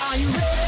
Are you ready?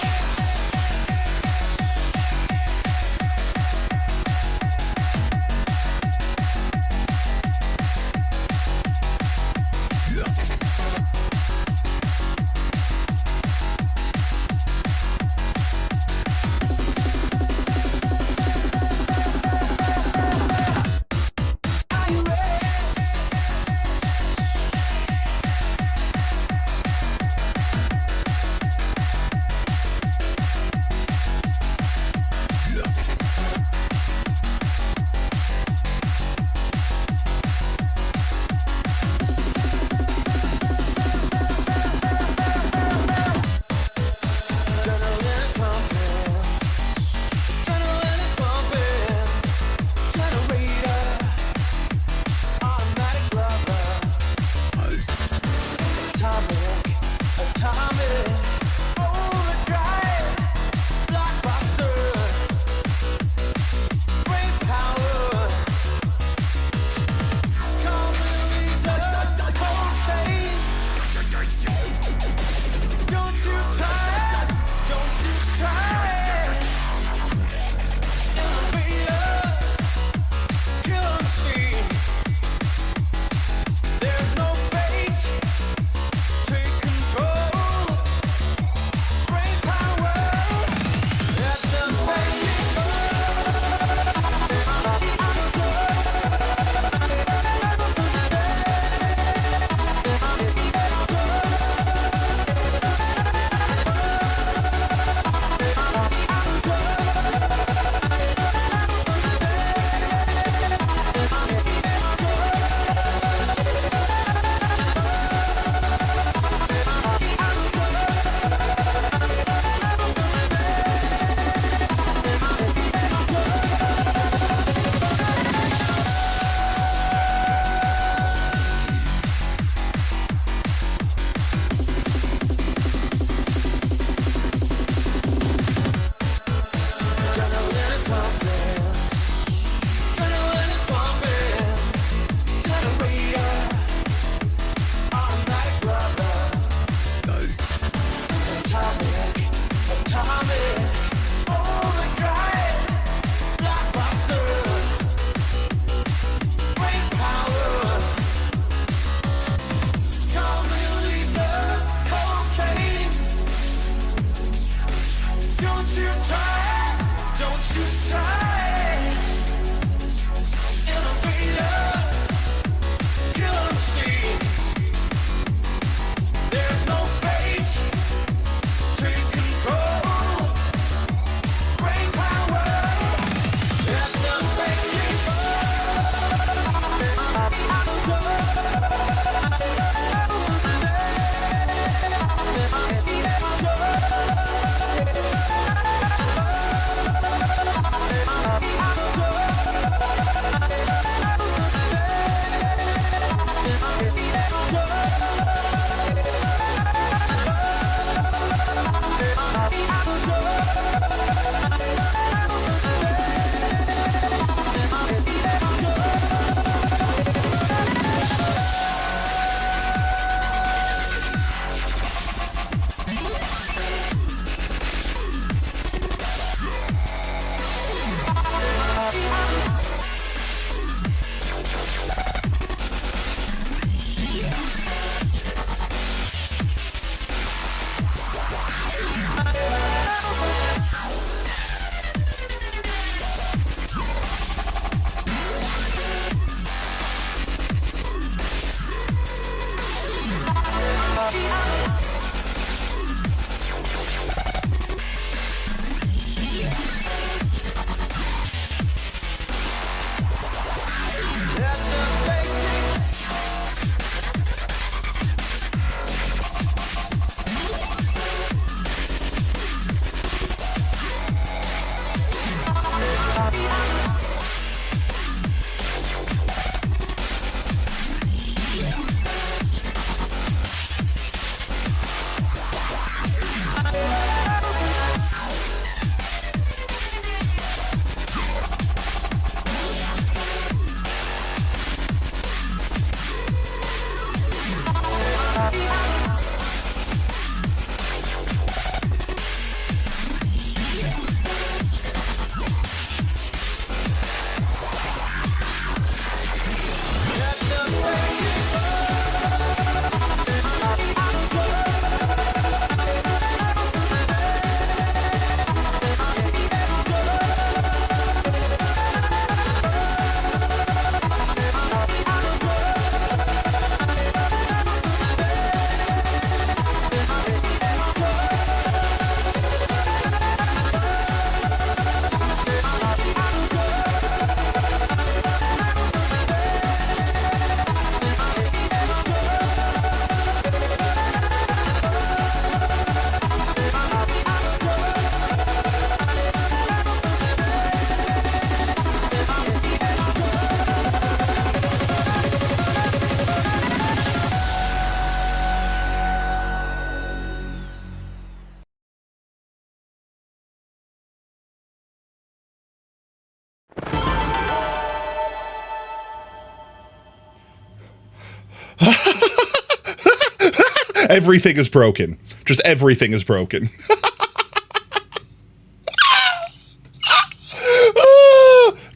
Everything is broken. Just everything is broken.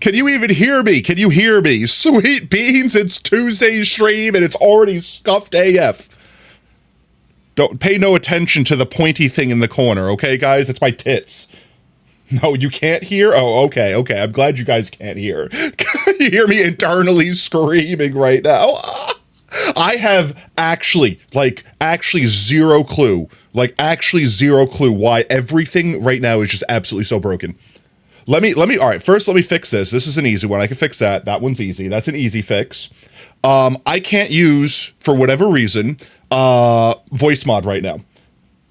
Can you even hear me? Can you hear me? Sweet beans, it's Tuesday's stream and it's already scuffed AF. Don't pay no attention to the pointy thing in the corner, okay, guys? It's my tits. No, you can't hear? Oh, okay. I'm glad you guys can't hear. Can you hear me internally screaming right now? I have actually zero clue why everything right now is just absolutely so broken. All right, first let me fix this. This is an easy one. I can fix that. That one's easy. That's an easy fix. I can't use, for whatever reason, voice mod right now.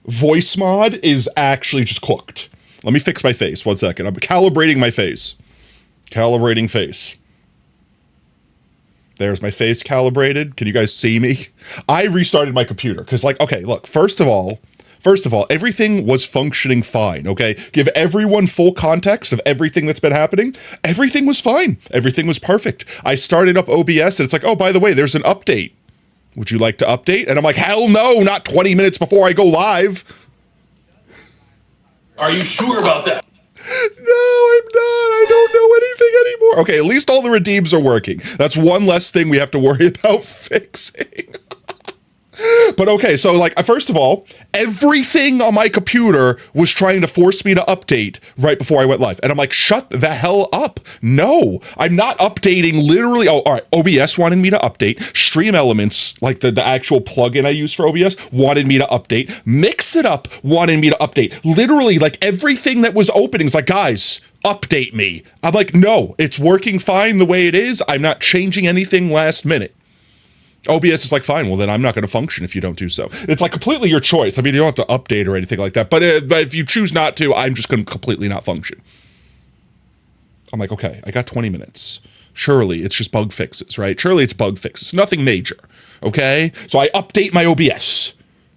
Voice mod is actually just cooked. Let me fix my face. 1 second. I'm calibrating my face. Calibrating face. There's my face calibrated. Can you guys see me? I restarted my computer because, like, okay, look, first of all, everything was functioning fine, okay? Give everyone full context of everything that's been happening. Everything was fine. Everything was perfect. I started up OBS and it's like, oh, by the way, there's an update. Would you like to update? And I'm like, hell no, not 20 minutes before I go live. Are you sure about that? No, I'm not. I don't know anything anymore. Okay, at least all the redeems are working. That's one less thing we have to worry about fixing. But okay, so like, first of all, everything on my computer was trying to force me to update right before I went live. And I'm like, shut the hell up. No, I'm not updating literally. Oh, all right. OBS wanted me to update. Stream Elements, like the actual plugin I use for OBS, wanted me to update. Mix It Up wanted me to update. Literally, like everything that was opening is like, guys, update me. I'm like, no, it's working fine the way it is. I'm not changing anything last minute. OBS is like, fine, well then I'm not going to function if you don't do so. It's like completely your choice. I mean, you don't have to update or anything like that, but if you choose not to, I'm just going to completely not function. I'm like, okay, I got 20 minutes. Surely it's just bug fixes, right? Surely it's bug fixes, nothing major, okay? So I update my OBS.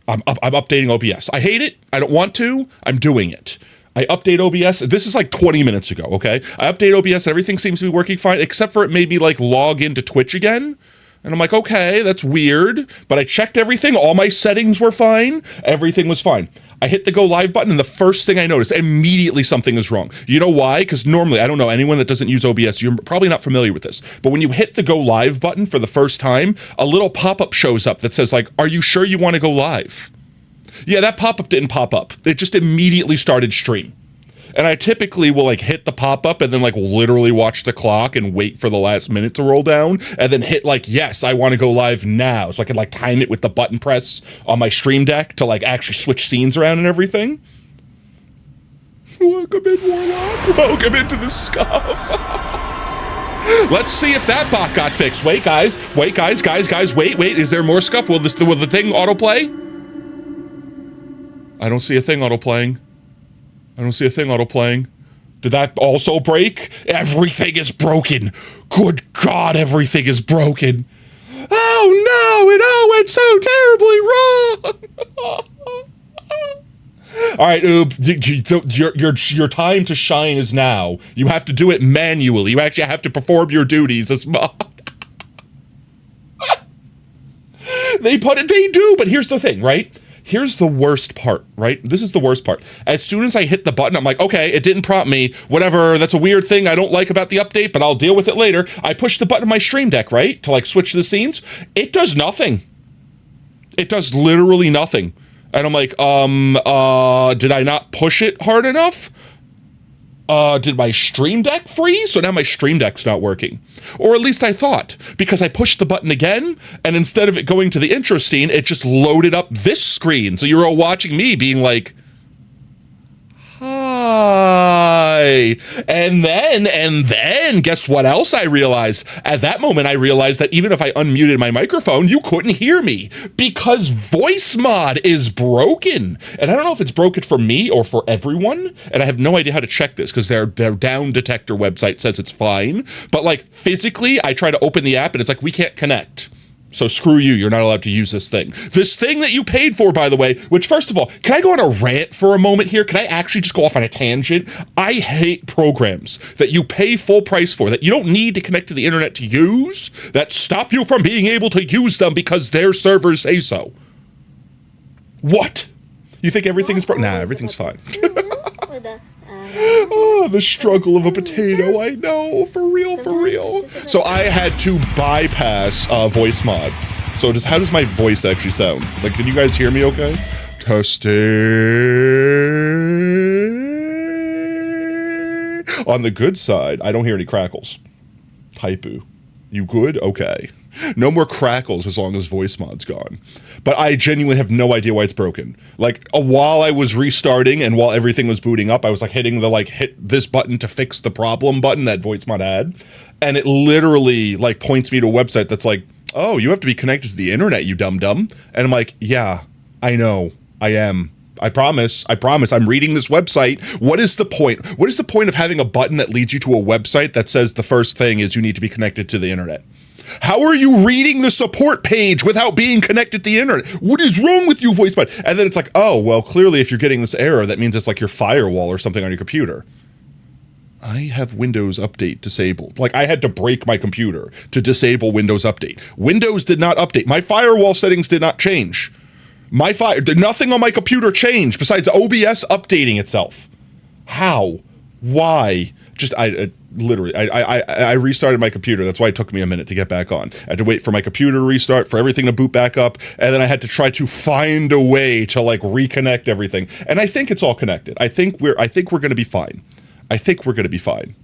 I'm updating OBS. I hate it. I don't want to. I'm doing it. I update OBS. This is like 20 minutes ago, okay? I update OBS and everything seems to be working fine, except for it made me like log into Twitch again. And I'm like, okay, that's weird. But I checked everything. All my settings were fine. Everything was fine. I hit the go live button and the first thing I noticed, immediately something is wrong. You know why? Because normally, I don't know, anyone that doesn't use OBS, you're probably not familiar with this. But when you hit the go live button for the first time, a little pop-up shows up that says like, are you sure you want to go live? Yeah, that pop-up didn't pop up. It just immediately started stream. And I typically will like hit the pop-up and then like literally watch the clock and wait for the last minute to roll down and then hit like, yes, I want to go live now. So I can like time it with the button press on my Stream Deck to like actually switch scenes around and everything. Welcome in, Warlock. Welcome into the scuff. Let's see if that bot got fixed. Wait, guys. Wait. Is there more scuff? Will the thing autoplay? I don't see a thing autoplaying. Did that also break? Everything is broken. Good God, everything is broken. Oh no, it all went so terribly wrong. All right, Oob, your time to shine is now. You have to do it manually. You actually have to perform your duties as mod. They do, but here's the thing, right? Here's the worst part, right? This is the worst part. As soon as I hit the button, I'm like, okay, it didn't prompt me. Whatever, that's a weird thing I don't like about the update, but I'll deal with it later. I push the button on my Stream Deck, right? To like switch the scenes. It does nothing. It does literally nothing. And I'm like, did I not push it hard enough? Did my Stream Deck freeze? So now my Stream Deck's not working. Or at least I thought, because I pushed the button again, and instead of it going to the intro scene, it just loaded up this screen. So you're all watching me being like, hi. And then, guess what else I realized? At that moment, I realized that even if I unmuted my microphone, you couldn't hear me because voice mod is broken. And I don't know if it's broken for me or for everyone. And I have no idea how to check this because their down detector website says it's fine. But like physically, I try to open the app and it's like, we can't connect. So screw you, you're not allowed to use this thing. This thing that you paid for, by the way, which first of all, can I go on a rant for a moment here? Can I actually just go off on a tangent? I hate programs that you pay full price for, that you don't need to connect to the internet to use, that stop you from being able to use them because their servers say so. What? You think everything's broken? Nah, everything's fine. Oh, the struggle of a potato. I know, for real, for real. So I had to bypass voice mod. So how does my voice actually sound? Like, can you guys hear me okay? Testing. On the good side, I don't hear any crackles. Typoo. You good? Okay. No more crackles as long as voice mod's gone. But I genuinely have no idea why it's broken. Like, while I was restarting and while everything was booting up, I was like hitting the hit this button to fix the problem button that voice mod had. And it literally like points me to a website that's like, oh, you have to be connected to the internet, you dum-dum. And I'm like, yeah, I know, I am. I promise, I'm reading this website. What is the point? What is the point of having a button that leads you to a website that says the first thing is you need to be connected to the internet? How are you reading the support page without being connected to the internet? What is wrong with you, VoiceBot? And then it's like, oh, well, clearly if you're getting this error, that means it's like your firewall or something on your computer. I have Windows Update disabled. Like, I had to break my computer to disable Windows Update. Windows did not update. My firewall settings did not change. Nothing on my computer changed besides OBS updating itself. How? Why? Literally, I restarted my computer. That's why it took me a minute to get back on. I had to wait for my computer to restart, for everything to boot back up, and then I had to try to find a way to like reconnect everything. And I think it's all connected. I think we're going to be fine. I think we're going to be fine.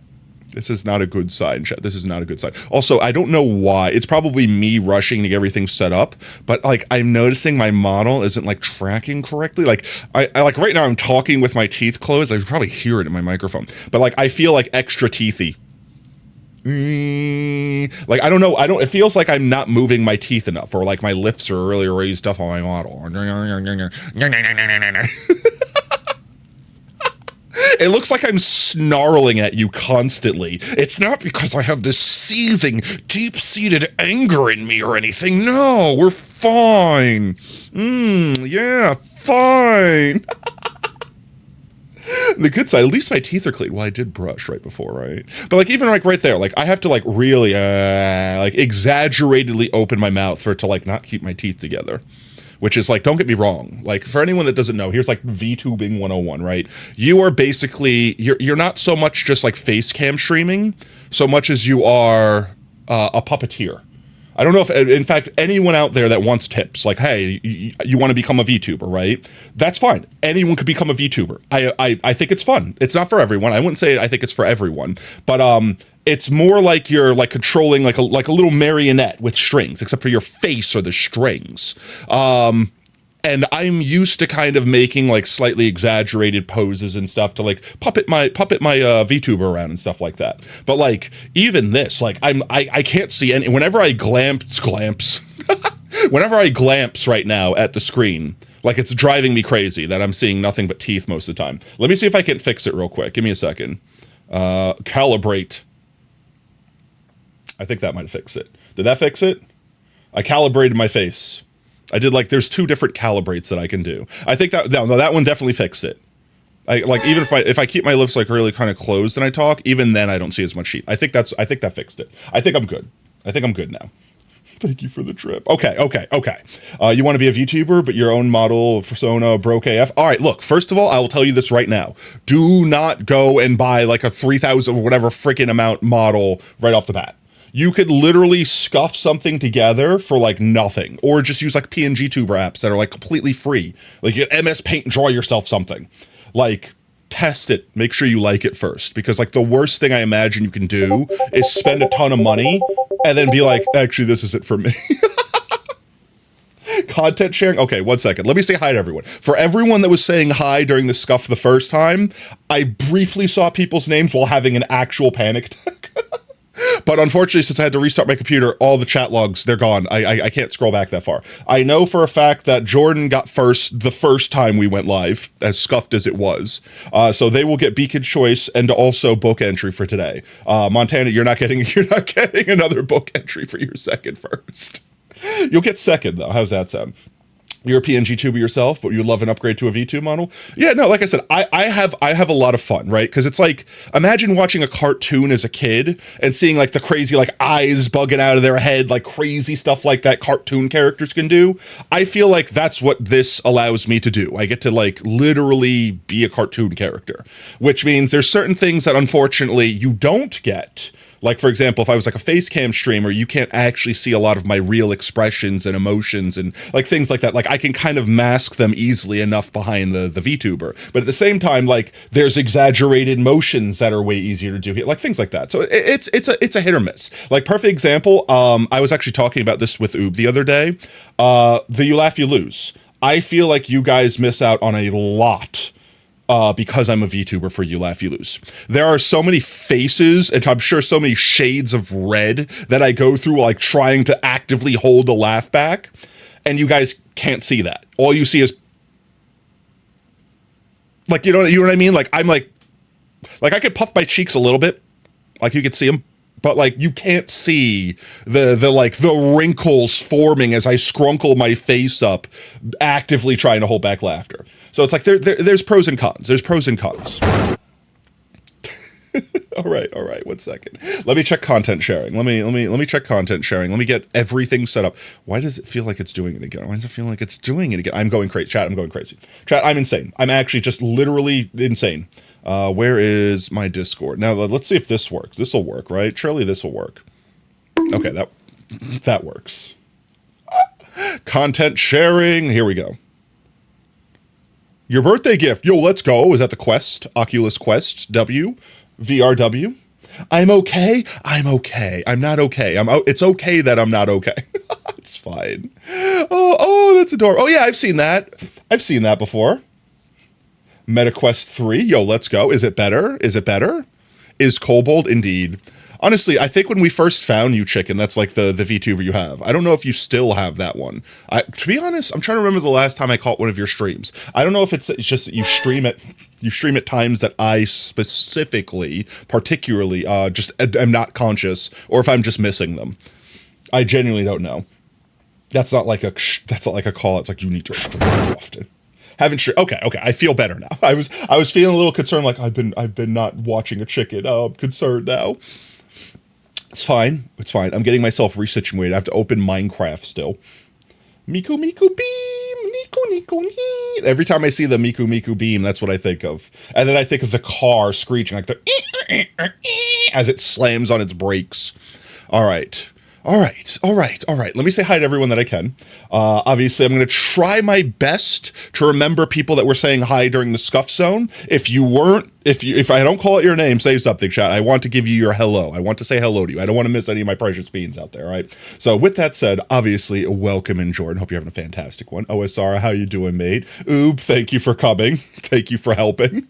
This is not a good sign, chat. This is not a good sign. Also, I don't know why. It's probably me rushing to get everything set up, but like I'm noticing my model isn't like tracking correctly. Like I like right now I'm talking with my teeth closed. I should probably hear it in my microphone, but like I feel like extra teethy. Like I don't know. It feels like I'm not moving my teeth enough, or like my lips are really raised up on my model. It looks like I'm snarling at you constantly. It's not because I have this seething, deep-seated anger in me or anything. No, we're fine. Yeah, fine. The good side, at least my teeth are clean. Well, I did brush right before, right? But like even like right there, like I have to like really like exaggeratedly open my mouth for it to like not keep my teeth together. Which is like, don't get me wrong. Like for anyone that doesn't know, here's like VTubing 101, right? You are basically, you're not so much just like face cam streaming, so much as you are a puppeteer. I don't know if, in fact, anyone out there that wants tips, like, hey, you want to become a VTuber, right? That's fine. Anyone could become a VTuber. I think it's fun. It's not for everyone. I wouldn't say I think it's for everyone, but it's more like you're like controlling like a little marionette with strings, except for your face are the strings. And I'm used to kind of making like slightly exaggerated poses and stuff to like puppet my VTuber around and stuff like that. But like even this, like I can't see any. Whenever I glamps, whenever I glamps right now at the screen, like it's driving me crazy that I'm seeing nothing but teeth most of the time. Let me see if I can fix it real quick. Give me a second. Calibrate. I think that might fix it. Did that fix it? I calibrated my face. I did like, there's two different calibrates that I can do. I think that, no, that one definitely fixed it. I like, even if I keep my lips like really kind of closed and I talk, even then I don't see as much heat. I think that fixed it. I think I'm good. I think I'm good now. Thank you for the trip. Okay. You want to be a VTuber, but your own model persona broke AF? All right, look, first of all, I will tell you this right now. Do not go and buy like a 3,000 or whatever freaking amount model right off the bat. You could literally scuff something together for like nothing, or just use like PNG tuber apps that are like completely free. Like get MS Paint and draw yourself something. Like test it, make sure you like it first, because like the worst thing I imagine you can do is spend a ton of money and then be like, actually, this isn't for me. Content sharing. Okay, 1 second. Let me say hi to everyone. For everyone that was saying hi during the scuff the first time, I briefly saw people's names while having an actual panic attack. But unfortunately, since I had to restart my computer, all the chat logs, they're gone. I can't scroll back that far. I know for a fact that Jordan got first the first time we went live, as scuffed as it was. So they will get Beacon Choice and also book entry for today. Montana, you're not getting another book entry for your second first. You'll get second though. How's that sound? You're a PNG tuber yourself, but you'd love an upgrade to a V2 model. Yeah, no, like I said, I have a lot of fun, right? Because it's like, imagine watching a cartoon as a kid and seeing like the crazy like eyes bugging out of their head, like crazy stuff like that cartoon characters can do. I feel like that's what this allows me to do. I get to like literally be a cartoon character, which means there's certain things that unfortunately you don't get. Like, for example, if I was like a face cam streamer, you can't actually see a lot of my real expressions and emotions and like things like that. Like I can kind of mask them easily enough behind the VTuber. But at the same time, like there's exaggerated motions that are way easier to do here, like things like that. So it's a hit or miss. Like perfect example, I was actually talking about this with Oob the other day. The You Laugh, You Lose. I feel like you guys miss out on a lot because I'm a VTuber for You Laugh, You Lose. There are so many faces, and I'm sure so many shades of red that I go through like trying to actively hold a laugh back, and you guys can't see that. All you see is like, you know what I mean? Like I'm like I could puff my cheeks a little bit, like you could see them, but like you can't see the wrinkles forming as I scrunkle my face up, actively trying to hold back laughter. So it's like there's pros and cons. There's pros and cons. All right. 1 second. Let me check content sharing. Let me check content sharing. Let me get everything set up. Why does it feel like it's doing it again? Why does it feel like it's doing it again? I'm going crazy. Chat, I'm going crazy. Chat, I'm insane. I'm actually just literally insane. Where is my Discord? Now let's see if this works. This will work, right? Surely this will work. Okay, that works. Content sharing. Here we go. Your birthday gift. Yo, let's go. Is that the Quest? Oculus Quest W? VRW? I'm okay. I'm not okay. It's okay that I'm not okay. It's fine. Oh, that's adorable. Oh yeah, I've seen that. I've seen that before. MetaQuest 3. Yo, let's go. Is it better? Is Kobold? Indeed. Honestly, I think when we first found you, Chicken, that's like the VTuber you have. I don't know if you still have that one. To be honest, I'm trying to remember the last time I caught one of your streams. I don't know if it's just that you stream at times that I particularly, just am not conscious, or if I'm just missing them. I genuinely don't know. That's not like a call. It's like you need to stream more often. Haven't streamed. Okay. I feel better now. I was feeling a little concerned, like I've been not watching a Chicken. Oh, I'm concerned now. It's fine. I'm getting myself resituated. I have to open Minecraft still. Miku beam, Nico. Every time I see the Miku beam, that's what I think of. And then I think of the car screeching like the as it slams on its brakes. All right. Let me say hi to everyone that I can. Obviously, I'm going to try my best to remember people that were saying hi during the Scuff Zone. If I don't call out your name, say something, chat. I want to give you your hello. I want to say hello to you. I don't want to miss any of my precious beans out there, all right? So with that said, obviously, welcome in, Jordan. Hope you're having a fantastic one. OSR, how you doing, mate? Oob, thank you for coming. Thank you for helping.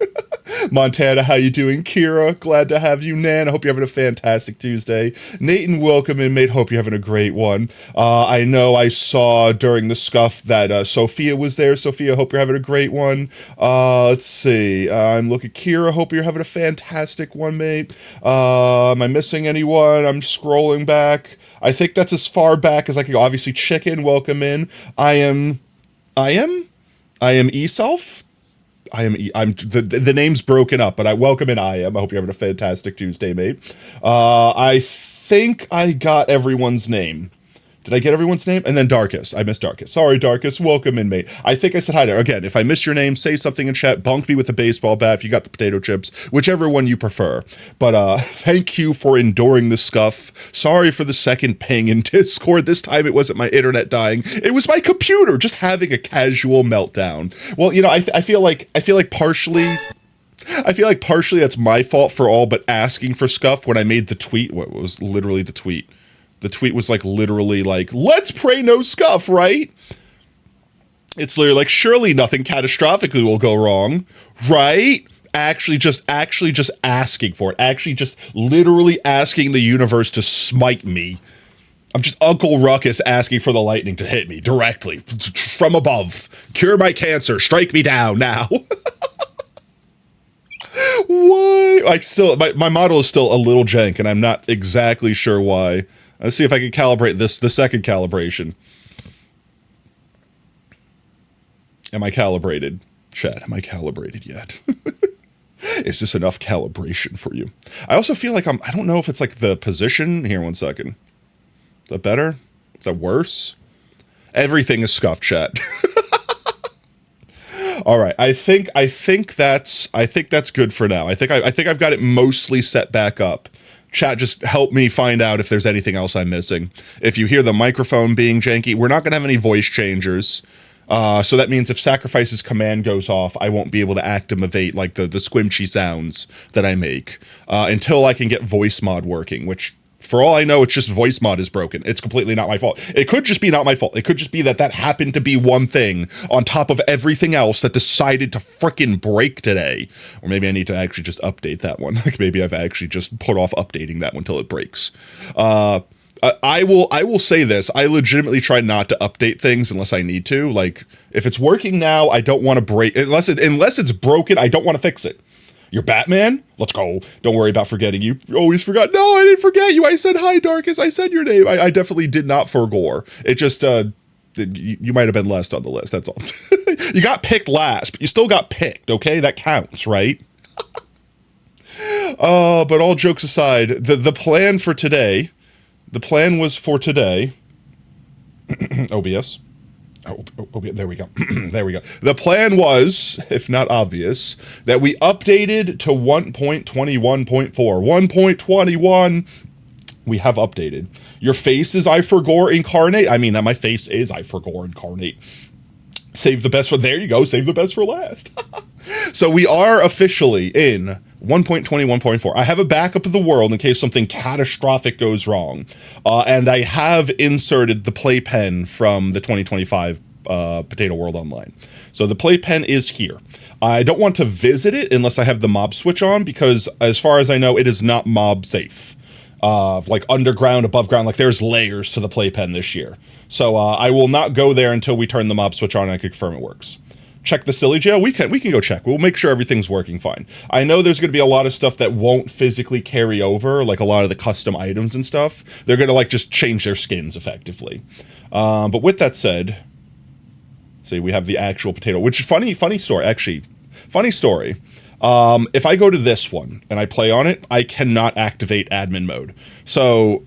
Montana, how you doing? Kira, glad to have you. Nan, I hope you're having a fantastic Tuesday. Nathan, welcome in, mate. Hope you're having a great one. I know I saw during the Scuff that Sophia was there. Sophia, hope you're having a great one. Let's see. I'm looking. Kira, hope you're having a fantastic one, mate. Am I missing anyone? I'm scrolling back. I think that's as far back as I can go. Obviously, Chicken, welcome in. I am Eself. The name's broken up, but I welcome in. I hope you're having a fantastic Tuesday, mate. I think I got everyone's name. Did I get everyone's name? And then Darkus. I missed Darkus. Sorry, Darkus. Welcome in, mate. I think I said hi there. Again, if I missed your name, say something in chat. Bonk me with a baseball bat if you got the potato chips. Whichever one you prefer. But thank you for enduring the Scuff. Sorry for the second ping in Discord. This time it wasn't my internet dying. It was my computer just having a casual meltdown. Well, you know, I feel like partially that's my fault for all but asking for Scuff when I made the tweet. What was literally the tweet? The tweet was like literally like, let's pray no Scuff, right? It's literally like, surely nothing catastrophically will go wrong, right? Actually just asking for it. Actually just literally asking the universe to smite me. I'm just Uncle Ruckus asking for the lightning to hit me directly from above. Cure my cancer. Strike me down now. Why? Like still, my model is still a little jank, and I'm not exactly sure why. Let's see if I can calibrate the second calibration. Am I calibrated? Chat, am I calibrated yet? Is this enough calibration for you? I also feel like I don't know if it's like the position. Here, 1 second. Is that better? Is that worse? Everything is scuffed, chat. All right, I think that's good for now. I think I've got it mostly set back up. Chat, just help me find out if there's anything else I'm missing. If you hear the microphone being janky, we're not going to have any voice changers. So that means if Sacrifice's command goes off, I won't be able to activate like the squimchy sounds that I make until I can get voice mod working, which for all I know, it's just voice mod is broken. It's completely not my fault. It could just be not my fault. It could just be that happened to be one thing on top of everything else that decided to frickin' break today. Or maybe I need to actually just update that one. Like maybe I've actually just put off updating that one till it breaks. I will say this. I legitimately try not to update things unless I need to. Like if it's working now, I don't want to break unless it's broken. I don't want to fix it. You're Batman? Let's go. Don't worry about forgetting you. Always forgot. No, I didn't forget you. I said hi, Darkus. I said your name. I definitely did not forgore. It just, you might have been last on the list. That's all. You got picked last, but you still got picked, okay? That counts, right? But all jokes aside, the plan for today, was for today, OBS. Oh, there we go. There we go. The plan was, if not obvious, that we updated to 1.21.4. 1.21, we have updated. Your face is I4Gore incarnate. I mean, that my face is I4Gore incarnate. Save the best for, there you go, save the best for last. So we are officially in 1.21.4. I have a backup of the world in case something catastrophic goes wrong. And I have inserted the playpen from the 2025 Potato World Online. So the playpen is here. I don't want to visit it unless I have the mob switch on, because as far as I know, it is not mob safe. Like underground, above ground, like there's layers to the playpen this year. So I will not go there until we turn the mob switch on and I can confirm it works. Check the silly jail. We can go check. We'll make sure everything's working fine. I know there's going to be a lot of stuff that won't physically carry over, like a lot of the custom items and stuff. They're going to like just change their skins effectively. But with that said, see, we have the actual potato, which is funny story, actually. Funny story. If I go to this one and I play on it, I cannot activate admin mode. So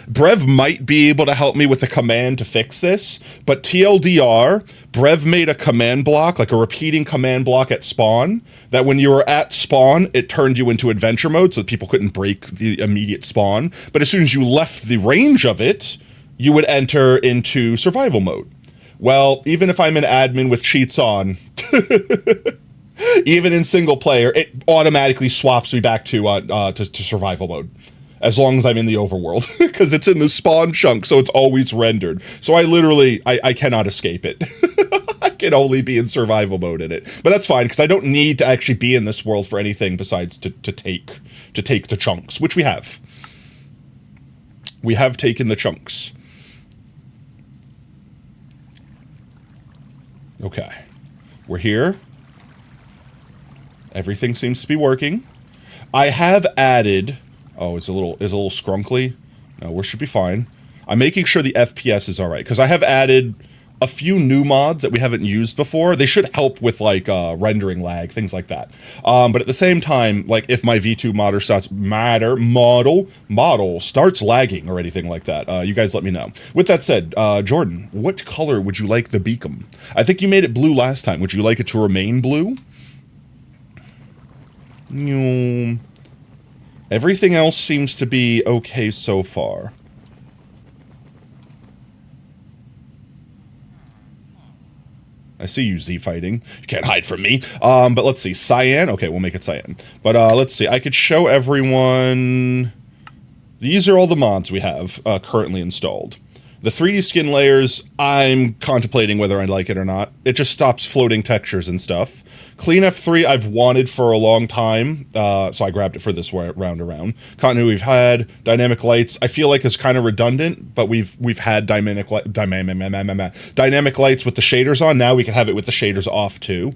Brev might be able to help me with a command to fix this, but TLDR, Brev made a command block, like a repeating command block at spawn, that when you were at spawn, it turned you into adventure mode so that people couldn't break the immediate spawn. But as soon as you left the range of it, you would enter into survival mode. Well, even if I'm an admin with cheats on, even in single player, it automatically swaps me back to survival mode. As long as I'm in the overworld, because it's in the spawn chunk, so it's always rendered. So I cannot escape it. I can only be in survival mode in it. But that's fine, because I don't need to actually be in this world for anything besides to take the chunks, which we have. We have taken the chunks. Okay. We're here. Everything seems to be working. I have added... Oh, it's a little scrunkly. No, we should be fine. I'm making sure the FPS is all right, because I have added a few new mods that we haven't used before. They should help with like rendering lag, things like that. But at the same time, like if my V2 model starts lagging or anything like that, you guys let me know. With that said, Jordan, what color would you like the beacon? I think you made it blue last time. Would you like it to remain blue? Everything else seems to be okay so far. I see you, Z fighting. You can't hide from me. But let's see. Cyan. Okay, we'll make it cyan. But let's see. I could show everyone... These are all the mods we have currently installed. The 3D skin layers, I'm contemplating whether I like it or not. It just stops floating textures and stuff. Clean F3 I've wanted for a long time, so I grabbed it for this round around. Continuity we've had. Dynamic lights I feel like is kind of redundant, but we've had dynamic lights with the shaders on. Now we can have it with the shaders off too.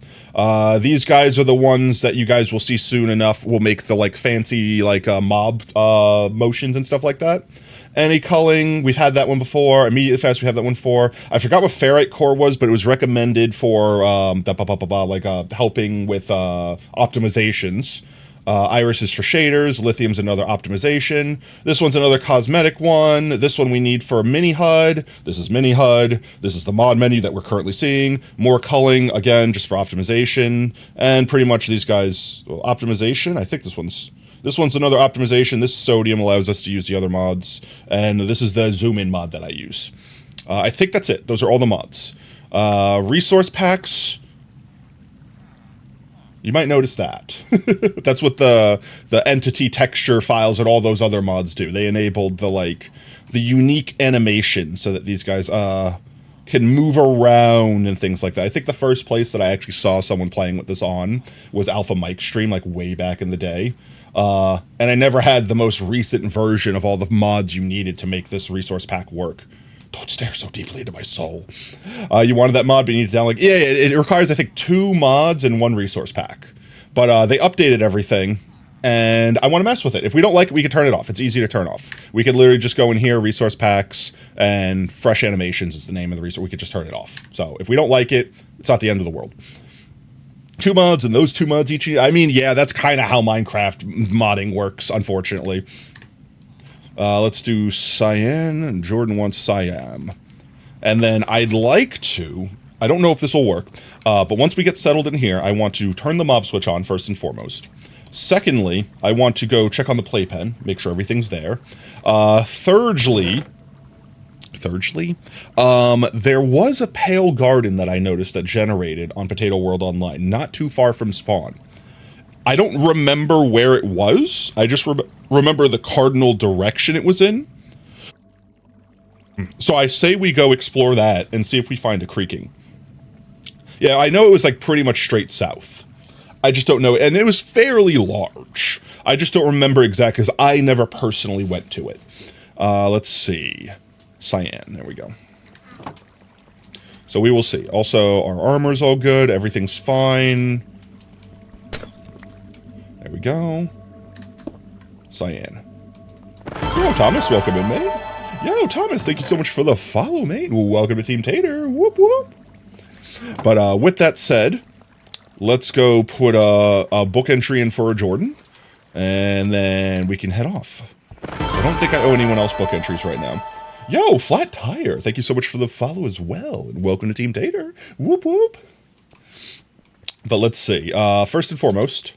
These guys are the ones that you guys will see soon enough. Will make the like fancy like mob motions and stuff like that. Anti-culling, we've had that one before. Immediate fast, we have that one for. I forgot what ferrite core was, but it was recommended for helping with optimizations. Iris is for shaders. Lithium's another optimization. This one's another cosmetic one. This one we need for mini HUD. This is mini HUD. This is the mod menu that we're currently seeing. More culling, again, just for optimization. And pretty much these guys, well, optimization. I think this one's another optimization. This sodium allows us to use the other mods. And this is the zoom in mod that I use. I think that's it. Those are all the mods. Resource packs. You might notice that. That's what the entity texture files and all those other mods do. They enabled the unique animation so that these guys can move around and things like that. I think the first place that I actually saw someone playing with this on was Alpha Mike Stream, like way back in the day. And I never had the most recent version of all the mods you needed to make this resource pack work. Don't stare so deeply into my soul. You wanted that mod, but you need to download. Yeah, it requires, I think, 2 mods and 1 resource pack. But they updated everything, and I want to mess with it. If we don't like it, we can turn it off. It's easy to turn off. We could literally just go in here, resource packs, and fresh animations is the name of the resource. We could just turn it off. So if we don't like it, it's not the end of the world. 2 mods, and those 2 mods each. I mean, yeah, that's kind of how Minecraft modding works, unfortunately. Let's do Cyan. Jordan wants Siam. And then I'd like to, I don't know if this will work, but once we get settled in here, I want to turn the mob switch on first and foremost. Secondly, I want to go check on the playpen, make sure everything's there. Thirdly, there was a pale garden that I noticed that generated on Potato World Online, not too far from spawn. I don't remember where it was. I just remember the cardinal direction it was in. So I say we go explore that and see if we find a creaking. Yeah, I know it was like pretty much straight south. I just don't know. And it was fairly large. I just don't remember exactly because I never personally went to it. Let's see. Cyan. There we go. So we will see. Also, our armor's all good. Everything's fine. There we go. Cyan. Yo, Thomas, welcome in, mate. Yo, Thomas, thank you so much for the follow, mate. Welcome to Team Tater. Whoop, whoop. But with that said, let's go put a book entry in for a Jordan, and then we can head off. I don't think I owe anyone else book entries right now. Yo, Flat Tire, thank you so much for the follow as well, and welcome to Team Tater. Whoop, whoop. But let's see. First and foremost,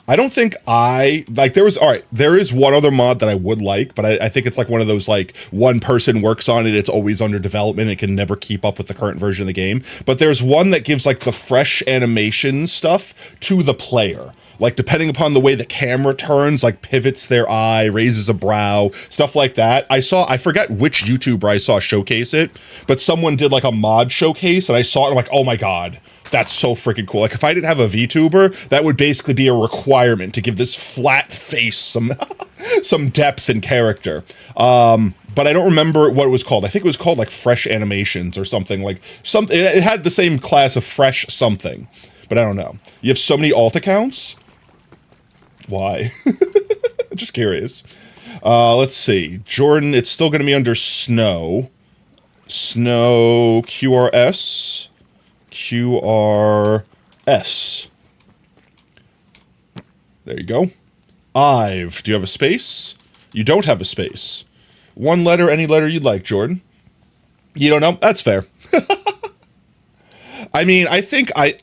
I don't think there is one other mod that I would like, but I think it's like one of those, like, one person works on it, it's always under development, it can never keep up with the current version of the game. But there's one that gives, like, the fresh animation stuff to the player. Like, depending upon the way the camera turns, like, pivots their eye, raises a brow, stuff like that. I forget which YouTuber I saw showcase it, but someone did, like, a mod showcase, and I saw it, and I'm like, oh my god. That's so freaking cool. Like, if I didn't have a VTuber, that would basically be a requirement to give this flat face some some depth and character. But I don't remember what it was called. I think it was called, like, Fresh Animations or something. Like, something. It had the same class of Fresh something. But I don't know. You have so many alt accounts? Why? Just curious. Let's see. Jordan, it's still going to be under Snow. Snow QRS. QRS. There you go. Ive, do you have a space? You don't have a space. One letter, any letter you'd like, Jordan. You don't know? That's fair. I mean, I think I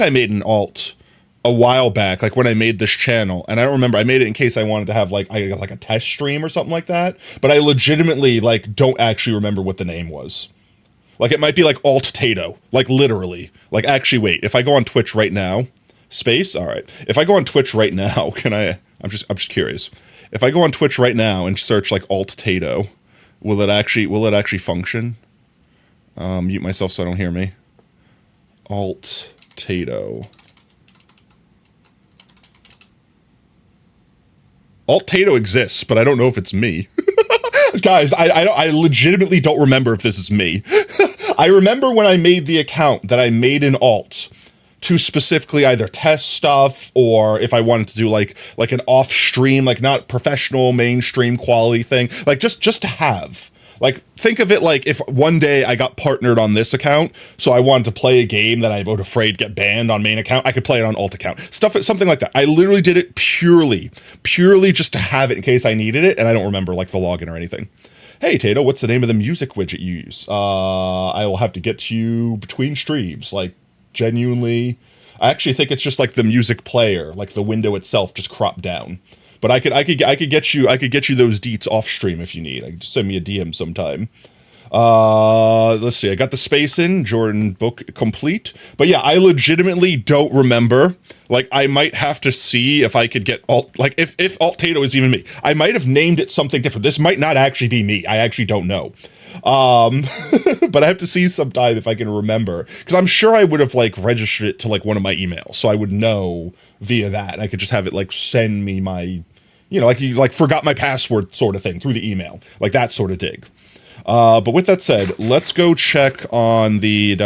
made an alt a while back, like when I made this channel, and I don't remember, I made it in case I wanted to have like a test stream or something like that, but I legitimately like don't actually remember what the name was. Like, it might be like Alt Tato, like literally. Like, actually, wait, if I go on Twitch right now, space, all right. If I go on Twitch right now, can I? I'm just curious. If I go on Twitch right now and search like Alt Tato, will it actually function? Mute myself so I don't hear me. Alt Tato. Alt Tato exists, but I don't know if it's me. Guys, I legitimately don't remember if this is me. I remember when I made the account that I made an alt to specifically either test stuff, or if I wanted to do like an off stream, like not professional mainstream quality thing, like just to have. Like, think of it like if one day I got partnered on this account, so I wanted to play a game that I was afraid get banned on main account, I could play it on alt account. Something like that. I literally did it purely just to have it in case I needed it, and I don't remember like the login or anything. Hey Tato, what's the name of the music widget you use? I will have to get to you between streams. Like, genuinely, I actually think it's just like the music player, like the window itself just cropped down. But I could get you those deets off stream if you need. I could just send me a DM sometime. Let's see. I got the space in Jordan book complete. But yeah, I legitimately don't remember. Like, I might have to see if I could get alt, like if Alt Tato is even me. I might have named it something different. This might not actually be me. I actually don't know. But I have to see sometime if I can remember, because I'm sure I would have like registered it to like one of my emails, so I would know via that. I could just have it like send me my, like you like forgot my password sort of thing through the email, like that sort of dig. But with that said, let's go check on the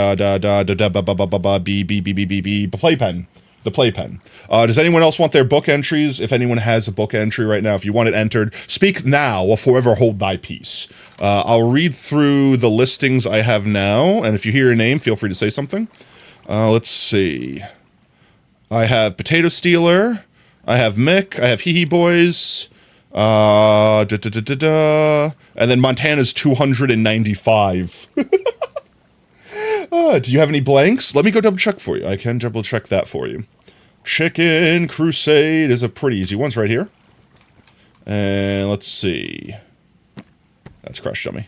playpen. The playpen. Does anyone else want their book entries? If anyone has a book entry right now, if you want it entered, speak now or forever hold thy peace. I'll read through the listings I have now, and if you hear your name, feel free to say something. Let's see. I have Potato Stealer. I have Mick. I have Hee Hee Boys. And then Montana's 295. Do you have any blanks? Let me go double check for you. I can double check that for you. Chicken Crusade is a pretty easy one. It's right here. And let's see. That's Crush Dummy.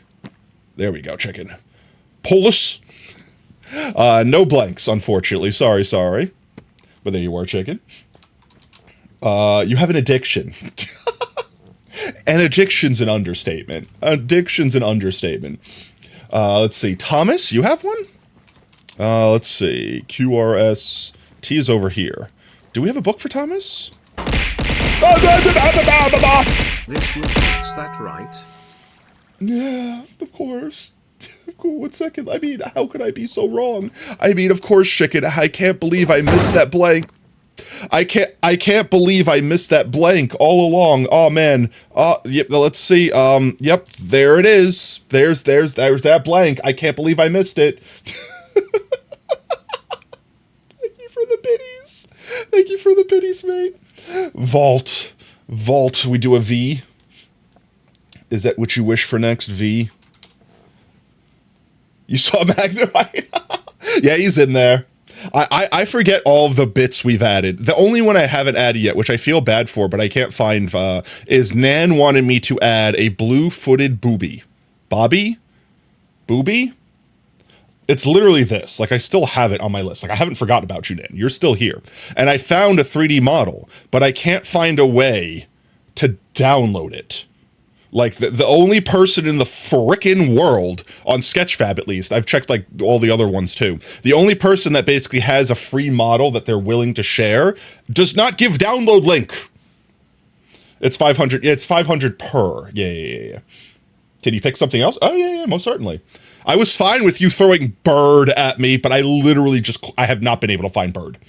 There we go, chicken. Polus. No blanks, unfortunately. Sorry. But there you are, chicken. You have an addiction. And addiction's an understatement. Let's see. Thomas, you have one? Let's see. QRS. T is over here. Do we have a book for Thomas? This will fix that, right? Yeah, of course. Of course. 1 second. I mean, how could I be so wrong? I mean, of course, chicken. I can't believe I missed that blank. I can't believe I missed that blank all along. Oh man. Yep, let's see. Yep, there it is. There's that blank. I can't believe I missed it. Thank you for the biddies, mate. Vault. We do a V. Is that what you wish for next, V? You saw Magnemite? Yeah, he's in there. I forget all of the bits we've added. The only one I haven't added yet, which I feel bad for, but I can't find, is Nan wanted me to add a blue-footed booby. Bobby? Booby? It's literally this. Like, I still have it on my list. Like, I haven't forgotten about you, Nan. You're still here. And I found a 3D model, but I can't find a way to download it. Like, the only person in the frickin' world, on Sketchfab at least, I've checked, like, all the other ones too, the only person that basically has a free model that they're willing to share does not give download link. It's 500. Yeah, it's 500 per. Yeah. Can you pick something else? Oh, yeah, most certainly. I was fine with you throwing bird at me, but I literally I have not been able to find bird.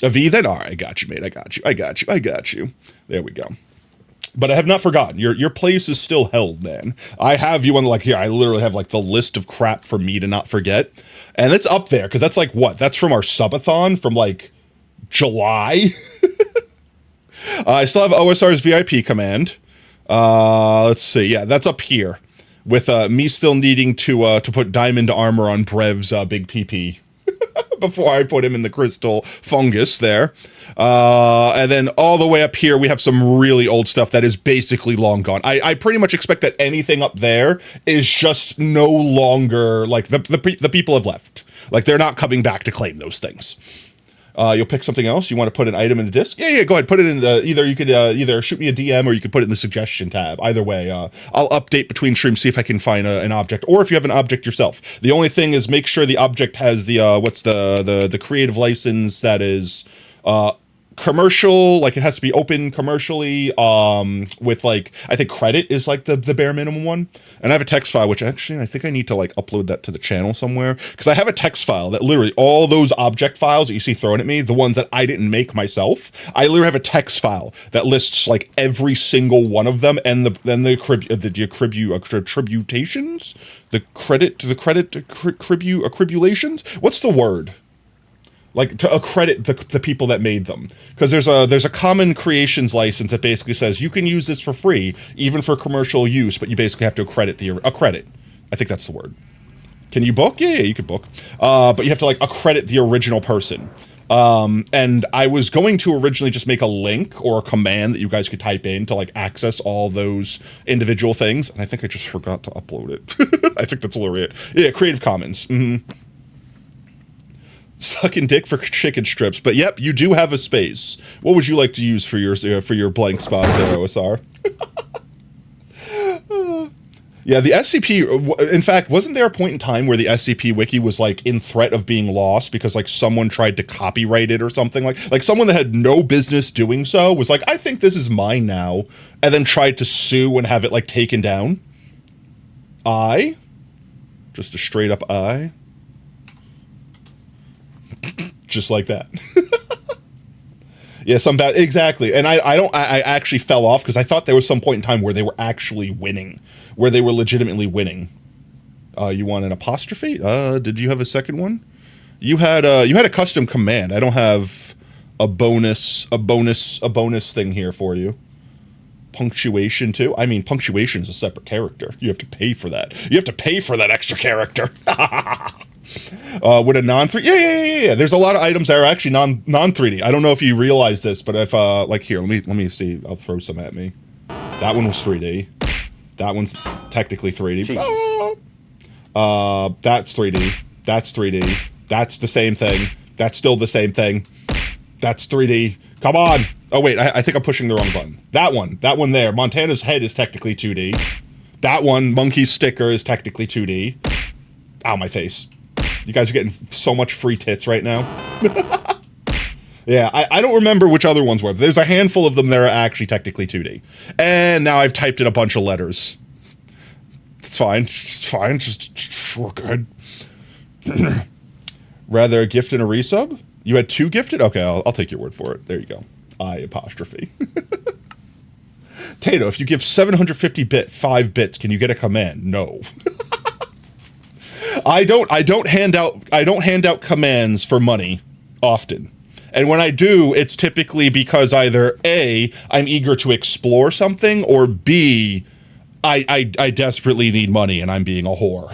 A V then? All right, I got you, mate. I got you. There we go. But I have not forgotten. Your place is still held, man. I have you on, like, here, I literally have, like, the list of crap for me to not forget. And it's up there, because that's, like, what? That's from our subathon from, like, July? I still have OSR's VIP command. Let's see. Yeah, that's up here. With me still needing to put diamond armor on Brev's big PP before I put him in the crystal fungus there. And then all the way up here, we have some really old stuff that is basically long gone. I pretty much expect that anything up there is just no longer, like, the people have left. Like, they're not coming back to claim those things. You'll pick something else. You want to put an item in the disc? Yeah, go ahead. Put it in the, either you could either shoot me a DM or you could put it in the suggestion tab. Either way, I'll update between streams, see if I can find an object, or if you have an object yourself. The only thing is make sure the object has the, what's the creative license that is, commercial, like it has to be open commercially, with like, I think credit is like the bare minimum one. And I have a text file, which actually I think I need to like upload that to the channel somewhere, because I have a text file that literally all those object files that you see thrown at me, the ones that I didn't make myself, I literally have a text file that lists like every single one of them, and attributations, attribulations. What's the word? Like to accredit the people that made them, because there's a common creations license that basically says you can use this for free, even for commercial use, but you basically have to accredit. I think that's the word. Can you book? Yeah, you could book. But you have to like accredit the original person. And I was going to originally just make a link or a command that you guys could type in to like access all those individual things, and I think I just forgot to upload it. I think that's literally it. Yeah, Creative Commons. Sucking dick for chicken strips, but yep, you do have a space. What would you like to use for your blank spot there, OSR? Yeah, the SCP, in fact, wasn't there a point in time where the SCP wiki was like in threat of being lost because like someone tried to copyright it or something, like someone that had no business doing so was like, I think this is mine now, and then tried to sue and have it like taken down? Just a straight up I. Just like that. Yeah, exactly. And I actually fell off because I thought there was some point in time where they were actually winning, where they were legitimately winning. You want an apostrophe? Did you have a second one? You had a custom command. I don't have a bonus thing here for you. Punctuation too? I mean, punctuation is a separate character. You have to pay for that. You have to pay for that extra character. With a non-3D, yeah. There's a lot of items that are actually non-3D. I don't know if you realize this, but if like here, let me see. I'll throw some at me. That one was 3D. That one's technically 3D. That's 3D. That's 3D. That's the same thing. That's still the same thing. That's 3D. Come on. Oh wait, I think I'm pushing the wrong button. That one there. Montana's head is technically 2D. That one, Monkey's sticker, is technically 2D. Ow, my face. You guys are getting so much free tits right now. Yeah, I don't remember which other ones were, but there's a handful of them that are actually technically 2D. And now I've typed in a bunch of letters. It's fine. It's fine. Just we're good. Rather a gift and a resub? You had 2 gifted? Okay, I'll take your word for it. There you go. I apostrophe. Tato, if you give 5 bits, can you get a command? No. I don't hand out commands for money often. And when I do, it's typically because either A, I'm eager to explore something, or B, I desperately need money and I'm being a whore.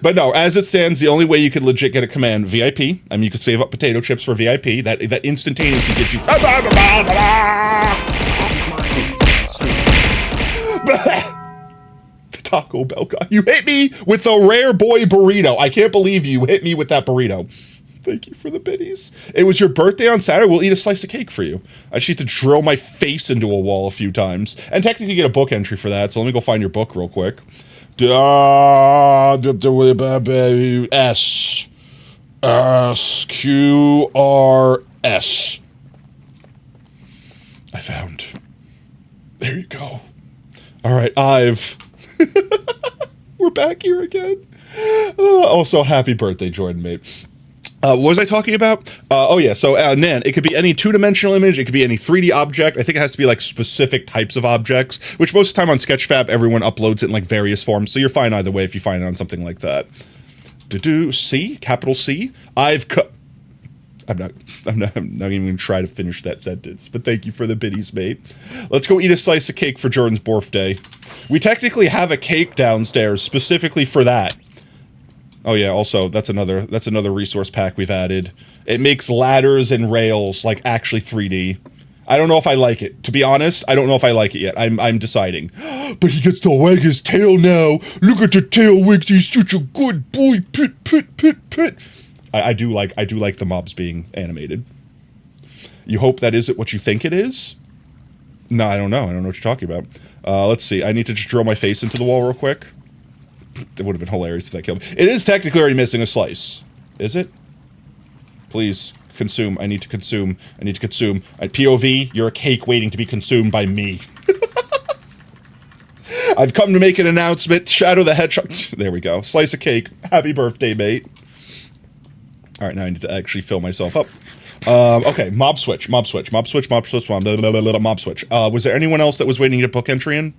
But no, as it stands, the only way you could legit get a command, VIP. I mean, you could save up potato chips for VIP. That instantaneously gets you. The Taco Bell guy. You hit me with the rare boy burrito. I can't believe you hit me with that burrito. Thank you for the biddies. It was your birthday on Saturday. We'll eat a slice of cake for you. I just need to drill my face into a wall a few times. And technically get a book entry for that, so let me go find your book real quick. SQRS. I found. There you go. All right, we're back here again. Also, happy birthday, Jordan, mate. What was I talking about? Oh yeah, so Nan, it could be any 2-dimensional image, it could be any 3D object. I think it has to be like specific types of objects, which most of the time on Sketchfab, everyone uploads it in like various forms, so you're fine either way if you find it on something like that. C, capital C. I'm not even gonna try to finish that sentence, but thank you for the biddies, mate. Let's go eat a slice of cake for Jordan's birthday. We technically have a cake downstairs specifically for that. Oh yeah, also, that's another resource pack we've added. It makes ladders and rails, like, actually 3D. I don't know if I like it. To be honest, I don't know if I like it yet. I'm deciding. But he gets to wag his tail now. Look at the tail wigs. He's such a good boy. Pit. I do like the mobs being animated. You hope that isn't what you think it is? No, I don't know. I don't know what you're talking about. Let's see. I need to just drill my face into the wall real quick. It would have been hilarious if that killed me. It is technically already missing a slice. Is it? Please. Consume. I need to consume. I need to consume. POV, you're a cake waiting to be consumed by me. I've come to make an announcement. Shadow the Hedgehog. There we go. Slice of cake. Happy birthday, mate. All right, now I need to actually fill myself up. Okay, mob switch. Was there anyone else that was waiting to get book entry in?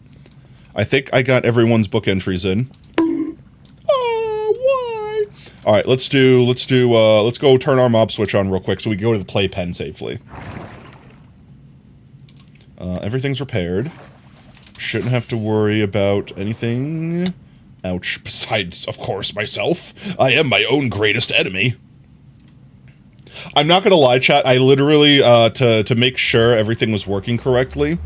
I think I got everyone's book entries in. Oh, why? All right, let's go turn our mob switch on real quick so we can go to the playpen safely. Everything's repaired. Shouldn't have to worry about anything. Ouch. Besides, of course, myself. I am my own greatest enemy. I'm not gonna lie, chat. I literally, to make sure everything was working correctly,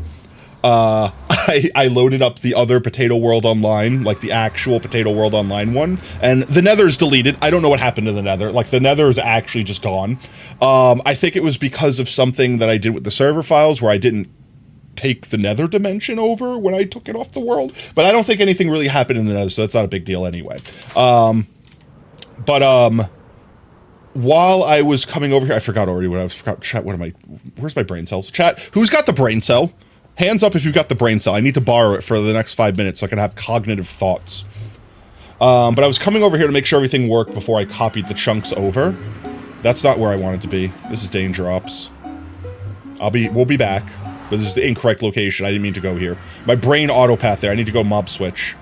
I loaded up the other Potato World Online, like the actual Potato World Online one, and the Nether's deleted. I don't know what happened to the Nether. Like, the Nether is actually just gone. I think it was because of something that I did with the server files where I didn't take the Nether dimension over when I took it off the world, but I don't think anything really happened in the Nether, so that's not a big deal anyway. While I was coming over here, I forgot already what I forgot. Chat, where's my brain cells? Chat, who's got the brain cell? Hands up if you've got the brain cell. I need to borrow it for the next 5 minutes so I can have cognitive thoughts. But I was coming over here to make sure everything worked before I copied the chunks over. That's not where I wanted to be. This is Danger Ops. We'll be back. But this is the incorrect location. I didn't mean to go here. My brain autopath there. I need to go mob switch.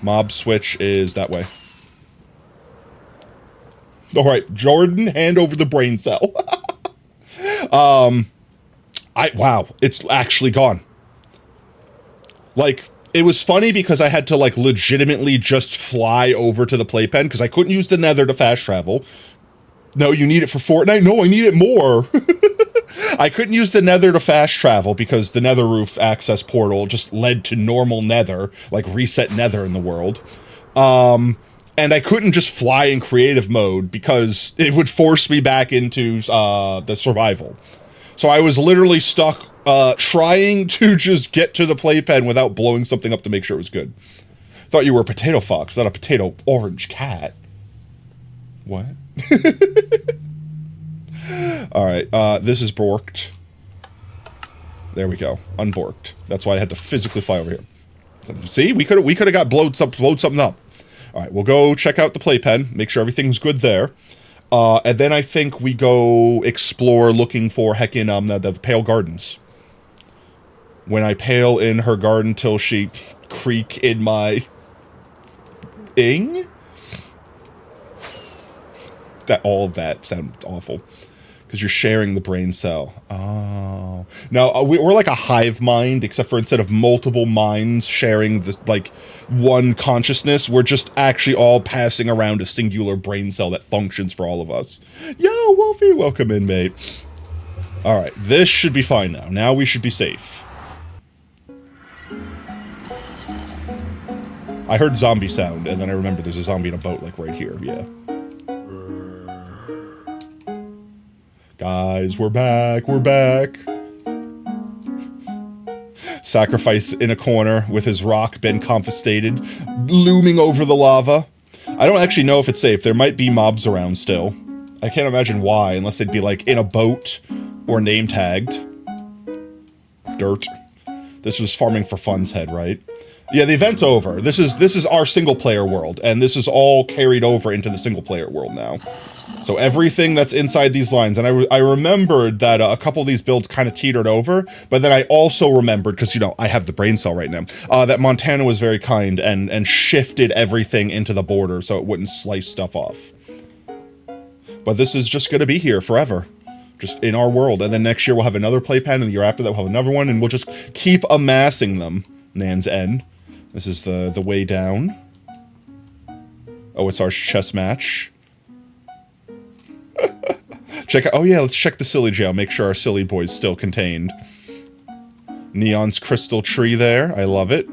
Mob switch is that way. Alright, Jordan, hand over the brain cell. Wow, it's actually gone. Like, it was funny because I had to, like, legitimately just fly over to the playpen because I couldn't use the Nether to fast travel. No, you need it for Fortnite? No, I need it more. I couldn't use the Nether to fast travel because the Nether roof access portal just led to normal Nether, like reset Nether in the world. And I couldn't just fly in creative mode because it would force me back into the survival. So I was literally stuck trying to just get to the playpen without blowing something up to make sure it was good. Thought you were a potato fox, not a potato orange cat. What? Alright, this is borked. There we go. Unborked. That's why I had to physically fly over here. See? We could have got blowed something up. Alright, we'll go check out the playpen, make sure everything's good there. And then I think we go explore looking for heckin' the Pale Gardens. When I pale in her garden till she creak in my ing? All of that sounded awful. Because you're sharing the brain cell. Oh. Now, we're like a hive mind, except for instead of multiple minds sharing this, like, one consciousness, we're just actually all passing around a singular brain cell that functions for all of us. Yo, Wolfie, welcome in, mate. Alright, this should be fine now. Now we should be safe. I heard zombie sound, and then I remember there's a zombie in a boat, like, right here. Yeah. Guys, we're back, we're back. Sacrifice in a corner with his rock been confiscated, looming over the lava. I don't actually know if it's safe. There might be mobs around still. I can't imagine why, unless they'd be like in a boat or name tagged. Dirt. This was Farming for Fun's head, right? Yeah, the event's over. This is our single player world, and this is all carried over into the single player world now. So everything that's inside these lines, and I remembered that a couple of these builds kind of teetered over, but then I also remembered, because, you know, I have the brain cell right now, that Montana was very kind and shifted everything into the border so it wouldn't slice stuff off. But this is just going to be here forever. Just in our world. And then next year we'll have another playpen, and the year after that we'll have another one, and we'll just keep amassing them. Nan's End. This is the way down. Oh, it's our chess match. Check out, oh yeah, let's check the silly jail, make sure our silly boy's still contained. Neon's crystal tree there, I love it.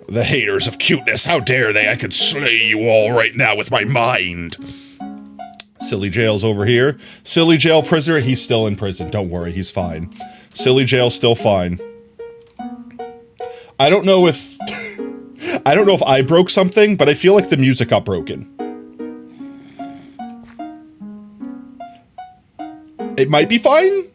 The haters of cuteness, how dare they? I could slay you all right now with my mind. Silly jail's over here. Silly jail prisoner, he's still in prison, don't worry, he's fine. Silly jail's still fine. I don't know if I broke something, but I feel like the music got broken. It might be fine,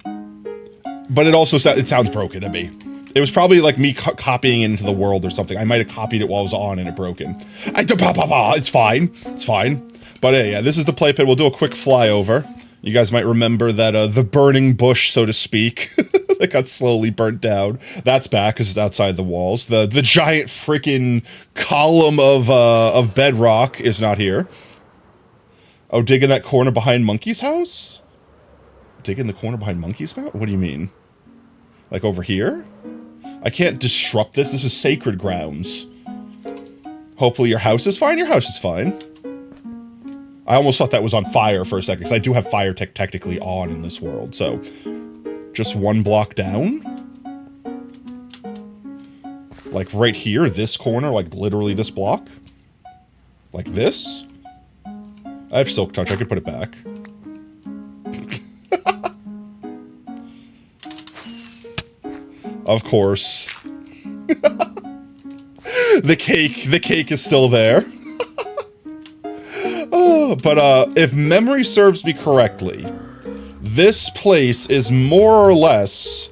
but it also it sounds broken to me. It was probably like me copying into the world or something. I might have copied it while I was on and it broken. It's fine. It's fine. But hey, yeah, this is the playpen. We'll do a quick flyover. You guys might remember that the burning bush, so to speak, that got slowly burnt down. That's back because it's outside the walls. The giant freaking column of bedrock is not here. Oh, dig in that corner behind Monkey's house? Dig in the corner behind Monkey's house? What do you mean? Like over here? I can't disrupt this. This is sacred grounds. Hopefully your house is fine. Your house is fine. I almost thought that was on fire for a second, because I do have fire technically on in this world, so... Just one block down? Like right here, this corner, like literally this block? Like this? I have silk touch, I could put it back. Of course. The cake is still there. Oh, but if memory serves me correctly, this place is more or less,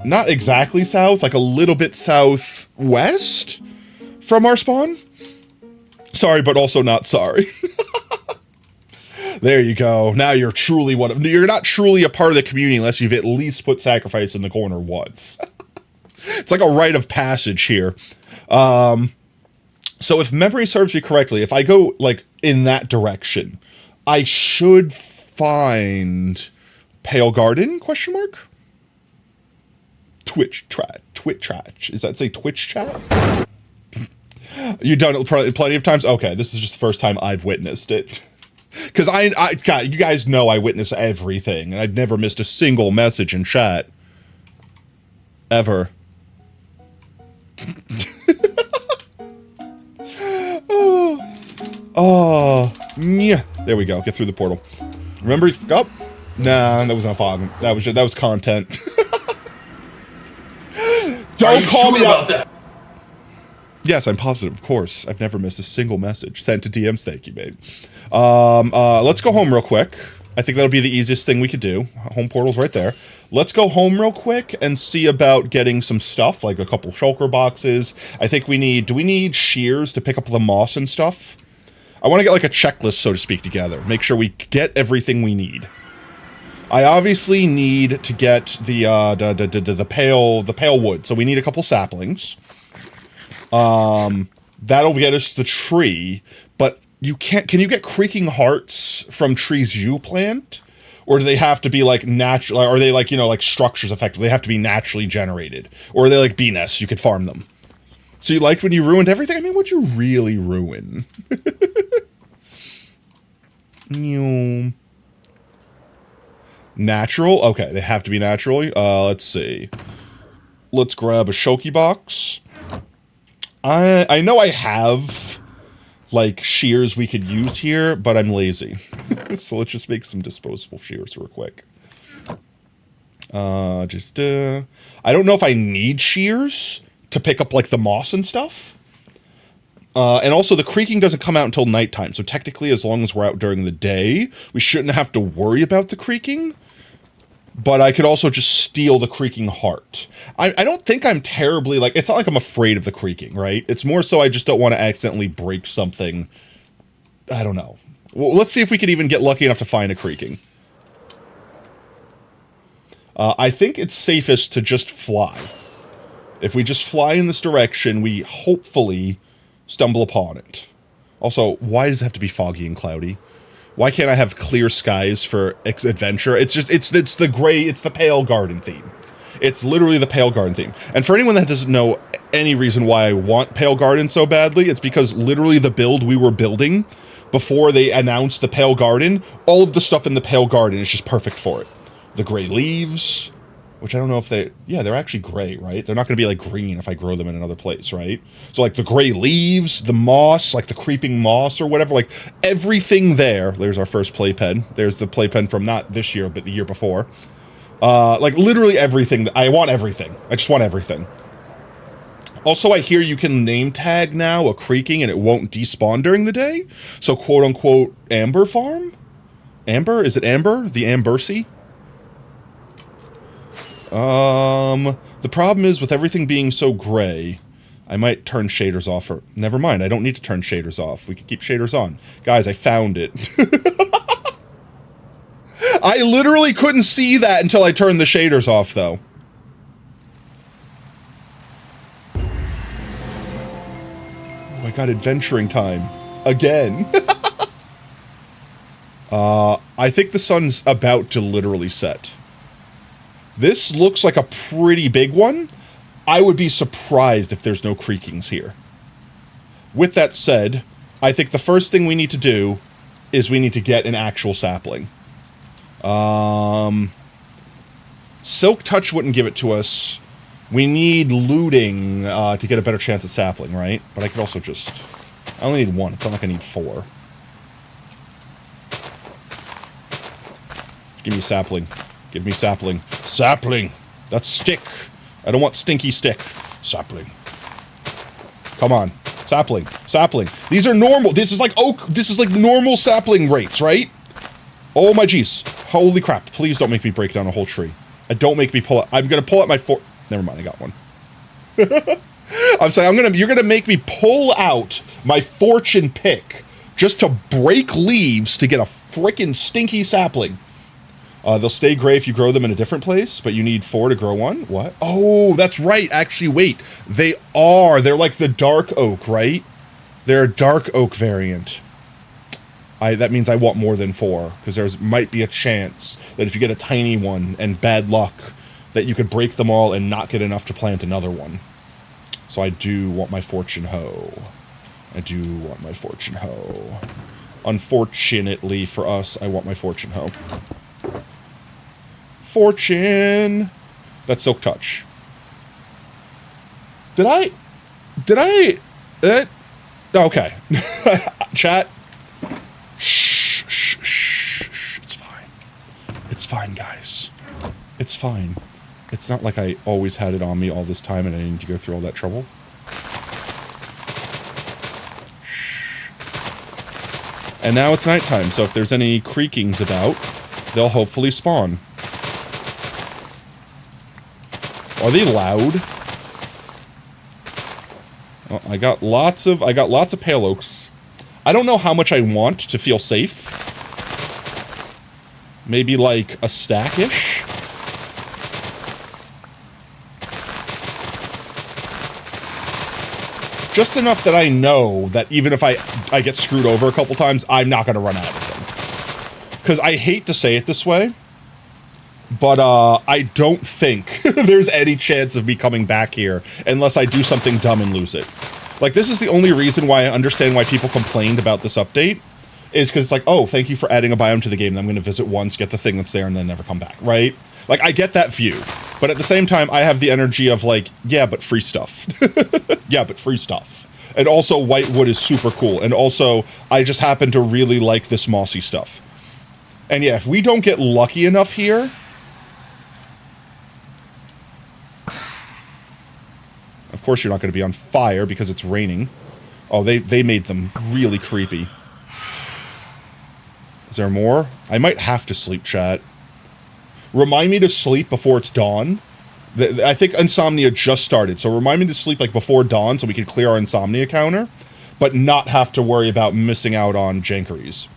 not exactly south, like a little bit southwest from our spawn. Sorry, but also not sorry. There you go. Now you're truly you're not truly a part of the community unless you've at least put sacrifice in the corner once. It's like a rite of passage here. So if memory serves me correctly, if I go like in that direction, I should find Pale Garden, question mark? Twitch chat. Does that say Twitch chat? You've done it plenty of times? Okay, this is just the first time I've witnessed it. Because God, you guys know I witness everything, and I've never missed a single message in chat. Ever. Yeah. There we go. Get through the portal. Remember? Oh, nah, that was not fog. That was content. Don't call me out. That? Yes, I'm positive. Of course, I've never missed a single message sent to DMs. Thank you, babe. Let's go home real quick. I think that'll be the easiest thing we could do. Home portal's right there. Let's go home real quick and see about getting some stuff, like a couple shulker boxes. I think do we need shears to pick up the moss and stuff? I want to get like a checklist, so to speak, together. Make sure we get everything we need. I obviously need to get the pale wood, so we need a couple saplings. That'll get us the tree, but can you get creaking hearts from trees you plant? Or do they have to be like natural, or are they like, like structures effectively? They have to be naturally generated. Or are they like bee nests? You could farm them. So you liked when you ruined everything? I mean, what'd you really ruin? Natural? Okay, they have to be naturally. Let's see. Let's grab a Shoki box. I know I have like shears we could use here, but I'm lazy. So let's just make some disposable shears real quick. I don't know if I need shears to pick up like the moss and stuff. And also the creaking doesn't come out until nighttime. So technically, as long as we're out during the day, we shouldn't have to worry about the creaking. But I could also just steal the creaking heart. I don't think I'm terribly, like, it's not like I'm afraid of the creaking, right? It's more so I just don't want to accidentally break something. I don't know. Well, let's see if we could even get lucky enough to find a creaking. I think it's safest to just fly. If we just fly in this direction, we hopefully stumble upon it. Also, why does it have to be foggy and cloudy? Why can't I have clear skies for adventure? It's the Pale Garden theme. It's literally the Pale Garden theme. And for anyone that doesn't know any reason why I want Pale Garden so badly, it's because literally the build we were building before they announced the Pale Garden, all of the stuff in the Pale Garden is just perfect for it. The gray leaves, which I don't know if they're actually gray, right? They're not going to be like green if I grow them in another place, right? So like the gray leaves, the moss, like the creeping moss or whatever, like everything there's our first playpen. There's the playpen from not this year, but the year before. Like literally everything. I want everything. I just want everything. Also, I hear you can name tag now a creaking and it won't despawn during the day. So quote unquote Amber Farm? Amber? Is it Amber? The Ambersy? The problem is with everything being so gray, I might turn shaders off, or never mind, I don't need to turn shaders off. We can keep shaders on. Guys, I found it. I literally couldn't see that until I turned the shaders off, though. Oh, I got adventuring time. Again. I think the sun's about to literally set. This looks like a pretty big one. I would be surprised if there's no creakings here. With that said, I think the first thing we need to do is we need to get an actual sapling. Silk Touch wouldn't give it to us. We need looting to get a better chance at sapling, right? But I could also just... I only need one. It's not like I need 4. Give me sapling. Give me sapling. Sapling! That's stick. I don't want stinky stick. Sapling. Come on. Sapling. Sapling. These are normal. This is like oak. This is like normal sapling rates, right? Oh my jeez. Holy crap. Please don't make me break down a whole tree. Don't make me pull it. I'm gonna pull out my Never mind, I got one. I'm saying you're gonna make me pull out my fortune pick just to break leaves to get a frickin' stinky sapling. They'll stay gray if you grow them in a different place, but you need 4 to grow one? What? Oh, that's right. Actually, wait. They are. They're like the dark oak, right? They're a dark oak variant. That means I want more than 4, because there might be a chance that if you get a tiny one and bad luck, that you could break them all and not get enough to plant another one. So I do want my fortune hoe. I do want my fortune hoe. Unfortunately for us, I want my fortune hoe. Fortune! That's Silk Touch. Did I... Okay. Chat. Shh, shh, shh, shh. It's fine. It's fine, guys. It's fine. It's not like I always had it on me all this time and I didn't need to go through all that trouble. Shh. And now it's nighttime, so if there's any creakings about, they'll hopefully spawn. Are they loud? Well, I got lots of pale oaks. I don't know how much I want to feel safe. Maybe like a stack-ish? Just enough that I know that even if I get screwed over a couple times, I'm not going to run out of them. Because I hate to say it this way, but I don't think there's any chance of me coming back here unless I do something dumb and lose it. Like, this is the only reason why I understand why people complained about this update, is because it's like, oh, thank you for adding a biome to the game, and I'm going to visit once, get the thing that's there, and then never come back, right? Like, I get that view. But at the same time, I have the energy of like, yeah, but free stuff. Yeah, but free stuff. And also, white wood is super cool. And also, I just happen to really like this mossy stuff. And yeah, if we don't get lucky enough here... Of course you're not going to be on fire because it's raining. Oh, they made them really creepy. Is there more? I might have to sleep, chat. Remind me to sleep before it's dawn. I think Insomnia just started, so remind me to sleep like before dawn so we can clear our Insomnia counter, but not have to worry about missing out on jankeries.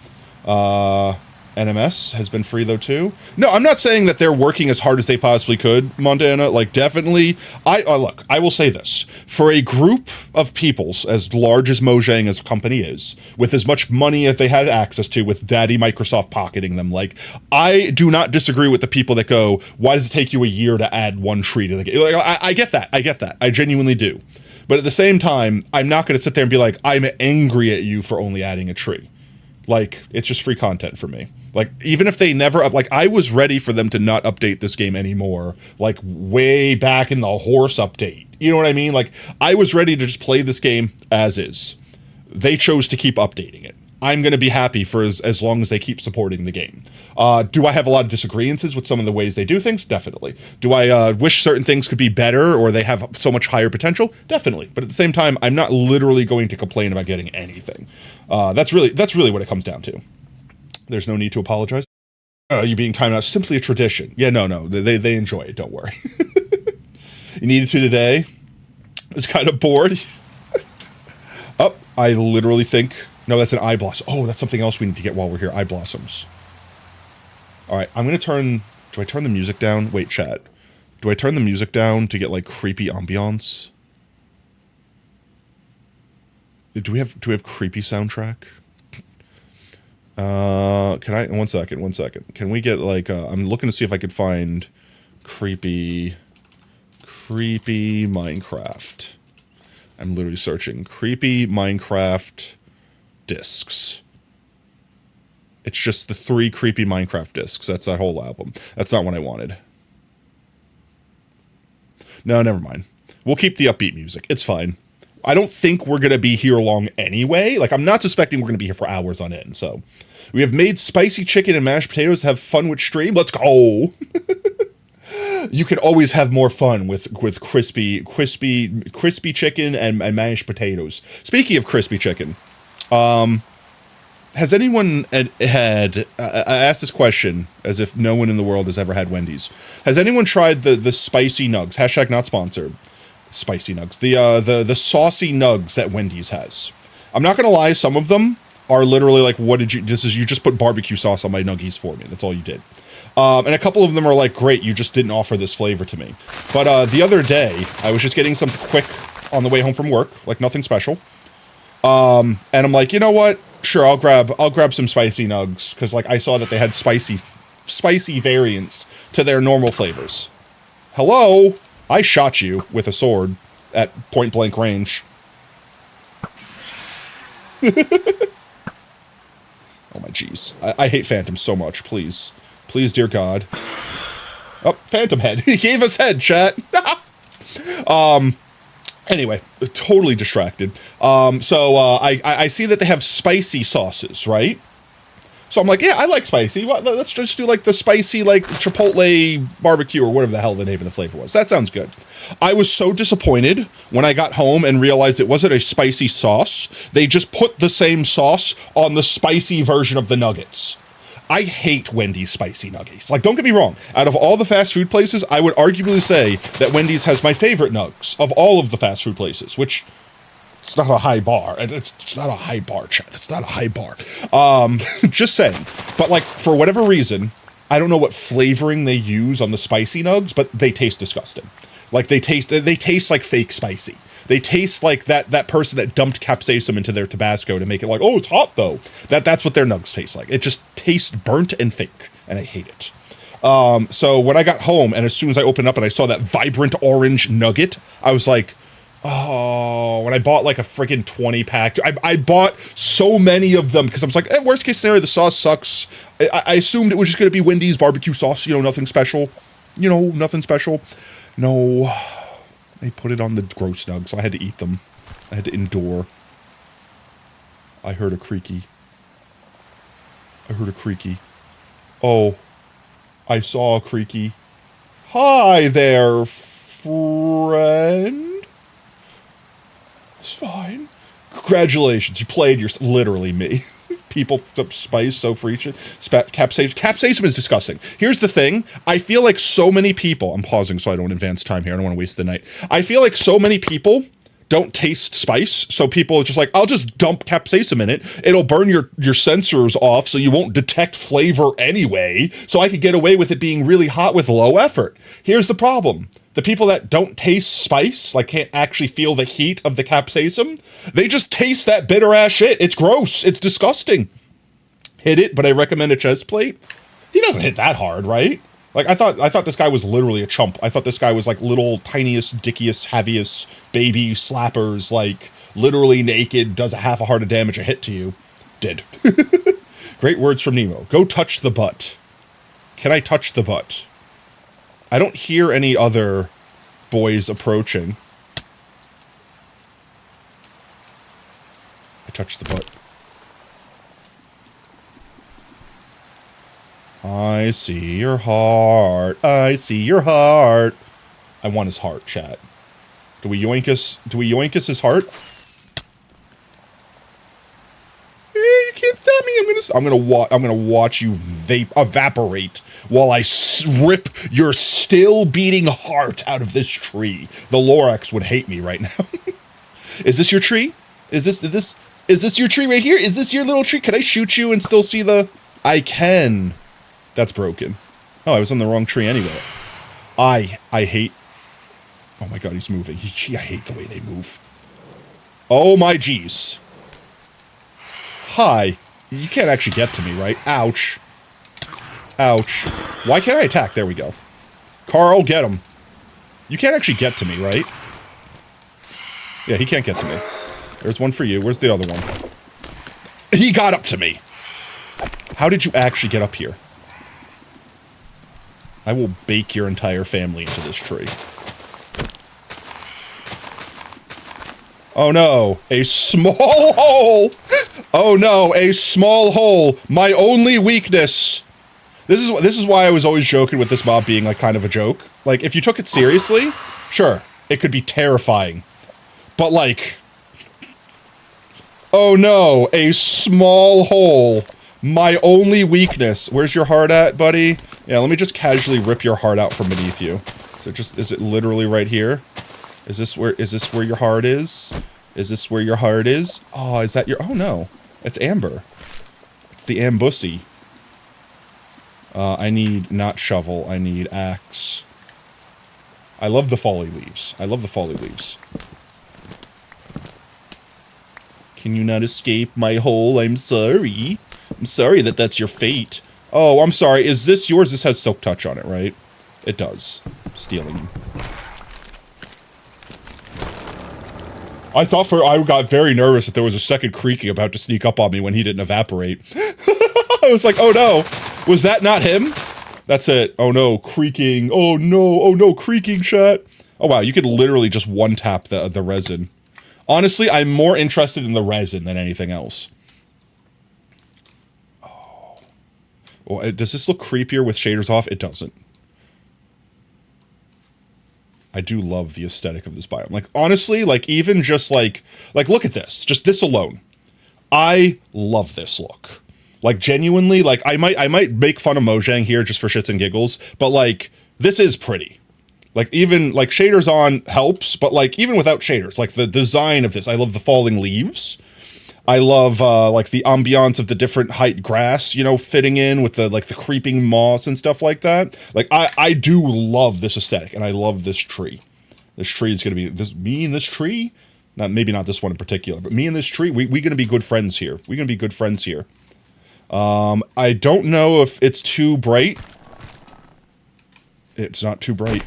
NMS has been free though too. No, I'm not saying that they're working as hard as they possibly could, Montana. Like, definitely. Look, I will say this. For a group of peoples as large as Mojang as a company is, with as much money as they had access to, with Daddy Microsoft pocketing them, like, I do not disagree with the people that go, why does it take you a year to add one tree to the game? Like, I get that. I get that. I genuinely do. But at the same time, I'm not going to sit there and be like, I'm angry at you for only adding a tree. Like, it's just free content for me. Like, even if they never, like, I was ready for them to not update this game anymore, like, way back in the horse update. You know what I mean? Like, I was ready to just play this game as is. They chose to keep updating it. I'm going to be happy for as long as they keep supporting the game. Do I have a lot of disagreements with some of the ways they do things? Definitely. Do I wish certain things could be better or they have so much higher potential? Definitely. But at the same time, I'm not literally going to complain about getting anything. That's really what it comes down to. There's no need to apologize. You being timed out, simply a tradition. Yeah, no, they enjoy it, don't worry. You needed to today? It's kind of bored. Oh, I literally think, no, that's an eye blossom. Oh, that's something else we need to get while we're here, eye blossoms. All right, I'm going to turn, do I turn the music down? Wait, chat. Do I turn the music down to get like creepy ambiance? Do we have creepy soundtrack? Can I, one second. Can we get like, I'm looking to see if I could find creepy Minecraft. I'm literally searching creepy Minecraft discs. It's just the 3 creepy Minecraft discs. That's that whole album. That's not what I wanted. No, never mind. We'll keep the upbeat music. It's fine. I don't think we're going to be here long anyway. Like, I'm not suspecting we're going to be here for hours on end. So, we have made spicy chicken and mashed potatoes. Have fun with stream. Let's go. You can always have more fun with crispy chicken and mashed potatoes. Speaking of crispy chicken, has anyone had I asked this question as if no one in the world has ever had Wendy's. Has anyone tried the spicy nugs? Hashtag not sponsored. Spicy nugs. The saucy nugs that Wendy's has. I'm not gonna lie, some of them are literally like, what did you, you just put barbecue sauce on my nuggies for me. That's all you did. And a couple of them are like, great, you just didn't offer this flavor to me. But the other day, I was just getting something quick on the way home from work, like nothing special. And I'm like, you know what? Sure, I'll grab some spicy nugs, because like I saw that they had spicy variants to their normal flavors. Hello? I shot you with a sword at point blank range. Oh my jeez. I hate phantoms so much, please. Please, dear God. Oh, phantom head. He gave us head, chat. Anyway, totally distracted. So I see that they have spicy sauces, right? So I'm like, yeah, I like spicy. Let's just do like the spicy, like Chipotle barbecue or whatever the hell the name of the flavor was. That sounds good. I was so disappointed when I got home and realized it wasn't a spicy sauce. They just put the same sauce on the spicy version of the nuggets. I hate Wendy's spicy nuggets. Like, don't get me wrong. Out of all the fast food places, I would arguably say that Wendy's has my favorite nugs of all of the fast food places, which it's not a high bar. It's not a high bar, chat. It's not a high bar. Just saying. But like, for whatever reason, I don't know what flavoring they use on the spicy nugs, but they taste disgusting. Like, they taste like fake spicy. They taste like that person that dumped capsaicin into their Tabasco to make it like, oh, it's hot though. That's what their nugs taste like. It just tastes burnt and fake, and I hate it. So when I got home, and as soon as I opened up and I saw that vibrant orange nugget, I was like, oh, when I bought like a freaking 20-pack, I bought so many of them because I was like, worst case scenario, the sauce sucks. I assumed it was just going to be Wendy's barbecue sauce, nothing special. Nothing special. No. They put it on the gross nugs, so I had to eat them. I had to endure. I heard a creaky. Oh, I saw a creaky. Hi there, friend. It's fine. Congratulations, you played literally me. People, spice, so free shit. Capsaicin is disgusting. Here's the thing. I feel like so many people, I'm pausing so I don't advance time here. I don't want to waste the night. I feel like so many people don't taste spice. So people are just like, I'll just dump capsaicin in it. It'll burn your sensors off so you won't detect flavor anyway. So I could get away with it being really hot with low effort. Here's the problem. The people that don't taste spice, like can't actually feel the heat of the capsaicin, they just taste that bitter ass shit. It's gross. It's disgusting. Hit it, but I recommend a chest plate. He doesn't hit that hard, right? Like I thought this guy was literally a chump. I thought this guy was like little tiniest, dickiest, heaviest baby slappers, like literally naked, does a half a heart of damage a hit to you. Did. Great words from Nemo. Go touch the butt. Can I touch the butt? I don't hear any other boys approaching. I touched the butt. I see your heart. I see your heart. I want his heart, chat. Do we yoinkus his heart? Hey, you can't stop me. I'm gonna watch you evaporate while I rip your still beating heart out of this tree. The Lorax would hate me right now. Is this your tree? Is this your tree right here? Is this your little tree? Can I shoot you and still see the... I can. That's broken. Oh, I was on the wrong tree anyway. I hate... Oh my god, he's moving. I hate the way they move. Oh my jeez. Hi. You can't actually get to me, right? Ouch. Ouch. Why can't I attack? There we go. Carl, get him. You can't actually get to me, right? Yeah, he can't get to me. There's one for you. Where's the other one? He got up to me. How did you actually get up here? I will bake your entire family into this tree. Oh no, a small hole! Oh no, a small hole! My only weakness! This is why I was always joking with this mob being like kind of a joke. Like, if you took it seriously, sure, it could be terrifying. But like... Oh no, a small hole. My only weakness. Where's your heart at, buddy? Yeah, let me just casually rip your heart out from beneath you. So is it literally right here? Is this where your heart is? Is this where your heart is? Oh, is that your... Oh, no. It's amber. It's the ambussy. I need not shovel. I need axe. I love the folly leaves. I love the folly leaves. Can you not escape my hole? I'm sorry. I'm sorry that that's your fate. Oh, I'm sorry. Is this yours? This has silk touch on it, right? It does. Stealing you. I got very nervous that there was a second creaking about to sneak up on me when he didn't evaporate. I was like, oh no, was that not him? That's it. Oh no, creaking. Oh no, creaking chat. Oh wow, you could literally just one tap the resin. Honestly, I'm more interested in the resin than anything else. Oh. Well, does this look creepier with shaders off? It doesn't. I do love the aesthetic of this biome. Like, honestly, like, even just, like, look at this. Just this alone. I love this look. Like, genuinely, like, I might make fun of Mojang here just for shits and giggles, but, like, this is pretty. Like, even, like, shaders on helps, but, like, even without shaders, like, the design of this, I love the falling leaves. I love, like, the ambiance of the different height grass, you know, fitting in with the, like, the creeping moss and stuff like that. Like, I do love this aesthetic, and I love this tree. This tree is gonna be, me and this tree? Maybe not this one in particular, but me and this tree, we gonna be good friends here. We're gonna be good friends here. I don't know if it's too bright. It's not too bright.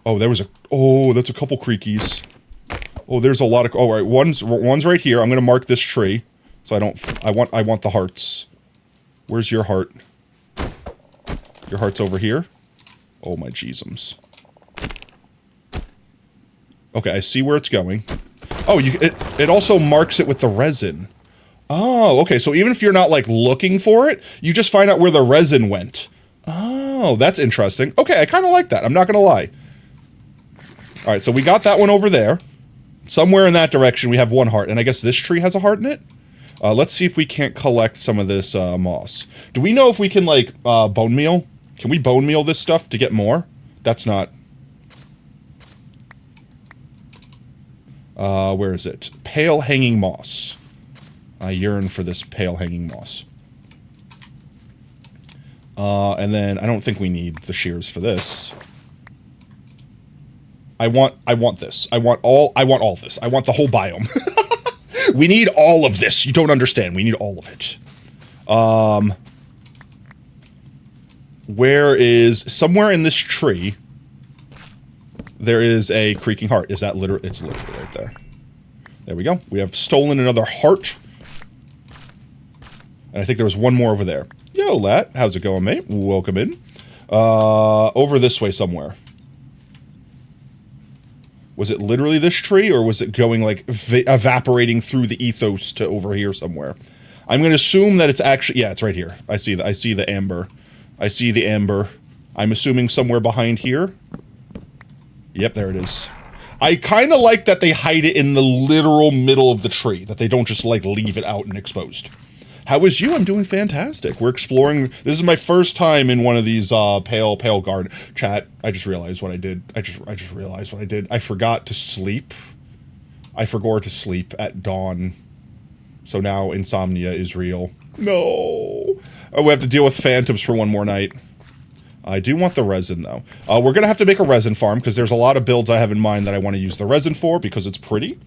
Oh, that's a couple creakies. Oh, there's a lot of... Oh, right, one's right here. I'm gonna mark this tree, so I want the hearts. Where's your heart? Your heart's over here. Oh my jeezums. Okay, I see where it's going. Oh, it also marks it with the resin. Oh, okay. So even if you're not like looking for it, you just find out where the resin went. Oh, that's interesting. Okay, I kind of like that. I'm not gonna lie. All right, so we got that one over there. Somewhere in that direction, we have one heart, and I guess this tree has a heart in it? Let's see if we can't collect some of this moss. Do we know if we can, like, bone meal? Can we bone meal this stuff to get more? That's not... where is it? Pale hanging moss. I yearn for this pale hanging moss. And then I don't think we need the shears for this. I want this. I want all this. I want the whole biome. We need all of this. You don't understand. We need all of it. Where is... Somewhere in this tree, there is a creaking heart. Is that literally... It's literally right there. There we go. We have stolen another heart. And I think there was one more over there. Yo, Lat. How's it going, mate? Welcome in. Over this way somewhere. Was it literally this tree, or was it going, like, evaporating through the ethos to over here somewhere? I'm going to assume that it's actually... Yeah, it's right here. I see the amber. I see the amber. I'm assuming somewhere behind here. Yep, there it is. I kind of like that they hide it in the literal middle of the tree. That they don't just, like, leave it out and exposed. How is you? I'm doing fantastic. We're exploring. This is my first time in one of these pale garden. Chat, I just realized what I did. I just realized what I did. I forgot to sleep. I forgot to sleep at dawn. So now insomnia is real. No. Oh, we have to deal with phantoms for one more night. I do want the resin, though. We're going to have to make a resin farm, because there's a lot of builds I have in mind that I want to use the resin for, because it's pretty.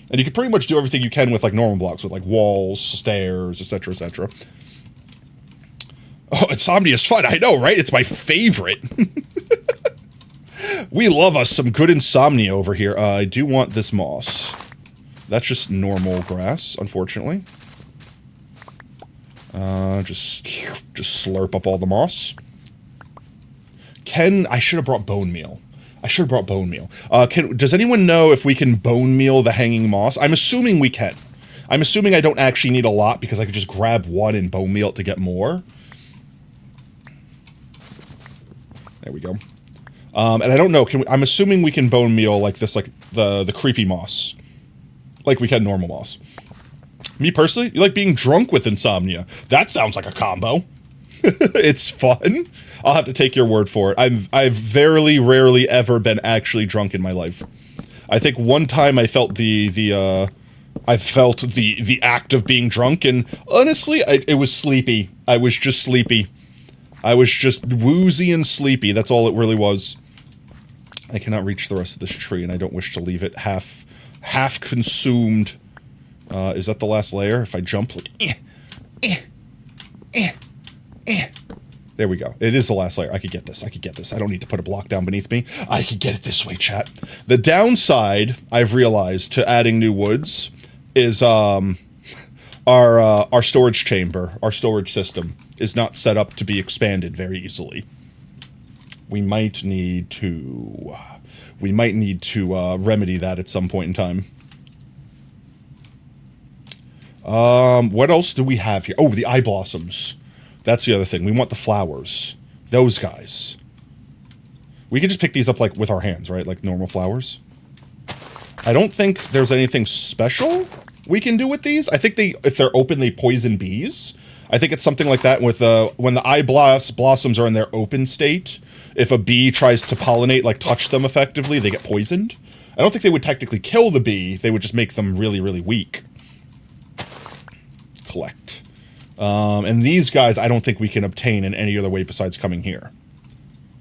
And you can pretty much do everything you can with, like, normal blocks, with, like, walls, stairs, etc., etc. Oh, insomnia is fun. I know, right? It's my favorite. We love us some good insomnia over here. I do want this moss. That's just normal grass, unfortunately. Just slurp up all the moss. I should have brought bone meal. Does anyone know if we can bone meal the hanging moss? I'm assuming we can. I'm assuming I don't actually need a lot, because I could just grab one and bone meal it to get more. There we go. And I don't know, I'm assuming we can bone meal like this, like the creepy moss. Like we can normal moss. Me personally, you like being drunk with insomnia. That sounds like a combo. It's fun. I'll have to take your word for it. I've very rarely ever been actually drunk in my life. I think one time I felt the act of being drunk, and honestly, it was sleepy. I was just sleepy. I was just woozy and sleepy. That's all it really was. I cannot reach the rest of this tree, and I don't wish to leave it half consumed. Is that the last layer? If I jump, like, There we go. It is the last layer. I could get this. I don't need to put a block down beneath me. I could get it this way, chat. The downside, I've realized, to adding new woods is our storage chamber, our storage system, is not set up to be expanded very easily. We might need to remedy that at some point in time. What else do we have here? Oh, the eye blossoms. That's the other thing. We want the flowers. Those guys. We can just pick these up, like, with our hands, right? Like normal flowers. I don't think there's anything special we can do with these. I think if they're open, they poison bees. I think it's something like that with when the eye blossoms are in their open state. If a bee tries to pollinate, like touch them effectively, they get poisoned. I don't think they would technically kill the bee. They would just make them really, really weak. Collect. And these guys, I don't think we can obtain in any other way besides coming here.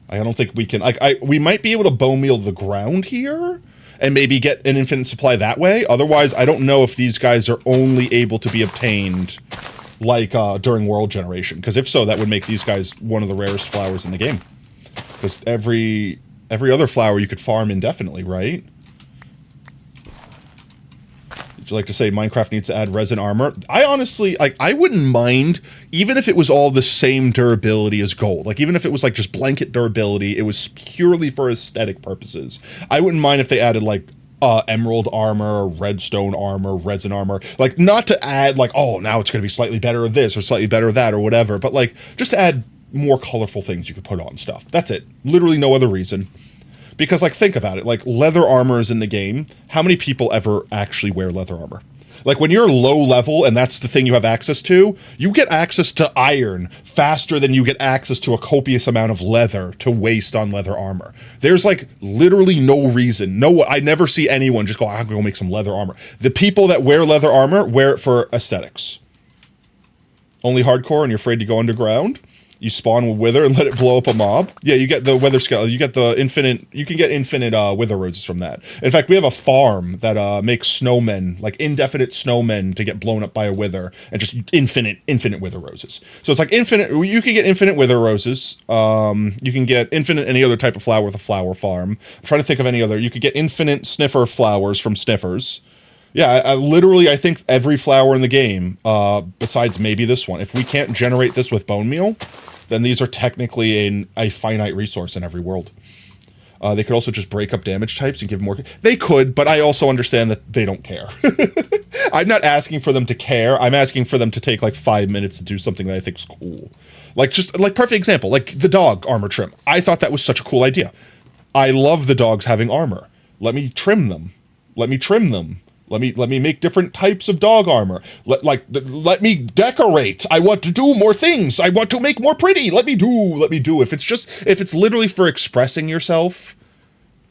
I don't think we can. We might be able to bone meal the ground here and maybe get an infinite supply that way. Otherwise, I don't know if these guys are only able to be obtained like during world generation. Because if so, that would make these guys one of the rarest flowers in the game. Because every other flower you could farm indefinitely, right? Would you like to say Minecraft needs to add resin armor? I honestly, I wouldn't mind, even if it was all the same durability as gold. Like, even if it was, like, just blanket durability, it was purely for aesthetic purposes. I wouldn't mind if they added, like, emerald armor, redstone armor, resin armor. Like, not to add, like, oh, now it's going to be slightly better at this or slightly better at that or whatever. But, like, just to add more colorful things you could put on stuff. That's it. Literally no other reason. Because, like, think about it. Like, leather armor is in the game. How many people ever actually wear leather armor? Like, when you're low level and that's the thing you have access to, you get access to iron faster than you get access to a copious amount of leather to waste on leather armor. There's, like, literally no reason. I never see anyone just go, I'm going to go make some leather armor. The people that wear leather armor wear it for aesthetics. Only hardcore and you're afraid to go underground? You spawn with wither and let it blow up a mob. Yeah, you get the wither skeleton. You get the infinite. You can get infinite wither roses from that. In fact, we have a farm that makes snowmen, like indefinite snowmen, to get blown up by a wither, and just infinite wither roses. So it's like infinite. You can get infinite wither roses. You can get infinite any other type of flower with a flower farm. I'm trying to think of any other. You could get infinite sniffer flowers from sniffers. Yeah, I think every flower in the game, besides maybe this one, if we can't generate this with bone meal, then these are technically a finite resource in every world. They could also just break up damage types and give more. They could, but I also understand that they don't care. I'm not asking for them to care. I'm asking for them to take like 5 minutes to do something that I think is cool. Like, just like perfect example, like the dog armor trim. I thought that was such a cool idea. I love the dogs having armor. Let me trim them. Let me make different types of dog armor. Let me decorate. I want to do more things. I want to make more pretty. Let me do. If it's literally for expressing yourself,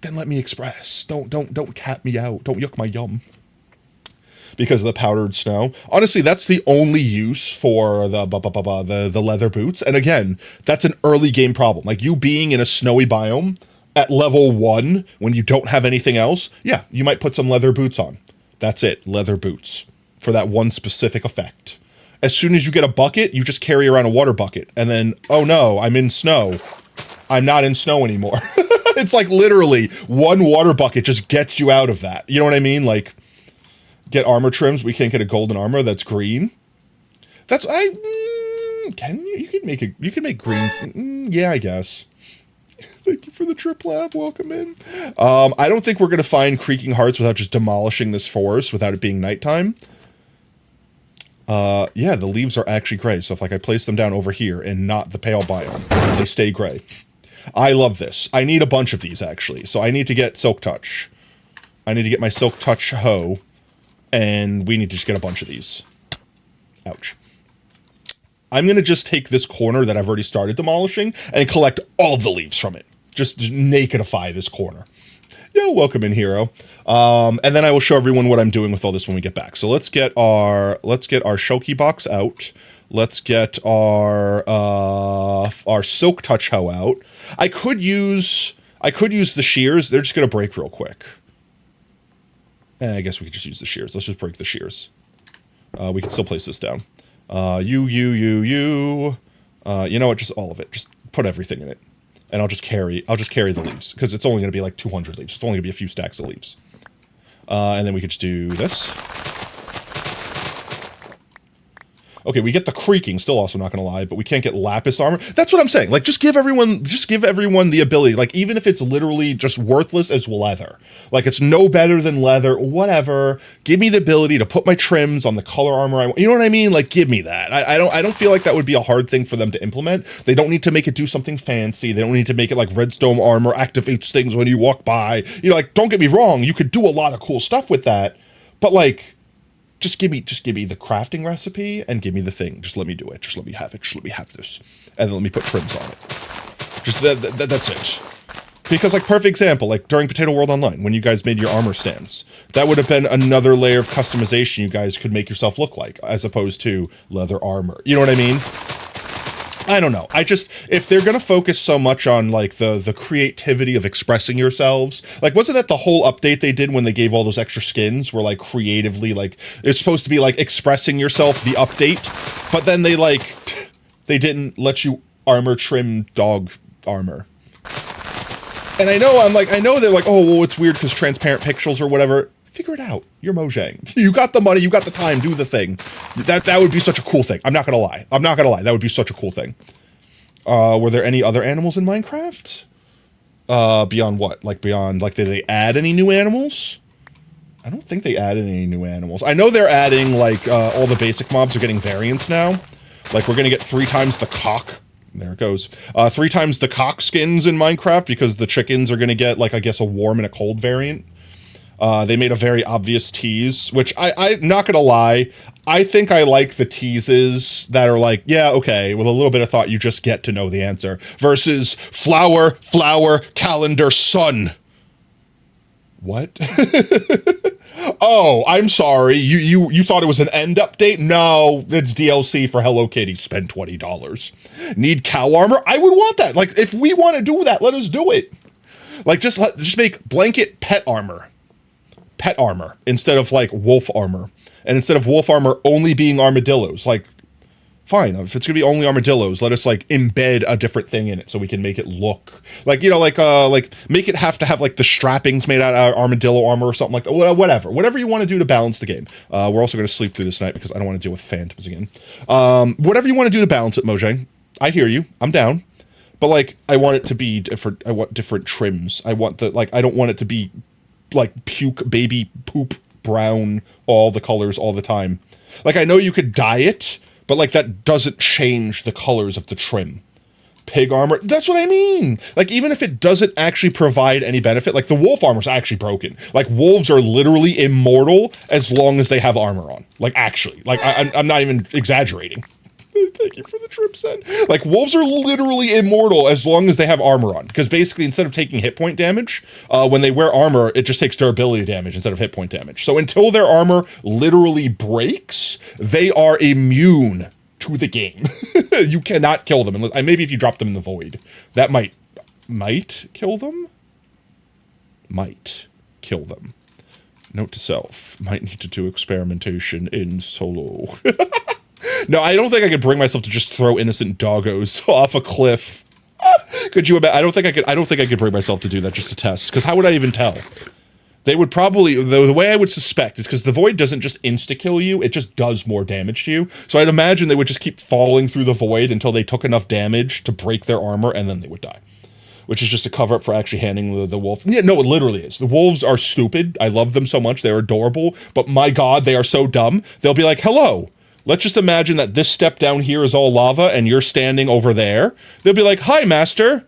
then let me express. Don't cap me out. Don't yuck my yum. Because of the powdered snow. Honestly, that's the only use for the leather boots. And again, that's an early game problem. Like you being in a snowy biome at level 1 when you don't have anything else, yeah, you might put some leather boots on. That's it, leather boots for that one specific effect. As soon as you get a bucket, you just carry around a water bucket. And then, oh no, I'm in snow. I'm not in snow anymore. It's like literally one water bucket just gets you out of that. You know what I mean? Like, get armor trims. We can't get a golden armor that's green. That's can you? You could make green. Yeah, I guess. Thank you for the trip lab. Welcome in. I don't think we're gonna find creaking hearts without just demolishing this forest without it being nighttime. Yeah, the leaves are actually gray. So if like I place them down over here and not the pale biome, they stay gray. I love this. I need a bunch of these actually. So I need to get Silk Touch. I need to get my Silk Touch hoe. And we need to just get a bunch of these. Ouch. I'm going to just take this corner that I've already started demolishing and collect all the leaves from it. Just nakedify this corner. Yo, welcome in, hero. And then I will show everyone what I'm doing with all this when we get back. So let's get our Shoki box out. Let's get our Silk Touch hoe out. I could use the shears. They're just going to break real quick. I guess we could just use the shears. Let's just break the shears. We can still place this down. You know what? Just all of it. Just put everything in it. And I'll just carry the leaves. Because it's only going to be like 200 leaves. It's only going to be a few stacks of leaves. And then we could just do this. Okay, we get the creaking, still also not gonna lie, but we can't get lapis armor. That's what I'm saying. Like, just give everyone the ability. Like, even if it's literally just worthless as leather. Like, it's no better than leather, whatever. Give me the ability to put my trims on the color armor I want. You know what I mean? Like, give me that. I don't feel like that would be a hard thing for them to implement. They don't need to make it do something fancy. They don't need to make it like redstone armor activates things when you walk by. You know, like, don't get me wrong, you could do a lot of cool stuff with that. But like, Just give me the crafting recipe and give me the thing. Just let me do it. Just let me have it. Just let me have this. And then let me put trims on it. Just that's it. Because like perfect example, like during Potato World Online, when you guys made your armor stands, that would have been another layer of customization you guys could make yourself look like, as opposed to leather armor. You know what I mean? I don't know. If they're going to focus so much on like the creativity of expressing yourselves, like wasn't that the whole update they did when they gave all those extra skins were like creatively, like it's supposed to be like expressing yourself, the update, but then they didn't let you armor trim dog armor. And I know they're like, oh, well, it's weird because transparent pixels or whatever. Figure it out. You're Mojang. You got the money. You got the time. Do the thing. That would be such a cool thing. I'm not gonna lie. That would be such a cool thing. Were there any other animals in Minecraft? Beyond what? Did they add any new animals? I don't think they added any new animals. I know they're adding all the basic mobs are getting variants now. Like we're gonna get 3 times the cock. There it goes. 3 times the cock skins in Minecraft because the chickens are gonna get I guess a warm and a cold variant. They made a very obvious tease, which I'm not gonna lie, I think I like the teases that are like, yeah, okay, with a little bit of thought, you just get to know the answer, versus flower, calendar, sun. What? Oh, I'm sorry. You thought it was an end update? No, it's DLC for Hello Kitty. Spend $20. Need cow armor? I would want that. Like, if we want to do that, let us do it. Like, just make blanket pet armor instead of like wolf armor, and instead of wolf armor only being armadillos. Like, fine, if it's gonna be only armadillos, let us like embed a different thing in it so we can make it look like, you know, like make it have to have like the strappings made out of armadillo armor or something like that. Whatever you want to do to balance the game. We're also gonna sleep through this night because I don't want to deal with phantoms again. Whatever you want to do to balance it, Mojang. I hear you. I'm down. But like, I want it to be different. I want different trims. I want I don't want it to be like puke, baby poop, brown, all the colors all the time. Like, I know you could dye it, but like that doesn't change the colors of the trim. Pig armor. That's what I mean. Like, even if it doesn't actually provide any benefit, like the wolf armor is actually broken. Like, wolves are literally immortal as long as they have armor on. Like, actually. Like, I'm not even exaggerating. Thank you for the trip send. Like, wolves are literally immortal as long as they have armor on. Because basically, instead of taking hit point damage, when they wear armor, it just takes durability damage instead of hit point damage. So until their armor literally breaks, they are immune to the game. You cannot kill them. Maybe if you drop them in the void. That might kill them? Might kill them. Note to self. Might need to do experimentation in solo. No, I don't think I could bring myself to just throw innocent doggos off a cliff. Could you imagine? I don't think I could bring myself to do that just to test. Because how would I even tell? They would probably, the way I would suspect is because the void doesn't just insta-kill you, it just does more damage to you. So I'd imagine they would just keep falling through the void until they took enough damage to break their armor, and then they would die. Which is just a cover-up for actually handing the wolf. Yeah, no, it literally is. The wolves are stupid. I love them so much. They're adorable. But my God, they are so dumb. They'll be like, hello. Let's just imagine that this step down here is all lava, and you're standing over there. They'll be like, hi, master.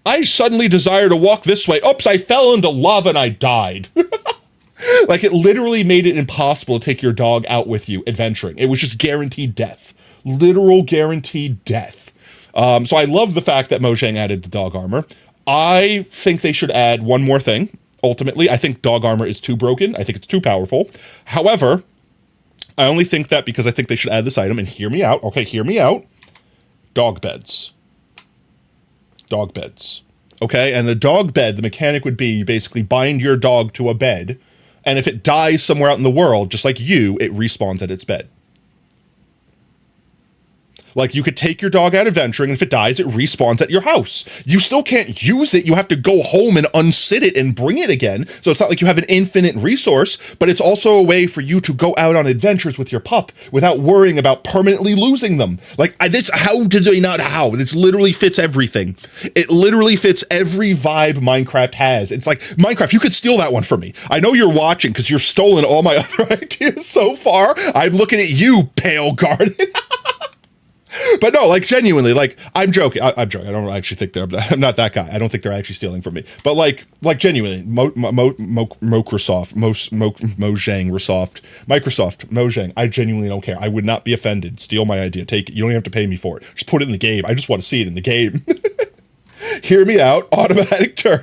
I suddenly desire to walk this way. Oops, I fell into lava and I died. Like, it literally made it impossible to take your dog out with you adventuring. It was just guaranteed death. Literal guaranteed death. So I love the fact that Mojang added the dog armor. I think they should add one more thing. Ultimately, I think dog armor is too broken. I think it's too powerful. However, I only think that because I think they should add this item, and hear me out. Okay, hear me out. Dog beds. Dog beds. Okay, and the dog bed, the mechanic would be you basically bind your dog to a bed, and if it dies somewhere out in the world, just like you, it respawns at its bed. Like, you could take your dog out adventuring, and if it dies, it respawns at your house. You still can't use it. You have to go home and unsit it and bring it again. So it's not like you have an infinite resource, but it's also a way for you to go out on adventures with your pup without worrying about permanently losing them. Like, how did they not how? This literally fits everything. It literally fits every vibe Minecraft has. It's like, Minecraft, you could steal that one from me. I know you're watching because you've stolen all my other ideas so far. I'm looking at you, Pale Garden. But no, like, genuinely, like, I'm joking. I'm joking. I don't actually think I'm not that guy. I don't think they're actually stealing from me. But like genuinely, Microsoft, Mojang, I genuinely don't care. I would not be offended. Steal my idea. Take it. You don't even have to pay me for it. Just put it in the game. I just want to see it in the game. Hear me out. Automatic turn.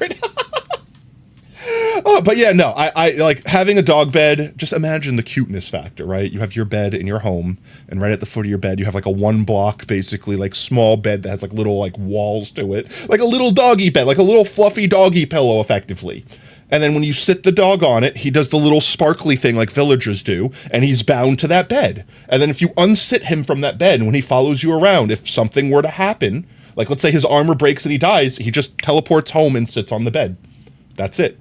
But yeah, no, I like having a dog bed. Just imagine the cuteness factor, right? You have your bed in your home, and right at the foot of your bed, you have like a 1-block, basically like small bed that has like little like walls to it, like a little doggy bed, like a little fluffy doggy pillow, effectively. And then when you sit the dog on it, he does the little sparkly thing like villagers do, and he's bound to that bed. And then if you unsit him from that bed, when he follows you around, if something were to happen, like let's say his armor breaks and he dies, he just teleports home and sits on the bed. That's it.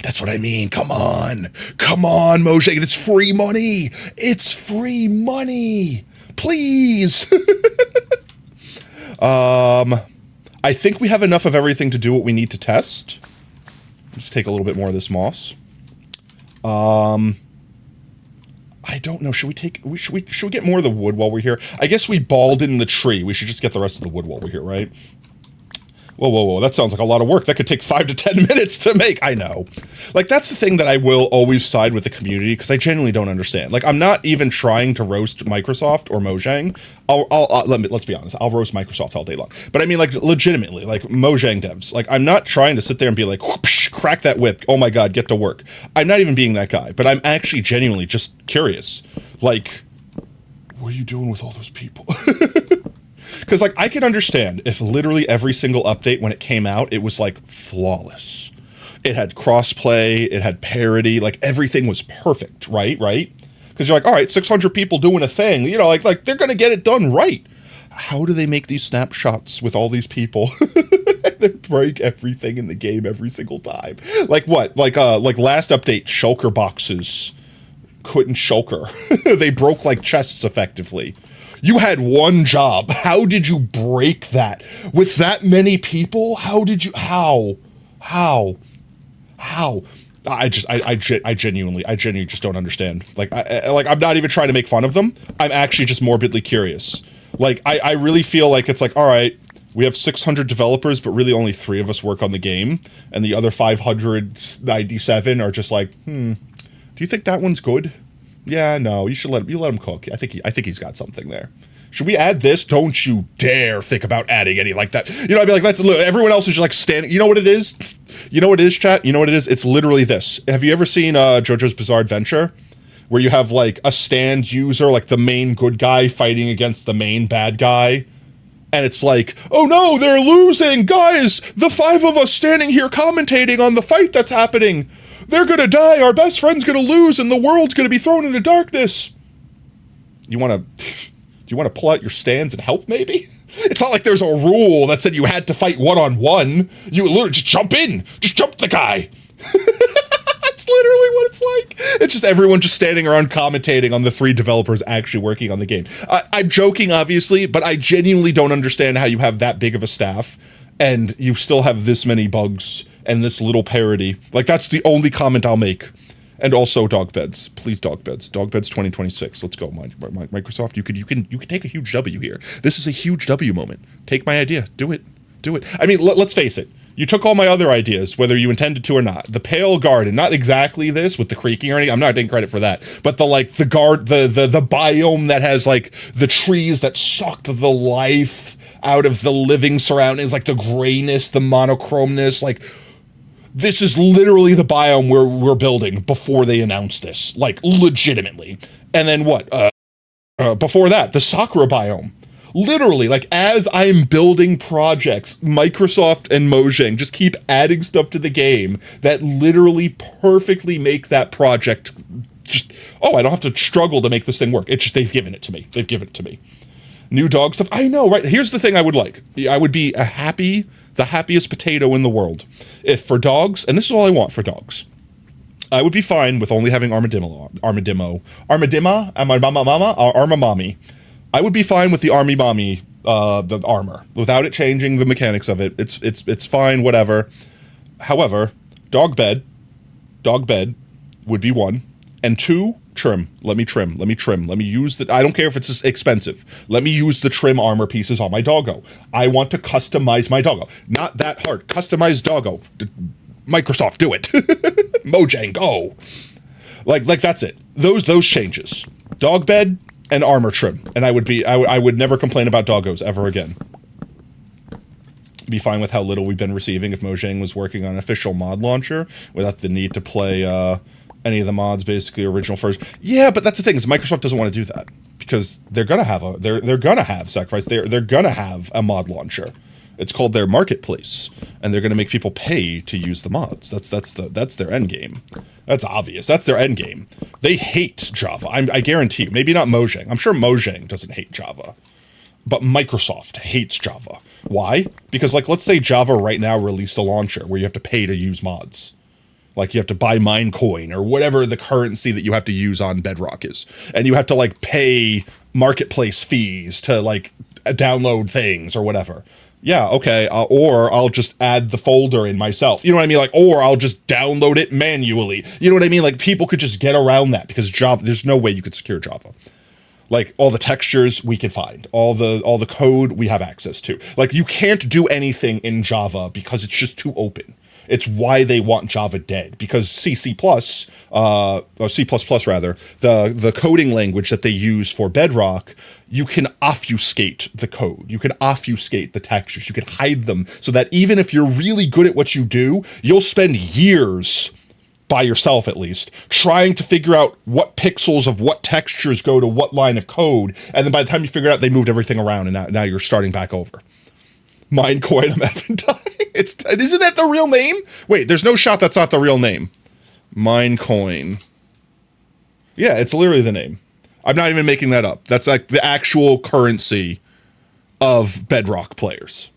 That's what I mean. Come on. Come on, Mojang. It's free money. It's free money. Please. I think we have enough of everything to do what we need to test. Let's take a little bit more of this moss. I don't know. Should we get more of the wood while we're here? I guess we balled in the tree. We should just get the rest of the wood while we're here, right? Whoa, that sounds like a lot of work. That could take 5 to 10 minutes to make. I know. Like, that's the thing that I will always side with the community, because I genuinely don't understand. Like, I'm not even trying to roast Microsoft or Mojang. Let's be honest. I'll roast Microsoft all day long. But I mean, like, legitimately, like, Mojang devs. Like, I'm not trying to sit there and be like, whoosh, crack that whip. Oh my God, get to work. I'm not even being that guy. But I'm actually genuinely just curious. Like, what are you doing with all those people? Because, like, I can understand if literally every single update when it came out, it was, like, flawless. It had crossplay, it had parity, like, everything was perfect, right? Because you're like, all right, 600 people doing a thing, you know, like they're going to get it done right. How do they make these snapshots with all these people? They break everything in the game every single time. Like what? Like last update, shulker boxes couldn't shulker. They broke, like, chests effectively. You had one job. How did you break that? With that many people? How did you, how? I genuinely just don't understand. Like, I'm not even trying to make fun of them. I'm actually just morbidly curious. Like, I really feel like it's like, all right, We have 600 developers, but really only 3 of us work on the game, and the other 597 are just like, do you think that one's good? Yeah, no, you should let him cook. I think he's got something there. Should we add this? Don't you dare think about adding any like that. You know, I'd be like, everyone else is just like standing. You know what it is? You know what it is, chat? You know what it is? It's literally this. Have you ever seen JoJo's Bizarre Adventure? Where you have like a stand user, like the main good guy fighting against the main bad guy. And it's like, oh no, they're losing, guys! The 5 of us standing here commentating on the fight that's happening. They're gonna die, our best friend's gonna lose, and the world's gonna be thrown into darkness. Do you wanna pull out your stands and help, maybe? It's not like there's a rule that said you had to fight one-on-one. You literally just jump in. Just jump the guy. That's literally what it's like. It's just everyone just standing around commentating on the 3 developers actually working on the game. I'm joking, obviously, but I genuinely don't understand how you have that big of a staff and you still have this many bugs and this little parody. Like, that's the only comment I'll make. And also dog beds. Please, dog beds. Dog beds 2026. Let's go, Microsoft. You could take a huge W here. This is a huge W moment. Take my idea. Do it. I mean, let's face it. You took all my other ideas, whether you intended to or not. The Pale Garden, not exactly this with the creaking or anything. I'm not taking credit for that. But the biome that has like the trees that sucked the life out of the living surroundings, like the grayness, the monochromeness, like this is literally the biome we're building before they announced this, like legitimately. And then what? Before that, the Sakura biome. Literally, like, as I'm building projects, Microsoft and Mojang just keep adding stuff to the game that literally perfectly make that project just, I don't have to struggle to make this thing work. It's just, they've given it to me. New dog stuff. I know, right? Here's the thing I would like. I would be the happiest potato in the world if for dogs, and this is all I want for dogs, I would be fine with only having Armadimmo. I would be fine with the Army Mommy, the armor, without it changing the mechanics of it. It's fine, whatever. However, dog bed would be 1, and 2, trim. Let me use the, I don't care if it's expensive. Let me use the trim armor pieces on my doggo. I want to customize my doggo. Not that hard. Customize doggo. Microsoft, do it. Mojang, go. Like that's it. Those changes. Dog bed and armor trim, and I would never complain about doggos ever again. Be fine with how little we've been receiving if Mojang was working on an official mod launcher without the need to play any of the mods basically original first. Yeah, but that's the thing is Microsoft doesn't want to do that because they're gonna have Sacrifice. They're gonna have a mod launcher. It's called their marketplace, and they're gonna make people pay to use the mods. That's their end game. That's obvious. That's their end game. They hate Java. I guarantee you. Maybe not Mojang. I'm sure Mojang doesn't hate Java, but Microsoft hates Java. Why? Because like let's say Java right now released a launcher where you have to pay to use mods. Like you have to buy Minecoin or whatever the currency that you have to use on Bedrock is. And you have to like pay marketplace fees to like download things or whatever. Yeah, okay, or I'll just add the folder in myself. You know what I mean? Like, or I'll just download it manually. You know what I mean? Like people could just get around that because Java, there's no way you could secure Java. Like all the textures we can find, all the code we have access to. Like you can't do anything in Java because it's just too open. It's why they want Java dead, because C++, or C++ rather, the coding language that they use for Bedrock, you can obfuscate the code. You can obfuscate the textures. You can hide them so that even if you're really good at what you do, you'll spend years, by yourself at least, trying to figure out what pixels of what textures go to what line of code. And then by the time you figure it out, they moved everything around and now you're starting back over. Minecoin, I'm having time. Isn't that the real name? Wait, there's no shot that's not the real name. Minecoin. Yeah, it's literally the name. I'm not even making that up. That's like the actual currency of Bedrock players.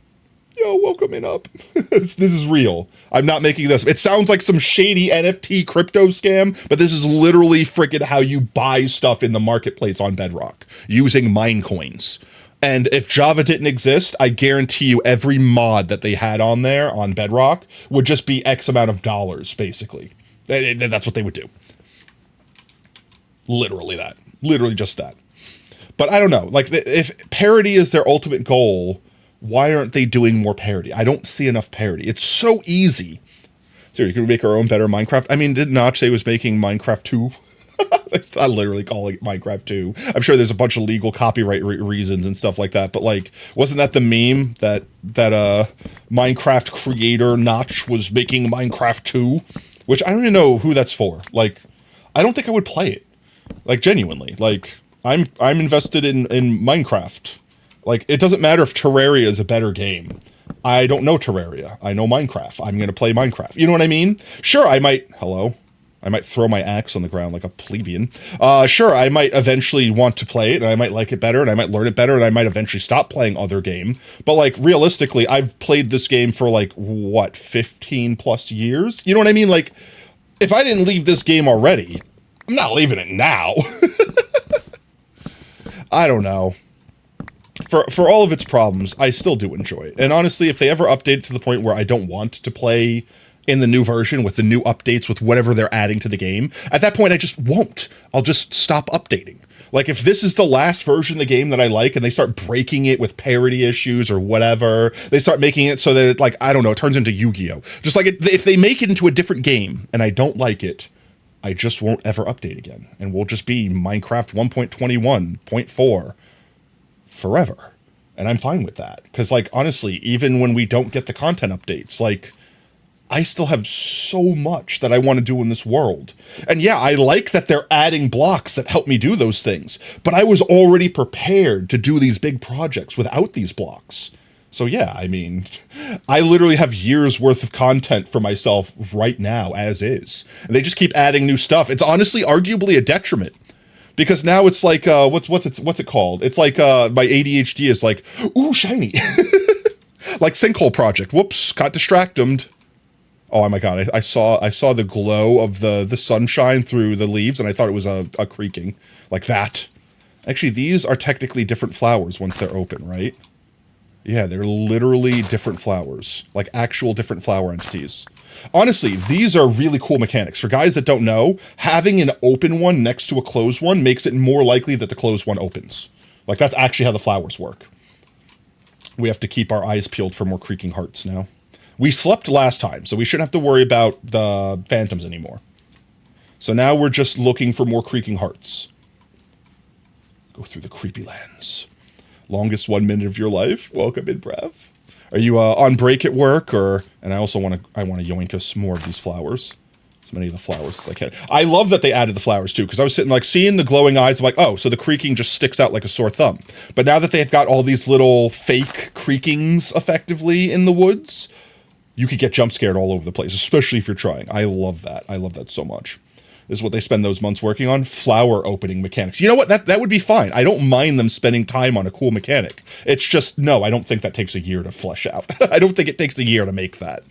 Yo, welcoming up. This is real. I'm not making this. It sounds like some shady NFT crypto scam, but this is literally freaking how you buy stuff in the marketplace on Bedrock using Minecoins. And if Java didn't exist, I guarantee you every mod that they had on there on Bedrock would just be X amount of dollars, basically. That's what they would do. Literally that. Literally just that. But I don't know. Like, if parity is their ultimate goal, Why aren't they doing more parody? I don't see enough parody. It's so easy. So you can make our own better Minecraft. I mean, did Notch say he was making Minecraft 2? I'm literally calling it Minecraft 2. I'm sure there's a bunch of legal copyright reasons and stuff like that, but like, wasn't that the meme that Minecraft creator Notch was making Minecraft 2? Which I don't even know who that's for. Like, I don't think I would play it. Like, genuinely. Like, I'm invested in Minecraft. Like, it doesn't matter if Terraria is a better game. I don't know Terraria. I know Minecraft. I'm going to play Minecraft. You know what I mean? Sure, I might throw my axe on the ground like a plebeian. Sure, I might eventually want to play it, and I might like it better, and I might learn it better, and I might eventually stop playing other game. But, like, realistically, I've played this game for, like, what, 15 plus years? You know what I mean? Like, if I didn't leave this game already, I'm not leaving it now. I don't know. For all of its problems, I still do enjoy it. And honestly, if they ever update it to the point where I don't want to play in the new version with the new updates, with whatever they're adding to the game, at that point I just won't. I'll just stop updating. Like, if this is the last version of the game that I like and they start breaking it with parity issues or whatever, they start making it so that it, like, I don't know, it turns into Yu-Gi-Oh! Just like if they make it into a different game and I don't like it, I just won't ever update again. And we'll just be Minecraft 1.21.4 forever. And I'm fine with that. Because, like, honestly, even when we don't get the content updates, like, I still have so much that I want to do in this world. And yeah, I like that they're adding blocks that help me do those things. But I was already prepared to do these big projects without these blocks. So yeah, I mean, I literally have years worth of content for myself right now as is. And they just keep adding new stuff. It's honestly arguably a detriment. Because now it's like, what's it called? It's like, my ADHD is like, ooh, shiny. Like Sinkhole Project. Whoops, got distracted. Oh my god, I saw the glow of the sunshine through the leaves, and I thought it was a creaking. Like that. Actually, these are technically different flowers once they're open, right? Yeah, they're literally different flowers. Like actual different flower entities. Honestly, these are really cool mechanics. For guys that don't know, having an open one next to a closed one makes it more likely that the closed one opens. Like, that's actually how the flowers work. We have to keep our eyes peeled for more creaking hearts now. We slept last time, so we shouldn't have to worry about the phantoms anymore. So now we're just looking for more creaking hearts. Go through the creepy lands. Longest 1 minute of your life? Welcome in, Brev. Are you on break at work, or? And I also want to yoink us more of these flowers, as many of the flowers as I can. I love that they added the flowers too, because I was sitting like seeing the glowing eyes. I'm like, oh, so the creaking just sticks out like a sore thumb. But now that they've got all these little fake creakings effectively in the woods, you could get jump scared all over the place, especially if you're trying. I love that. I love that so much. This is what they spend those months working on. Flower opening mechanics. You know what? That would be fine. I don't mind them spending time on a cool mechanic. It's just, no, I don't think that takes a year to flesh out. I don't think it takes a year to make that.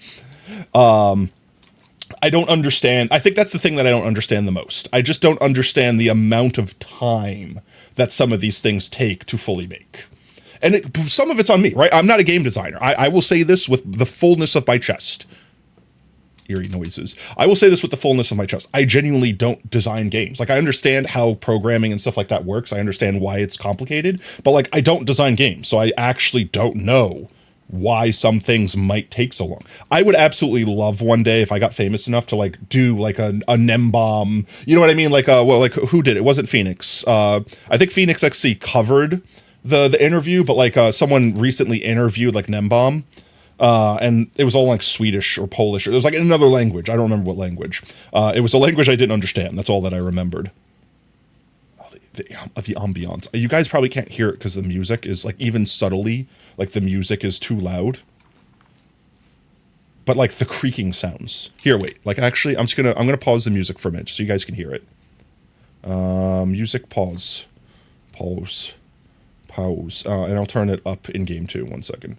I don't understand. I think that's the thing that I don't understand the most. I just don't understand the amount of time that some of these things take to fully make. And some of it's on me, right? I'm not a game designer. I will say this with the fullness of my chest. Eerie noises. I will say this with the fullness of my chest. I genuinely don't design games. Like, I understand how programming and stuff like that works. I understand why it's complicated. But, like, I don't design games. So I actually don't know why some things might take so long. I would absolutely love one day, if I got famous enough, to, like, do, like, a NemBomb. You know what I mean? Like, well, like, who did it? It wasn't Phoenix. I think Phoenix XC covered the interview, but, like, someone recently interviewed, like, NemBomb. And it was all like Swedish or Polish. It was like in another language. I don't remember what language. It was a language I didn't understand. That's all that I remembered. Oh, the ambiance. You guys probably can't hear it because the music is like, even subtly, like the music is too loud. But like the creaking sounds. Here, wait. Like actually, I'm gonna pause the music for a minute so you guys can hear it. Music pause. Pause. And I'll turn it up in game too. 1 second.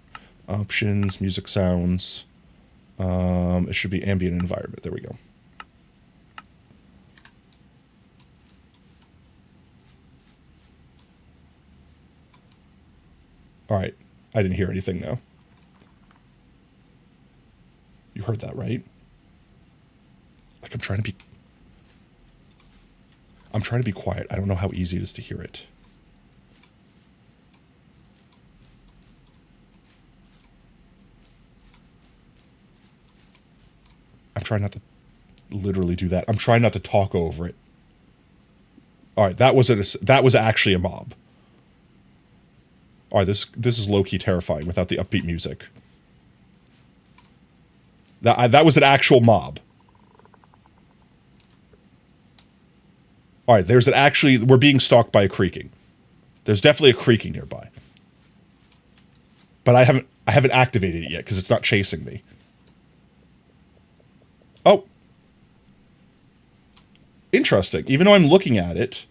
Options, music sounds. It should be ambient environment. There we go. All right. I didn't hear anything now. You heard that, right? Like, I'm trying to be quiet. I don't know how easy it is to hear it. trying not to literally do that. I'm trying not to talk over it. All right, that was actually a mob. All right, this is low-key terrifying without the upbeat music. That was an actual mob. All right, we're being stalked by a creaking. There's definitely a creaking nearby. But I haven't activated it yet because it's not chasing me. Oh. Interesting. Even though I'm looking at it,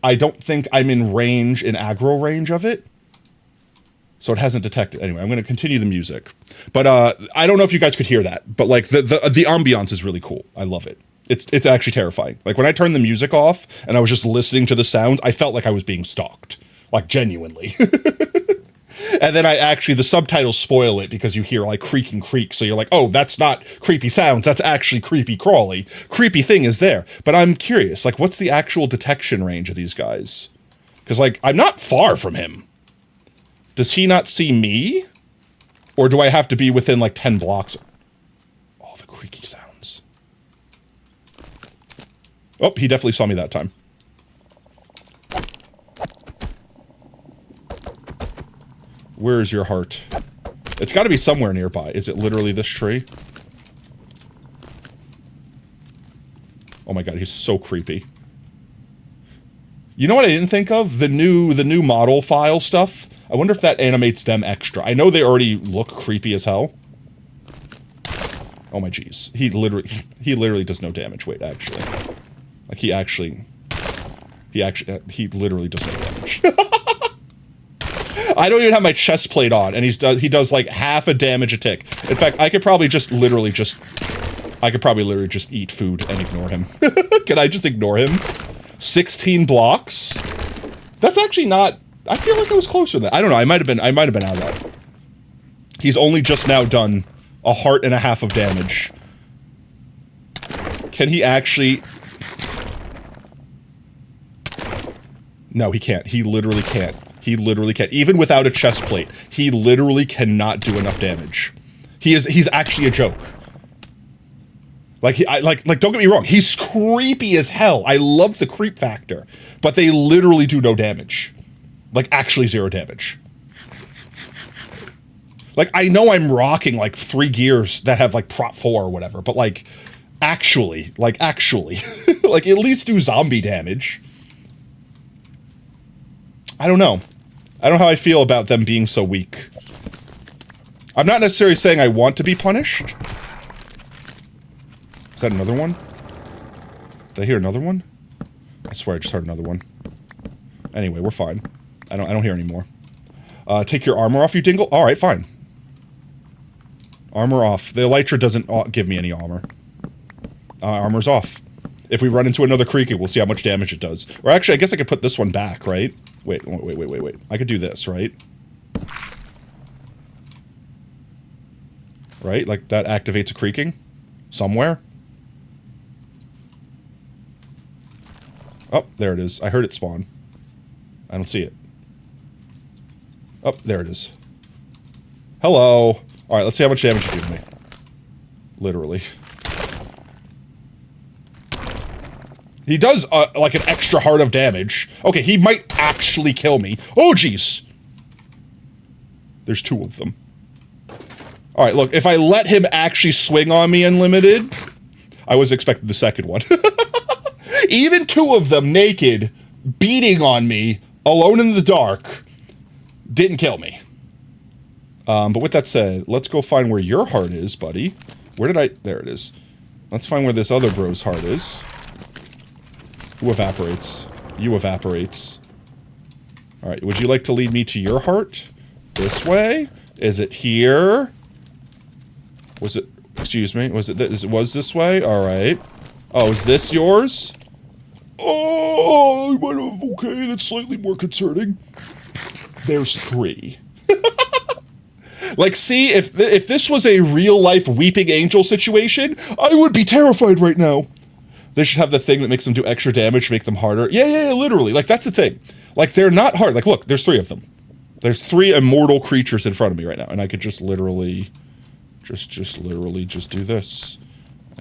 I don't think I'm in aggro range of it. So it hasn't detected. Anyway, I'm going to continue the music. But I don't know if you guys could hear that, but like the ambiance is really cool. I love it. It's actually terrifying. Like when I turned the music off and I was just listening to the sounds, I felt like I was being stalked. Like genuinely. And then the subtitles spoil it because you hear like creaking creak. So you're like, oh, that's not creepy sounds. That's actually creepy crawly. Creepy thing is there. But I'm curious, like what's the actual detection range of these guys? Because like I'm not far from him. Does he not see me? Or do I have to be within like 10 blocks? Oh, the creaky sounds. Oh, he definitely saw me that time. Where is your heart? It's got to be somewhere nearby. Is it literally this tree? Oh my god, he's so creepy. You know what I didn't think of? The new model file stuff. I wonder if that animates them extra. I know they already look creepy as hell. Oh my jeez. He literally does no damage. Wait, actually. Like he literally does no damage. I don't even have my chest plate on, and he does like half a damage a tick. In fact, I could probably literally just eat food and ignore him. Can I just ignore him? 16 blocks? That's actually not... I feel like I was closer than that. I don't know. I might have been out of that. He's only just now done a heart and a half of damage. Can he actually... No, he can't. He literally can't. He literally can't. Even without a chest plate, he literally cannot do enough damage. He's actually a joke. Like, don't get me wrong. He's creepy as hell. I love the creep factor. But they literally do no damage. Like, actually 0 damage. Like, I know I'm rocking, like, 3 gears that have, like, prop 4 or whatever. But, like, actually. Like, at least do zombie damage. I don't know. I don't know how I feel about them being so weak. I'm not necessarily saying I want to be punished. Is that another one? Did I hear another one? I swear I just heard another one. Anyway, we're fine. I don't hear any more. Take your armor off, you dingle? Alright, fine. Armor off. The Elytra doesn't give me any armor. Armor's off. If we run into another creaking, we'll see how much damage it does. Or actually, I guess I could put this one back, right? Wait. I could do this, right? Right? Like, that activates a creaking? Somewhere? Oh, there it is. I heard it spawn. I don't see it. Oh, there it is. Hello. Alright, let's see how much damage you do to me. Literally. He does, like, an extra heart of damage. Okay, he might actually kill me. Oh, jeez. There's 2 of them. Alright, look, if I let him actually swing on me unlimited, I was expecting the second one. Even 2 of them naked, beating on me, alone in the dark, didn't kill me. But with that said, let's go find where your heart is, buddy. Where did I... There it is. Let's find where this other bro's heart is. Who evaporates? You evaporates. Alright, would you like to lead me to your heart? This way? Is it here? Was it... Excuse me? Was it this way? Alright. Oh, is this yours? Oh, I might have... Okay, that's slightly more concerning. There's 3. Like, see, if this was a real-life Weeping Angel situation, I would be terrified right now. They should have the thing that makes them do extra damage to make them harder. Yeah, literally. Like, that's the thing. Like, they're not hard. Like, look, there's 3 of them. There's 3 immortal creatures in front of me right now, and I could just literally... Just literally just do this.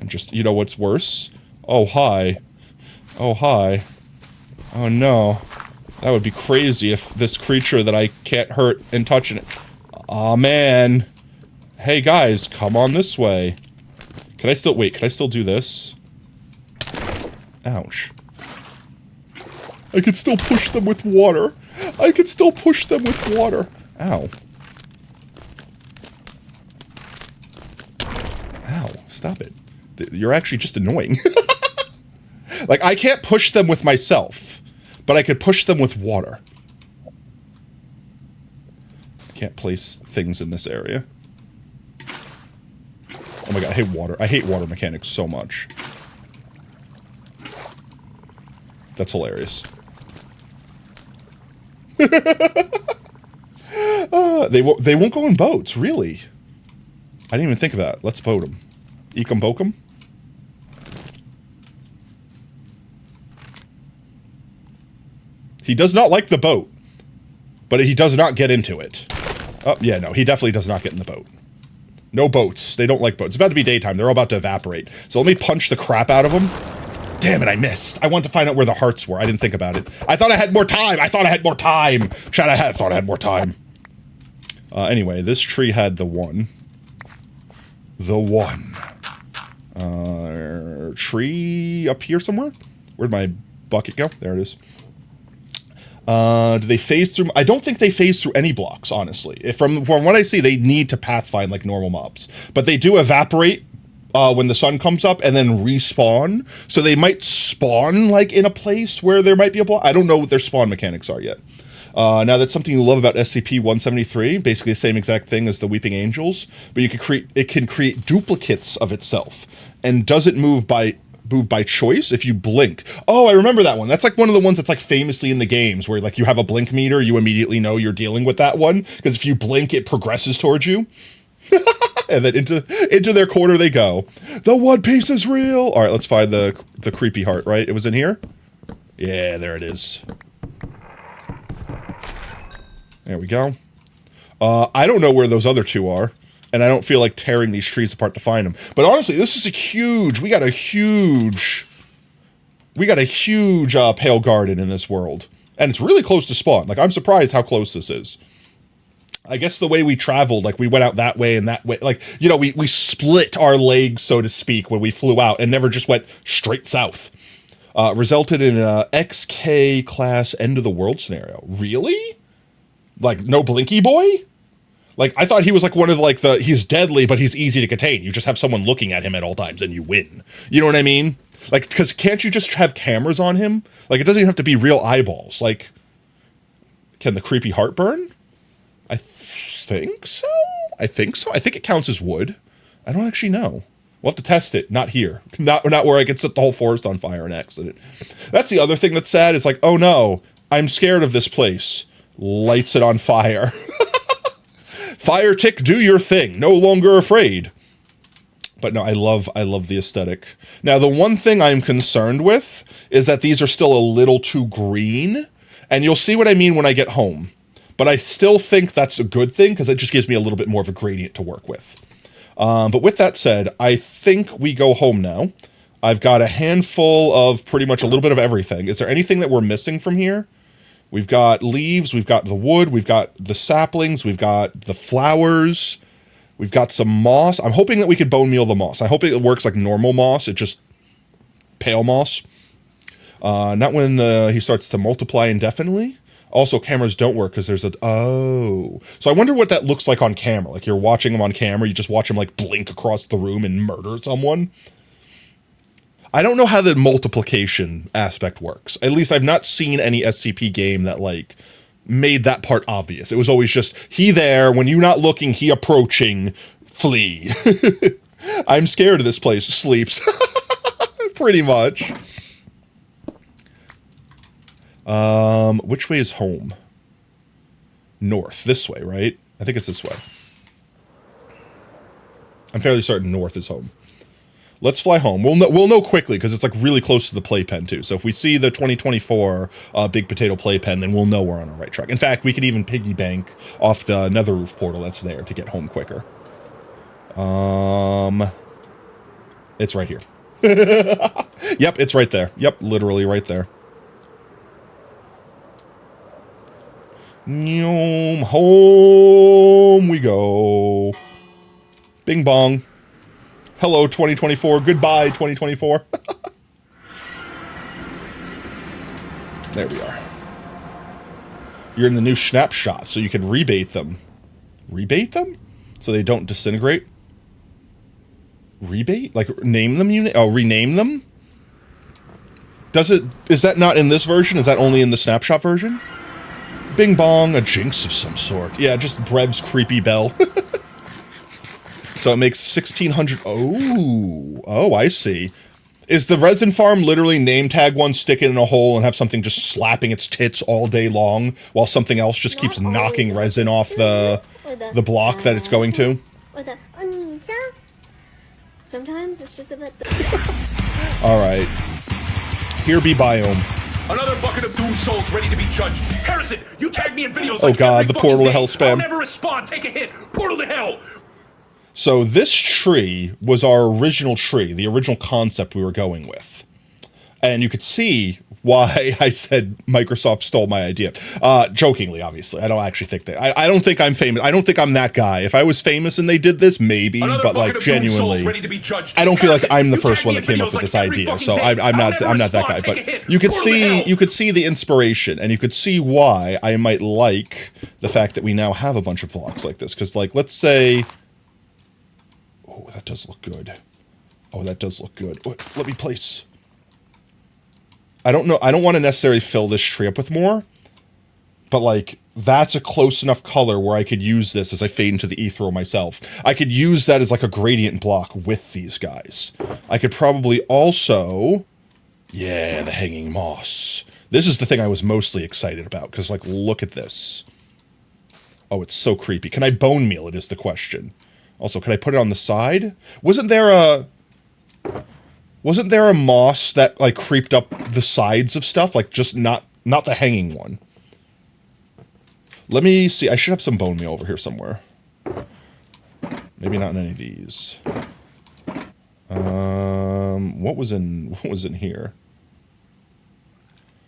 And just, you know what's worse? Oh, hi. Oh, hi. Oh, no. That would be crazy if this creature that I can't hurt and touch it. Aw, man. Hey, guys, come on this way. Can I still- wait, can I still do this? Ouch. I could still push them with water. I could still push them with water. Ow. Ow, stop it. You're actually just annoying. Like, I can't push them with myself, but I could push them with water. I can't place things in this area. Oh my god, I hate water. I hate water mechanics so much. That's hilarious. They won't go in boats, really. I didn't even think of that. Let's boat them. Eek 'em boke 'em. He does not like the boat, but he does not get into it. Oh, yeah, no, he definitely does not get in the boat. No boats. They don't like boats. It's about to be daytime. They're all about to evaporate. So let me punch the crap out of them. Damn it, I missed. I wanted to find out where the hearts were. I didn't think about it. I thought I had more time. I thought I had more time. Chad, I thought I had more time. Anyway, this tree had the one. The one. Tree up here somewhere? Where'd my bucket go? There it is. Do they phase through? I don't think they phase through any blocks, honestly. From what I see, they need to pathfind like normal mobs. But they do evaporate when the sun comes up and then respawn. So they might spawn like in a place where there might be a block. I don't know what their spawn mechanics are yet. Now that's something you love about SCP-173, basically the same exact thing as the Weeping Angels, but it can create duplicates of itself and doesn't move by choice if you blink. Oh, I remember that one. That's like one of the ones that's like famously in the games where like you have a blink meter, you immediately know you're dealing with that one because if you blink, it progresses towards you. And then into their corner they go. The One Piece is real. All right, let's find the creepy heart. Right, it was in here. Yeah, there it is. There we go. I don't know where those other two are, and I don't feel like tearing these trees apart to find them. But honestly, this is a huge. We got a huge Pale Garden in this world, and it's really close to spawn. Like I'm surprised how close this is. I guess the way we traveled, like we went out that way and that way, like, you know, we split our legs, so to speak, when we flew out and never just went straight south. Resulted in a XK class end of the world scenario. Really? Like no Blinky Boy? Like I thought he was like one of like he's deadly, but he's easy to contain. You just have someone looking at him at all times and you win. You know what I mean? Like, because can't you just have cameras on him? Like it doesn't even have to be real eyeballs. Like, can the creepy heart burn? I think so. I think it counts as wood. I don't actually know. We'll have to test it. Not here. Not where I could set the whole forest on fire and accident. That's the other thing that's sad is like, oh no, I'm scared of this place. Lights it on fire. Fire tick, do your thing. No longer afraid. But no, I love the aesthetic. Now, the one thing I'm concerned with is that these are still a little too green. And you'll see what I mean when I get home. But I still think that's a good thing because it just gives me a little bit more of a gradient to work with. But with that said, I think we go home now. I've got a handful of pretty much a little bit of everything. Is there anything that we're missing from here? We've got leaves, we've got the wood, we've got the saplings, we've got the flowers, we've got some moss. I'm hoping that we could bone meal the moss. I hope it works like normal moss, it just pale moss. Not when he starts to multiply indefinitely. Also, cameras don't work because there's so I wonder what that looks like on camera. Like you're watching him on camera, you just watch him like blink across the room and murder someone. I don't know how the multiplication aspect works. At least I've not seen any SCP game that like made that part obvious. It was always just he there when you're not looking, he approaching, flee. I'm scared of this place. Sleeps. Pretty much. Which way is home? North. This way, right? I think it's this way. I'm fairly certain north is home. Let's fly home. We'll know quickly because it's like really close to the playpen too. So if we see the 2024 Big Potato playpen, then we'll know we're on the right track. In fact, we could even piggy bank off the Nether Roof portal that's there to get home quicker. It's right here. Yep, it's right there. Yep, literally right there. Home we go. Bing bong. Hello, 2024. Goodbye, 2024. There we are. You're in the new snapshot, so you can rebate them. Rebate them? So they don't disintegrate? Rebate? Like, name them? Rename them? Is that not in this version? Is that only in the snapshot version? Bing bong, a jinx of some sort. Yeah, just Brev's creepy bell. So it makes 1,600. Oh, I see. Is the resin farm literally name tag one, stick it in a hole, and have something just slapping its tits all day long while something else just keeps knocking resin off the block that it's going to? Sometimes it's just about the... Alright. Here be biome. Another bucket of doom souls ready to be judged. Harrison, you tagged me in videos Oh like god, every the portal fucking to hell day. spam. I'll never respond. Take a hit. Portal to hell. So this tree was our original tree, the original concept we were going with. And you could see why I said Microsoft stole my idea. Jokingly, obviously. I don't actually think that. I don't think I'm famous. I don't think I'm that guy. If I was famous and they did this, maybe. Another but bucket like of doom souls genuinely, ready to be judged. I don't feel like Harrison, I'm the you first tagged one me that came in up with videos this like every idea. fucking So day. I'm I'll not never that guy. respond. Take a But hit. you could Portal to see hell. you could see the inspiration, and you could see why I might like the fact that we now have a bunch of vlogs like this. Because like, let's say, oh, that does look good. Oh, that does look good. Oh, let me place. I don't know. I don't want to necessarily fill this tree up with more, but like that's a close enough color where I could use this as I fade into the ethereal myself. I could use that as like a gradient block with these guys. I could probably also, yeah, the hanging moss. This is the thing I was mostly excited about because like, look at this. Oh, it's so creepy. Can I bone meal it is the question. Also, can I put it on the side? Wasn't there a moss that like creeped up the sides of stuff? Like just not the hanging one. Let me see. I should have some bone meal over here somewhere. Maybe not in any of these. What was in here?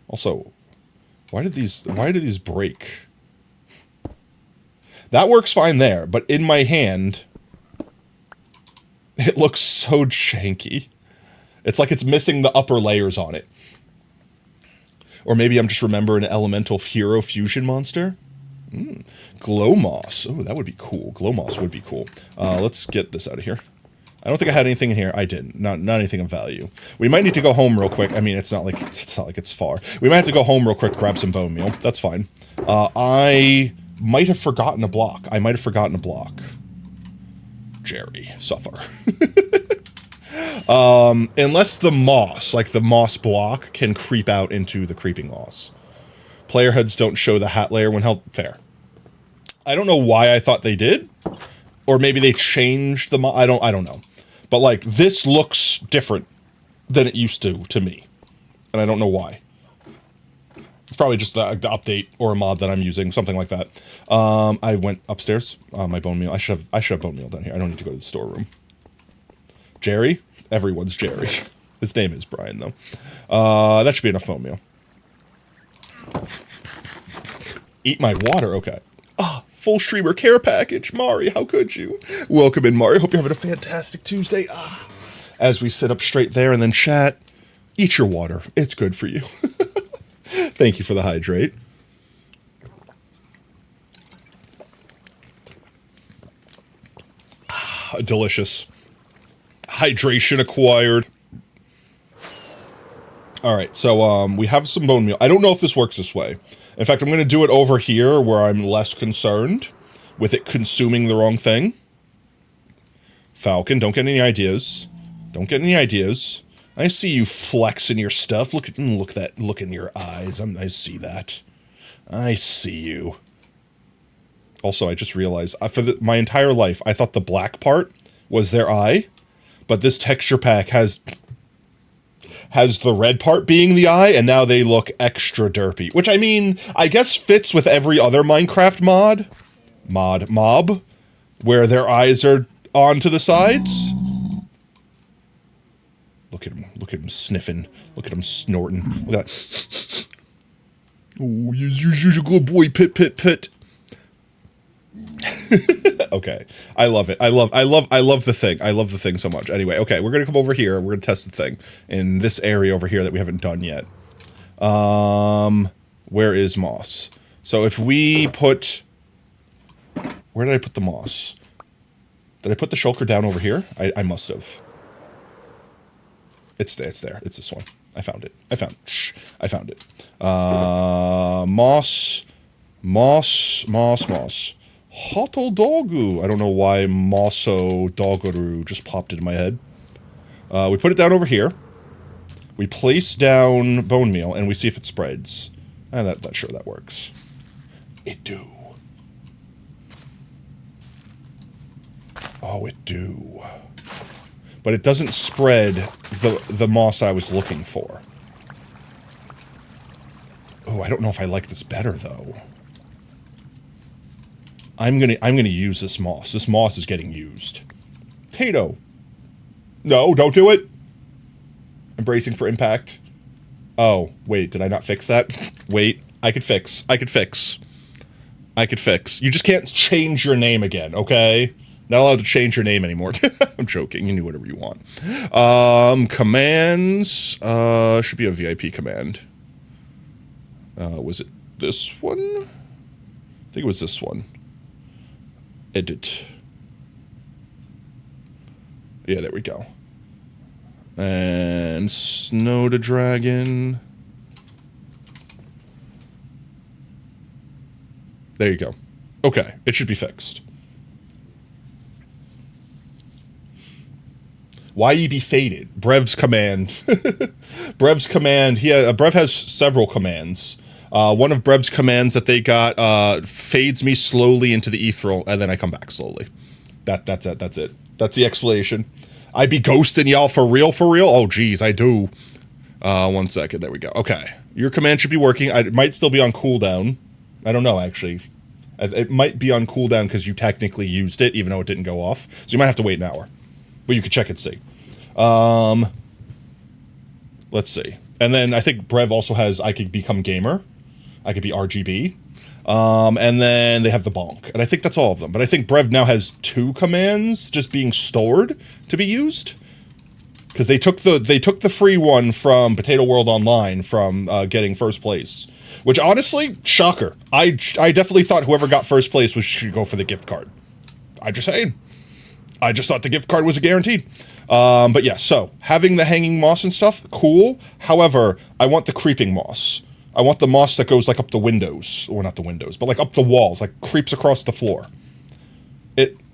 Also, why did these break? That works fine there, but in my hand, it looks so janky. It's like it's missing the upper layers on it. Or maybe I'm just remembering an elemental hero fusion monster. Glow moss. Oh, that would be cool. Glow moss would be cool. Let's get this out of here. I don't think I had anything in here. I didn't. Not anything of value. We might need to go home real quick. I mean, it's not like it's far. We might have to go home real quick, grab some bone meal. That's fine. I might have forgotten a block. Jerry, suffer. Unless the moss, like the moss block, can creep out into the creeping moss. Player heads don't show the hat layer when held. Fair. I don't know why I thought they did. Or maybe they changed the I don't know. But like, this looks different than it used to me. And I don't know why. It's probably just the update or a mod that I'm using, something like that. I went upstairs. My bone meal. I should have bone meal down here. I don't need to go to the storeroom. Jerry? Everyone's Jerry. His name is Brian, though. That should be enough bone meal. Eat my water. Okay. Full streamer care package. Mari, how could you? Welcome in, Mari. Hope you're having a fantastic Tuesday. As we sit up straight there and then chat, eat your water. It's good for you. Thank you for the hydrate. Delicious. Hydration acquired. Alright, so we have some bone meal. I don't know if this works this way. In fact, I'm going to do it over here where I'm less concerned with it consuming the wrong thing. Falcon, don't get any ideas. Don't get any ideas. I see you flexing your stuff. Look in your eyes. I see that. I see you. Also, I just realized, for my entire life, I thought the black part was their eye, but this texture pack has the red part being the eye, and now they look extra derpy. Which, I mean, I guess fits with every other Minecraft mob, where their eyes are on to the sides. Look at him sniffing. Look at him snorting. Look at that. Oh, you're a good boy, Pit. Okay, I love it. I love the thing. I love the thing so much. Anyway, okay, we're gonna come over here. We're gonna test the thing in this area over here that we haven't done yet. Where is moss? So if we put, where did I put the moss? Did I put the shulker down over here? I must have. It's there. It's this one. I found it. I found it. Moss. Hoto dogu. I don't know why Mosso Dogoru just popped into my head. We put it down over here. We place down bone meal, and we see if it spreads. And sure, that works. It do. Oh, it do. But it doesn't spread the moss I was looking for. Oh, I don't know if I like this better, though. I'm gonna use this moss. This moss is getting used. Tato. No, don't do it. I'm bracing for impact. Oh, wait, did I not fix that? Wait, I could fix. You just can't change your name again, okay? Not allowed to change your name anymore. I'm joking. You can do whatever you want. Commands. Should be a VIP command. Was it this one? I think it was this one. Edit. Yeah, there we go. And Snow to Dragon. There you go. Okay, it should be fixed. Why ye be faded? Brev's command. Brev's command. Brev has several commands. One of Brev's commands that they got fades me slowly into the ethereal, and then I come back slowly. That's it. That's the explanation. I be ghosting y'all for real? Oh, geez, I do. 1 second. There we go. Okay. Your command should be working. It might still be on cooldown. I don't know, actually. It might be on cooldown because you technically used it, even though it didn't go off. So you might have to wait an hour. But you can check and see. Let's see. And then I think Brev also has I could become gamer. I could be RGB. And then they have the bonk. And I think that's all of them. But I think Brev now has 2 commands just being stored to be used. Because they took the free one from Potato World Online from getting first place. Which honestly, shocker. I definitely thought whoever got first place should go for the gift card. I'm just saying. I just thought the gift card was a guaranteed. But yeah, so having the hanging moss and stuff, cool. However, I want the creeping moss. I want the moss that goes like up the windows, or not the windows, but like up the walls, like creeps across the floor.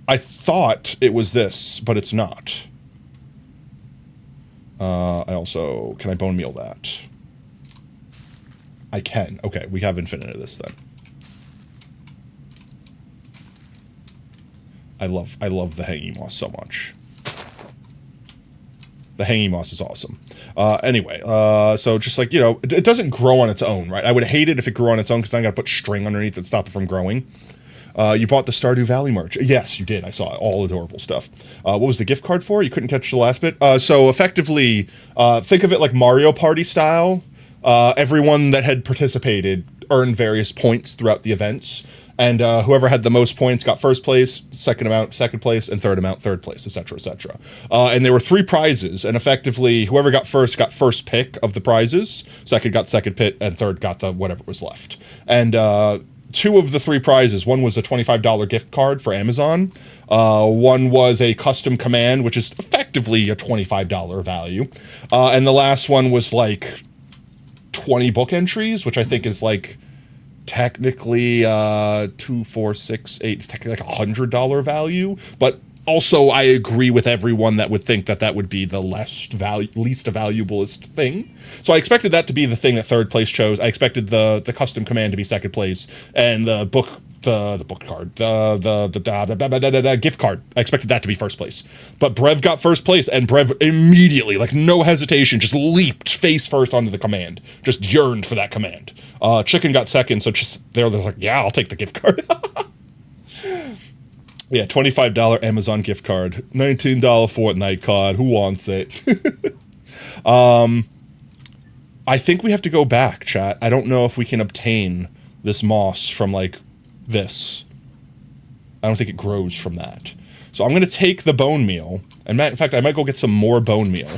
I thought it was this, but it's not. Can I bone meal that? I can. Okay, we have infinite of this then. I love the hanging moss so much. The hanging moss is awesome. Anyway, so just like, it doesn't grow on its own, right? I would hate it if it grew on its own because then I got to put string underneath and stop it from growing. You bought the Stardew Valley merch. Yes, you did. I saw it. All adorable stuff. What was the gift card for? You couldn't catch the last bit? So effectively, think of it like Mario Party style. Everyone that had participated earned various points throughout the events. And whoever had the most points got first place, second amount, second place, and third amount, third place, etc., etc. And there were 3 prizes, and effectively, whoever got first pick of the prizes, second got second pick, and third got the whatever was left. And 2 of the 3 prizes, one was a $25 gift card for Amazon, one was a custom command, which is effectively a $25 value, and the last one was like 20 book entries, which I think is like technically 2, 4, 6, 8. It's technically like $100 value, but also I agree with everyone that would think that would be the least valuablest thing. So I expected that to be the thing that third place chose. I expected the custom command to be second place, and the book card, the gift card, I expected that to be first place. But Brev got first place, and Brev immediately, like no hesitation, just leaped face first onto the command. Just yearned for that command. Chicken got second, so just they're like, yeah, I'll take the gift card. Yeah, $25 Amazon gift card, $19 Fortnite card. Who wants it? I think we have to go back, chat. I don't know if we can obtain this moss from, like, this. I don't think it grows from that. So I'm going to take the bone meal. And in fact, I might go get some more bone meal.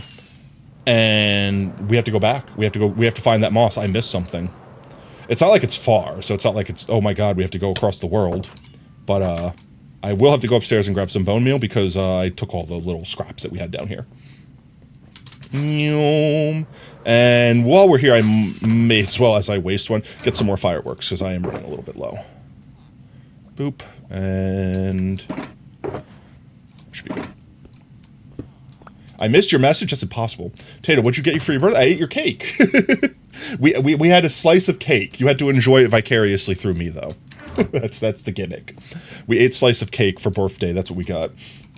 And we have to go back. We have to find that moss. I missed something. It's not like it's far, so it's not like it's, oh my god, we have to go across the world. But, I will have to go upstairs and grab some bone meal because, I took all the little scraps that we had down here. And while we're here, I may as well, as I waste one, get some more fireworks, because I am running a little bit low. Boop. And... should be good. I missed your message. That's impossible. Tato, what'd you get you for your birthday? I ate your cake. we had a slice of cake. You had to enjoy it vicariously through me, though. that's the gimmick. We ate slice of cake for birthday. That's what we got.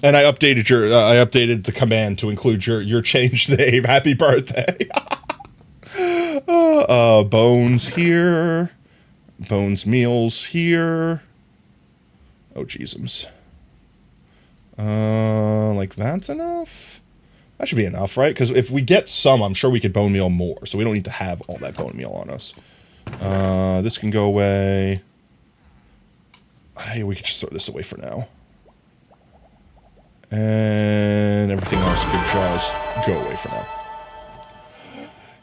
And I updated the command to include your changed name. Happy birthday. Bones here. Bones meals here. Oh, jeezums. Like that's enough? That should be enough, right? Because if we get some, I'm sure we could bone meal more. So we don't need to have all that bone meal on us. This can go away. Hey, we could just throw this away for now. And everything else could just go away for now.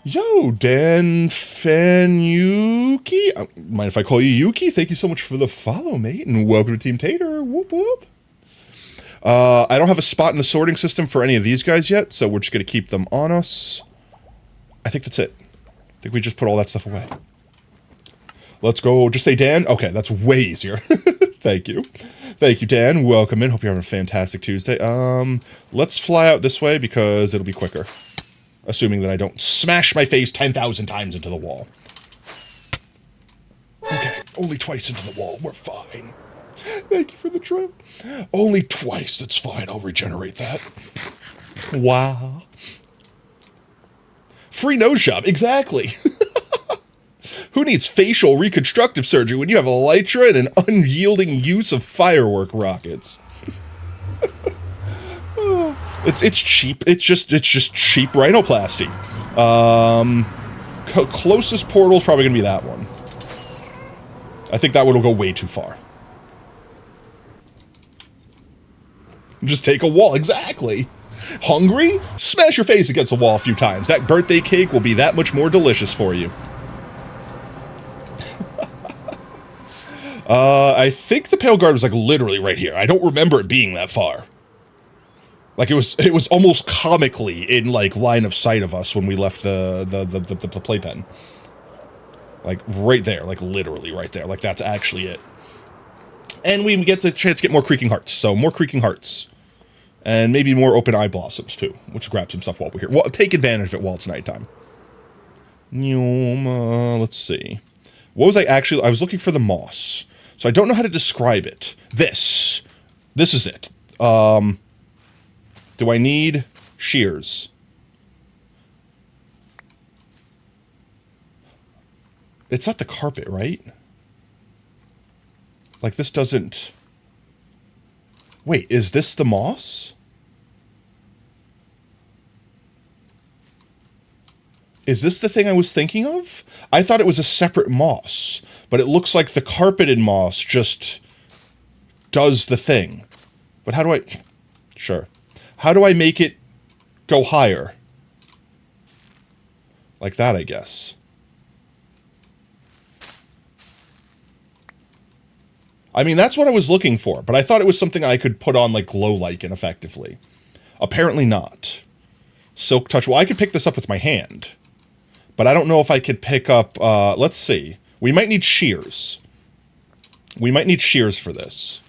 Yo, Dan Fanuki. Mind if I call you Yuki? Thank you so much for the follow, mate. And welcome to Team Tater. Whoop, whoop. I don't have a spot in the sorting system for any of these guys yet, so we're just going to keep them on us. I think that's it. I think we just put all that stuff away. Let's go. Just say Dan. Okay, that's way easier. Thank you. Thank you, Dan. Welcome in. Hope you're having a fantastic Tuesday. Let's fly out this way because it'll be quicker. Assuming that I don't smash my face 10,000 times into the wall. Okay, only twice into the wall. We're fine. Thank you for the trim. Only twice. It's fine. I'll regenerate that. Wow. Free nose job. Exactly. Who needs facial reconstructive surgery when you have elytra and an unyielding use of firework rockets? It's cheap. It's just cheap rhinoplasty. Closest portal is probably gonna be that one. I think that one will go way too far. Just take a wall. Exactly. Hungry? Smash your face against the wall a few times. That birthday cake will be that much more delicious for you. I think the Pale Guard was like literally right here. I don't remember it being that far. Like it was almost comically in like line of sight of us when we left the playpen. Like right there, like literally right there. Like that's actually it. And we get the chance to get more Creaking Hearts. So more Creaking Hearts. And maybe more Open Eye Blossoms too. Which grab some stuff while we're here. Well, take advantage of it while it's nighttime. Let's see. What was I was looking for the moss. So I don't know how to describe it. This is it. Do I need shears? It's not the carpet, right? Like this doesn't... Wait, is this the moss? Is this the thing I was thinking of? I thought it was a separate moss, but it looks like the carpeted moss just does the thing. But how do I... Sure. How do I make it go higher? Like that, I guess. I mean, that's what I was looking for, but I thought it was something I could put on like glow lichen effectively. Apparently not. Silk touch. Well, I could pick this up with my hand. But I don't know if I could pick up, let's see. We might need shears. We might need shears for this.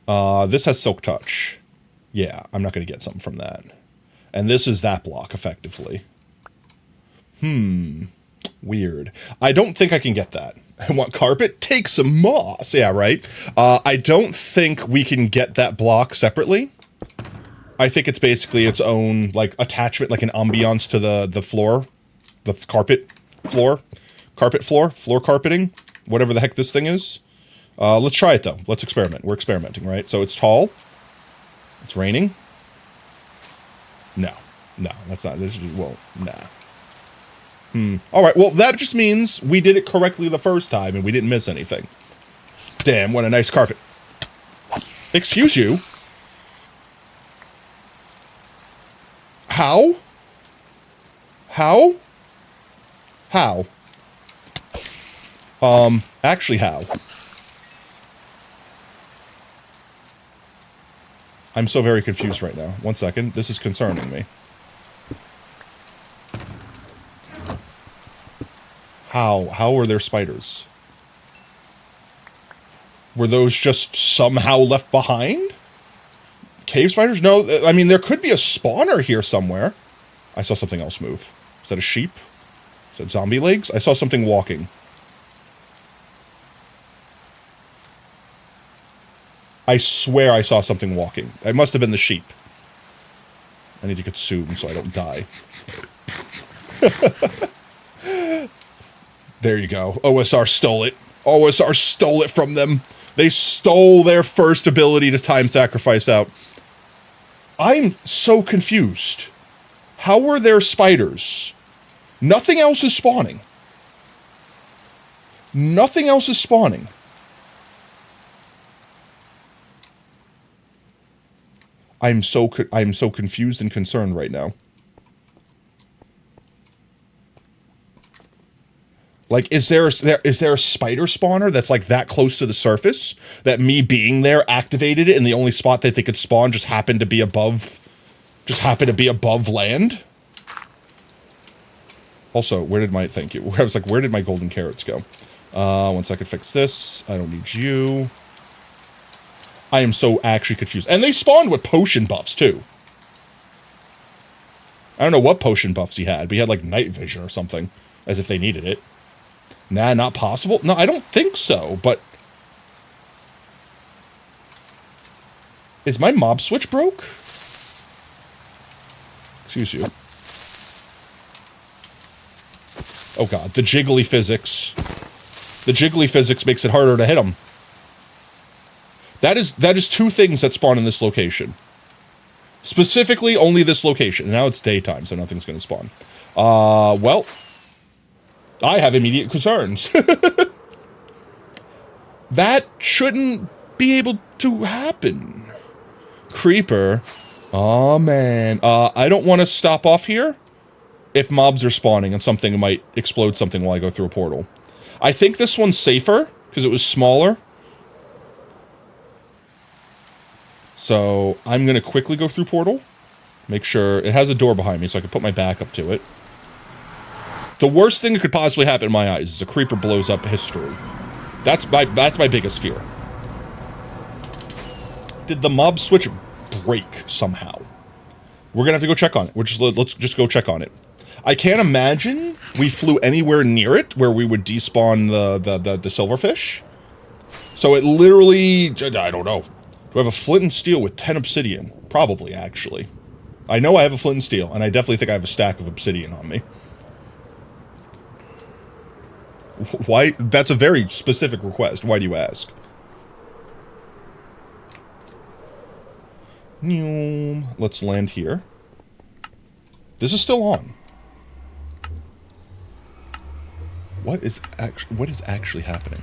This has silk touch. Yeah, I'm not going to get something from that. And this is that block, effectively. Weird. I don't think I can get that. I want carpet? Take some moss. Yeah, right? I don't think we can get that block separately. I think it's basically its own, like, attachment, like an ambiance to the floor. The carpet floor. Carpet floor. Floor carpeting. Whatever the heck this thing is. Let's try it, though. Let's experiment. We're experimenting, right? So it's tall. It's raining. No. No, that's not. This is, well, nah. All right, well, that just means we did it correctly the first time and we didn't miss anything. Damn, what a nice carpet. Excuse you? How? How? How? Actually how? I'm so very confused right now. One second, this is concerning me. How are there spiders? Were those just somehow left behind? Cave spiders? No, I mean, there could be a spawner here somewhere. I saw something else move. Is that a sheep? Is that zombie legs? I saw something walking. I swear I saw something walking. It must have been the sheep. I need to consume so I don't die. There you go. OSR stole it. OSR stole it from them. They stole their first ability to time sacrifice out. I'm so confused. How are there spiders? Nothing else is spawning. Nothing else is spawning. I'm so confused and concerned right now. Like, is there a spider spawner that's like that close to the surface that me being there activated it, and the only spot that they could spawn just happened to be above land? Also, thank you. I was like, where did my golden carrots go? Once I could fix this. I don't need you. I am so actually confused. And they spawned with potion buffs too. I don't know what potion buffs he had, but he had like night vision or something, as if they needed it. Nah, not possible. No, I don't think so, but... Is my mob switch broke? Excuse you. Oh god, the jiggly physics. The jiggly physics makes it harder to hit them. That is two things that spawn in this location. Specifically, only this location. Now it's daytime, so nothing's going to spawn. Well... I have immediate concerns. That shouldn't be able to happen. Creeper. Oh, man. I don't want to stop off here if mobs are spawning and something might explode something while I go through a portal. I think this one's safer because it was smaller. So I'm going to quickly go through portal. Make sure it has a door behind me so I can put my back up to it. The worst thing that could possibly happen in my eyes is a creeper blows up history. That's my biggest fear. Did the mob switch break somehow? We're gonna have to go check on it. Let's just go check on it. I can't imagine we flew anywhere near it where we would despawn the silverfish. So it literally, I don't know. Do I have a flint and steel with 10 obsidian? Probably, actually. I know I have a flint and steel, and I definitely think I have a stack of obsidian on me. Why? That's a very specific request. Why do you ask? Let's land here. This is still on. What is actually happening?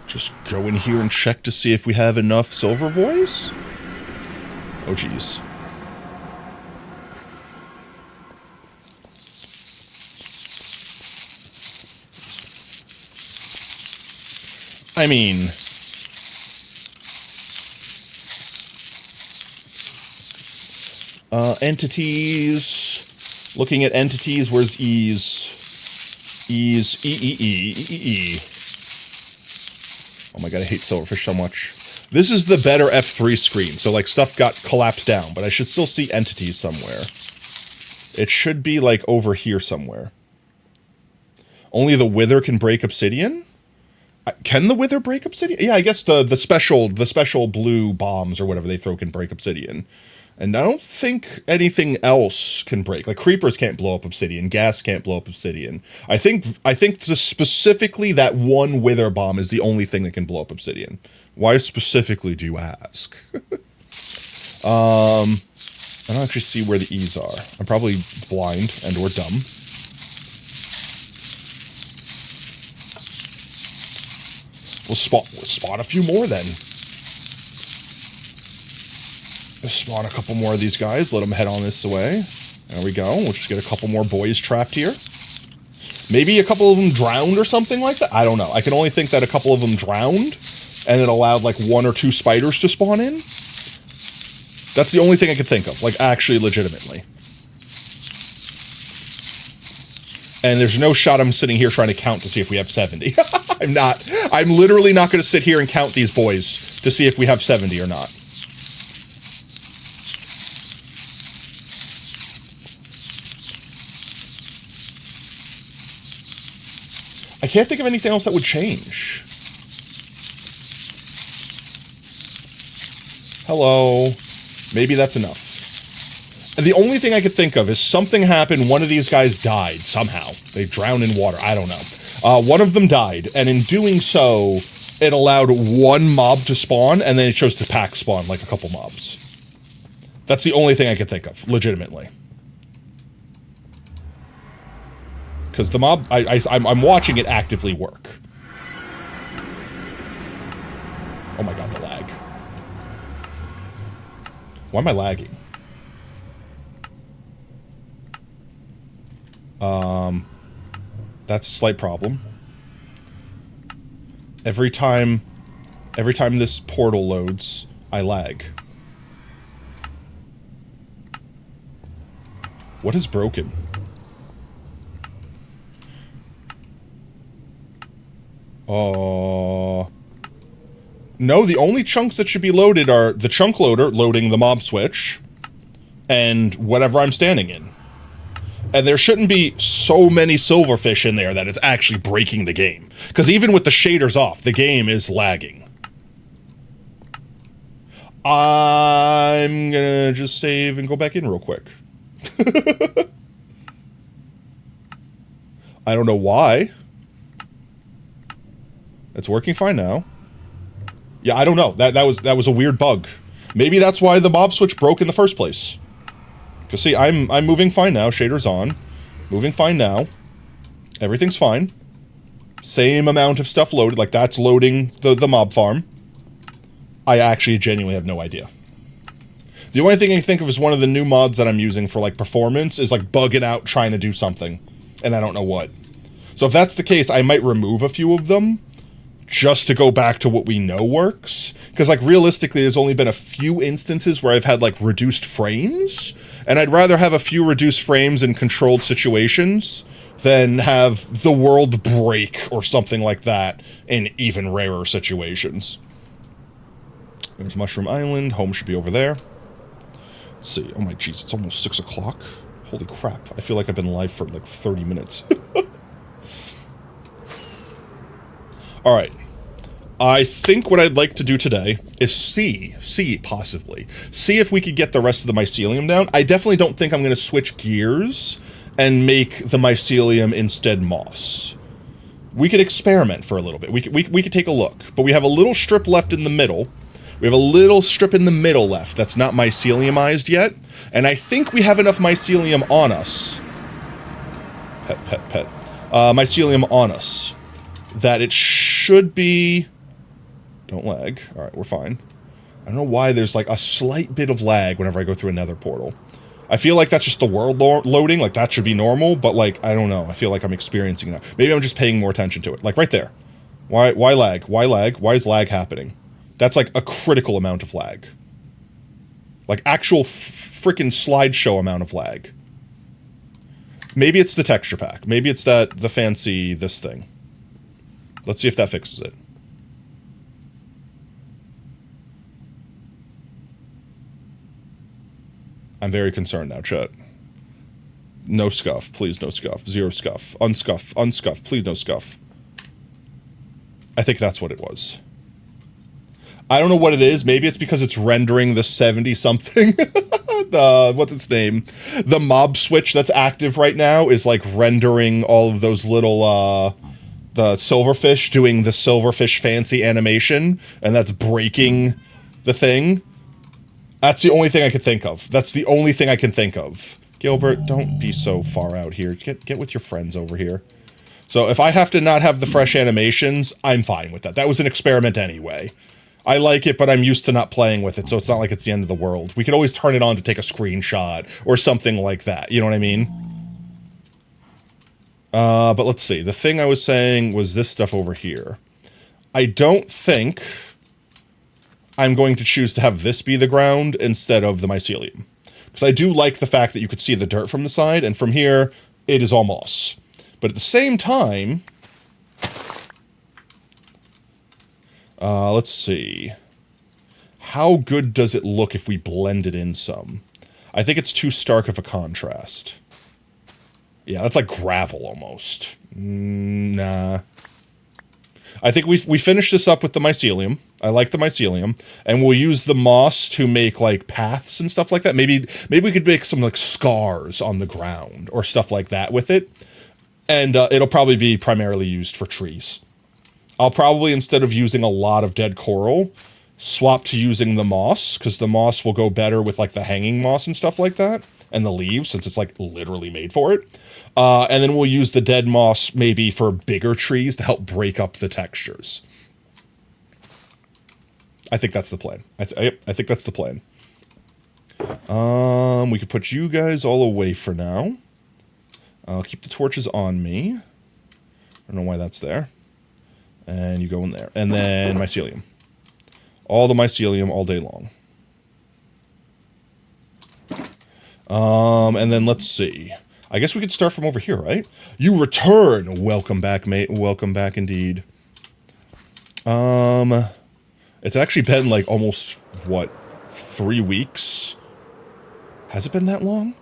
Just go in here and check to see if we have enough silver boys. Oh, jeez. I mean, entities, looking at entities, where's ease? Ease, E. Oh my god, I hate silverfish so much. This is the better F3 screen, so like stuff got collapsed down, but I should still see entities somewhere. It should be like over here somewhere. Only the Wither can break obsidian? Can the Wither break obsidian? Yeah, I guess the special blue bombs or whatever they throw can break obsidian. And I don't think anything else can break. Like creepers can't blow up obsidian, gas can't blow up obsidian. I think just specifically that one wither bomb is the only thing that can blow up obsidian. Why specifically, do you ask? I don't actually see where the E's are. I'm probably blind and or dumb. We'll spawn a few more then. Let's spawn a couple more of these guys. Let them head on this way. There we go. We'll just get a couple more boys trapped here. Maybe a couple of them drowned or something like that. I don't know. I can only think that a couple of them drowned, and it allowed like 1 or 2 spiders to spawn in. That's the only thing I could think of, like actually legitimately. And there's no shot I'm sitting here trying to count to see if we have 70. I'm not. I'm literally not going to sit here and count these boys to see if we have 70 or not. I can't think of anything else that would change. Hello. Maybe that's enough. And the only thing I could think of is something happened, one of these guys died somehow. They drowned in water, I don't know. One of them died, and in doing so, it allowed 1 mob to spawn, and then it chose to pack spawn like a couple mobs. That's the only thing I could think of, legitimately. Because the mob, I'm watching it actively work. Oh my god, the lag. Why am I lagging? That's a slight problem. Every time this portal loads, I lag. What is broken? No, the only chunks that should be loaded are the chunk loader loading the mob switch and whatever I'm standing in. And there shouldn't be so many silverfish in there that it's actually breaking the game. Because even with the shaders off, the game is lagging. I'm gonna just save and go back in real quick. I don't know why. It's working fine now. Yeah, I don't know. That was a weird bug. Maybe that's why the mob switch broke in the first place. Because see, I'm moving fine now. Shader's on. Moving fine now. Everything's fine. Same amount of stuff loaded. Like, that's loading the mob farm. I actually genuinely have no idea. The only thing I can think of is one of the new mods that I'm using for, like, performance is, like, bugging out trying to do something. And I don't know what. So if that's the case, I might remove a few of them just to go back to what we know works. Because, like, realistically, there's only been a few instances where I've had, like, reduced frames. And I'd rather have a few reduced frames in controlled situations than have the world break or something like that in even rarer situations. There's Mushroom Island. Home should be over there. Let's see. Oh my jeez, it's almost 6 o'clock. Holy crap. I feel like I've been live for like 30 minutes. Alright. I think what I'd like to do today is see if we could get the rest of the mycelium down. I definitely don't think I'm going to switch gears and make the mycelium instead moss. We could experiment for a little bit. We could take a look. But we have a little strip left in the middle. We have a little strip in the middle left that's not myceliumized yet. And I think we have enough mycelium on us. Mycelium on us. That it should be... Don't lag. Alright, we're fine. I don't know why there's like a slight bit of lag whenever I go through a nether portal. I feel like that's just the world loading, like that should be normal, but like, I don't know. I feel like I'm experiencing that. Maybe I'm just paying more attention to it. Like right there. Why lag? Why lag? Why is lag happening? That's like a critical amount of lag. Like actual freaking slideshow amount of lag. Maybe it's the texture pack. Maybe it's the fancy this thing. Let's see if that fixes it. I'm very concerned now, chat. No scuff, please, no scuff. 0 scuff. Unscuff, unscuff, please, no scuff. I think that's what it was. I don't know what it is. Maybe it's because it's rendering the 70-something. what's its name? The mob switch that's active right now is like rendering all of those little the silverfish doing the silverfish fancy animation, and that's breaking the thing. That's the only thing I could think of. That's the only thing I can think of. Gilbert, don't be so far out here. Get with your friends over here. So if I have to not have the fresh animations, I'm fine with that. That was an experiment anyway. I like it, but I'm used to not playing with it, so it's not like it's the end of the world. We could always turn it on to take a screenshot or something like that. You know what I mean? But let's see. The thing I was saying was this stuff over here. I don't think I'm going to choose to have this be the ground instead of the mycelium. Because I do like the fact that you could see the dirt from the side, and from here, it is all moss. But at the same time, let's see. How good does it look if we blend it in some? I think it's too stark of a contrast. Yeah, that's like gravel almost. Nah. I think we finished this up with the mycelium. I like the mycelium. And we'll use the moss to make like paths and stuff like that. Maybe we could make some like scars on the ground or stuff like that with it. And it'll probably be primarily used for trees. I'll probably, instead of using a lot of dead coral, swap to using the moss, because the moss will go better with like the hanging moss and stuff like that, and the leaves, since it's like literally made for it. And then we'll use the dead moss maybe for bigger trees to help break up the textures. I think that's the plan. I think that's the plan. We could put you guys all away for now. I'll keep the torches on me. I don't know why that's there. And you go in there. And then mycelium. All the mycelium all day long. And then let's see. I guess we could start from over here, right? You return! Welcome back, mate. Welcome back indeed. It's actually been like almost, what, 3 weeks? Has it been that long?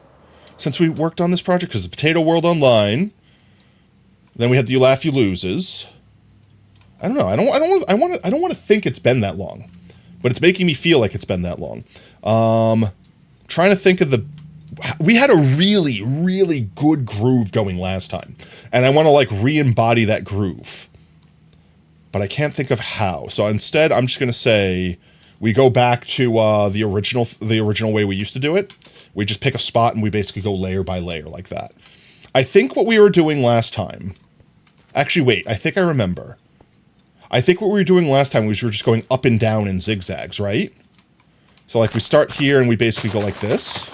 Since we worked on this project? Because the Potato World Online. Then we had the You Laugh, You Loses. I don't know. I don't want to think it's been that long. But it's making me feel like it's been that long. Trying to think of the... We had a really, really good groove going last time. And I want to, like, re-embody that groove. But I can't think of how. So instead, I'm just going to say we go back to the original way we used to do it. We just pick a spot and we basically go layer by layer like that. I think what we were doing last time... Actually, wait. I think I remember. I think what we were doing last time was we were just going up and down in zigzags, right? So, like, we start here and we basically go like this.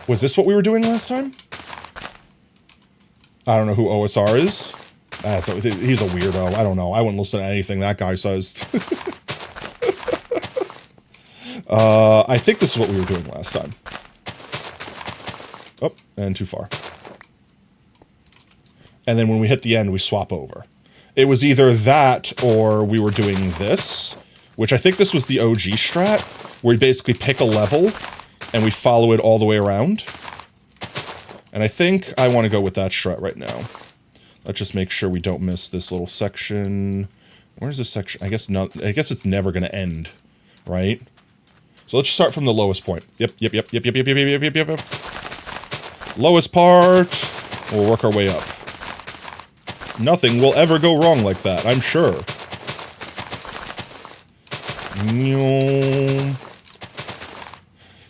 Was this what we were doing last time? I don't know who OSR is. He's a weirdo. I don't know. I wouldn't listen to anything that guy says. I think this is what we were doing last time. Oh, and too far. And then when we hit the end, we swap over. It was either that or we were doing this, which I think this was the OG strat, where we basically pick a level and we follow it all the way around. And I think I want to go with that strat right now. Let's just make sure we don't miss this little section. Where's this section? I guess not. I guess it's never going to end, right? So let's start from the lowest point. Yep. Lowest part. We'll work our way up. Nothing will ever go wrong like that, I'm sure.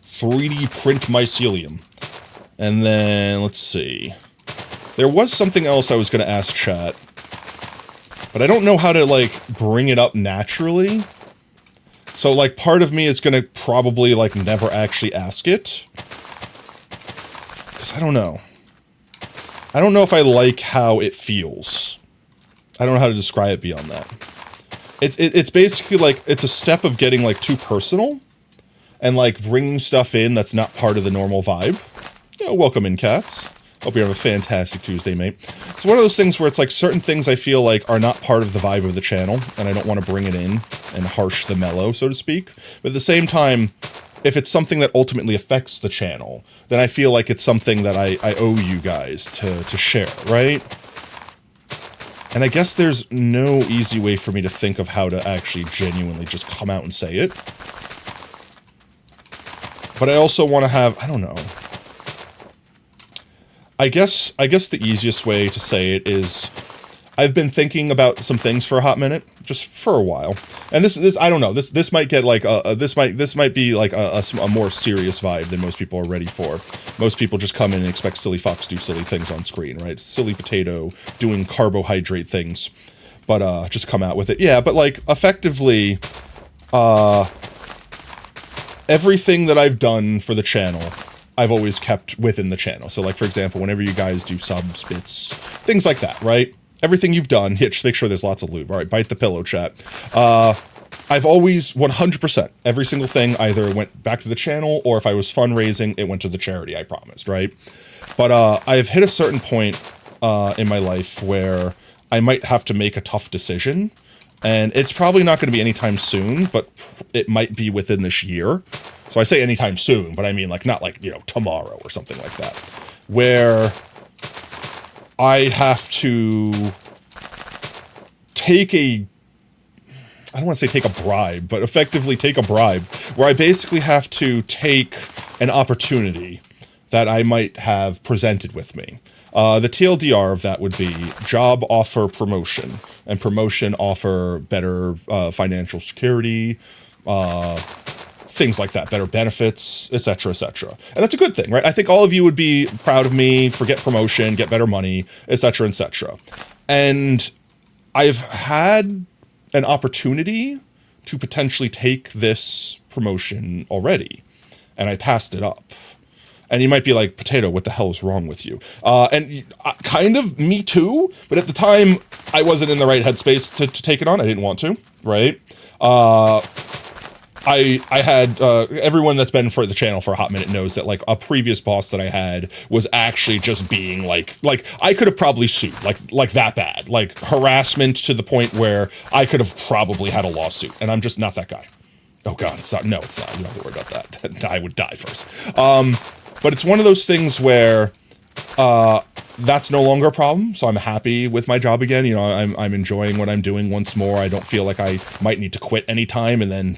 3D print mycelium. And then, let's see. There was something else I was going to ask chat. But I don't know how to, like, bring it up naturally. So, like, part of me is going to probably, like, never actually ask it. Because I don't know. I don't know if I like how it feels. I don't know how to describe it beyond that. It's basically like, it's a step of getting like too personal and like bringing stuff in that's not part of the normal vibe. Yeah, welcome in, cats. Hope you have a fantastic Tuesday, mate. It's one of those things where it's like certain things I feel like are not part of the vibe of the channel and I don't want to bring it in and harsh the mellow, so to speak. But at the same time, if it's something that ultimately affects the channel, then I feel like it's something that I owe you guys to share, right? And I guess there's no easy way for me to think of how to actually genuinely just come out and say it. But I also want to have, I don't know. I guess the easiest way to say it is I've been thinking about some things for a hot minute, just for a while. And this I don't know. This might get like this might be like a more serious vibe than most people are ready for. Most people just come in and expect Silly Fox do silly things on screen, right? Silly Potato doing carbohydrate things. But just come out with it. Yeah, but like effectively everything that I've done for the channel, I've always kept within the channel. So like, for example, whenever you guys do subs, bits, things like that, right? Everything you've done, Hitch, make sure there's lots of lube. All right, bite the pillow, chat. I've always, 100%, every single thing either went back to the channel, or if I was fundraising, it went to the charity I promised, right? But I've hit a certain point in my life where I might have to make a tough decision. And it's probably not going to be anytime soon, but it might be within this year. So I say anytime soon, but I mean like not like, you know, tomorrow or something like that. Where I have to take I don't want to say take a bribe, but effectively take a bribe, where I basically have to take an opportunity that I might have presented with me. The TLDR of that would be job offer promotion, and promotion offer better financial security, things like that, better benefits, etc., etc. And that's a good thing, right? I think all of you would be proud of me for get promotion, get better money, etc., etc. And I've had an opportunity to potentially take this promotion already, and I passed it up. And you might be like, Potato, what the hell is wrong with you? And kind of me too, but at the time, I wasn't in the right headspace to take it on. I didn't want to, right? I had, everyone that's been for the channel for a hot minute knows that, like, a previous boss that I had was actually just being, like, I could have probably sued, like that bad. Like, harassment to the point where I could have probably had a lawsuit, and I'm just not that guy. Oh, God, it's not, no, it's not. You don't have to worry about that. I would die first. But it's one of those things where that's no longer a problem, so I'm happy with my job again. You know, I'm enjoying what I'm doing once more. I don't feel like I might need to quit anytime and then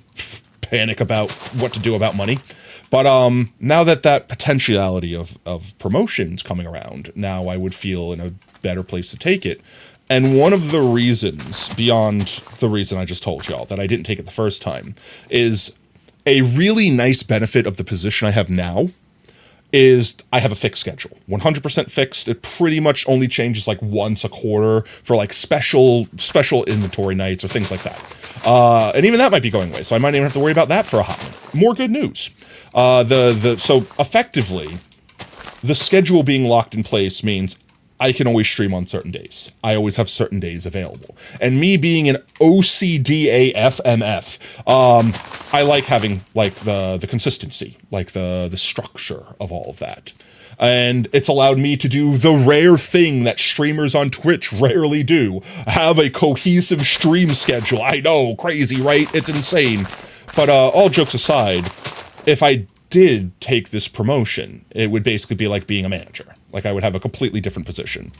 panic about what to do about money. But now that potentiality of promotions coming around, now I would feel in a better place to take it. And one of the reasons, beyond the reason I just told y'all, that I didn't take it the first time, is a really nice benefit of the position I have now is I have a fixed schedule, 100% fixed. It pretty much only changes like once a quarter for like special inventory nights or things like that. And even that might be going away, so I might even have to worry about that for a hot minute. More good news. So effectively, the schedule being locked in place means I can always stream on certain days. I always have certain days available. And me being an OCD AFMF, I like having like the consistency, like the structure of all of that. And it's allowed me to do the rare thing that streamers on Twitch rarely do, have a cohesive stream schedule. I know, crazy, right? It's insane. But all jokes aside, if I did take this promotion, it would basically be like being a manager. Like I would have a completely different position.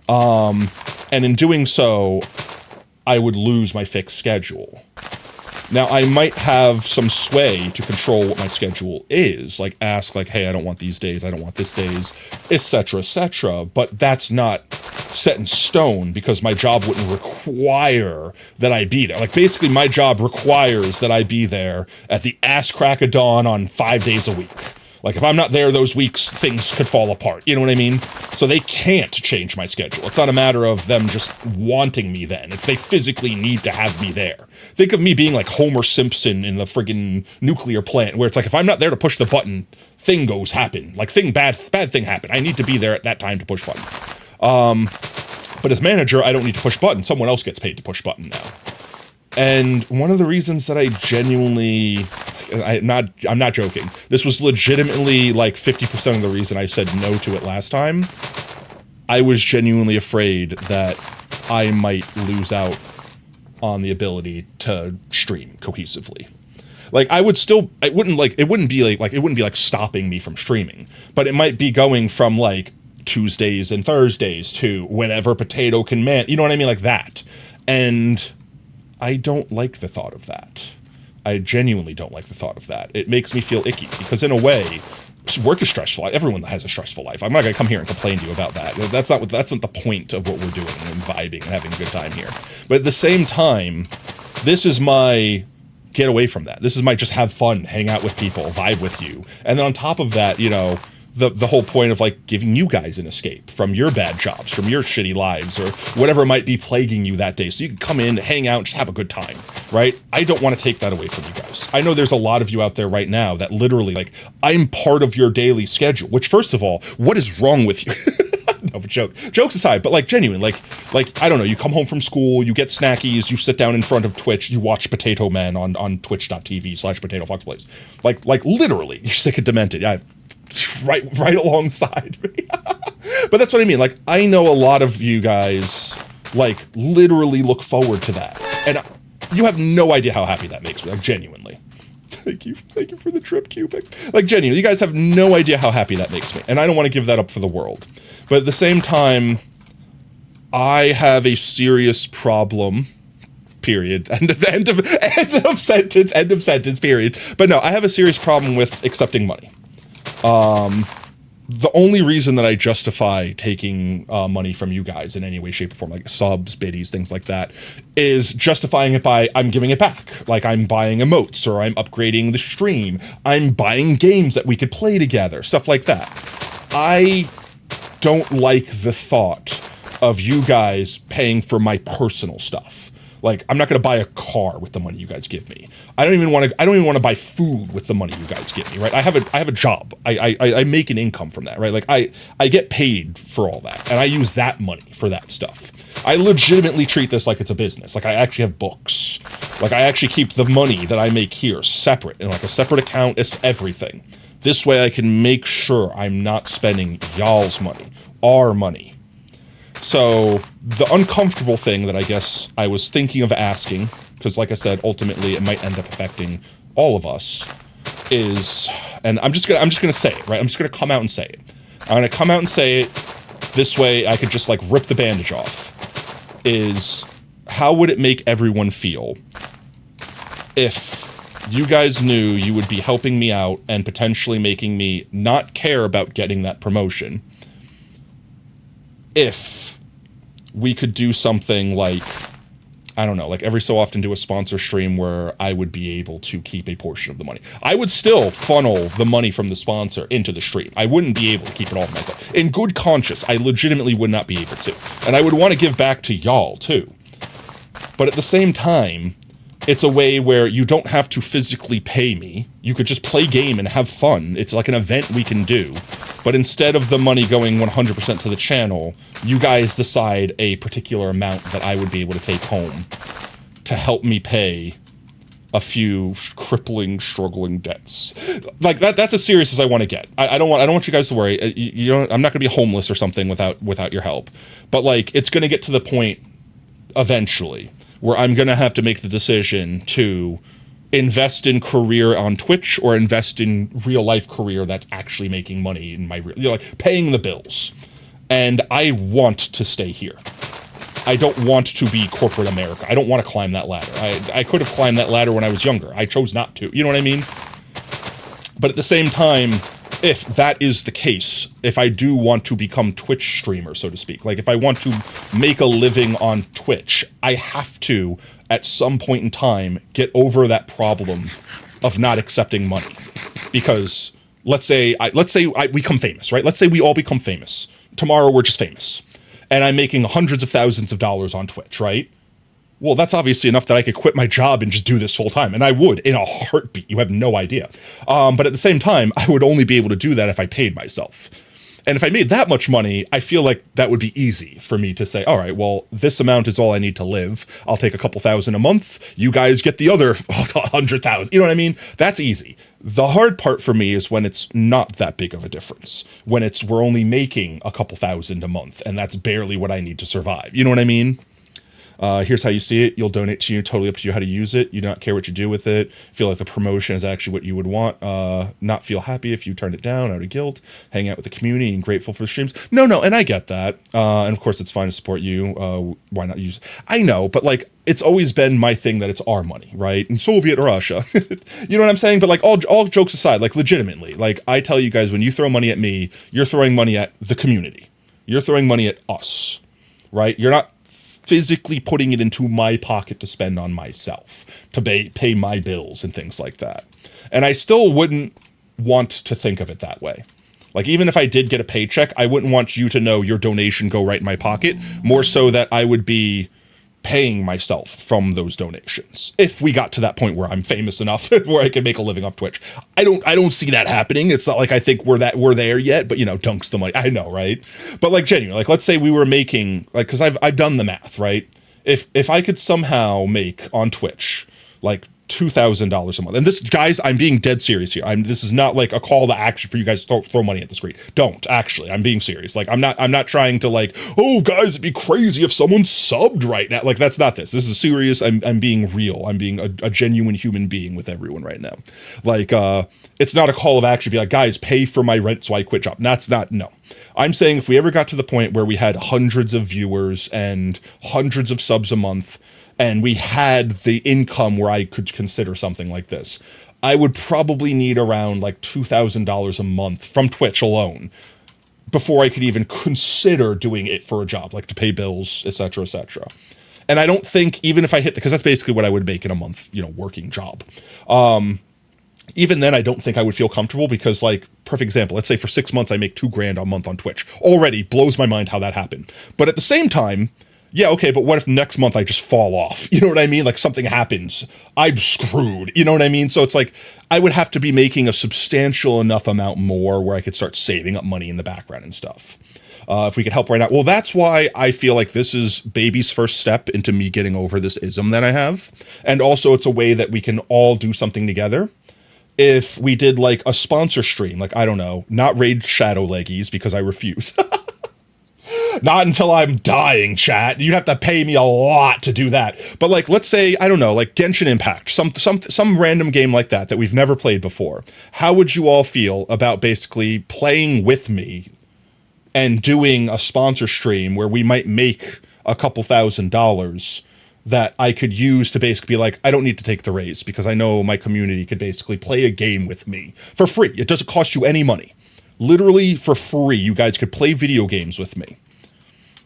And in doing so, I would lose my fixed schedule. Now, I might have some sway to control what my schedule is, like ask like, hey, I don't want these days, I don't want this days, etc., etc., but that's not set in stone because my job wouldn't require that I be there. Like basically my job requires that I be there at the ass crack of dawn on 5 days a week. Like if I'm not there those weeks, things could fall apart. You know what I mean? So they can't change my schedule. It's not a matter of them just wanting me then. It's they physically need to have me there. Think of me being like Homer Simpson in the friggin' nuclear plant, where it's like if I'm not there to push the button, thing goes happen. Like bad thing happen. I need to be there at that time to push button. But as manager, I don't need to push button. Someone else gets paid to push button now. And one of the reasons that I genuinely, I'm not joking, this was legitimately like 50% of the reason I said no to it last time. I was genuinely afraid that I might lose out on the ability to stream cohesively. Like it wouldn't be like stopping me from streaming, but it might be going from like Tuesdays and Thursdays to whenever Potato can man, you know what I mean? Like that. And I don't like the thought of that. I genuinely don't like the thought of that. It makes me feel icky because in a way, work is stressful. Everyone has a stressful life. I'm not going to come here and complain to you about that. That's not the point of what we're doing and vibing and having a good time here. But at the same time, this is my get away from that. This is my just have fun, hang out with people, vibe with you. And then on top of that, you know, the whole point of like giving you guys an escape from your bad jobs, from your shitty lives, or whatever might be plaguing you that day. So you can come in, hang out, and just have a good time, right? I don't want to take that away from you guys. I know there's a lot of you out there right now that literally like, I'm part of your daily schedule, which first of all, what is wrong with you? No, but jokes aside, but like genuine, like, I don't know, you come home from school, you get snackies, you sit down in front of Twitch, you watch Potato Man on twitch.tv/PotatoFoxPlays. Like literally, you're sick and demented. Yeah, right alongside me. But that's what I mean. Like, I know a lot of you guys, like, literally look forward to that. And you have no idea how happy that makes me, like, genuinely. Thank you for the trip, Cubic. Like, genuinely, you guys have no idea how happy that makes me. And I don't want to give that up for the world. But at the same time, I have a serious problem, period. End of sentence, period. But no, I have a serious problem with accepting money. The only reason that I justify taking money from you guys in any way, shape, or form, like subs, biddies, things like that, is justifying it by I'm giving it back. Like I'm buying emotes, or I'm upgrading the stream, I'm buying games that we could play together, stuff like that. I don't like the thought of you guys paying for my personal stuff. Like, I'm not going to buy a car with the money you guys give me. I don't even want to buy food with the money you guys give me, right? I have a job. I make an income from that, right? Like, I get paid for all that, and I use that money for that stuff. I legitimately treat this like it's a business. Like, I actually have books. Like, I actually keep the money that I make here separate, in like a separate account. It's everything. This way I can make sure I'm not spending y'all's money, our money. So the uncomfortable thing that I guess I was thinking of asking, because like I said, ultimately it might end up affecting all of us, is, and I'm just gonna say it, right? I'm just gonna come out and say it. I'm gonna come out and say it this way I could just like rip the bandage off. Is how would it make everyone feel if you guys knew you would be helping me out and potentially making me not care about getting that promotion if we could do something like, I don't know, like every so often do a sponsor stream where I would be able to keep a portion of the money. I would still funnel the money from the sponsor into the stream. I wouldn't be able to keep it all for myself. In good conscience, I legitimately would not be able to. And I would want to give back to y'all too. But at the same time, it's a way where you don't have to physically pay me. You could just play game and have fun. It's like an event we can do. But instead of the money going 100% to the channel, you guys decide a particular amount that I would be able to take home to help me pay a few crippling, struggling debts. Like that's as serious as I want to get. I don't want you guys to worry. I'm not going to be homeless or something without your help. But like it's going to get to the point eventually where I'm going to have to make the decision to invest in career on Twitch or invest in real life career that's actually making money in my real, like paying the bills. And I want to stay here. I don't want to be corporate America. I don't want to climb that ladder. I could have climbed that ladder when I was younger. I chose not to. You know what I mean? But at the same time, if that is the case, if I do want to become Twitch streamer, so to speak, like if I want to make a living on Twitch, I have to, at some point in time, get over that problem of not accepting money. Because let's say we become famous, right? Let's say we all become famous. Tomorrow we're just famous. And I'm making hundreds of thousands of dollars on Twitch, right? Well, that's obviously enough that I could quit my job and just do this full time. And I would in a heartbeat. You have no idea. But at the same time, I would only be able to do that if I paid myself. And if I made that much money, I feel like that would be easy for me to say, all right, well, this amount is all I need to live. I'll take a couple thousand a month. You guys get the other 100,000. You know what I mean? That's easy. The hard part for me is when it's not that big of a difference. When we're only making a couple thousand a month, and that's barely what I need to survive. You know what I mean? Here's how you see it. You'll donate to you. Totally up to you how to use it. You do not care what you do with it. Feel like the promotion is actually what you would want. Not feel happy if you turned it down out of guilt. Hang out with the community and grateful for the streams. No, and I get that. And of course, it's fine to support you. Why not use? I know, but like, it's always been my thing that it's our money, right? In Soviet Russia, you know what I'm saying? But like, all jokes aside, like legitimately, like I tell you guys, when you throw money at me, you're throwing money at the community. You're throwing money at us, right? You're not physically putting it into my pocket to spend on myself, to pay my bills and things like that. And I still wouldn't want to think of it that way. Like, even if I did get a paycheck, I wouldn't want you to know your donation go right in my pocket, more so that I would be paying myself from those donations. If we got to that point where I'm famous enough where I can make a living off Twitch. I don't see that happening. It's not like I think we're there yet, but you know, Dunks the money. I know, right? But like genuinely, like let's say we were making, like, cause I've done the math, right? If I could somehow make on Twitch like $2,000 a month. And this, guys, I'm being dead serious here. This is not like a call to action for you guys to throw money at the screen. Don't, actually. I'm being serious. Like, I'm not trying to like, oh, guys, it'd be crazy if someone subbed right now. Like, that's not this. This is serious. I'm being real. I'm being a genuine human being with everyone right now. Like, it's not a call of action to be like, guys, pay for my rent so I quit job. That's not, no. I'm saying if we ever got to the point where we had hundreds of viewers and hundreds of subs a month, and we had the income where I could consider something like this, I would probably need around like $2,000 a month from Twitch alone before I could even consider doing it for a job, like to pay bills, etc., etc. And I don't think, even if I hit, because that's basically what I would make in a month, you know, working job. Even then, I don't think I would feel comfortable because, like, perfect example, let's say for 6 months I make $2,000 a month on Twitch. Already blows my mind how that happened. But at the same time, yeah, okay, but what if next month I just fall off? You know what I mean? Like something happens, I'm screwed. You know what I mean? So it's like, I would have to be making a substantial enough amount more where I could start saving up money in the background and stuff. If we could help right now. Well, that's why I feel like this is baby's first step into me getting over this ism that I have. And also it's a way that we can all do something together. If we did like a sponsor stream, like, I don't know, not Raid Shadow Leggies because I refuse. Not until I'm dying, chat. You'd have to pay me a lot to do that. But like, let's say, I don't know, like Genshin Impact, some random game like that we've never played before. How would you all feel about basically playing with me and doing a sponsor stream where we might make a couple $1,000s that I could use to basically be like, I don't need to take the raise because I know my community could basically play a game with me for free. It doesn't cost you any money. Literally for free, you guys could play video games with me.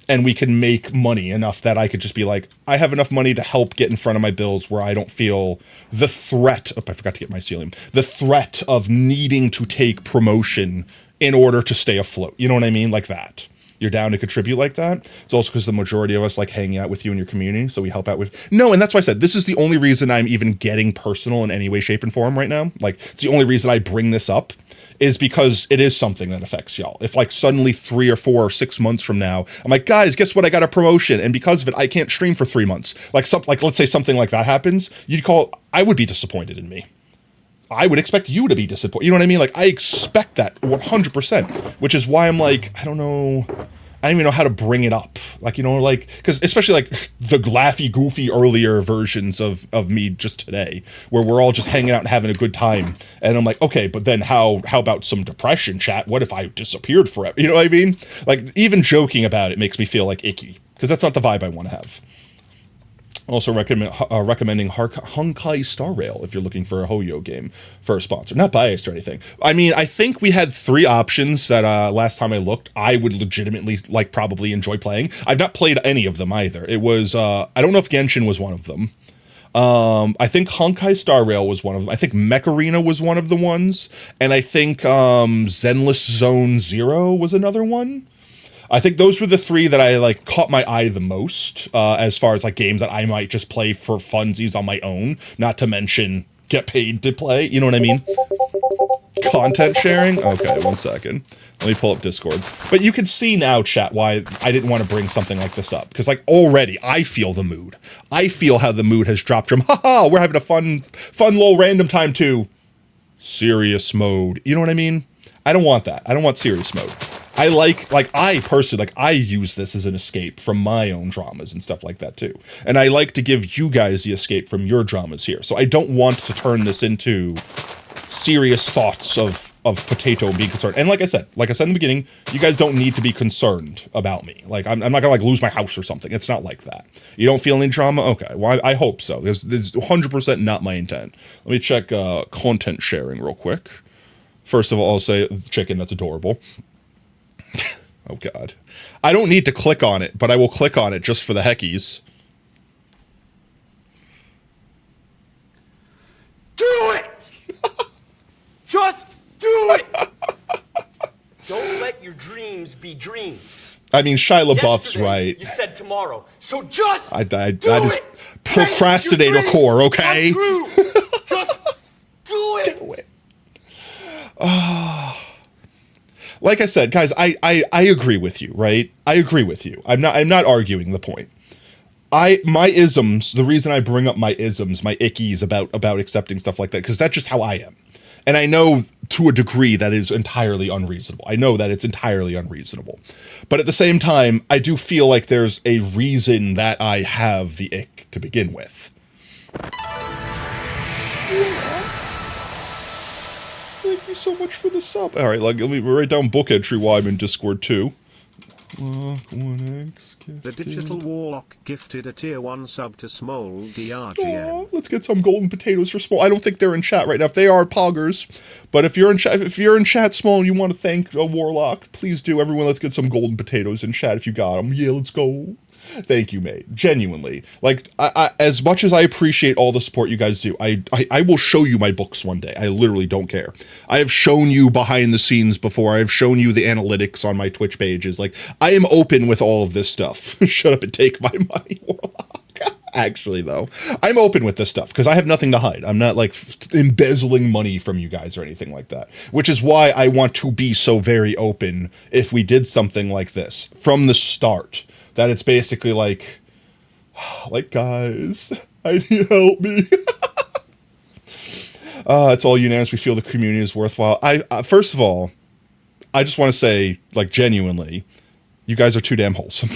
And we can make money enough that I could just be like, I have enough money to help get in front of my bills where I don't feel the threat. Oh, I forgot to get my ceiling. The threat of needing to take promotion in order to stay afloat. You know what I mean? Like that. You're down to contribute like that. It's also because the majority of us like hanging out with you in your community. So we help out with. No, and that's why I said this is the only reason I'm even getting personal in any way, shape, and form right now. Like, it's the only reason I bring this up. Is because it is something that affects y'all. If like suddenly 3 or 4 or 6 months from now, I'm like, guys, guess what? I got a promotion, and because of it, I can't stream for 3 months. Like let's say something like that happens, I would be disappointed in me. I would expect you to be disappointed. You know what I mean? Like, I expect that 100%, which is why I'm like, I don't even know how to bring it up. Like, you know, like, because especially like the laughy, goofy earlier versions of me just today, where we're all just hanging out and having a good time. And I'm like, okay, but then how about some depression, chat? What if I disappeared forever? You know what I mean? Like, even joking about it makes me feel like icky, because that's not the vibe I want to have. Also recommending Honkai Star Rail if you're looking for a Hoyo game for a sponsor. Not biased or anything. I mean, I think we had 3 options that last time I looked, I would legitimately like probably enjoy playing. I've not played any of them either. It was, I don't know if Genshin was one of them. I think Honkai Star Rail was one of them. I think Mech Arena was one of the ones. And I think Zenless Zone Zero was another one. I think those were the 3 that I like caught my eye the most, as far as like games that I might just play for funsies on my own, not to mention get paid to play. You know what I mean? Content sharing? Okay, 1 second. Let me pull up Discord. But you can see now, chat, why I didn't want to bring something like this up. Because like already, I feel the mood. I feel how the mood has dropped from, haha, we're having a fun little random time to serious mode. You know what I mean? I don't want that. I don't want serious mode. I personally, I use this as an escape from my own dramas and stuff like that too. And I like to give you guys the escape from your dramas here. So I don't want to turn this into serious thoughts of Potato being concerned. And like I said in the beginning, you guys don't need to be concerned about me. Like, I'm not gonna lose my house or something. It's not like that. You don't feel any drama? Okay, well, I hope so. This is 100% not my intent. Let me check content sharing real quick. First of all, I'll say, chicken, that's adorable. Oh God. I don't need to click on it, but I will click on it just for the heckies. Do it! Just do it! Don't let your dreams be dreams. I mean, Shia LaBeouf's Yesterday, right. You said tomorrow, so just I do just it. procrastinator Make your core, dreams okay? come true. Just do it. Do it. Like I said, guys, I agree with you, right? I agree with you. I'm not arguing the point. My isms, the reason I bring up my isms, my ickies about accepting stuff like that, because that's just how I am. And I know to a degree that is entirely unreasonable. I know that it's entirely unreasonable. But at the same time, I do feel like there's a reason that I have the ick to begin with. Thank you so much for the sub. All right, let me write down book entry while I'm in Discord too. The Digital Warlock gifted a tier 1 sub to Smole DRGN. Aw, let's get some golden potatoes for Small. I don't think they're in chat right now. If they are, poggers. But if you're in chat, Small, and you want to thank a Warlock, please do. Everyone, let's get some golden potatoes in chat if you got them. Yeah, let's go. Thank you, mate. Genuinely. Like, I as much as I appreciate all the support you guys do, I will show you my books one day. I literally don't care. I have shown you behind the scenes before. I have shown you the analytics on my Twitch pages. Like, I am open with all of this stuff. Shut up and take my money, Warlock. Actually, though, I'm open with this stuff because I have nothing to hide. I'm not like embezzling money from you guys or anything like that, which is why I want to be so very open if we did something like this from the start. That it's basically like guys, I need help me. It's all unanimous. We feel the community is worthwhile. First of all, I just want to say, like, genuinely, you guys are too damn wholesome.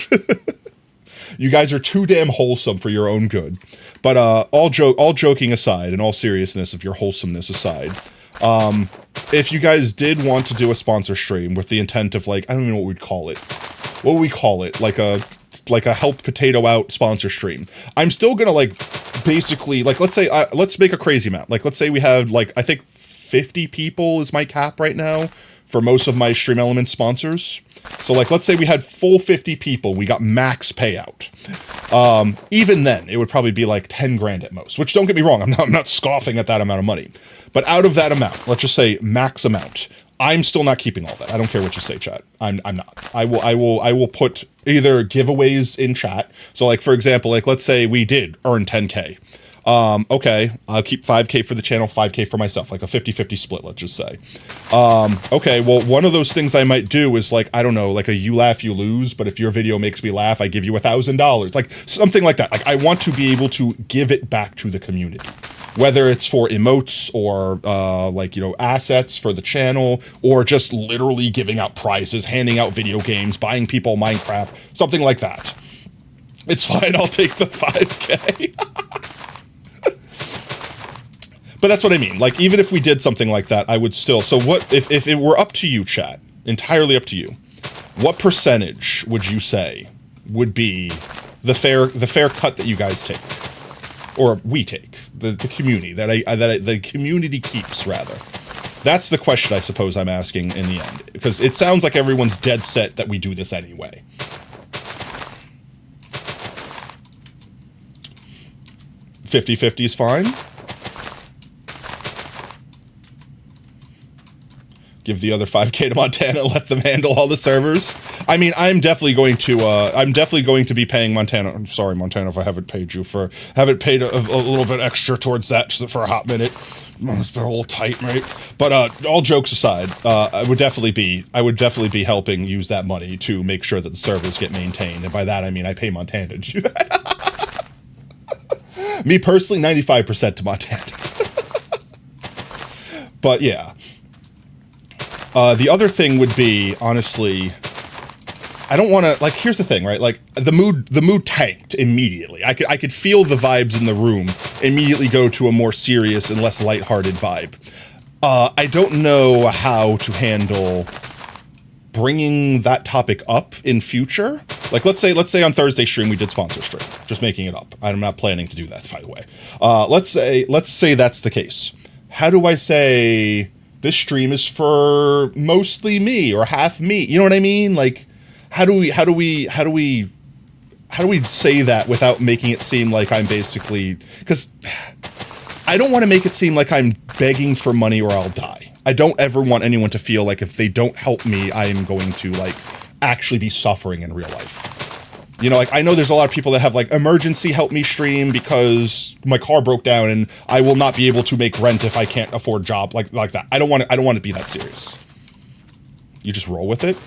You guys are too damn wholesome for your own good. But all joking aside, and all seriousness of your wholesomeness aside, if you guys did want to do a sponsor stream with the intent of, like, I don't even know what we'd call it. What would we call it? Like a help potato out sponsor stream. I'm still gonna, like, basically, like, let's say, let's make a crazy amount. Like, let's say we have, like, I think 50 people is my cap right now for most of my Stream Elements sponsors. So, like, let's say we had full 50 people, we got max payout. Even then, it would probably be like 10 grand at most, which, don't get me wrong, I'm not scoffing at that amount of money. But out of that amount, let's just say max amount, I'm still not keeping all that. I don't care what you say, chat. I'm not. I will put either giveaways in chat. So, like, for example, like, let's say we did earn 10K. Okay, I'll keep 5K for the channel, 5K for myself, like a 50-50 split, let's just say. Okay, well, one of those things I might do is, like, I don't know, like a you laugh, you lose, but if your video makes me laugh, I give you $1,000. Like, something like that. Like, I want to be able to give it back to the community. Whether it's for emotes or, like, you know, assets for the channel, or just literally giving out prizes, handing out video games, buying people Minecraft, something like that. It's fine, I'll take the 5K. But that's what I mean. Like, even if we did something like that, I would still... So what... If it were up to you, chat, entirely up to you, what percentage would you say would be the fair cut that you guys take? Or we take, the community, the community keeps, rather. That's the question I suppose I'm asking in the end, because it sounds like everyone's dead set that we do this anyway. $50-50 is fine. Give the other 5K to Montana, let them handle all the servers. I mean, I'm definitely going to be paying Montana. I'm sorry, Montana, if I haven't paid a little bit extra towards that for a hot minute. It's been a little tight, mate. But all jokes aside, I would definitely be helping use that money to make sure that the servers get maintained. And by that, I mean I pay Montana to do that. Me personally, 95% to Montana. But yeah. The other thing would be, honestly, I don't want to, like, here's the thing, right? Like, the mood tanked immediately. I could feel the vibes in the room immediately go to a more serious and less lighthearted vibe. I don't know how to handle bringing that topic up in future. Like, let's say on Thursday stream we did sponsor stream. Just making it up. I'm not planning to do that, by the way. Let's say that's the case. How do I say this stream is for mostly me or half me? You know what I mean? Like, how do we say that without making it seem like I'm basically, because I don't want to make it seem like I'm begging for money or I'll die. I don't ever want anyone to feel like if they don't help me, I am going to, like, actually be suffering in real life. You know, like, I know there's a lot of people that have, like, emergency help me stream because my car broke down and I will not be able to make rent if I can't afford job, like that. I don't want to be that serious. You just roll with it.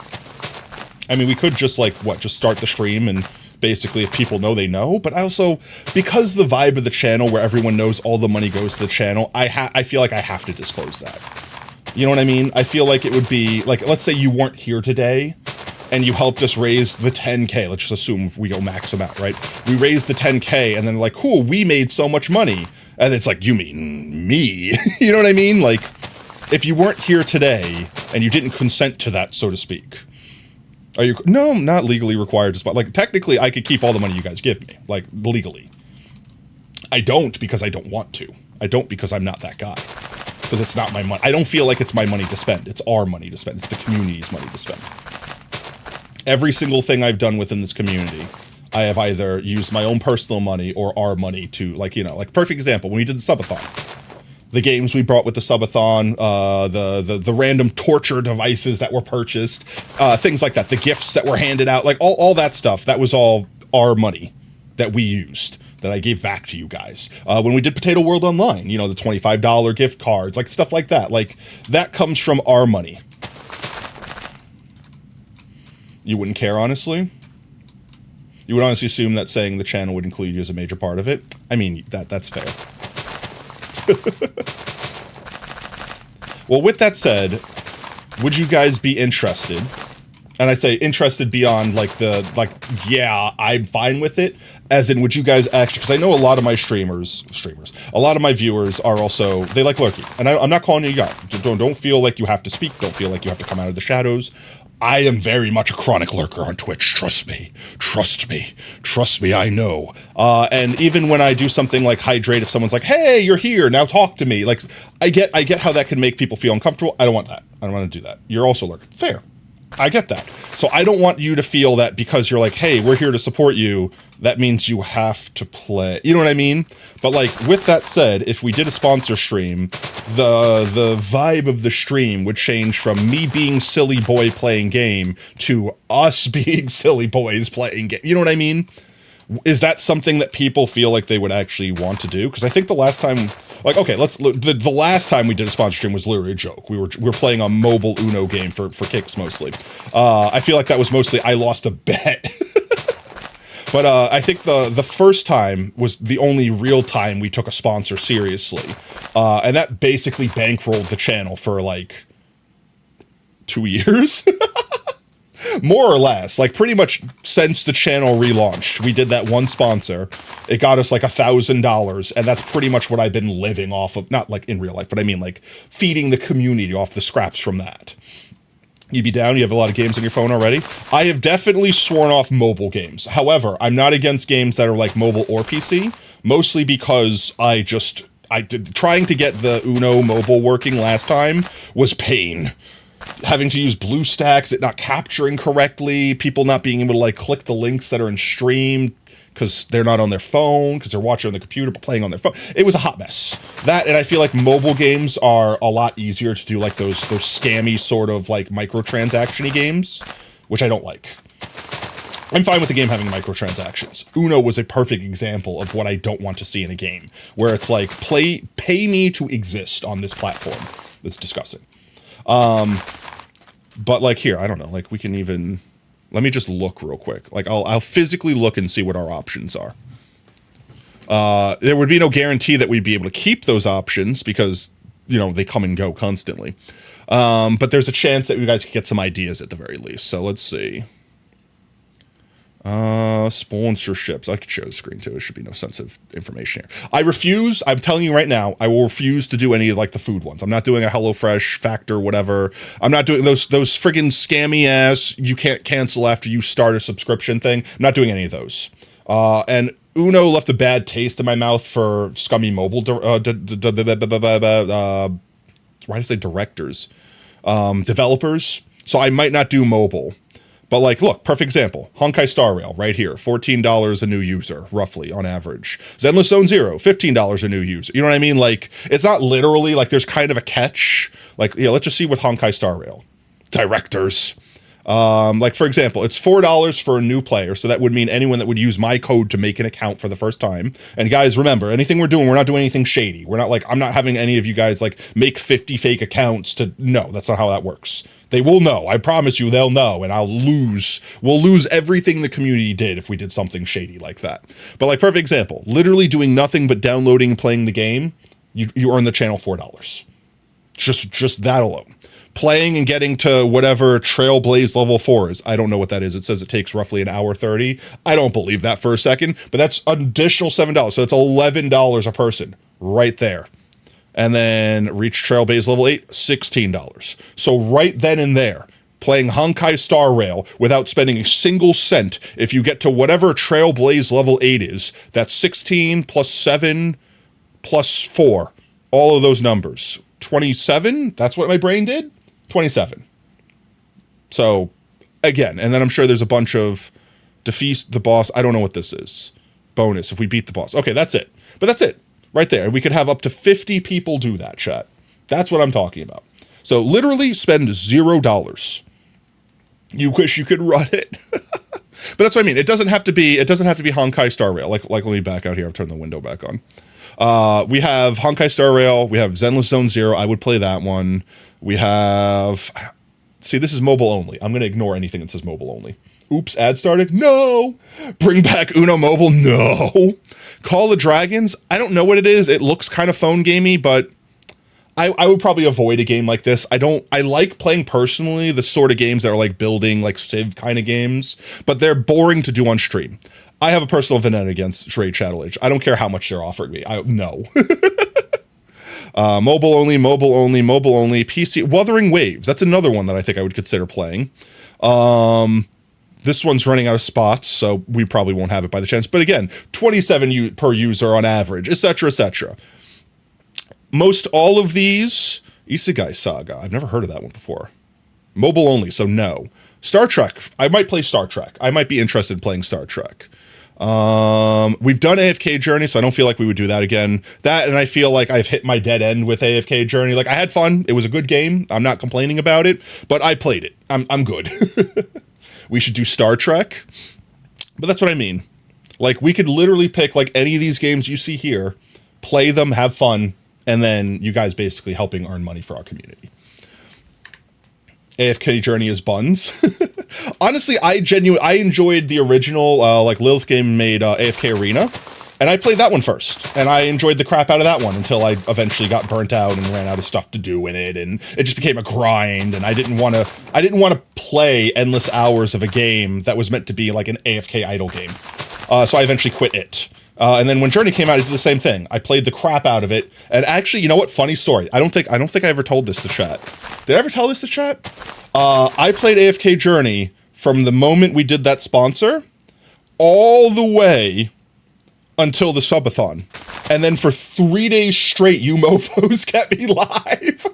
I mean, we could just, like, just start the stream and basically if people know, they know. But I also, because the vibe of the channel where everyone knows all the money goes to the channel, I feel like I have to disclose that. You know what I mean? I feel like it would be, like, let's say you weren't here today and you helped us raise the 10K. Let's just assume we go max amount, right? We raised the 10K and then, like, cool, we made so much money. And it's like, you mean me? You know what I mean? Like, if you weren't here today and you didn't consent to that, so to speak, are you? No, I'm not legally required to spot. Like, technically, I could keep all the money you guys give me, like, legally. I don't because I don't want to. I don't because I'm not that guy. Because it's not my money. I don't feel like it's my money to spend. It's our money to spend. It's the community's money to spend. Every single thing I've done within this community, I have either used my own personal money or our money to, like, you know, like, perfect example, when we did the subathon. The games we brought with the subathon, the random torture devices that were purchased, things like that, the gifts that were handed out, like, all that stuff, that was all our money that we used, that I gave back to you guys. When we did Potato World Online, you know, the $25 gift cards, like, stuff like that, like, that comes from our money. You wouldn't care, honestly? You would honestly assume that saying the channel would include you as a major part of it? I mean, that's fair. Well, with that said, would you guys be interested? And I say interested beyond, like, yeah, I'm fine with it, as in, would you guys actually, because I know a lot of my streamers, a lot of my viewers are also, they like lurking, and I'm not calling you out. Don't feel like you have to speak, don't feel like you have to come out of the shadows. I am very much a chronic lurker on Twitch, trust me, I know. And even when I do something like Hydrate, if someone's like, hey, you're here, now talk to me, like, I get how that can make people feel uncomfortable. I don't want that. I don't want to do that. You're also lurking. Fair. I get that. So I don't want you to feel that because you're like, hey, we're here to support you, that means you have to play. You know what I mean? But, like, with that said, if we did a sponsor stream, the vibe of the stream would change from me being silly boy playing game to us being silly boys playing game. You know what I mean? Is that something that people feel like they would actually want to do? Because I think the last time, like, okay, let's look. The last time we did a sponsor stream was literally a joke. We were playing a mobile Uno game for kicks mostly. I feel like that was mostly I lost a bet. But I think the first time was the only real time we took a sponsor seriously. And that basically bankrolled the channel for, like, 2 years. More or less, like, pretty much since the channel relaunched, we did that one sponsor. It got us like $1,000, and that's pretty much what I've been living off of. Not like in real life, but I mean, like, feeding the community off the scraps from that. You'd be down, you have a lot of games on your phone already. I have definitely sworn off mobile games. However, I'm not against games that are like mobile or PC, mostly because trying to get the Uno mobile working last time was pain. Having to use BlueStacks, it not capturing correctly, people not being able to, like, click the links that are in stream because they're not on their phone, because they're watching on the computer but playing on their phone. It was a hot mess. That, and I feel like mobile games are a lot easier to do, like, those scammy sort of, like, microtransaction-y games, which I don't like. I'm fine with the game having microtransactions. Uno was a perfect example of what I don't want to see in a game, where it's like, pay me to exist on this platform. That's disgusting. But, like, here, I don't know, like, we can even, let me just look real quick. Like, I'll physically look and see what our options are. There would be no guarantee that we'd be able to keep those options because they come and go constantly. But there's a chance that you guys could get some ideas at the very least. So let's see. Sponsorships. I could share the screen too. There should be no sensitive information here. I refuse. I'm telling you right now, I will refuse to do any of like the food ones. I'm not doing a HelloFresh, Factor, whatever. I'm not doing those friggin' scammy ass, you can't cancel after you start a subscription thing. I'm not doing any of those. And Uno left a bad taste in my mouth for scummy mobile, why did I say directors? Developers. So I might not do mobile. But like, look, perfect example. Honkai Star Rail right here, $14 a new user, roughly on average. Zenless Zone Zero, $15 a new user. You know what I mean? Like, it's not literally like there's kind of a catch. Like, let's just see with Honkai Star Rail. Directors. Like for example, it's $4 for a new player. So that would mean anyone that would use my code to make an account for the first time. And guys, remember, anything we're doing, we're not doing anything shady. We're not like, I'm not having any of you guys like make 50 fake accounts no, that's not how that works. They will know. I promise you they'll know, and we'll lose everything the community did if we did something shady like that. But like perfect example, literally doing nothing but downloading and playing the game, you earn the channel $4. Just that alone. Playing and getting to whatever Trailblaze level 4 is. I don't know what that is. It says it takes roughly an hour 30. I don't believe that for a second, but that's additional $7. So it's $11 a person right there. And then reach Trailblaze level 8, $16. So right then and there, playing Honkai Star Rail without spending a single cent, if you get to whatever Trailblaze level 8 is, that's 16 plus 7 plus 4. All of those numbers. 27? That's what my brain did? 27. So, again, and then I'm sure there's a bunch of defeat the boss. I don't know what this is. Bonus if we beat the boss. Okay, that's it. But that's it. Right there. We could have up to 50 people do that, chat. That's what I'm talking about. So literally spend $0. You wish you could run it. But that's what I mean. It doesn't have to be Honkai Star Rail. Like let me back out here. I'll turn the window back on. We have Honkai Star Rail. We have Zenless Zone Zero. I would play that one. We have... See, this is mobile only. I'm going to ignore anything that says mobile only. Oops, ad started? No. Bring back Uno Mobile? No. Call of Dragons? I don't know what it is. It looks kind of phone gamey, but I would probably avoid a game like this. I like playing personally the sort of games that are like building, like Civ kind of games, but they're boring to do on stream. I have a personal vendetta against Raid Shadow Age. I don't care how much they're offering me. No. Mobile only, PC. Wuthering Waves. That's another one that I think I would consider playing. This one's running out of spots, so we probably won't have it by the chance. But again, 27 per user on average, etc., etc. Most all of these, Isekai Saga. I've never heard of that one before. Mobile only, so no. Star Trek. I might play Star Trek. I might be interested in playing Star Trek. We've done AFK Journey, so I don't feel like we would do that again. That, and I feel like I've hit my dead end with AFK Journey. Like, I had fun. It was a good game. I'm not complaining about it, but I played it. I'm good. We should do Star Trek. But that's what I mean. Like, we could literally pick, like, any of these games you see here, play them, have fun, and then you guys basically helping earn money for our community. AFK Journey is buns. Honestly, I enjoyed the original, like Lilith Game made AFK Arena, and I played that one first, and I enjoyed the crap out of that one until I eventually got burnt out and ran out of stuff to do in it, and it just became a grind, and I didn't want to play endless hours of a game that was meant to be like an AFK idle game. So I eventually quit it. And then when Journey came out, I did the same thing. I played the crap out of it. And actually, you know what? Funny story. I don't think I ever told this to chat. Did I ever tell this to chat? I played AFK Journey from the moment we did that sponsor all the way until the subathon. And then for 3 days straight, you mofos kept me live.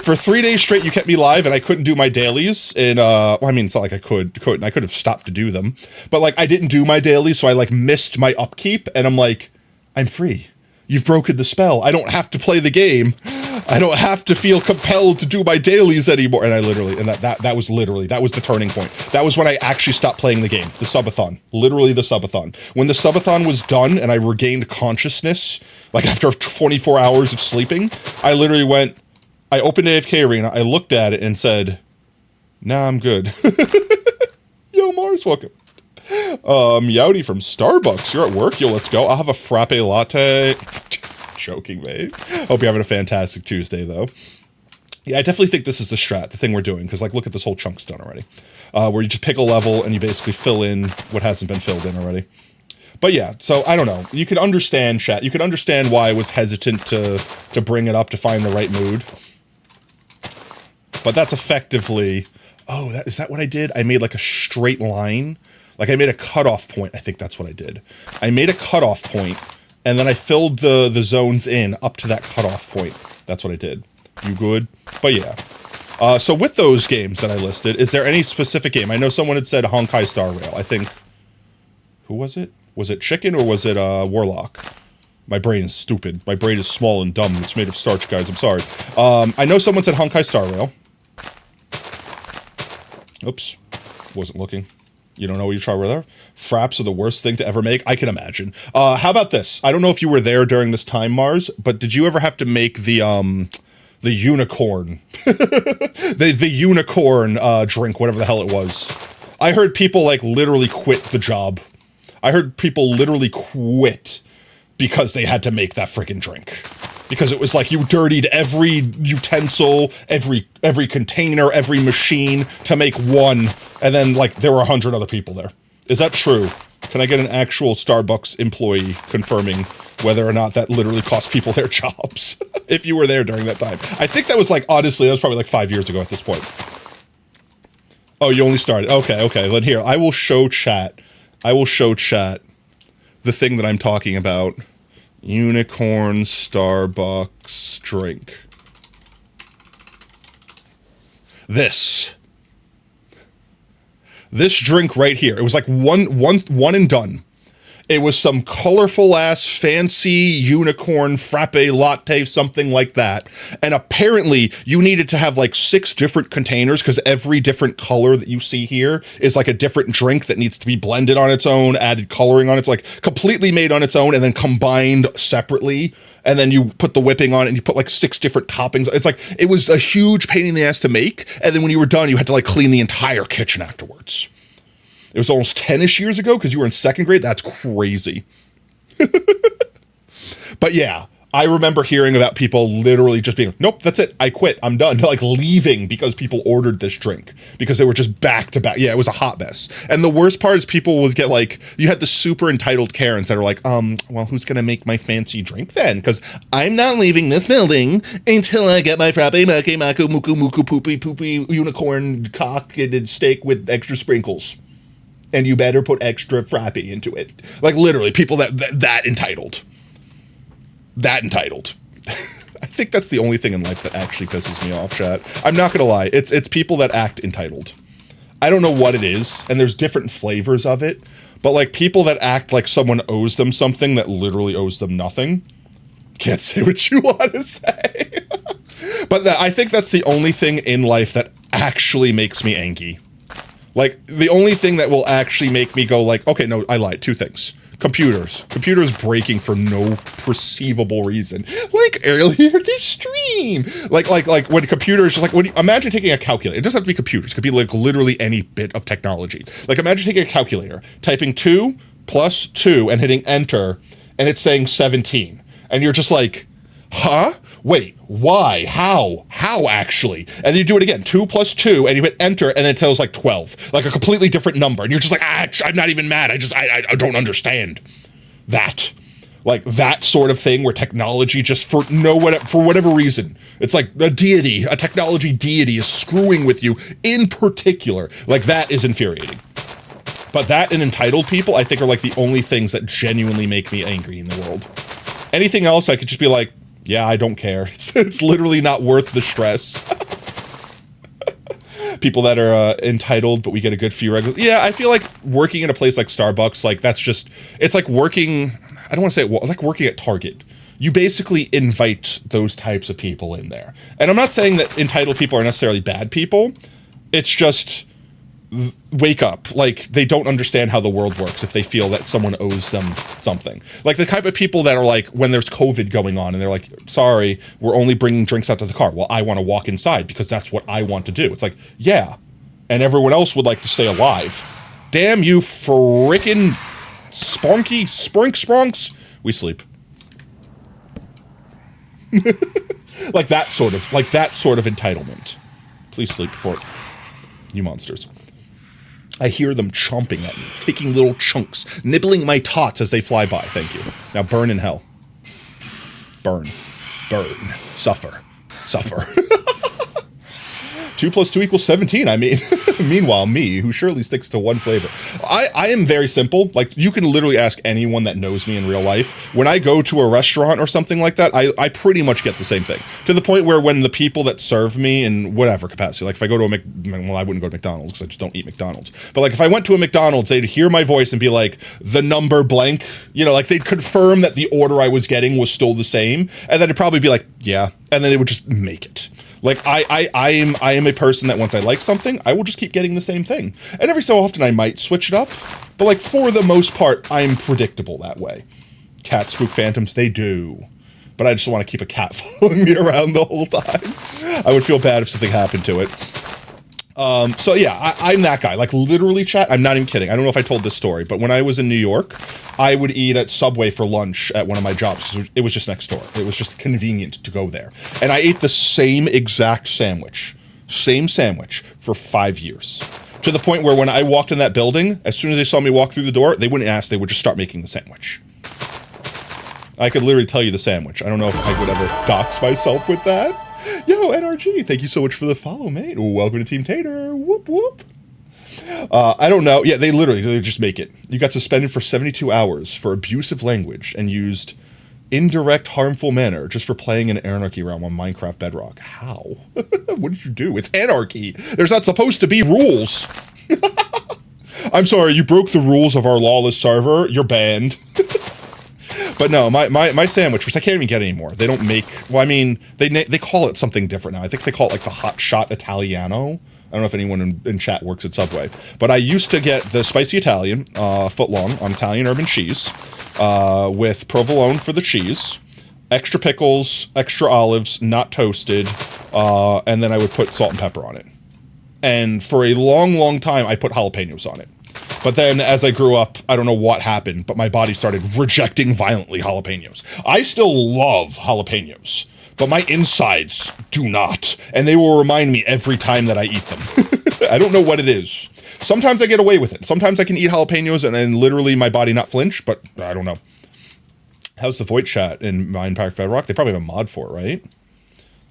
For 3 days straight, you kept me live, and I couldn't do my dailies. And well, I mean, it's not like I couldn't. I could have stopped to do them, but like I didn't do my dailies, so I like missed my upkeep. And I'm like, I'm free. You've broken the spell. I don't have to play the game. I don't have to feel compelled to do my dailies anymore. And I literally, and that was the turning point. That was when I actually stopped playing the game. The subathon, literally the subathon. When the subathon was done and I regained consciousness, like after 24 hours of sleeping, I literally went. I opened AFK Arena, I looked at it and said, nah, I'm good. Yo, Mars, welcome. Meowdy from Starbucks, you're at work? Yo, let's go. I'll have a frappe latte. Joking, mate. Hope you're having a fantastic Tuesday, though. Yeah, I definitely think this is the strat, the thing we're doing, because, like, look at this whole chunk's done already. Where you just pick a level and you basically fill in what hasn't been filled in already. But yeah, so I don't know. You can understand, chat. You can understand why I was hesitant to bring it up to find the right mood. But that's effectively... Oh, is that what I did? I made, like, a straight line. Like, I made a cutoff point. I think that's what I did. I made a cutoff point, and then I filled the zones in up to that cutoff point. That's what I did. You good? But yeah. So with those games that I listed, is there any specific game? I know someone had said Honkai Star Rail. I think... Who was it? Was it Chicken or was it Warlock? My brain is stupid. My brain is small and dumb. It's made of starch, guys. I'm sorry. I know someone said Honkai Star Rail. Oops. Wasn't looking. You don't know what you try with there? Fraps are the worst thing to ever make? I can imagine. How about this? I don't know if you were there during this time, Mars, but did you ever have to make the unicorn? the unicorn drink, whatever the hell it was. I heard people, like, literally quit the job. I heard people literally quit because they had to make that freaking drink. Because it was like you dirtied every utensil, every container, every machine to make one, and then, like, there were 100 other people there. Is that true? Can I get an actual Starbucks employee confirming whether or not that literally cost people their jobs? If you were there during that time. I think that was, like, honestly, that was probably like 5 years ago at this point. Oh, you only started. Okay. Then here, I will show chat the thing that I'm talking about. Unicorn Starbucks drink. This drink right here. It was like one and done. It was some colorful ass fancy unicorn frappe latte, something like that. And apparently you needed to have like 6 different containers because every different color that you see here is like a different drink that needs to be blended on its own, added coloring on it. It's like completely made on its own and then combined separately. And then you put the whipping on it and you put like 6 different toppings. It's like, it was a huge pain in the ass to make. And then when you were done, you had to like clean the entire kitchen afterwards. It was almost 10-ish years ago because you were in 2nd grade. That's crazy. But yeah, I remember hearing about people literally just being, nope, that's it. I quit. I'm done. Like leaving because people ordered this drink because they were just back to back. Yeah, it was a hot mess. And the worst part is people would get like, you had the super entitled Karens that are like, well, who's going to make my fancy drink then? Because I'm not leaving this building until I get my frappe, maki, maku, muku, muku, poopy, unicorn cock and steak with extra sprinkles. And you better put extra frappe into it. Like literally, people that entitled. That entitled. I think that's the only thing in life that actually pisses me off, chat. I'm not gonna lie, it's people that act entitled. I don't know what it is, and there's different flavors of it, but like people that act like someone owes them something that literally owes them nothing. Can't say what you want to say. But I think that's the only thing in life that actually makes me angry. Like, the only thing that will actually make me go like, okay, no, I lied. 2 things. Computers breaking for no perceivable reason. Like earlier this stream. Like when computers, just like when imagine taking a calculator. It doesn't have to be computers. It could be like literally any bit of technology. Like imagine taking a calculator, typing 2 + 2 and hitting enter, and it's saying 17. And you're just like, huh? Wait, why? How actually? And then you do it again, 2 + 2, and you hit enter, and it tells like 12, like a completely different number. And you're just like, I'm not even mad. I don't understand that. Like that sort of thing where technology just for whatever reason, it's like a technology deity is screwing with you in particular. Like that is infuriating. But that and entitled people, I think, are like the only things that genuinely make me angry in the world. Anything else, I could just be like, yeah, I don't care. It's literally not worth the stress. People that are entitled, but we get a good few regular. Yeah, I feel like working in a place like Starbucks, like that's just, it's like working, I don't want to say it, like working at Target. You basically invite those types of people in there. And I'm not saying that entitled people are necessarily bad people. It's just, wake up. Like, they don't understand how the world works if they feel that someone owes them something. Like, the type of people that are like, when there's COVID going on, and they're like, sorry, we're only bringing drinks out to the car. Well, I want to walk inside because that's what I want to do. It's like, yeah. And everyone else would like to stay alive. Damn you frickin' spronks. We sleep. Like that sort of entitlement. Please sleep before you monsters. I hear them chomping at me, taking little chunks, nibbling my tots as they fly by. Thank you. Now burn in hell. Burn. Burn. Suffer. Suffer. 2 + 2 = 17. I mean, meanwhile, me, who surely sticks to one flavor. I am very simple. Like, you can literally ask anyone that knows me in real life. When I go to a restaurant or something like that, I pretty much get the same thing. To the point where when the people that serve me in whatever capacity, like if I go to well, I wouldn't go to McDonald's because I just don't eat McDonald's. But like if I went to a McDonald's, they'd hear my voice and be like, the number blank, you know, like they'd confirm that the order I was getting was still the same. And then it'd probably be like, yeah. And then they would just make it. Like, I am a person that once I like something, I will just keep getting the same thing. And every so often I might switch it up. But, like, for the most part, I'm predictable that way. Cats spook phantoms, they do. But I just want to keep a cat following me around the whole time. I would feel bad if something happened to it. So, yeah, I'm that guy. Like, literally, chat, I'm not even kidding. I don't know if I told this story, but when I was in New York, I would eat at Subway for lunch at one of my jobs because it was just next door. It was just convenient to go there. And I ate the same exact sandwich. Same sandwich for 5 years. To the point where when I walked in that building, as soon as they saw me walk through the door, they wouldn't ask, they would just start making the sandwich. I could literally tell you the sandwich. I don't know if I would ever dox myself with that. Yo, NRG, thank you so much for the follow, mate. Welcome to Team Tater. Whoop, whoop. I don't know. Yeah, they just make it. You got suspended for 72 hours for abusive language and used indirect harmful manner just for playing an anarchy realm on Minecraft Bedrock. How? What did you do? It's anarchy. There's not supposed to be rules. I'm sorry, you broke the rules of our lawless server. You're banned. But no, my sandwich, which I can't even get anymore. They don't make, well, I mean, they call it something different now. I think they call it like the Hot Shot Italiano. I don't know if anyone in chat works at Subway. But I used to get the spicy Italian, footlong, on Italian urban cheese, with provolone for the cheese, extra pickles, extra olives, not toasted, and then I would put salt and pepper on it. And for a long, long time, I put jalapenos on it. But then as I grew up, I don't know what happened, but my body started rejecting violently jalapenos. I still love jalapenos, but my insides do not. And they will remind me every time that I eat them. I don't know what it is. Sometimes I get away with it. Sometimes I can eat jalapenos and then literally my body not flinch, but I don't know. How's the voice chat in Minecraft Bedrock? They probably have a mod for it, right?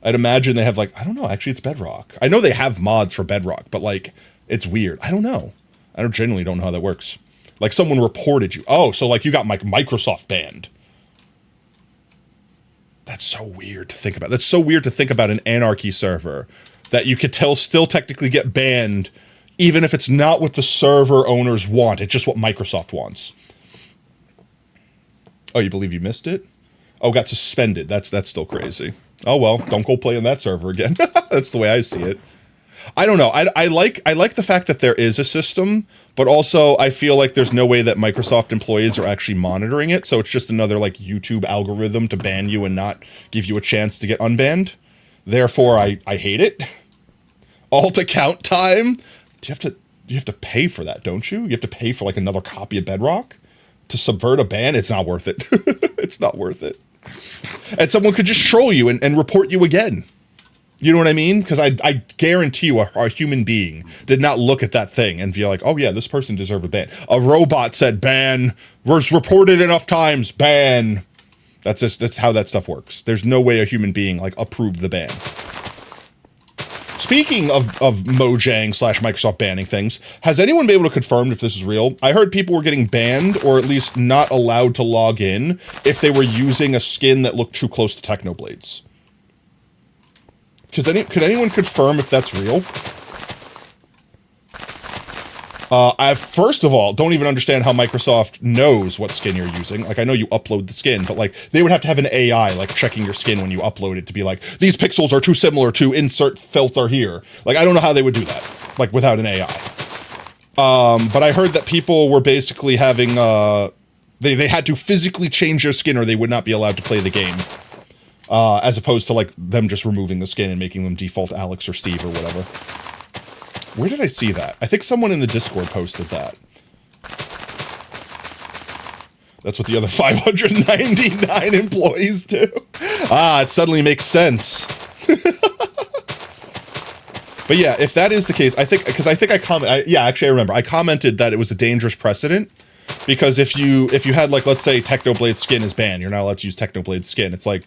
I'd imagine they have like, I don't know, actually it's Bedrock. I know they have mods for Bedrock, but like, it's weird. I don't know. I genuinely don't know how that works. Like someone reported you. Oh, so like you got Microsoft banned. That's so weird to think about. That's so weird to think about an anarchy server that you could still technically get banned, even if it's not what the server owners want. It's just what Microsoft wants. Oh, you believe you missed it? Oh, got suspended. That's still crazy. Oh well, don't go play on that server again. That's the way I see it. I don't know. I like the fact that there is a system, but also I feel like there's no way that Microsoft employees are actually monitoring it. So it's just another like YouTube algorithm to ban you and not give you a chance to get unbanned. Therefore, I hate it. Alt account time. You have to pay for that, don't you? You have to pay for like another copy of Bedrock to subvert a ban. It's not worth it. It's not worth it. And someone could just troll you and report you again. You know what I mean? Because I guarantee you a human being did not look at that thing and feel like, oh yeah, this person deserved a ban. A robot said ban, was reported enough times, ban. That's how that stuff works. There's no way a human being like approved the ban. Speaking of Mojang / Microsoft banning things, has anyone been able to confirm if this is real? I heard people were getting banned or at least not allowed to log in if they were using a skin that looked too close to Technoblades. Could anyone confirm if that's real? I first of all don't even understand how Microsoft knows what skin you're using. Like I know you upload the skin, but like they would have to have an AI like checking your skin when you upload it to be like, these pixels are too similar to insert filter here. Like I don't know how they would do that, like without an AI. But I heard that people were basically having they had to physically change their skin or they would not be allowed to play the game. As opposed to like them just removing the skin and making them default Alex or Steve or whatever. Where did I see that? I think someone in the Discord posted that. That's what the other 599 employees do. Ah, it suddenly makes sense. But yeah, if that is the case, I think I remember I commented that it was a dangerous precedent, because if you had, like, let's say Technoblade skin is banned, you're not allowed to use Technoblade skin. It's like,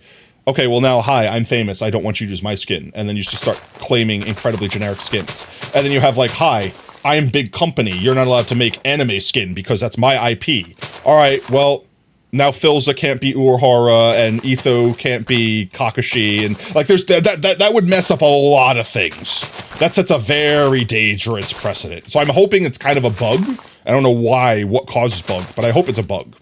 okay, well now, hi, I'm famous, I don't want you to use my skin, and then you just start claiming incredibly generic skins, and then you have like, hi, I'm big company, you're not allowed to make anime skin because that's my IP. All right, well, now Philza can't be Urahara, and Etho can't be Kakashi, and like there's that would mess up a lot of things. That sets a very dangerous precedent. So I'm hoping it's kind of a bug. I don't know what causes bug, but I hope it's a bug.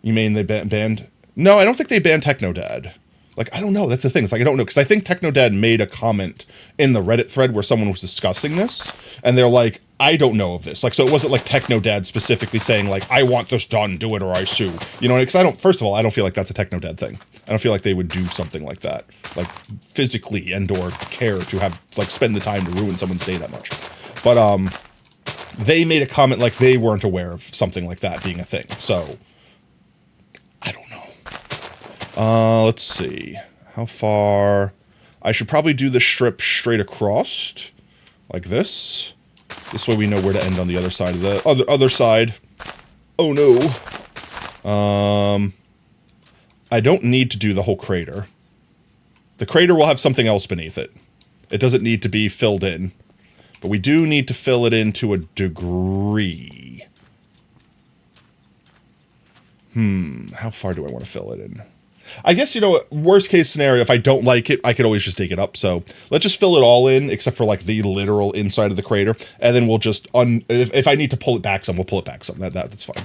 You mean they banned? No, I don't think they banned Technodad. Like, I don't know. That's the thing. It's like, I don't know. Because I think Technodad made a comment in the Reddit thread where someone was discussing this. And they're like, I don't know of this. Like, so it wasn't like Technodad specifically saying, like, I want this done, do it or I sue. You know, because first of all, I don't feel like that's a Technodad thing. I don't feel like they would do something like that. Like, physically and or care to have, like, spend the time to ruin someone's day that much. But, they made a comment like they weren't aware of something like that being a thing. So, I don't know. Let's see. How far? I should probably do the strip straight across, like this. This way we know where to end on the other side of the other side. Oh no. I don't need to do the whole crater. The crater will have something else beneath it. It doesn't need to be filled in. But we do need to fill it in to a degree. How far do I want to fill it in? I guess, you know, worst case scenario, if I don't like it, I could always just dig it up. So let's just fill it all in, except for like the literal inside of the crater. And then we'll just, if I need to pull it back some, we'll pull it back some. That's fine.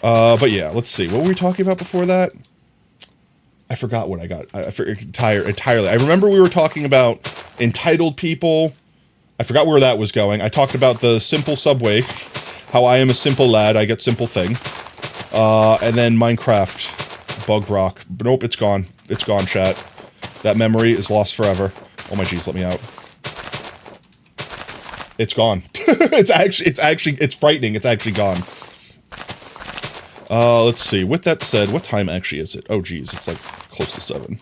But yeah, let's see. What were we talking about before that? I forgot what I got. I forgot entirely. I remember we were talking about entitled people. I forgot where that was going. I talked about the simple subway, how I am a simple lad, I get simple thing. And then Minecraft, Bug Rock. But nope, it's gone. It's gone, chat. That memory is lost forever. Oh my geez, let me out. It's gone. it's frightening. It's actually gone. Let's see. With that said, what time actually is it? Oh geez, it's like close to 7.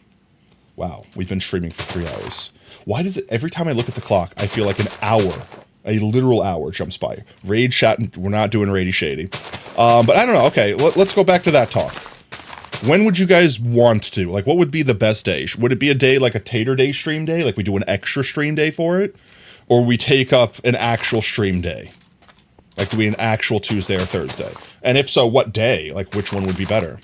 Wow, we've been streaming for 3 hours. Why does it, every time I look at the clock, I feel like an hour, a literal hour jumps by. Raid chat, we're not doing Raidy Shady. But I don't know, okay, let's go back to that talk. When would you guys want to? Like, what would be the best day? Would it be a day like a Tater Day stream day? Like we do an extra stream day for it? Or we take up an actual stream day? Like, do we an actual Tuesday or Thursday? And if so, what day? Like, which one would be better?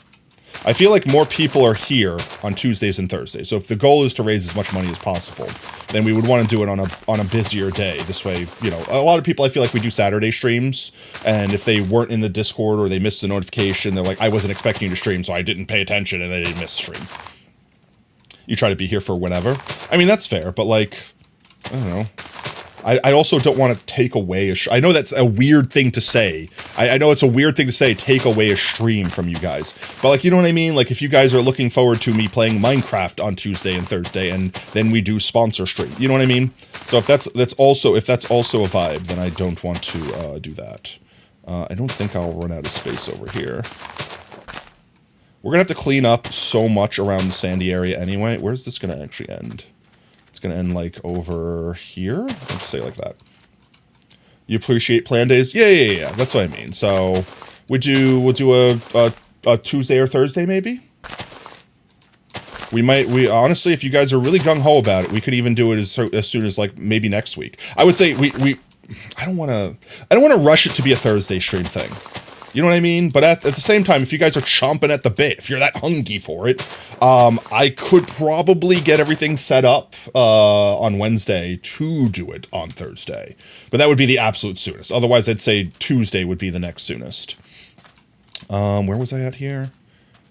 I feel like more people are here on Tuesdays and Thursdays. So if the goal is to raise as much money as possible, then we would want to do it on a busier day. This way, you know, a lot of people, I feel like we do Saturday streams, and if they weren't in the Discord or they missed the notification, they're like, I wasn't expecting you to stream, so I didn't pay attention, and they didn't miss stream. You try to be here for whenever. I mean, that's fair, but like, I don't know. I also don't want to take away I know that's a weird thing to say. I know it's a weird thing to say, take away a stream from you guys. But like, you know what I mean? Like, if you guys are looking forward to me playing Minecraft on Tuesday and Thursday, and then we do sponsor stream, you know what I mean? So if that's also a vibe, then I don't want to do that. I don't think I'll run out of space over here. We're gonna have to clean up so much around the sandy area anyway. Where's this gonna actually end? Gonna end like over here. I'll just say it like that. You appreciate plan days? Yeah. That's what I mean. So we'll do a Tuesday or Thursday maybe. We honestly, if you guys are really gung ho about it, we could even do it as soon as like maybe next week. I would say I don't want to rush it to be a Thursday stream thing. You know what I mean? But at the same time, if you guys are chomping at the bit, if you're that hungry for it, I could probably get everything set up on Wednesday to do it on Thursday. But that would be the absolute soonest. Otherwise, I'd say Tuesday would be the next soonest. Where was I at here?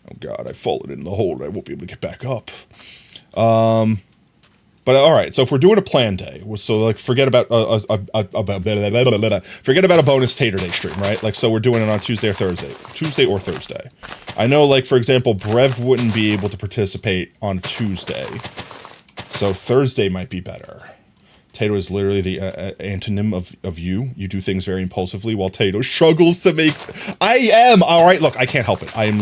Oh god, I've fallen in the hole. I won't be able to get back up. But all right, so if we're doing a plan day, so like forget about a bonus Tater Day stream, right? Like, so we're doing it on Tuesday or Thursday. I know, like for example, Brev wouldn't be able to participate on Tuesday, so Thursday might be better. Tato is literally the antonym of you. You do things very impulsively while Tato struggles to make... I am! Alright, look, I can't help it. I am,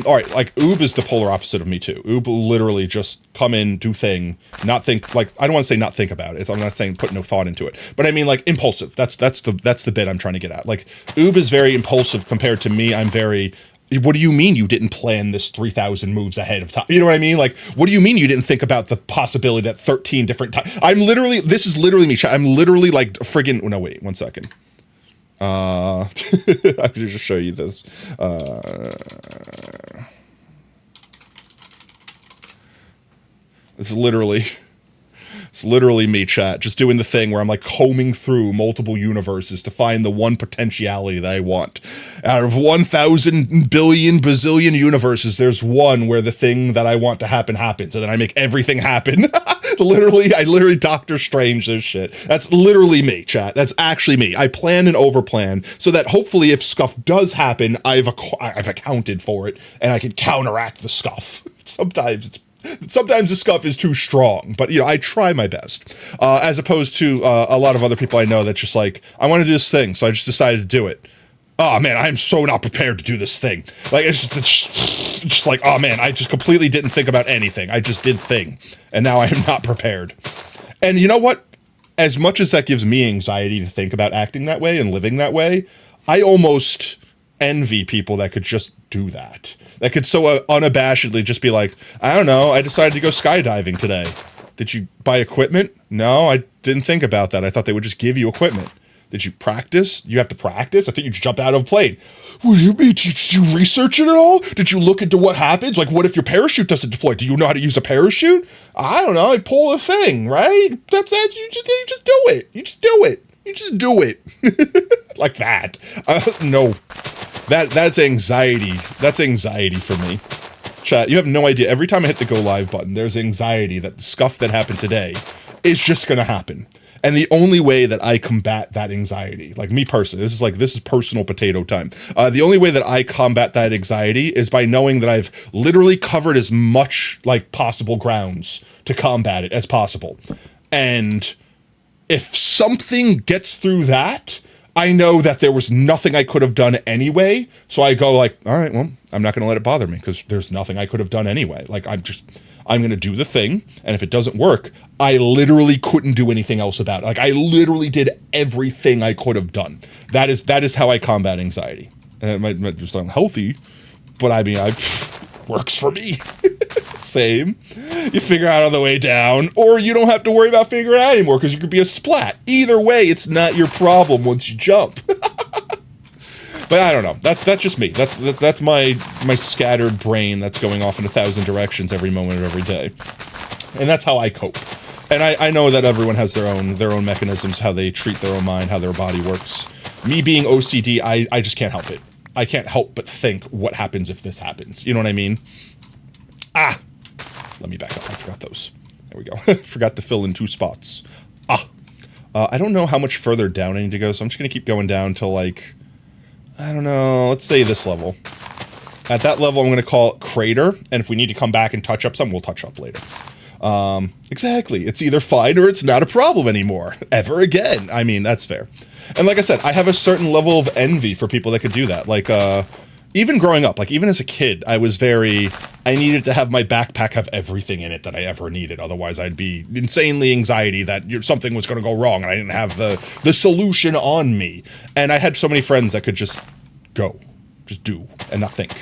alright, like, Oob is the polar opposite of me, too. Oob will literally just come in, do thing, not think, like, I don't want to say not think about it. I'm not saying put no thought into it. But I mean, like, impulsive. That's the bit I'm trying to get at. Like, Oob is very impulsive compared to me. I'm very... What do you mean you didn't plan this 3,000 moves ahead of time? You know what I mean? Like, what do you mean you didn't think about the possibility that 13 different times? This is literally me. I'm literally like friggin', no, wait, 1 second. I could just show you this. It's literally me, chat, just doing the thing where I'm like combing through multiple universes to find the one potentiality that I want. Out of 1,000 billion bazillion universes, there's one where the thing that I want to happen happens, and then I make everything happen. I literally Doctor Strange this shit. That's literally me, chat. That's actually me. I plan and overplan so that hopefully if scuff does happen, I've accounted for it and I can counteract the scuff. Sometimes the scuff is too strong, but, you know, I try my best. As opposed to a lot of other people I know that just like, I want to do this thing, so I just decided to do it. Oh, man, I am so not prepared to do this thing. Like, it's just like, oh, man, I just completely didn't think about anything. I just did thing, and now I am not prepared. And you know what? As much as that gives me anxiety to think about acting that way and living that way, I almost envy people that could just do that. That could so unabashedly just be like, I don't know, I decided to go skydiving today. Did you buy equipment? No, I didn't think about that. I thought they would just give you equipment. Did you practice? You have to practice? I think you just jumped out of a plane. What do you mean? Did you research it at all? Did you look into what happens? Like, what if your parachute doesn't deploy? Do you know how to use a parachute? I don't know. I pull a thing, right? That's you just do it. You just do it. You just do it. Like that. No. That's anxiety. That's anxiety for me. Chat, you have no idea. Every time I hit the go live button, there's anxiety that the scuff that happened today is just going to happen. And the only way that I combat that anxiety, like me personally, this is personal potato time. The only way that I combat that anxiety is by knowing that I've literally covered as much like possible grounds to combat it as possible. And if something gets through that, I know that there was nothing I could have done anyway. So I go like, all right, well, I'm not going to let it bother me because there's nothing I could have done anyway. Like I'm going to do the thing. And if it doesn't work, I literally couldn't do anything else about it. Like I literally did everything I could have done. That is how I combat anxiety. And it might just sound healthy, but I mean, works for me. Same. You figure out on the way down, or you don't have to worry about figuring it out anymore because you could be a splat. Either way, it's not your problem once you jump. But I don't know. That's just me. That's my scattered brain that's going off in 1,000 directions every moment of every day, and that's how I cope. And I know that everyone has their own mechanisms, how they treat their own mind, how their body works. Me being OCD, I just can't help it. I can't help but think, what happens if this happens? You know what I mean? Let me back up. I forgot those. There we go. Forgot to fill in 2 spots. I don't know how much further down I need to go, so I'm just going to keep going down till, like, I don't know, let's say this level. At that level, I'm going to call it Crater, and if we need to come back and touch up some, we'll touch up later. Exactly. It's either fine or it's not a problem anymore. Ever again. I mean, that's fair. And like I said, I have a certain level of envy for people that could do that. Like, even growing up, like even as a kid, I needed to have my backpack have everything in it that I ever needed. Otherwise, I'd be insanely anxiety that something was going to go wrong and I didn't have the solution on me. And I had so many friends that could just do and not think.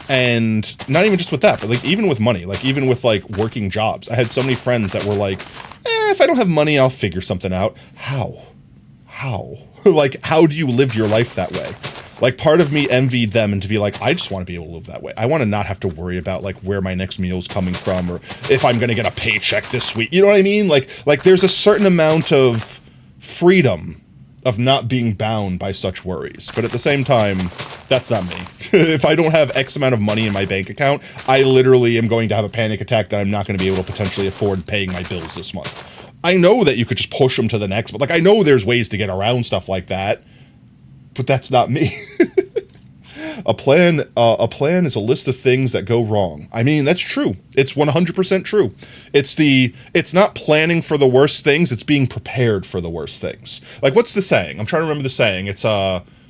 And not even just with that, but like even with money, like even with like working jobs, I had so many friends that were like, if I don't have money, I'll figure something out. How? Like, how do you live your life that way? Like, part of me envied them and to be like, I just want to be able to live that way. I want to not have to worry about, like, where my next meal is coming from or if I'm going to get a paycheck this week. You know what I mean? Like there's a certain amount of freedom of not being bound by such worries. But at the same time, that's not me. If I don't have X amount of money in my bank account, I literally am going to have a panic attack that I'm not going to be able to potentially afford paying my bills this month. I know that you could just push them to the next, but like I know there's ways to get around stuff like that. But that's not me. A plan is a list of things that go wrong. I mean, that's true. It's 100% true. It's not planning for the worst things. It's being prepared for the worst things. Like, what's the saying? I'm trying to remember the saying. It's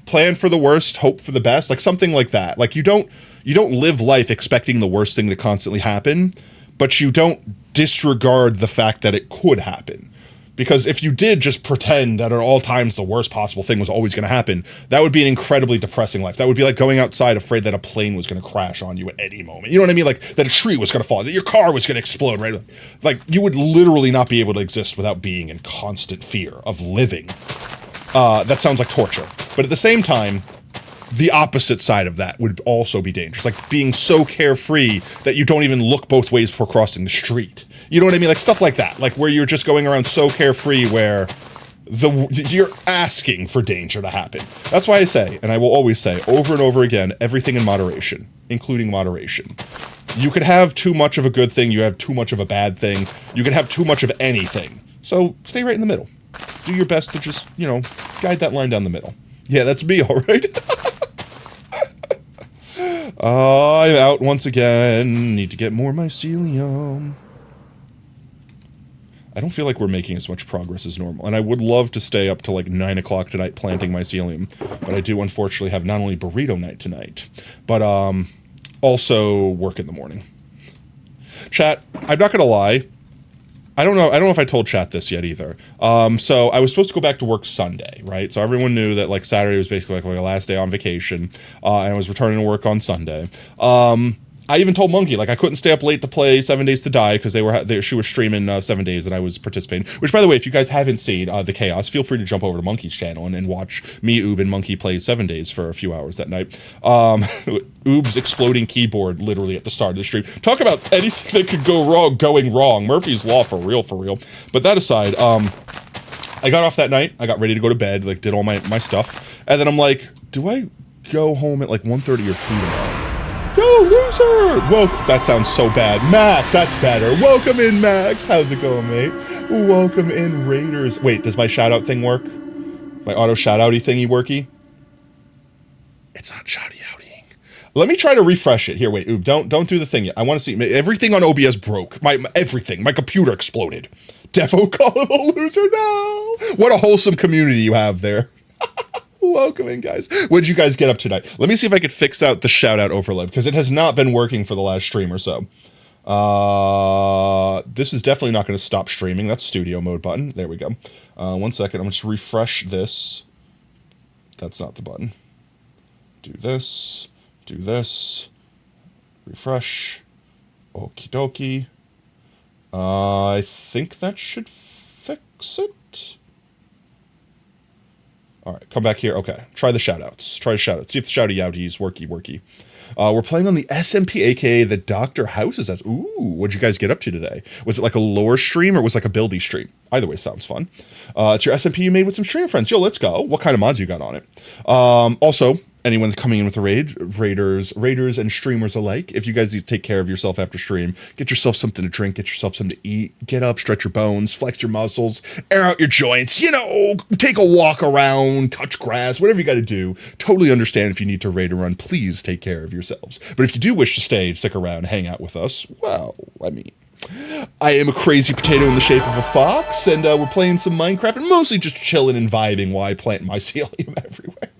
plan for the worst, hope for the best. Like something like that. Like you don't live life expecting the worst thing to constantly happen, but you don't disregard the fact that it could happen. Because if you did just pretend that at all times the worst possible thing was always going to happen, that would be an incredibly depressing life. That would be like going outside afraid that a plane was going to crash on you at any moment. You know what I mean? Like that a tree was going to fall, that your car was going to explode, right? Like you would literally not be able to exist without being in constant fear of living. That sounds like torture. But at the same time, the opposite side of that would also be dangerous. Like being so carefree that you don't even look both ways before crossing the street. You know what I mean? Like stuff like that. Like where you're just going around so carefree where you're asking for danger to happen. That's why I say, and I will always say over and over again, everything in moderation, including moderation. You could have too much of a good thing. You have too much of a bad thing. You could have too much of anything. So stay right in the middle. Do your best to just, guide that line down the middle. Yeah, that's me, all right? I'm out once again. Need to get more mycelium. I don't feel like we're making as much progress as normal. And I would love to stay up till like 9 o'clock tonight planting mycelium. But I do unfortunately have not only burrito night tonight, but also work in the morning. Chat, I'm not going to lie. I don't know if I told chat this yet either. So I was supposed to go back to work Sunday, right? So everyone knew that like Saturday was basically like a last day on vacation, and I was returning to work on Sunday. I even told Monkey like I couldn't stay up late to play 7 Days to Die because she was streaming 7 days and I was participating. Which, by the way, if you guys haven't seen the Chaos, feel free to jump over to Monkey's channel and watch me, Oob, and Monkey play 7 days for a few hours that night. Oob's exploding keyboard literally at the start of the stream. Talk about anything that could go wrong going wrong. Murphy's Law for real. But that aside, I got off that night. I got ready to go to bed, like did all my stuff, and then I'm like, do I go home at like 1:30 or 2 tomorrow? Yo, loser! Well, that sounds so bad. Max, that's better. Welcome in, Max. How's it going, mate? Welcome in, Raiders. Wait, does my shout-out thing work? My auto shout-outy thingy worky? It's not shouty-outying. Let me try to refresh it. Here, wait, Oob, don't do the thing yet. I want to see. Everything on OBS broke. Everything. My computer exploded. Defo call him a loser? No! What a wholesome community you have there. Welcome in, guys. What did you guys get up tonight? Let me see if I could fix out the shout-out overlay, because it has not been working for the last stream or so. This is definitely not going to stop streaming. That's studio mode button. There we go. 1 second. I'm going to just refresh this. That's not the button. Do this. Do this. Refresh. Okie dokie. I think that should fix it. All right, come back here. Okay, try the shoutouts. Try the shoutouts. See if the shouty outies worky. We're playing on the SMP, aka the Dr. Houses. Ooh, what'd you guys get up to today? Was it like a lore stream or was it like a buildy stream? Either way sounds fun. It's your SMP you made with some stream friends. Yo, let's go. What kind of mods you got on it? Also, anyone coming in with a raid, raiders and streamers alike, if you guys need to take care of yourself after stream, get yourself something to drink, get yourself something to eat, get up, stretch your bones, flex your muscles, air out your joints, take a walk around, touch grass, whatever you got to do. Totally understand if you need to raid or run. Please take care of yourselves. But if you do wish to stay, stick around, hang out with us, well, I am a crazy potato in the shape of a fox, and we're playing some Minecraft and mostly just chilling and vibing while I plant mycelium everywhere.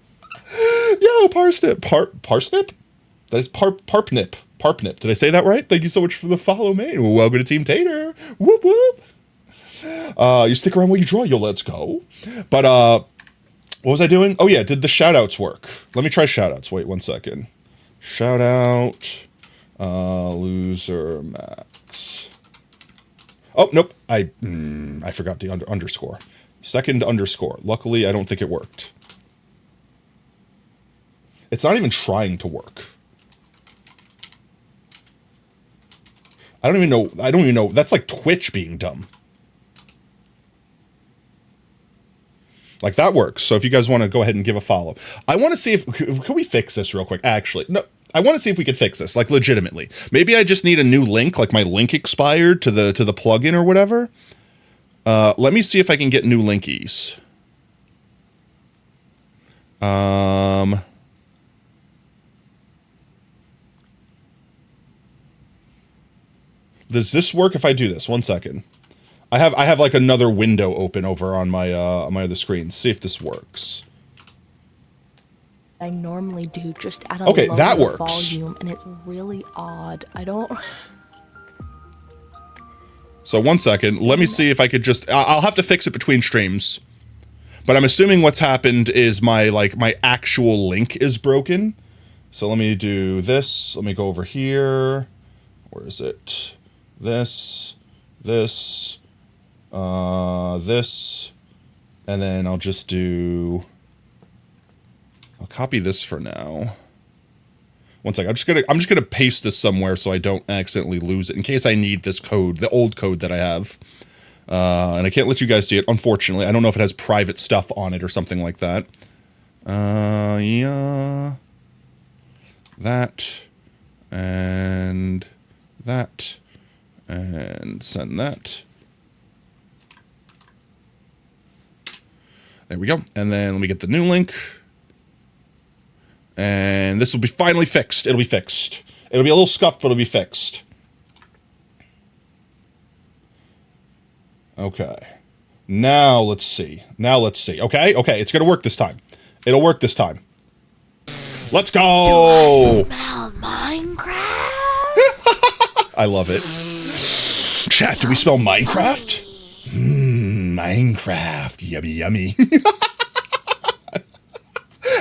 Yo, Parsnip. Parsnip? That is Parpnip. Parpnip. Did I say that right? Thank you so much for the follow, mate. Welcome to Team Tater. Whoop, whoop. You stick around while you draw. Yo, let's go. But, what was I doing? Oh, yeah. Did the shout-outs work? Let me try shout-outs. Wait 1 second. Shout-out. Loser Max. Oh, nope. I forgot the underscore. Second underscore. Luckily, I don't think it worked. It's not even trying to work. I don't even know. That's like Twitch being dumb. Like that works. So if you guys want to go ahead and give a follow. I want to see can we fix this real quick? Actually, no. I want to see if we could fix this, like legitimately. Maybe I just need a new link, like my link expired to the plugin or whatever. Let me see if I can get new linkies. Does this work if I do this? 1 second. I have like another window open over on my other screen. See if this works. I normally do just at a Okay, lower that works. volume, and it's really odd. I don't. So 1 second. Let me see if I could just. I'll have to fix it between streams. But I'm assuming what's happened is my actual link is broken. So let me do this. Let me go over here. Where is it? This, this, and then I'll just do. I'll copy this for now. 1 second. I'm just gonna paste this somewhere so I don't accidentally lose it in case I need this code, the old code that I have. And I can't let you guys see it, unfortunately. I don't know if it has private stuff on it or something like that. Yeah. That. And that. And send that. There we go. And then let me get the new link. And this will be finally fixed. It'll be fixed. It'll be a little scuffed, but it'll be fixed. Okay. Now let's see. Okay, it's gonna work this time. It'll work this time. Let's go! Smell Minecraft. I love it. Chat, do we spell Minecraft? Minecraft. Yummy, yummy.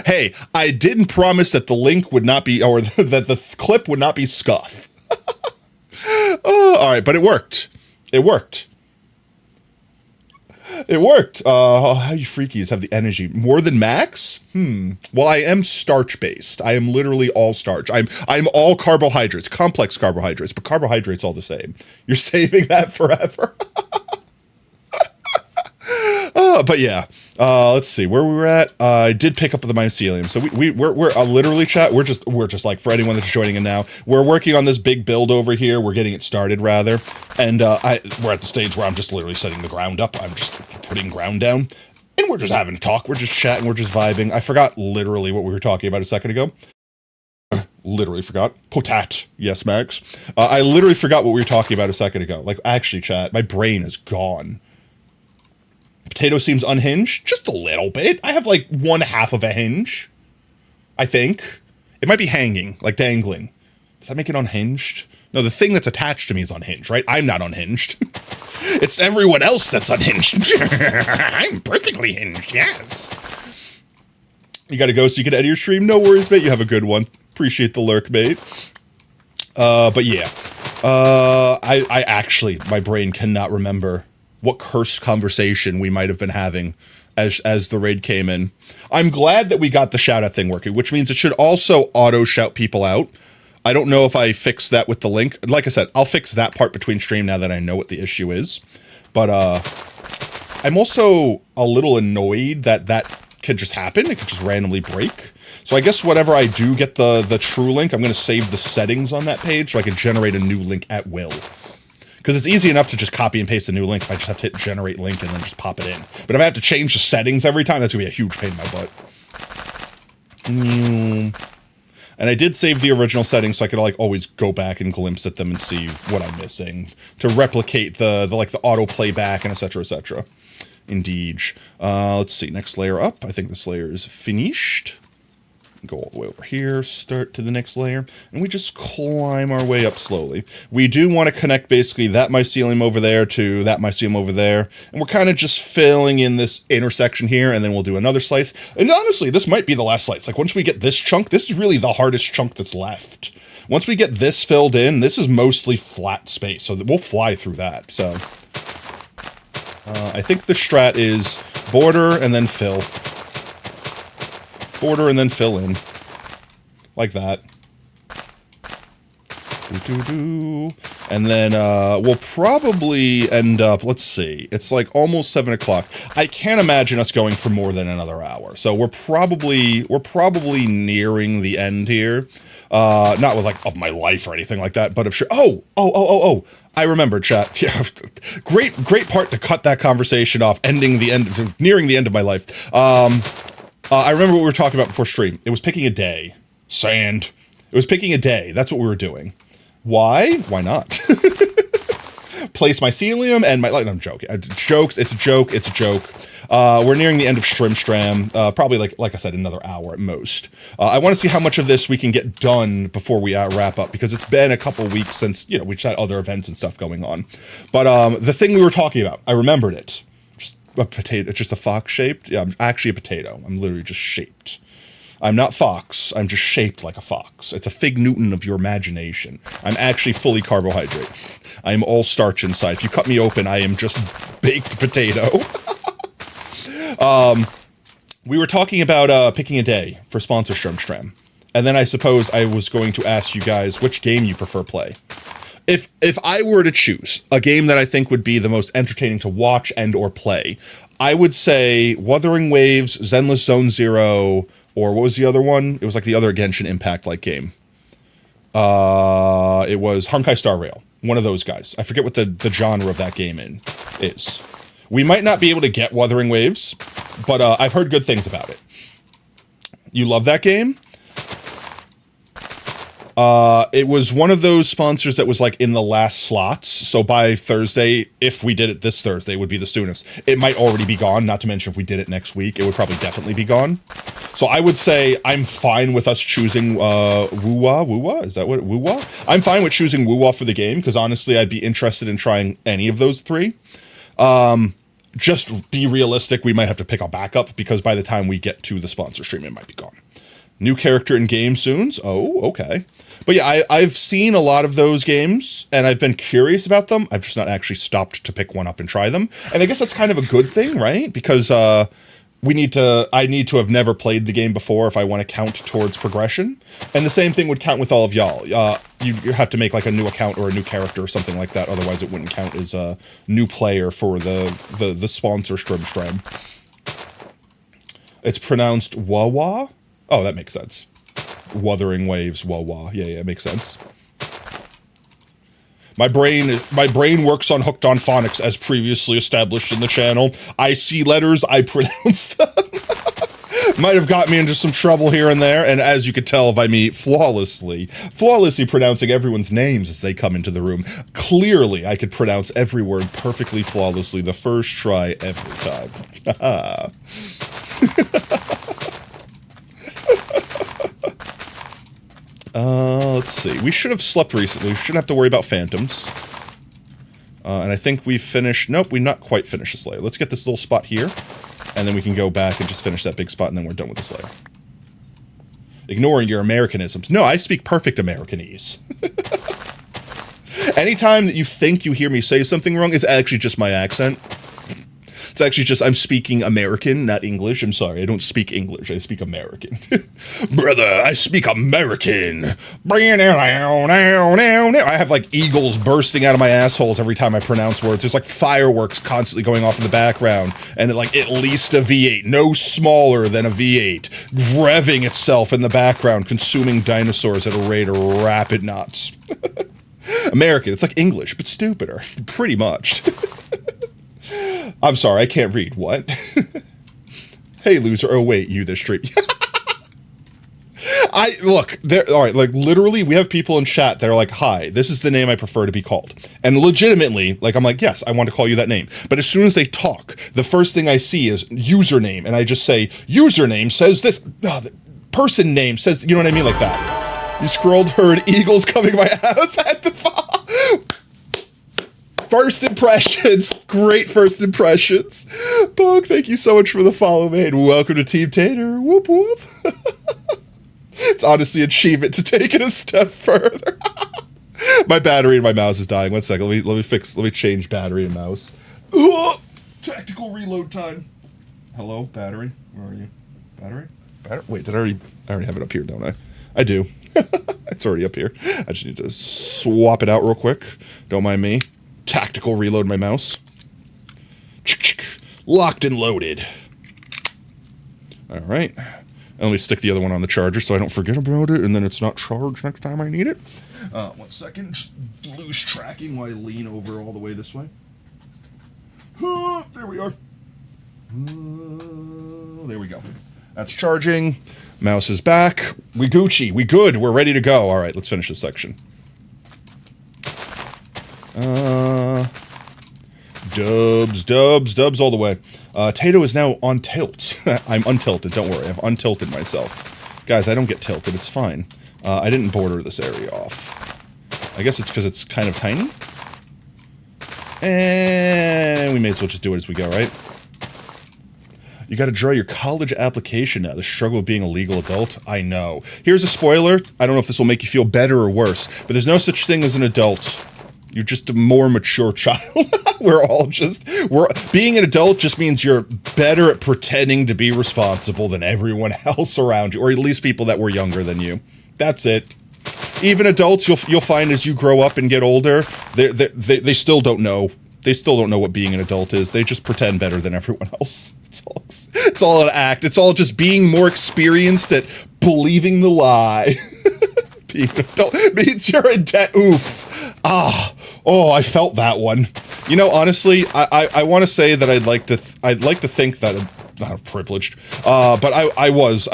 Hey, I didn't promise that the link would not be, or that the clip would not be scuff. Oh, all right, but it worked. It worked. It worked. How you freakies have the energy more than Max? Well, I am starch-based. I am literally all starch. I'm all carbohydrates, complex carbohydrates, but carbohydrates all the same. You're saving that forever. But yeah, let's see where we were at. I did pick up the mycelium, so we're literally chat. We're just like, for anyone that's joining in now, we're working on this big build over here. We're getting it started rather, and we're at the stage where I'm just literally setting the ground up. I'm just putting ground down, and we're just having a talk. We're just chatting. We're just vibing. I forgot literally what we were talking about a second ago. Literally forgot. Potat. Yes, Max. I literally forgot what we were talking about a second ago. Like, actually, chat, my brain is gone. Potato seems unhinged. Just a little bit. I have like 1/2 of a hinge. I think. It might be hanging, like dangling. Does that make it unhinged? No, the thing that's attached to me is unhinged, right? I'm not unhinged. It's everyone else that's unhinged. I'm perfectly hinged, yes. You gotta go so you can edit your stream? No worries, mate. You have a good one. Appreciate the lurk, mate. But yeah. I actually, my brain cannot remember what cursed conversation we might have been having as the raid came in. I'm glad that we got the shout out thing working, which means it should also auto shout people out. I don't know if I fixed that with the link. Like I said, I'll fix that part between stream now that I know what the issue is. But I'm also a little annoyed that can just happen. It could just randomly break. So I guess whenever I do get the true link, I'm going to save the settings on that page so I can generate a new link at will. Because it's easy enough to just copy and paste a new link if I just have to hit generate link and then just pop it in. But if I have to change the settings every time, that's going to be a huge pain in my butt. And I did save the original settings so I could like always go back and glimpse at them and see what I'm missing to replicate the auto playback and etc. etc. Indeed. Let's see, next layer up. I think this layer is finished. Go all the way over here, start to the next layer, and we just climb our way up slowly. We do want to connect basically that mycelium over there to that mycelium over there, and we're kind of just filling in this intersection here, and then we'll do another slice. And honestly, this might be the last slice. Like, once we get this chunk, this is really the hardest chunk that's left. Once we get this filled in, this is mostly flat space, so we'll fly through that. So, I think the strat is border and then fill. Border and then fill in. Like that. And then we'll probably end up, let's see, it's like almost 7 o'clock. I can't imagine us going for more than another hour. So we're probably nearing the end here. Not with like of my life or anything like that, but of sure. Oh, I remember, chat. Yeah, great part to cut that conversation off, nearing the end of my life. I remember what we were talking about before stream. It was picking a day. Sand. It was picking a day. That's what we were doing. Why? Why not? place mycelium and my, like, I'm joking. It's a joke. We're nearing the end of Shrimstram, probably like I said, another hour at most. I want to see how much of this we can get done before we wrap up, because it's been a couple weeks since, we just had other events and stuff going on. But the thing we were talking about, I remembered it. Just a potato, just a fox shaped. Yeah, I'm actually a potato. I'm literally just shaped. I'm not fox. I'm just shaped like a fox. It's a Fig Newton of your imagination. I'm actually fully carbohydrate. I am all starch inside. If you cut me open, I am just baked potato. We were talking about picking a day for sponsor Shrimstram. And then I suppose I was going to ask you guys which game you prefer play. If I were to choose a game that I think would be the most entertaining to watch and or play, I would say Wuthering Waves, Zenless Zone Zero, or what was the other one? It was like the other Genshin Impact-like game. It was Honkai Star Rail. One of those guys. I forget what the genre of that game is. We might not be able to get Wuthering Waves, but I've heard good things about it. You love that game? It was one of those sponsors that was like in the last slots. So by Thursday, if we did it this Thursday, would be the soonest. It might already be gone. Not to mention if we did it next week, it would probably definitely be gone. So I would say I'm fine with us choosing Wuwa. Is that what Wuwa? I'm fine with choosing Wuwa for the game, because honestly, I'd be interested in trying any of those three. Just be realistic. We might have to pick a backup, because by the time we get to the sponsor stream, it might be gone. New character in game soon. Oh, okay. But yeah, I've seen a lot of those games, and I've been curious about them. I've just not actually stopped to pick one up and try them. And I guess that's kind of a good thing, right? Because I need to have never played the game before if I want to count towards progression. And the same thing would count with all of y'all. You have to make like a new account or a new character or something like that. Otherwise, it wouldn't count as a new player for the sponsor Shrimstram. It's pronounced Wawa. Oh, that makes sense. Wuthering Waves, Wawa. Yeah, it makes sense. My brain works on Hooked on Phonics as previously established in the channel. I see letters, I pronounce them. Might have got me into some trouble here and there, and as you could tell by me flawlessly pronouncing everyone's names as they come into the room, clearly I could pronounce every word perfectly flawlessly the first try every time. Let's see. We should have slept recently. We shouldn't have to worry about phantoms. And I think we finished... Nope, we not quite finished this layer. Let's get this little spot here, and then we can go back and just finish that big spot, and then we're done with this layer. Ignoring your Americanisms. No, I speak perfect Americanese. Anytime that you think you hear me say something wrong, it's actually just my accent. It's actually just, I'm speaking American, not English. I'm sorry, I don't speak English. I speak American. Brother, I speak American. I have like eagles bursting out of my assholes every time I pronounce words. There's like fireworks constantly going off in the background. And like at least a V8, no smaller than a V8, revving itself in the background, consuming dinosaurs at a rate of rapid knots. American, it's like English, but stupider. Pretty much. I'm sorry, I can't read. What? Hey, loser. Oh, wait, you this street. Look, all right, like, literally, we have people in chat that are like, hi, this is the name I prefer to be called. And legitimately, like, I'm like, yes, I want to call you that name. But as soon as they talk, the first thing I see is username, and I just say, username says this, the person name says, you know what I mean? Like that. You scrolled, heard eagles coming to my house at the fall. First impressions. Great first impressions. Bog, thank you so much for the follow, man. Welcome to Team Tater. Whoop, whoop. It's honestly an achievement to take it a step further. My battery in my mouse is dying. 1 second. Let me change battery and mouse. Tactical reload time. Hello, battery. Where are you? Battery? Wait, did I already have it up here, don't I? I do. It's already up here. I just need to swap it out real quick. Don't mind me. Tactical reload my mouse. Locked and loaded. All right. And let me stick the other one on the charger so I don't forget about it, and then it's not charged next time I need it. 1 second. Just loose tracking while I lean over all the way this way. There we are. There we go. That's charging. Mouse is back. We Gucci. We good. We're ready to go. All right, let's finish this section. Dubs all the way. Tato is now on tilt. I'm untilted, don't worry. I've untilted myself. Guys, I don't get tilted, it's fine. I didn't border this area off. I guess it's because it's kind of tiny. And we may as well just do it as we go, right? You gotta draw your college application now. The struggle of being a legal adult. I know. Here's a spoiler. I don't know if this will make you feel better or worse, but there's no such thing as an adult. You're just a more mature child. Being an adult just means you're better at pretending to be responsible than everyone else around you, or at least people that were younger than you. That's it. Even adults, you'll find as you grow up and get older, they still don't know. They still don't know what being an adult is. They just pretend better than everyone else. It's all an act. It's all just being more experienced at believing the lie. Being an adult means you're in debt. Oof. Oh, I felt that one. You know, honestly, I want to say that I'd like to think that I'm not privileged, but I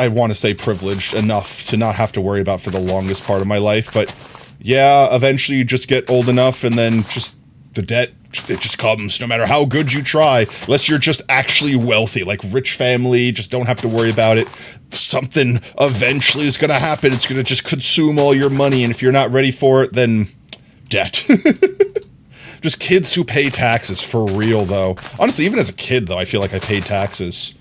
want to say privileged enough to not have to worry about for the longest part of my life. But yeah, eventually you just get old enough, and then just the debt, it just comes no matter how good you try, unless you're just actually wealthy, like rich family, just don't have to worry about it. Something eventually is going to happen. It's going to just consume all your money, and if you're not ready for it, then debt. Just kids who pay taxes, for real, though. Honestly, even as a kid, though, I feel like I paid taxes.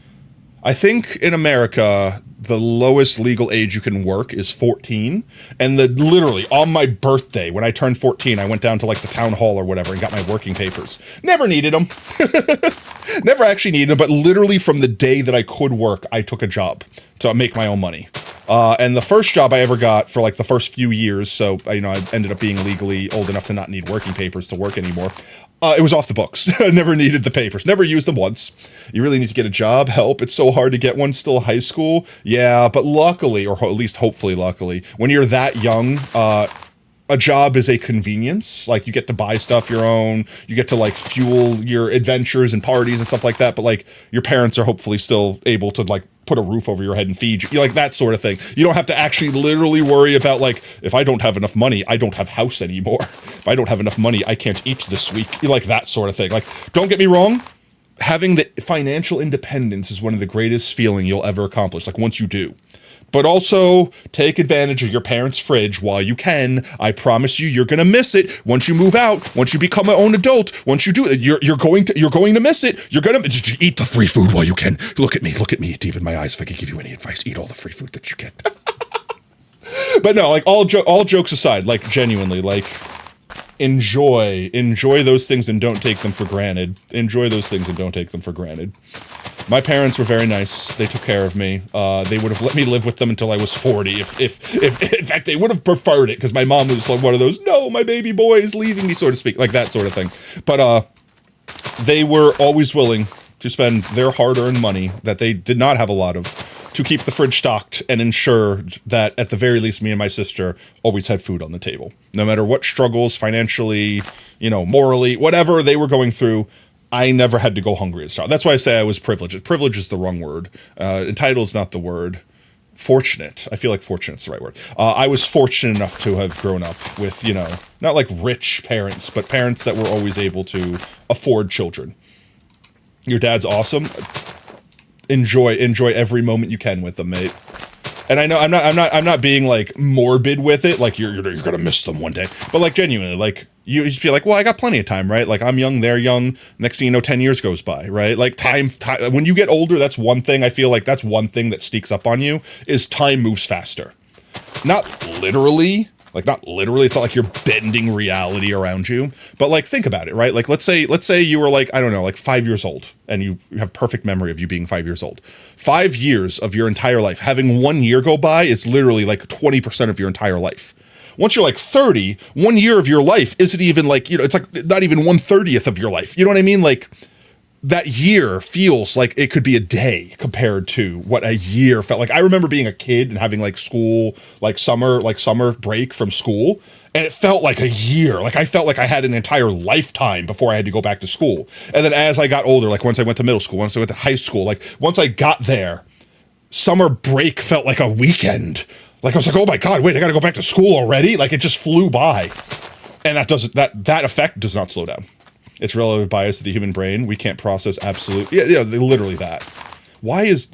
I think in America, the lowest legal age you can work is 14. And literally, on my birthday, when I turned 14, I went down to, like, the town hall or whatever and got my working papers. Never needed them. Never actually needed them, but literally from the day that I could work, I took a job to make my own money. And the first job I ever got for, like, the first few years, so, I ended up being legally old enough to not need working papers to work anymore. It was off the books. I never needed the papers. Never used them once. You really need to get a job. Help. It's so hard to get one still high school. Yeah, but luckily, or at least hopefully luckily, when you're that young, a job is a convenience. Like, you get to buy stuff your own. You get to, like, fuel your adventures and parties and stuff like that. But, like, your parents are hopefully still able to, like, put a roof over your head and feed you, like that sort of thing. You don't have to actually literally worry about, like, if I don't have enough money, I don't have house anymore. If I don't have enough money, I can't eat this week. Like that sort of thing. Like, don't get me wrong, having the financial independence is one of the greatest feeling you'll ever accomplish, like once you do. But also, take advantage of your parents' fridge while you can. I promise you, you're gonna miss it once you move out. Once you become an own adult, once you do it, you're going to miss it. You're gonna eat the free food while you can. Look at me deep in my eyes. If I could give you any advice, eat all the free food that you get. But no, like all jokes aside, like genuinely, like enjoy those things and don't take them for granted. Enjoy those things and don't take them for granted. My parents were very nice. They took care of me. They would have let me live with them until I was 40. If in fact, they would have preferred it, because my mom was like one of those, no, my baby boy is leaving me, so to speak, like that sort of thing. But they were always willing to spend their hard-earned money that they did not have a lot of to keep the fridge stocked and ensure that at the very least me and my sister always had food on the table. No matter what struggles financially, morally, whatever they were going through, I never had to go hungry as a child. That's why I say I was privileged. Privilege is the wrong word. Entitled is not the word. Fortunate. I feel like fortunate's the right word. I was fortunate enough to have grown up with, not like rich parents, but parents that were always able to afford children. Your dad's awesome. Enjoy every moment you can with them, mate. And I know I'm not being like morbid with it, like you're gonna miss them one day. But like genuinely, like you just feel like, well, I got plenty of time, right? Like I'm young, they're young. Next thing you know, 10 years goes by, right? Like time when you get older, that's one thing I feel like that's one thing that sneaks up on you is time moves faster. Not literally, it's not like you're bending reality around you, but like think about it, right? Like let's say you were like, I don't know, like 5 years old and you have perfect memory of you being 5 years old. 5 years of your entire life, having 1 year go by is literally like 20% of your entire life. Once you're like 30, 1 year of your life isn't even like, it's like not even 1/30th of your life. You know what I mean? Like that year feels like it could be a day compared to what a year felt like. I remember being a kid and having like school, like summer break from school, and it felt like a year. Like I felt like I had an entire lifetime before I had to go back to school. And then as I got older, like once I went to middle school, once I went to high school, like once I got there, summer break felt like a weekend. Like I was like, oh my God, wait, I gotta go back to school already? Like it just flew by. And that effect does not slow down. It's relative bias of the human brain. We can't process absolute. Yeah, literally that. Why is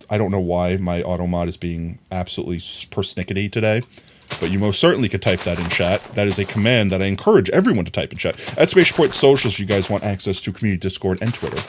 I don't know why my automod is being absolutely persnickety today, but you most certainly could type that in chat. That is a command that I encourage everyone to type in chat. At Point Socials, if you guys want access to community Discord and Twitter.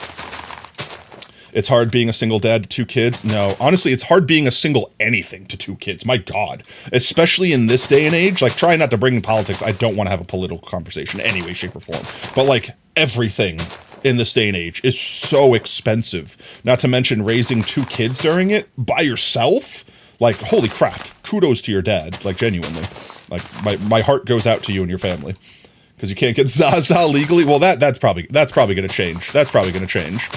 It's hard being a single dad to 2 kids. No, honestly, it's hard being a single anything to 2 kids. My God, especially in this day and age. Like, try not to bring in politics. I don't want to have a political conversation in any way, shape, or form. But like everything in this day and age is so expensive. Not to mention raising 2 kids during it by yourself. Like, holy crap! Kudos to your dad. Like, genuinely, like my heart goes out to you and your family because you can't get Zaza legally. Well, that's probably going to change. That's probably going to change.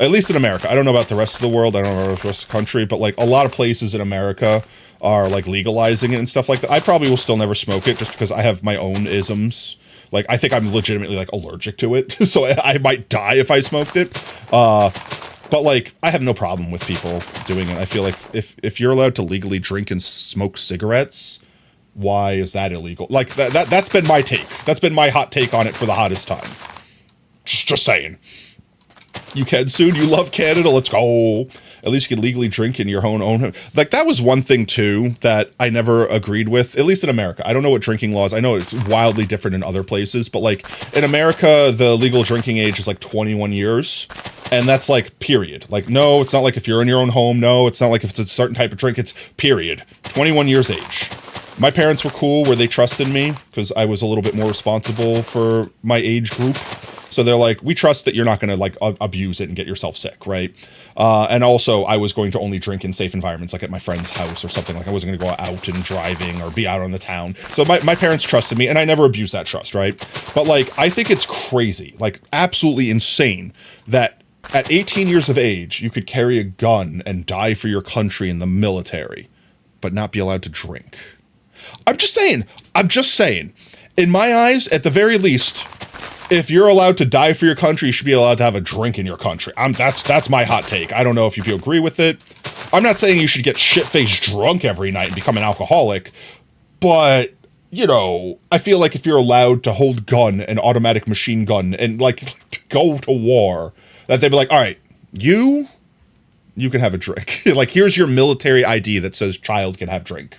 At least in America. I don't know about the rest of the world. I don't know about the rest of the country, but like a lot of places in America are like legalizing it and stuff like that. I probably will still never smoke it just because I have my own isms. Like, I think I'm legitimately like allergic to it. So I might die if I smoked it. But like, I have no problem with people doing it. I feel like if you're allowed to legally drink and smoke cigarettes, why is that illegal? Like that's been my take. That's been my hot take on it for the hottest time. Just saying. You can soon. You love Canada. Let's go. At least you can legally drink in your own. Like, that was one thing, too, that I never agreed with, at least in America. I don't know what drinking laws. I know it's wildly different in other places, but, like, in America, the legal drinking age is, like, 21 years. And that's, like, period. Like, no, it's not like if you're in your own home. No, it's not like if it's a certain type of drink. It's period. 21 years age. My parents were cool where they trusted me because I was a little bit more responsible for my age group. So they're like, we trust that you're not going to like abuse it and get yourself sick, right? And also, I was going to only drink in safe environments, like at my friend's house or something. Like, I wasn't going to go out and driving or be out on the town. So my parents trusted me, and I never abused that trust, right? But like, I think it's crazy, like absolutely insane that at 18 years of age, you could carry a gun and die for your country in the military, but not be allowed to drink. I'm just saying. In my eyes, at the very least, if you're allowed to die for your country, you should be allowed to have a drink in your country. That's my hot take. I don't know if you agree with it. I'm not saying you should get shit-faced drunk every night and become an alcoholic, but, you know, I feel like if you're allowed to hold gun, an automatic machine gun, and, like, to go to war, that they'd be like, all right, you can have a drink. Like, here's your military ID that says child can have drink.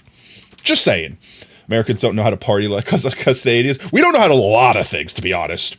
Just saying. Americans don't know how to party like us Canadians. We don't know how to a lot of things, to be honest.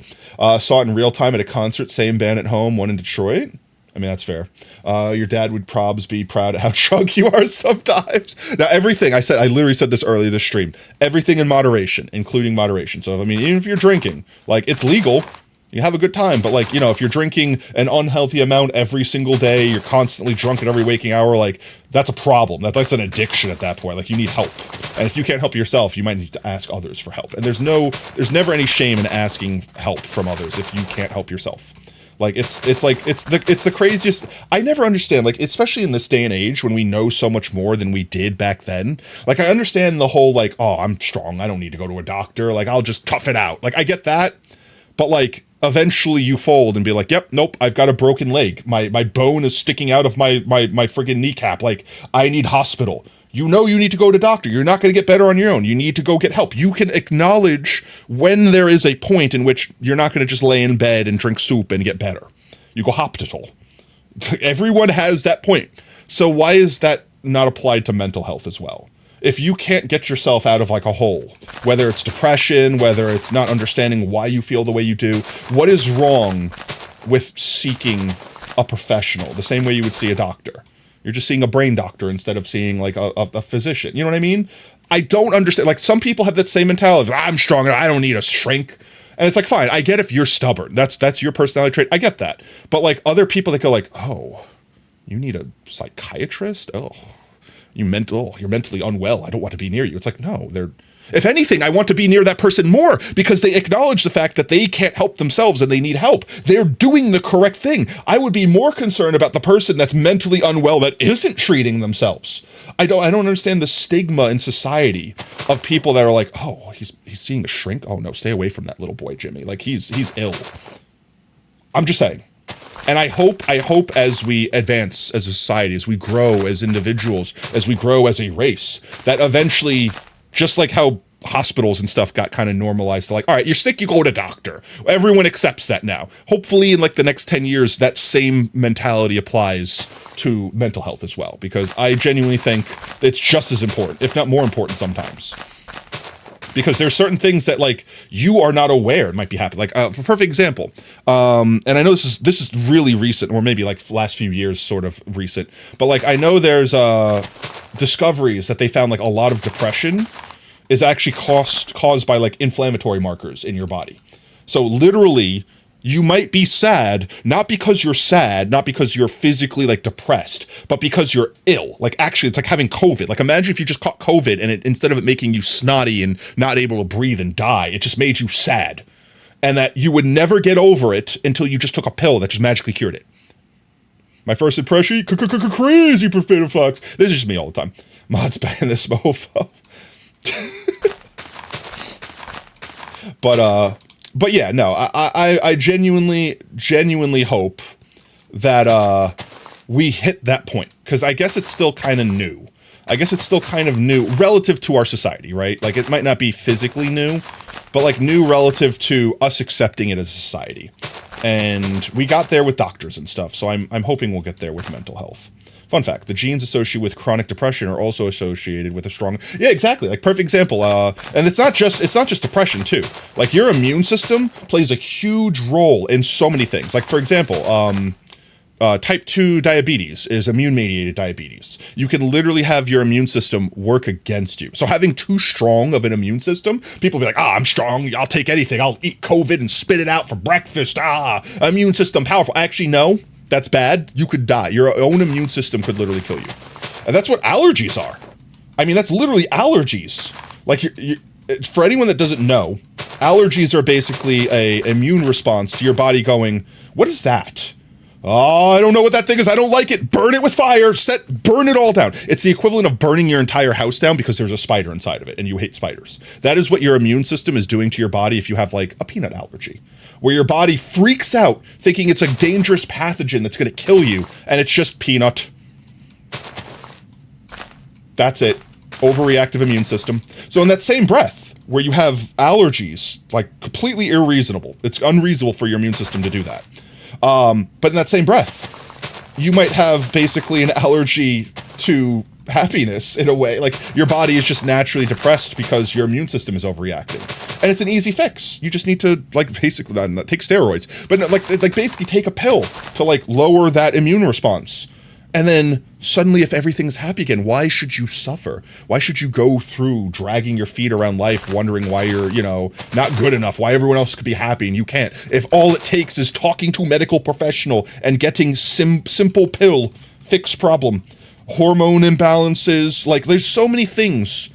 Saw it in real time at a concert, same band at home, one in Detroit. I mean, that's fair. Your dad would probs be proud of how drunk you are sometimes. Now, everything, I literally said this earlier this stream, everything in moderation, including moderation. So, I mean, even if you're drinking, like, it's legal. You have a good time, but like, you know, if you're drinking an unhealthy amount every single day, you're constantly drunk at every waking hour, like, that's a problem. That's an addiction at that point. Like, you need help. And if you can't help yourself, you might need to ask others for help. And there's never any shame in asking help from others if you can't help yourself. Like, it's the craziest. I never understand, like, especially in this day and age when we know so much more than we did back then. Like, I understand the whole, like, oh, I'm strong, I don't need to go to a doctor, like, I'll just tough it out. Like, I get that. But like, eventually you fold and be like, yep, nope, I've got a broken leg. My bone is sticking out of my friggin' kneecap. Like, I need hospital. You know you need to go to doctor. You're not going to get better on your own. You need to go get help. You can acknowledge when there is a point in which you're not going to just lay in bed and drink soup and get better. You go hospital. Everyone has that point. So why is that not applied to mental health as well? If you can't get yourself out of like a hole, whether it's depression, whether it's not understanding why you feel the way you do, what is wrong with seeking a professional the same way you would see a doctor? You're just seeing a brain doctor instead of seeing like a physician. You know what I mean? I don't understand. Like, some people have that same mentality. I'm strong. I don't need a shrink. And it's like, fine, I get if you're stubborn. That's your personality trait. I get that. But like, other people that go like, oh, you need a psychiatrist? Oh. You're mentally unwell. I don't want to be near you. It's like, no, if anything, I want to be near that person more because they acknowledge the fact that they can't help themselves and they need help. They're doing the correct thing. I would be more concerned about the person that's mentally unwell that isn't treating themselves. I don't understand the stigma in society of people that are like, oh, he's seeing a shrink. Oh no, stay away from that little boy, Jimmy. Like, he's ill. I'm just saying. And I hope as we advance as a society, as we grow as individuals, as we grow as a race, that eventually, just like how hospitals and stuff got kind of normalized to like, all right, you're sick, you go to doctor. Everyone accepts that now. Hopefully in like the next 10 years, that same mentality applies to mental health as well, because I genuinely think it's just as important, if not more important sometimes. Because there's certain things that like you are not aware might be happening. Like for a perfect example, and I know this is really recent, or maybe like last few years sort of recent, but like I know there's discoveries that they found like a lot of depression is actually caused by like inflammatory markers in your body. So literally, you might be sad, not because you're sad, not because you're physically like depressed, but because you're ill. Like actually, it's like having COVID. Like imagine if you just caught COVID and instead of it making you snotty and not able to breathe and die, it just made you sad. And that you would never get over it until you just took a pill that just magically cured it. My first impression, crazy Professor Fox. This is just me all the time. Mod's ban this mofo. But yeah, no, I genuinely hope that we hit that point, because I guess it's still kind of new. I guess it's still kind of new relative to our society, right? Like it might not be physically new, but like new relative to us accepting it as a society. And we got there with doctors and stuff, so I'm hoping we'll get there with mental health. Fun fact, the genes associated with chronic depression are also associated with a strong... Yeah, exactly. Like, perfect example. And it's not just depression, too. Like, your immune system plays a huge role in so many things. Like, for example, type 2 diabetes is immune-mediated diabetes. You can literally have your immune system work against you. So having too strong of an immune system, people be like, I'm strong, I'll take anything. I'll eat COVID and spit it out for breakfast. Immune system powerful. Actually, no. That's bad. You could die. Your own immune system could literally kill you. And that's what allergies are. I mean, that's literally allergies. Like, for anyone that doesn't know, allergies are basically a immune response to your body going, what is that? Oh, I don't know what that thing is. I don't like it. Burn it with fire. Burn it all down. It's the equivalent of burning your entire house down because there's a spider inside of it and you hate spiders. That is what your immune system is doing to your body if you have like a peanut allergy, where your body freaks out thinking it's a dangerous pathogen that's going to kill you, and it's just peanut. That's it. Overreactive immune system. So in that same breath, where you have allergies, like completely unreasonable, it's unreasonable for your immune system to do that. But in that same breath, you might have basically an allergy to happiness in a way. Like your body is just naturally depressed because your immune system is overreacting, and it's an easy fix. You just need to like basically not take steroids, but like basically take a pill to like lower that immune response. And then suddenly, if everything's happy again, why should you suffer? Why should you go through dragging your feet around life, wondering why you're, not good enough, why everyone else could be happy and you can't? If all it takes is talking to a medical professional and getting simple pill, fix problem, hormone imbalances, like there's so many things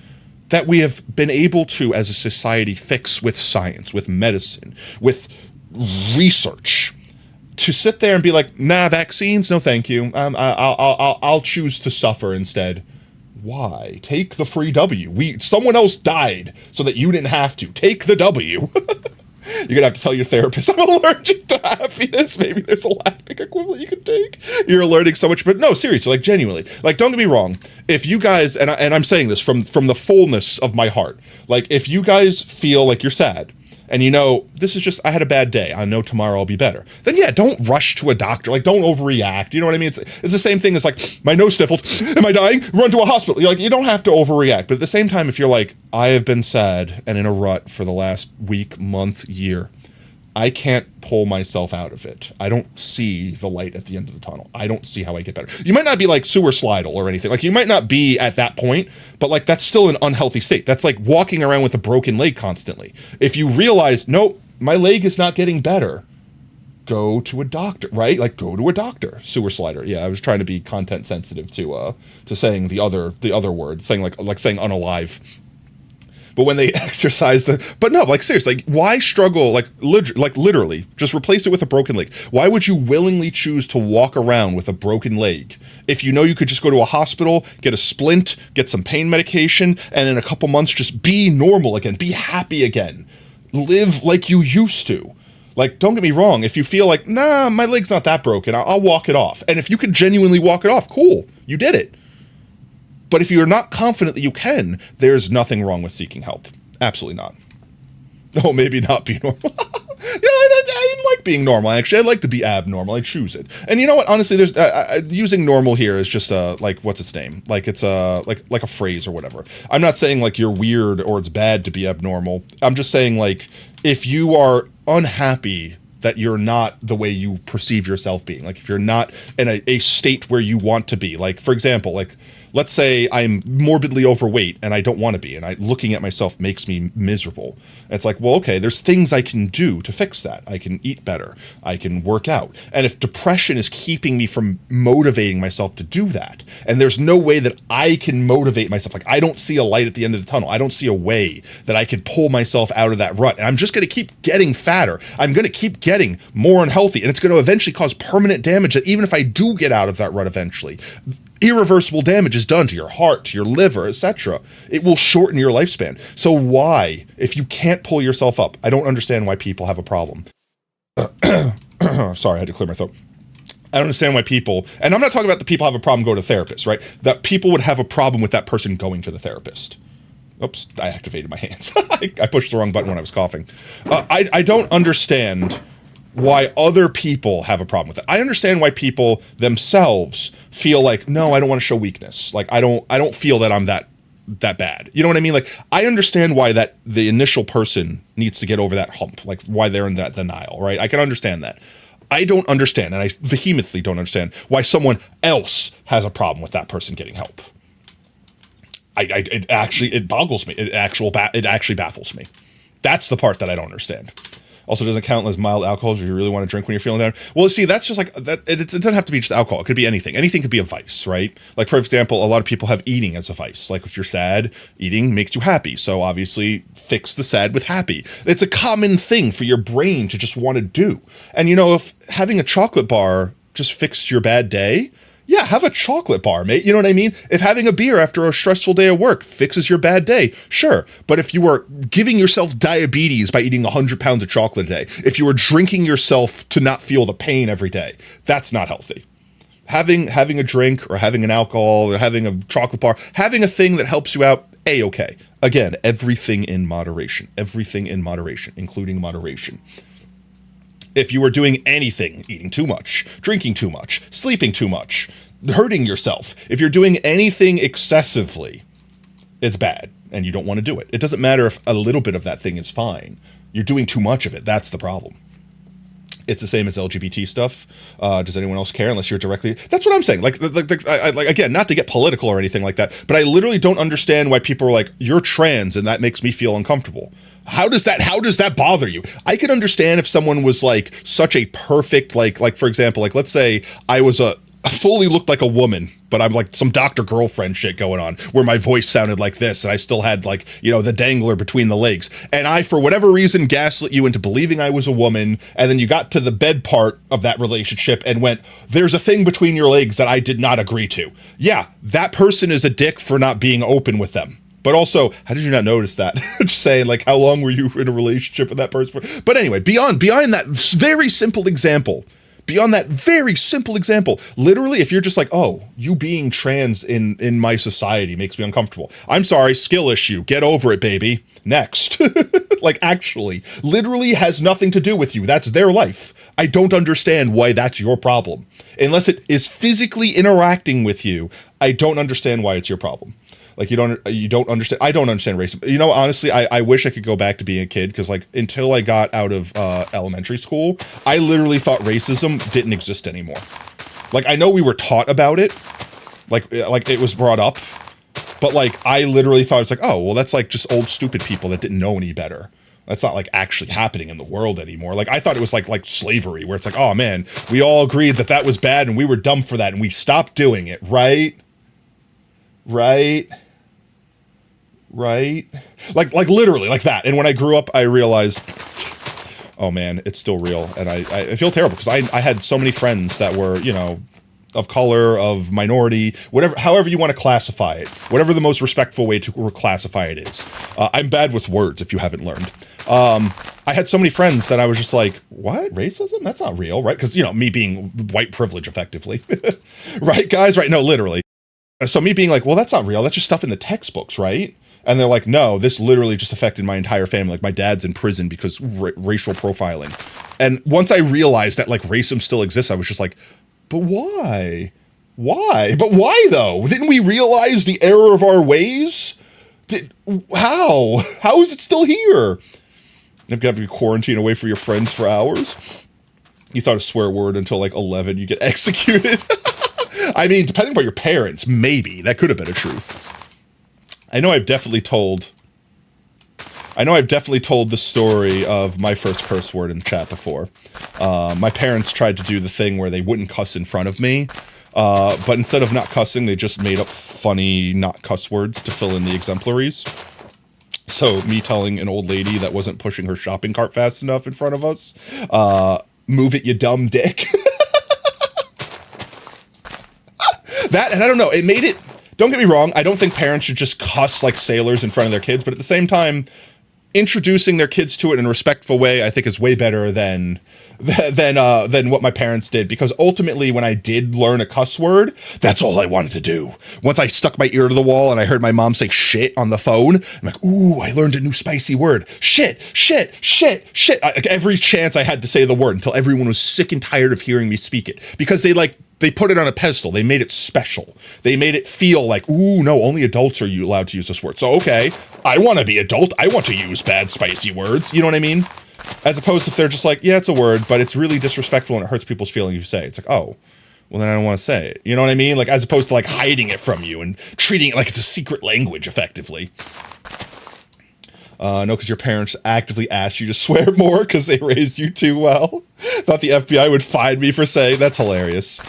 that we have been able to, as a society, fix with science, with medicine, with research. To sit there and be like, nah, vaccines, no thank you. I'll choose to suffer instead. Why? Take the free W. Someone else died so that you didn't have to. Take the W. You're gonna have to tell your therapist, I'm allergic to happiness. Maybe there's a lactic equivalent you could take. You're learning so much, but no, seriously, like genuinely. Like, don't get me wrong. If you guys, and I'm saying this from the fullness of my heart, like if you guys feel like you're sad, and this is just, I had a bad day, I know tomorrow I'll be better, then yeah, don't rush to a doctor. Like, don't overreact. You know what I mean? It's the same thing as like, my nose sniffled, am I dying? Run to a hospital. You're like, you don't have to overreact. But at the same time, if you're like, I have been sad and in a rut for the last week, month, year, I can't pull myself out of it. I don't see the light at the end of the tunnel. I don't see how I get better. You might not be like suicidal or anything. Like, you might not be at that point, but like, that's still an unhealthy state. That's like walking around with a broken leg constantly. If you realize, nope, my leg is not getting better, go to a doctor, right? Like, go to a doctor. Suicidal. Yeah, I was trying to be content sensitive to saying the other word, saying like saying unalive. But when they exercise but no, like seriously, like why struggle? Like literally, just replace it with a broken leg. Why would you willingly choose to walk around with a broken leg if you know you could just go to a hospital, get a splint, get some pain medication, and in a couple months just be normal again, be happy again, live like you used to? Like, don't get me wrong. If you feel like, nah, my leg's not that broken, I'll walk it off. And if you can genuinely walk it off, cool, you did it. But if you're not confident that you can, there's nothing wrong with seeking help. Absolutely not. Oh, maybe not be normal. I didn't like being normal. Actually, I'd like to be abnormal. I choose it. And you know what? Honestly, there's using normal here is just like what's its name? Like it's like a phrase or whatever. I'm not saying like you're weird or it's bad to be abnormal. I'm just saying like if you are unhappy that you're not the way you perceive yourself being, like if you're not in a state where you want to be, like for example, like let's say I'm morbidly overweight and I don't want to be, and looking at myself makes me miserable. It's like, well, okay, there's things I can do to fix that. I can eat better. I can work out. And if depression is keeping me from motivating myself to do that, and there's no way that I can motivate myself, like I don't see a light at the end of the tunnel. I don't see a way that I could pull myself out of that rut. And I'm just going to keep getting fatter. I'm going to keep getting more unhealthy. And it's going to eventually cause permanent damage that even if I do get out of that rut eventually, irreversible damage is done to your heart, to your liver, etc. It will shorten your lifespan. So why, if you can't pull yourself up, I don't understand why people have a problem. Sorry, I had to clear my throat. I don't understand why people, and I'm not talking about the people who have a problem going to therapists, right? That people would have a problem with that person going to the therapist. Oops, I activated my hands. I pushed the wrong button when I was coughing. I don't understand why other people have a problem with it. I understand why people themselves feel like, no, I don't want to show weakness. Like I don't feel that I'm that bad. You know what I mean? Like I understand why that the initial person needs to get over that hump, like why they're in that denial, right? I can understand that. I don't understand, and I vehemently don't understand why someone else has a problem with that person getting help. It boggles me. It actually baffles me. That's the part that I don't understand. Also doesn't count as mild alcohols if you really want to drink when you're feeling down. Well, see, that's just like that. It doesn't have to be just alcohol. It could be anything. Anything could be a vice, right? Like, for example, a lot of people have eating as a vice. Like, if you're sad, eating makes you happy. So obviously, fix the sad with happy. It's a common thing for your brain to just want to do. And you know, if having a chocolate bar just fixed your bad day, yeah, have a chocolate bar, mate. You know what I mean? If having a beer after a stressful day of work fixes your bad day, sure. But if you are giving yourself diabetes by eating 100 pounds of chocolate a day, if you are drinking yourself to not feel the pain every day, that's not healthy. Having a drink or having an alcohol or having a chocolate bar, having a thing that helps you out, A-okay. Again, everything in moderation, including moderation. If you are doing anything, eating too much, drinking too much, sleeping too much, hurting yourself, if you're doing anything excessively, it's bad and you don't want to do it. It doesn't matter if a little bit of that thing is fine. You're doing too much of it. That's the problem. It's the same as LGBT stuff. Does anyone else care unless you're directly? That's what I'm saying. Like again, not to get political or anything like that, but I literally don't understand why people are like, you're trans and that makes me feel uncomfortable. How does that bother you? I could understand if someone was like such a perfect, like for example, like let's say I was fully looked like a woman, but I'm like some Dr. Girlfriend shit going on where my voice sounded like this and I still had like, you know, the dangler between the legs. And I, for whatever reason, gaslit you into believing I was a woman. And then you got to the bed part of that relationship and went, there's a thing between your legs that I did not agree to. Yeah, that person is a dick for not being open with them. But also, how did you not notice that? Just saying, like, how long were you in a relationship with that person for? But anyway, beyond that very simple example, literally, if you're just like, oh, you being trans in my society makes me uncomfortable. I'm sorry, skill issue. Get over it, baby. Next. Like, actually, literally has nothing to do with you. That's their life. I don't understand why that's your problem. Unless it is physically interacting with you, I don't understand why it's your problem. Like, you don't understand. I don't understand racism. You know, honestly, I wish I could go back to being a kid because, like, until I got out of elementary school, I literally thought racism didn't exist anymore. Like, I know we were taught about it, like it was brought up, but like I literally thought it's like, oh, well, that's like just old stupid people that didn't know any better. That's not like actually happening in the world anymore. Like I thought it was like slavery, where it's like, oh man, we all agreed that was bad and we were dumb for that and we stopped doing it, right? Right. Like literally like that. And when I grew up, I realized, oh man, it's still real. And I feel terrible because I had so many friends that were, you know, of color, of minority, whatever, however you want to classify it, whatever the most respectful way to classify it is. I'm bad with words if you haven't learned. I had so many friends that I was just like, what? Racism? That's not real, right? Because, you know, me being white privilege effectively. Right, guys? Right? No, literally. So me being like, well, that's not real. That's just stuff in the textbooks, right? And they're like, no, this literally just affected my entire family. Like, my dad's in prison because racial profiling. And once I realized that, like, racism still exists, I was just like, but why? Why? But why, though? Didn't we realize the error of our ways? How? How is it still here? You've got to be quarantined away from your friends for hours. You thought a swear word until, like, 11, you get executed. I mean, depending on your parents, maybe. That could have been a truth. I know I've definitely told the story of my first curse word in the chat before. My parents tried to do the thing where they wouldn't cuss in front of me, but instead of not cussing, they just made up funny not cuss words to fill in the exemplaries. So me telling an old lady that wasn't pushing her shopping cart fast enough in front of us, move it, you dumb dick. That, and I don't know, it made it... Don't get me wrong, I don't think parents should just cuss like sailors in front of their kids, but at the same time, introducing their kids to it in a respectful way, I think is way better than what my parents did, because ultimately when I did learn a cuss word, that's all I wanted to do. Once I stuck my ear to the wall and I heard my mom say shit on the phone, I'm like, ooh, I learned a new spicy word. Shit, shit, shit, shit. Every chance I had to say the word until everyone was sick and tired of hearing me speak it, because they put it on a pedestal. They made it special. They made it feel like, ooh, no, only adults are you allowed to use this word. So, okay, I want to be adult. I want to use bad, spicy words. You know what I mean? As opposed to if they're just like, yeah, it's a word, but it's really disrespectful and it hurts people's feelings if you say it. It's like, oh, well, then I don't want to say it. You know what I mean? Like, as opposed to, like, hiding it from you and treating it like it's a secret language, effectively. No, because your parents actively asked you to swear more because they raised you too well. Thought the FBI would find me for saying. That's hilarious.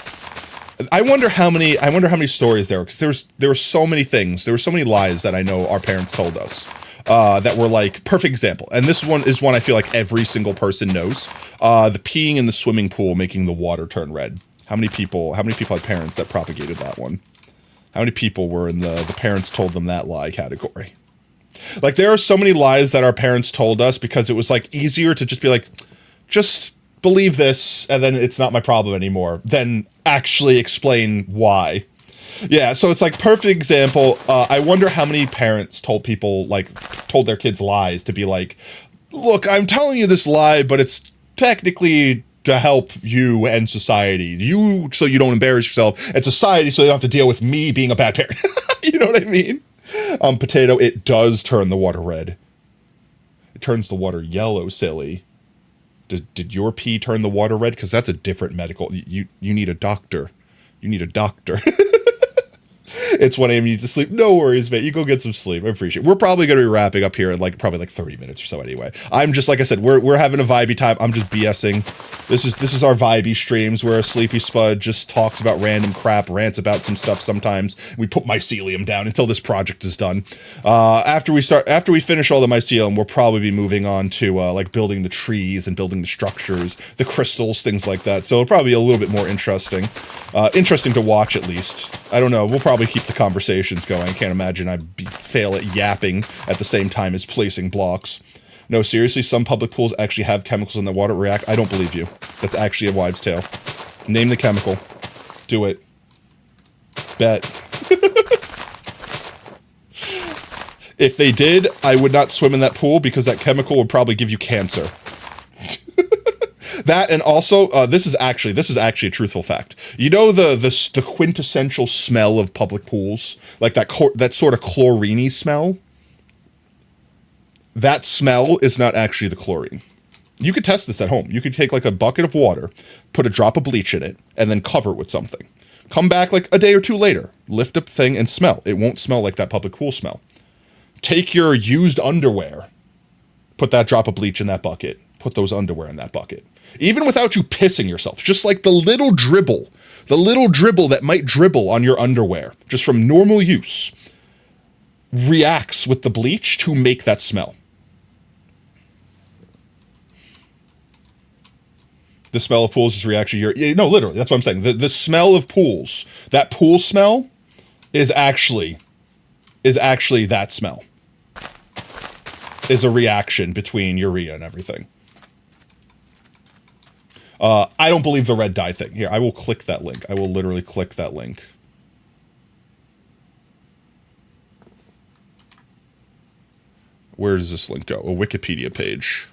I wonder how many stories there were, because there were so many things. There were so many lies that I know our parents told us that were like perfect example. And this one is one I feel like every single person knows. The peeing in the swimming pool making the water turn red. How many people had parents that propagated that one? How many people were in the parents told them that lie category? Like, there are so many lies that our parents told us because it was like easier to just be like, just believe this and then it's not my problem anymore, than actually explain why. Yeah, so it's like perfect example. I wonder how many parents told their kids lies to be like, look, I'm telling you this lie, but it's technically to help you and society. You, so you don't embarrass yourself, and society so they don't have to deal with me being a bad parent. You know what I mean? Potato, it does turn the water red. It turns the water yellow, silly. Did your pee turn the water red? Because that's a different medical... You need a doctor. You need a doctor. It's 1 a.m. You need to sleep. No worries, mate. You go get some sleep. I appreciate it. We're probably going to be wrapping up here in probably 30 minutes or so anyway. I'm just, like I said, we're having a vibey time. I'm just BSing. This is our vibey streams where a Sleepy Spud just talks about random crap, rants about some stuff sometimes. We put mycelium down until this project is done. After we finish all the mycelium, we'll probably be moving on to building the trees and building the structures, the crystals, things like that. So it'll probably be a little bit more interesting. Interesting to watch, at least. I don't know. We'll probably keep the conversations going. I can't imagine I'd fail at yapping at the same time as placing blocks. No, seriously, some public pools actually have chemicals in the water react. I don't believe you. That's actually a wives' tale. Name the chemical. Do it. Bet. If they did, I would not swim in that pool because that chemical would probably give you cancer. That, and also, this is actually a truthful fact. You know the quintessential smell of public pools, like that sort of chlorine-y smell. That smell is not actually the chlorine. You could test this at home. You could take like a bucket of water, put a drop of bleach in it, and then cover it with something. Come back like a day or two later, lift up the thing and smell. It won't smell like that public pool smell. Take your used underwear, put that drop of bleach in that bucket, put those underwear in that bucket. Even without you pissing yourself, just like the little dribble that might dribble on your underwear, just from normal use, reacts with the bleach to make that smell. The smell of pools is reaction. No, literally, that's what I'm saying. The smell of pools, that pool smell, is actually that smell. Is a reaction between urea and everything. I don't believe the red dye thing. Here, I will click that link. I will literally click that link. Where does this link go? A Wikipedia page.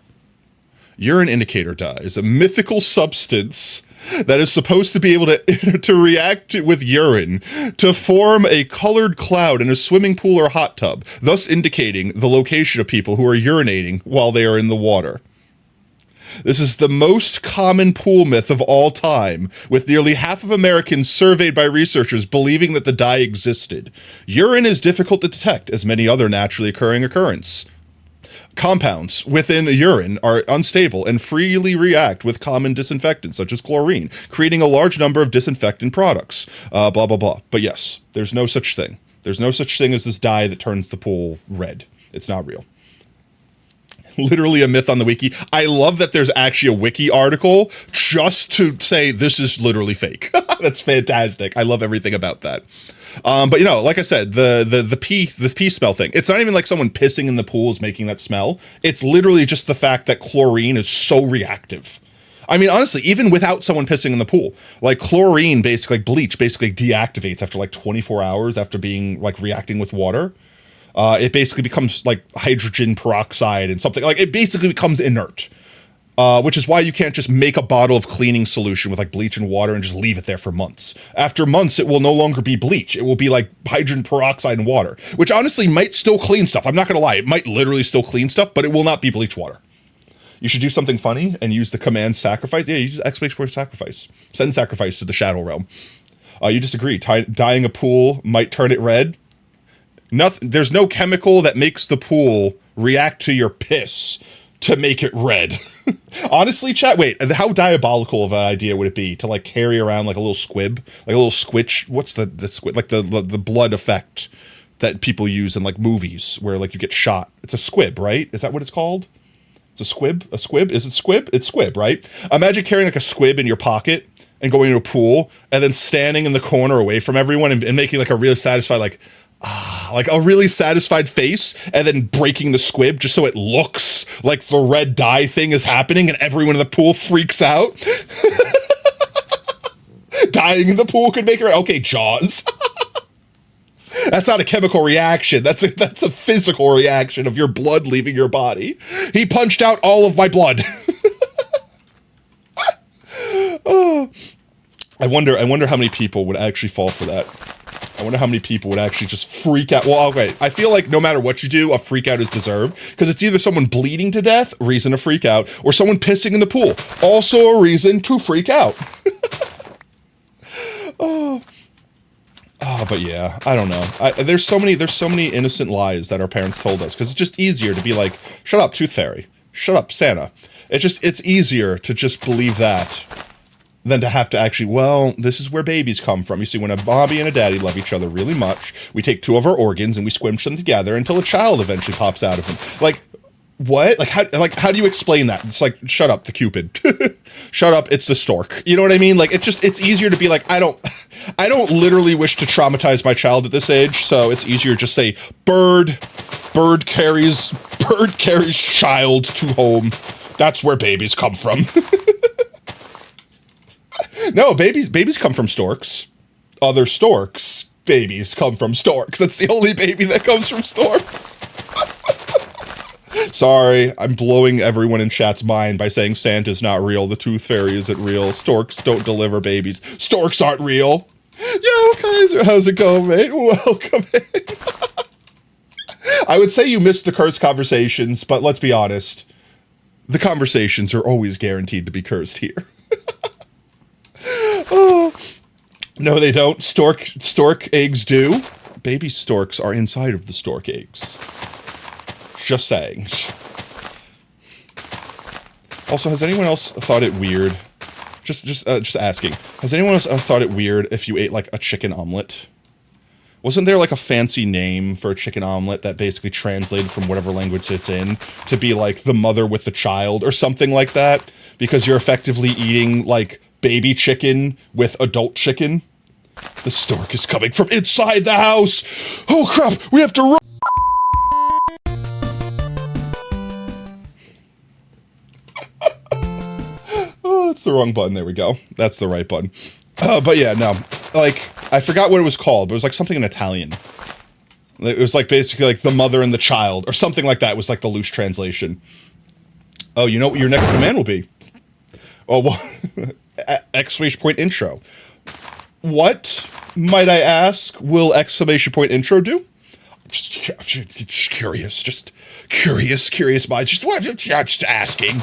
Urine indicator dye is a mythical substance that is supposed to be able to react with urine to form a colored cloud in a swimming pool or hot tub, thus indicating the location of people who are urinating while they are in the water. This is the most common pool myth of all time, with nearly half of Americans surveyed by researchers believing that the dye existed. Urine is difficult to detect, as many other naturally occurring occurrences. Compounds within urine are unstable and freely react with common disinfectants, such as chlorine, creating a large number of disinfectant products. Blah, blah, blah. But yes, there's no such thing. There's no such thing as this dye that turns the pool red. It's not real. Literally a myth on the wiki. I love that there's actually a wiki article just to say this is literally fake. That's fantastic. I love everything about that. But you know, like I said, the pee smell thing. It's not even like someone pissing in the pool is making that smell. It's literally just the fact that chlorine is so reactive. I mean, honestly, even without someone pissing in the pool, like chlorine, basically, like bleach, basically deactivates after like 24 hours after being like reacting with water. It basically becomes like hydrogen peroxide and something like it basically becomes inert, which is why you can't just make a bottle of cleaning solution with like bleach and water and just leave it there for months. After months, it will no longer be bleach. It will be like hydrogen peroxide and water, which honestly might still clean stuff. I'm not going to lie. It might literally still clean stuff, but it will not be bleach water. You should do something funny and use the command sacrifice. Yeah, use exclamation point sacrifice. Send sacrifice to the shadow realm. You just agree. Dyeing a pool might turn it red. Nothing. There's no chemical that makes the pool react to your piss to make it red. Honestly, chat. Wait, how diabolical of an idea would it be to like carry around like a little squib, like a little squitch? What's the squib? Like the blood effect that people use in like movies where like you get shot. It's a squib, right? Is that what it's called? It's a squib. A squib? Is it squib? It's squib, right? Imagine carrying like a squib in your pocket and going to a pool and then standing in the corner away from everyone and making like a real satisfied like a really satisfied face and then breaking the squib just so it looks like the red dye thing is happening and everyone in the pool freaks out. Dying in the pool could make her okay, Jaws. That's not a chemical reaction. That's a physical reaction of your blood leaving your body. He punched out all of my blood. Oh. I wonder how many people would actually fall for that. I wonder how many people would actually just freak out. Well, okay, I feel like no matter what you do, a freak out is deserved. Because it's either someone bleeding to death, reason to freak out, or someone pissing in the pool, also a reason to freak out. Oh, but yeah, I don't know. There's so many innocent lies that our parents told us. Because it's just easier to be like, shut up, Tooth Fairy. Shut up, Santa. It's easier to just believe that than to have to actually, well, this is where babies come from. You see, when a mommy and a daddy love each other really much, we take two of our organs and we squish them together until a child eventually pops out of them. Like, what? How do you explain that? It's like, shut up, the Cupid. Shut up, it's the stork. You know what I mean? Like, it's easier to be like, I don't literally wish to traumatize my child at this age, so it's easier to just say, bird carries child to home. That's where babies come from. No, babies come from storks. Other storks, babies come from storks. That's the only baby that comes from storks. Sorry, I'm blowing everyone in chat's mind by saying Santa's not real. The Tooth Fairy isn't real. Storks don't deliver babies. Storks aren't real. Yo, Kaiser, how's it going, mate? Welcome in. I would say you missed the cursed conversations, but let's be honest. The conversations are always guaranteed to be cursed here. Oh, no, they don't. Stork eggs do. Baby storks are inside of the stork eggs. Just saying. Also, has anyone else thought it weird? Just asking. Has anyone else thought it weird if you ate like a chicken omelet? Wasn't there like a fancy name for a chicken omelet that basically translated from whatever language it's in to be like the mother with the child or something like that? Because you're effectively eating like baby chicken with adult chicken. The stork is coming from inside the house. Oh crap, we have to run. Oh, that's the wrong button. There we go. That's the right button. But yeah, no. Like, I forgot what it was called, but it was like something in Italian. It was like basically like the mother and the child or something like that. It was like the loose translation. Oh, you know what your next command will be? Oh, well, exclamation point intro. What, might I ask, will exclamation point intro do? Just curious, just curious minds, just asking.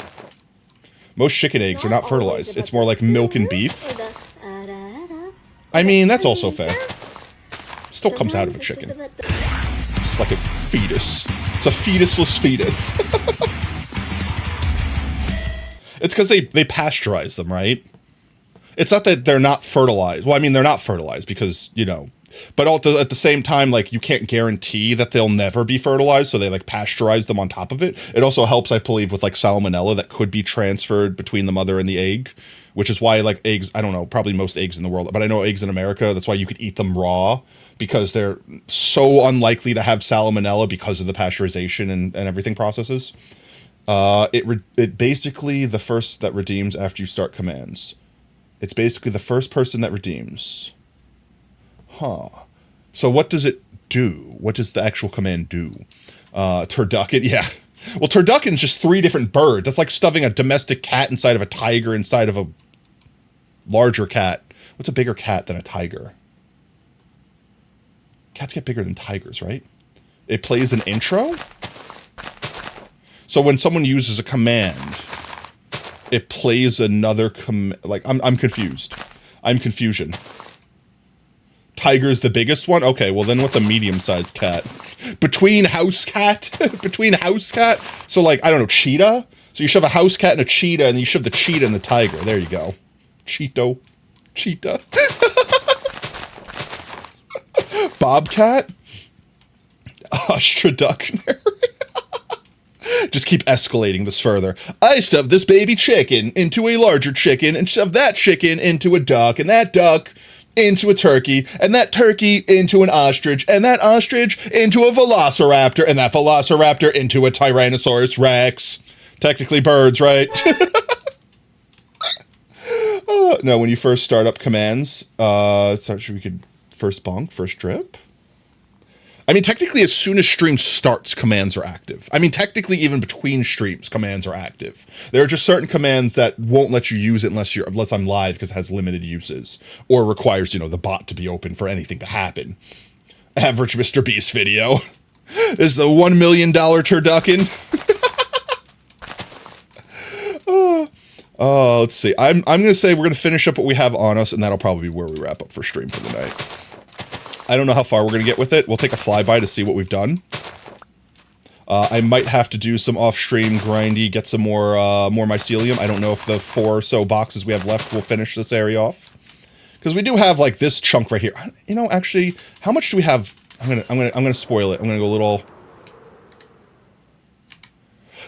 Most chicken eggs are not fertilized. It's more like milk and beef. I mean, that's also fair. Still comes out of a chicken. It's like a fetus. It's a fetusless fetus. It's because they pasteurize them, right? It's not that they're not fertilized. Well, I mean, they're not fertilized because, you know, but at the same time, like, you can't guarantee that they'll never be fertilized, so they, like, pasteurize them on top of it. It also helps, I believe, with, like, salmonella that could be transferred between the mother and the egg, which is why, like, eggs, I don't know, probably most eggs in the world, but I know eggs in America, that's why you could eat them raw, because they're so unlikely to have salmonella because of the pasteurization and everything processes. It basically the first that redeems after you start commands. It's basically the first person that redeems. Huh. So what does it do? What does the actual command do? Turducken, yeah. Well, turducken's just 3 different birds. That's like stuffing a domestic cat inside of a tiger inside of a larger cat. What's a bigger cat than a tiger? Cats get bigger than tigers, right? It plays an intro? So when someone uses a command, it plays another like, I'm confused. I'm confusion. Tiger's the biggest one? Okay, well then what's a medium-sized cat? Between house cat? Between house cat? So like, I don't know, cheetah? So you shove a house cat and a cheetah, and you shove the cheetah and the tiger. There you go. Cheeto. Cheetah. Bobcat? Ostraduckner. Just keep escalating this further. I stuffed this baby chicken into a larger chicken and shoved that chicken into a duck and that duck into a turkey and that turkey into an ostrich and that ostrich into a velociraptor and that velociraptor into a Tyrannosaurus Rex. Technically birds, right? No, when you first start up commands, so we could first bonk, first drip. I mean, technically, as soon as stream starts, commands are active. I mean, technically, even between streams, commands are active. There are just certain commands that won't let you use it unless I'm live because it has limited uses or requires, you know, the bot to be open for anything to happen. Average Mr. Beast video. This is the $1 million turducken. Let's see. I'm going to say we're going to finish up what we have on us, and that'll probably be where we wrap up for stream for the night. I don't know how far we're going to get with it. We'll take a flyby to see what we've done. I might have to do some off-stream grindy, get some more mycelium. I don't know if the 4 or so boxes we have left will finish this area off. Because we do have, like, this chunk right here. You know, actually, how much do we have? I'm gonna spoil it. I'm gonna go a little...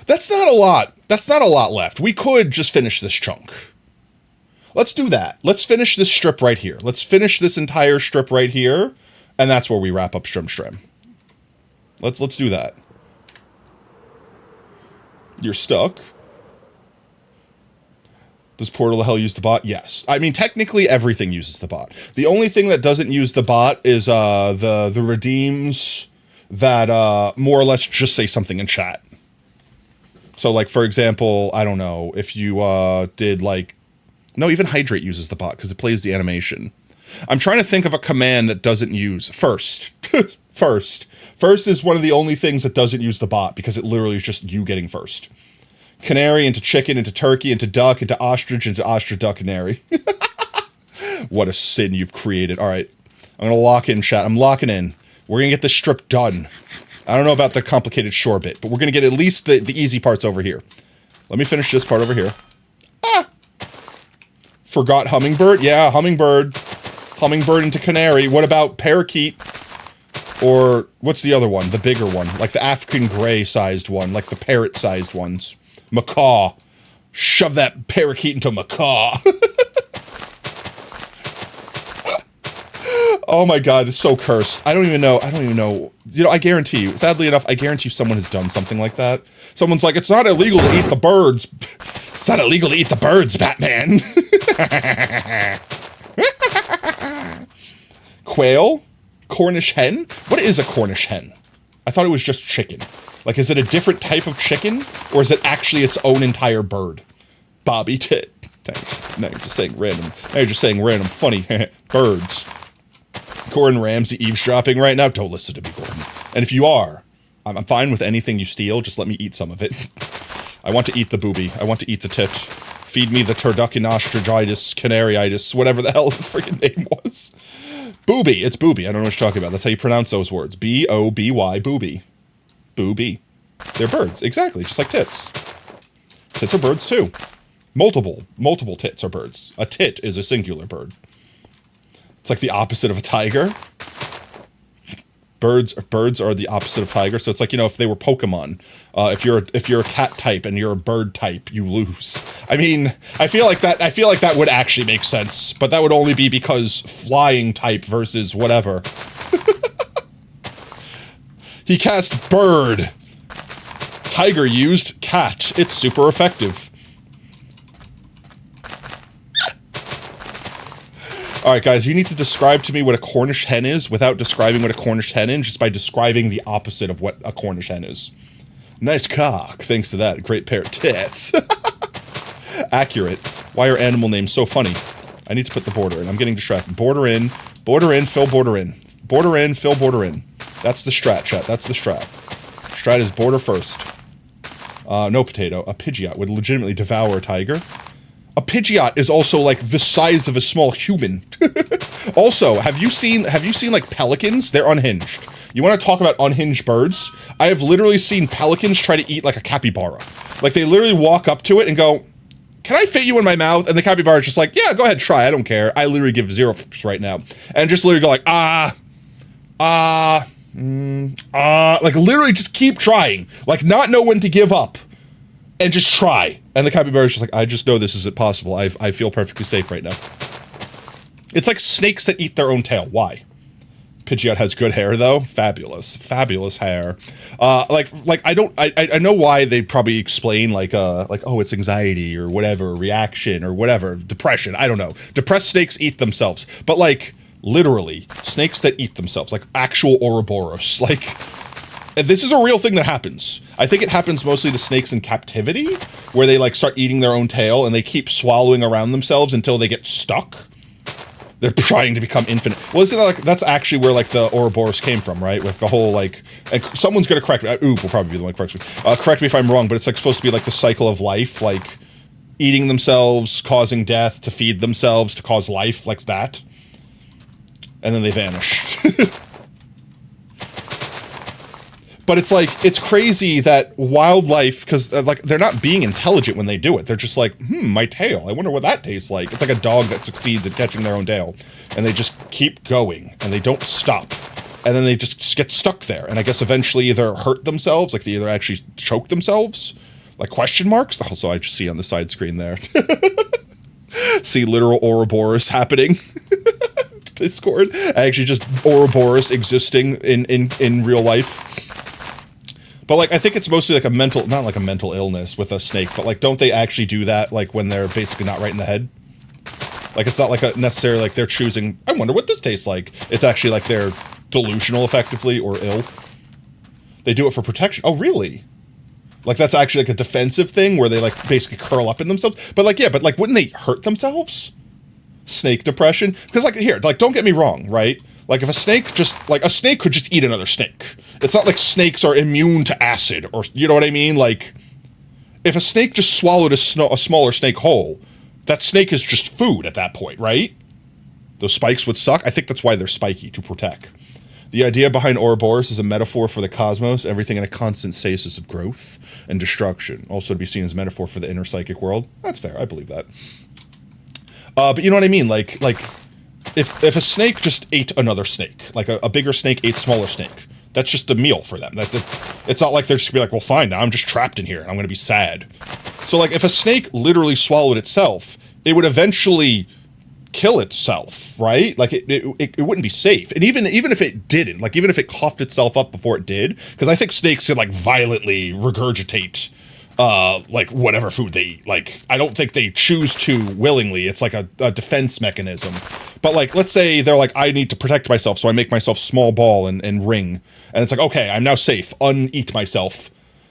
That's not a lot. That's not a lot left. We could just finish this chunk. Let's do that. Let's finish this strip right here. Let's finish this entire strip right here. And that's where we wrap up Stream. Let's do that. You're stuck. Does Portal to Hell use the bot? Yes. I mean, technically everything uses the bot. The only thing that doesn't use the bot is the redeems that more or less just say something in chat. So, like, for example, I don't know, if you did, like... No, even Hydrate uses the bot because it plays the animation. I'm trying to think of a command that doesn't use first. First is one of the only things that doesn't use the bot because it literally is just you getting first. Canary into chicken into turkey into duck into ostrich into ostriduck canary. What a sin you've created. All right, I'm going to lock in, chat. I'm locking in. We're going to get this strip done. I don't know about the complicated shore bit, but we're going to get at least the easy parts over here. Let me finish this part over here. Forgot hummingbird? Yeah, hummingbird. Hummingbird into canary. What about parakeet? Or what's the other one? The bigger one. Like the African gray-sized one. Like the parrot-sized ones. Macaw. Shove that parakeet into macaw. Oh my god, this is so cursed. I don't even know. You know, I guarantee you, sadly enough, I guarantee you someone has done something like that. Someone's like, it's not illegal to eat the birds. It's not illegal to eat the birds, Batman. Quail? Cornish hen? What is a Cornish hen? I thought it was just chicken. Like, is it a different type of chicken? Or is it actually its own entire bird? Bobby tit. Now you're just saying random. Now you're just saying random funny birds. Gordon Ramsay eavesdropping right now? Don't listen to me, Gordon. And if you are, I'm fine with anything you steal. Just let me eat some of it. I want to eat the booby. I want to eat the tit. Feed me the turduckinostrigitis, canaryitis, whatever the hell the freaking name was. Booby. It's booby. I don't know what you're talking about. That's how you pronounce those words. B-O-B-Y, booby. Booby. They're birds. Exactly. Just like tits. Tits are birds too. Multiple tits are birds. A tit is a singular bird. It's like the opposite of a tiger. Birds are the opposite of tiger. So it's like, you know, if they were Pokemon, if you're a cat type and you're a bird type, you lose. I mean, I feel like that would actually make sense, but that would only be because flying type versus whatever. He cast bird. Tiger used cat. It's super effective. Alright guys, you need to describe to me what a Cornish hen is without describing what a Cornish hen is, just by describing the opposite of what a Cornish hen is. Nice cock, thanks to that. Great pair of tits. Accurate. Why are animal names so funny? I need to put the border in. I'm getting distracted. Border in, fill border in. Border in, fill border in. That's the strat, chat. That's the strat. Strat is border first. No potato. A Pidgeot would legitimately devour a tiger. A Pidgeot is also like the size of a small human. Also, have you seen like pelicans? They're unhinged. You want to talk about unhinged birds? I have literally seen pelicans try to eat like a capybara. Like they literally walk up to it and go, "Can I fit you in my mouth?" And the capybara is just like, "Yeah, go ahead, try. I don't care. I literally give 0 f***s right now." And just literally go like, like literally just keep trying. Like not know when to give up. And just try. And the capybara is just like, "I just know this isn't possible. I feel perfectly safe right now." It's like snakes that eat their own tail. Why? Pidgeot has good hair though. Fabulous hair. I know why they probably explain like oh, it's anxiety or whatever, reaction or whatever, depression. I don't know. Depressed snakes eat themselves, but like literally snakes that eat themselves, like actual Ouroboros, like. This is a real thing that happens. I think it happens mostly to snakes in captivity, where they like start eating their own tail and they keep swallowing around themselves until they get stuck. They're trying to become infinite. Well, isn't that like, that's actually where like the Ouroboros came from, right? With the whole like, and someone's gonna correct me. Oop will probably be the one who corrects me. Correct me if I'm wrong, but it's like supposed to be like the cycle of life, like eating themselves, causing death, to feed themselves, to cause life, like that. And then they vanish. But it's like, it's crazy that wildlife, because like they're not being intelligent when they do it. They're just like, my tail. I wonder what that tastes like. It's like a dog that succeeds at catching their own tail. And they just keep going and they don't stop. And then they just get stuck there. And I guess eventually either hurt themselves, like they either actually choke themselves, like question marks. Also, I just see on the side screen there. See literal Ouroboros happening. Discord. Actually just Ouroboros existing in real life. But like, I think it's mostly like a mental, not like a mental illness with a snake, but like, don't they actually do that like when they're basically not right in the head? Like, it's not like a necessarily like they're choosing, I wonder what this tastes like. It's actually like they're delusional effectively or ill. They do it for protection. Oh, really? Like that's actually like a defensive thing where they like basically curl up in themselves. But like, yeah, but like, wouldn't they hurt themselves? Snake depression? Because like here, like don't get me wrong, right? Like if a snake just, like a snake could just eat another snake. It's not like snakes are immune to acid or, you know what I mean? Like if a snake just swallowed a smaller snake whole, that snake is just food at that point, right? Those spikes would suck. I think that's why they're spiky, to protect. The idea behind Ouroboros is a metaphor for the cosmos, everything in a constant stasis of growth and destruction. Also to be seen as a metaphor for the inner psychic world. That's fair, I believe that. But you know what I mean? Like if a snake just ate another snake, like a bigger snake ate a smaller snake, that's just a meal for them. It's not like they're just gonna be like, well, fine, now I'm just trapped in here and I'm gonna be sad. So like if a snake literally swallowed itself, it would eventually kill itself, right? Like it wouldn't be safe. And even if it didn't, like even if it coughed itself up before it did, because I think snakes could like violently regurgitate like whatever food they eat. Like, I don't think they choose to willingly. It's like a defense mechanism. But like, let's say they're like, I need to protect myself, so I make myself small ball and ring. And it's like, okay, I'm now safe. Uneat myself.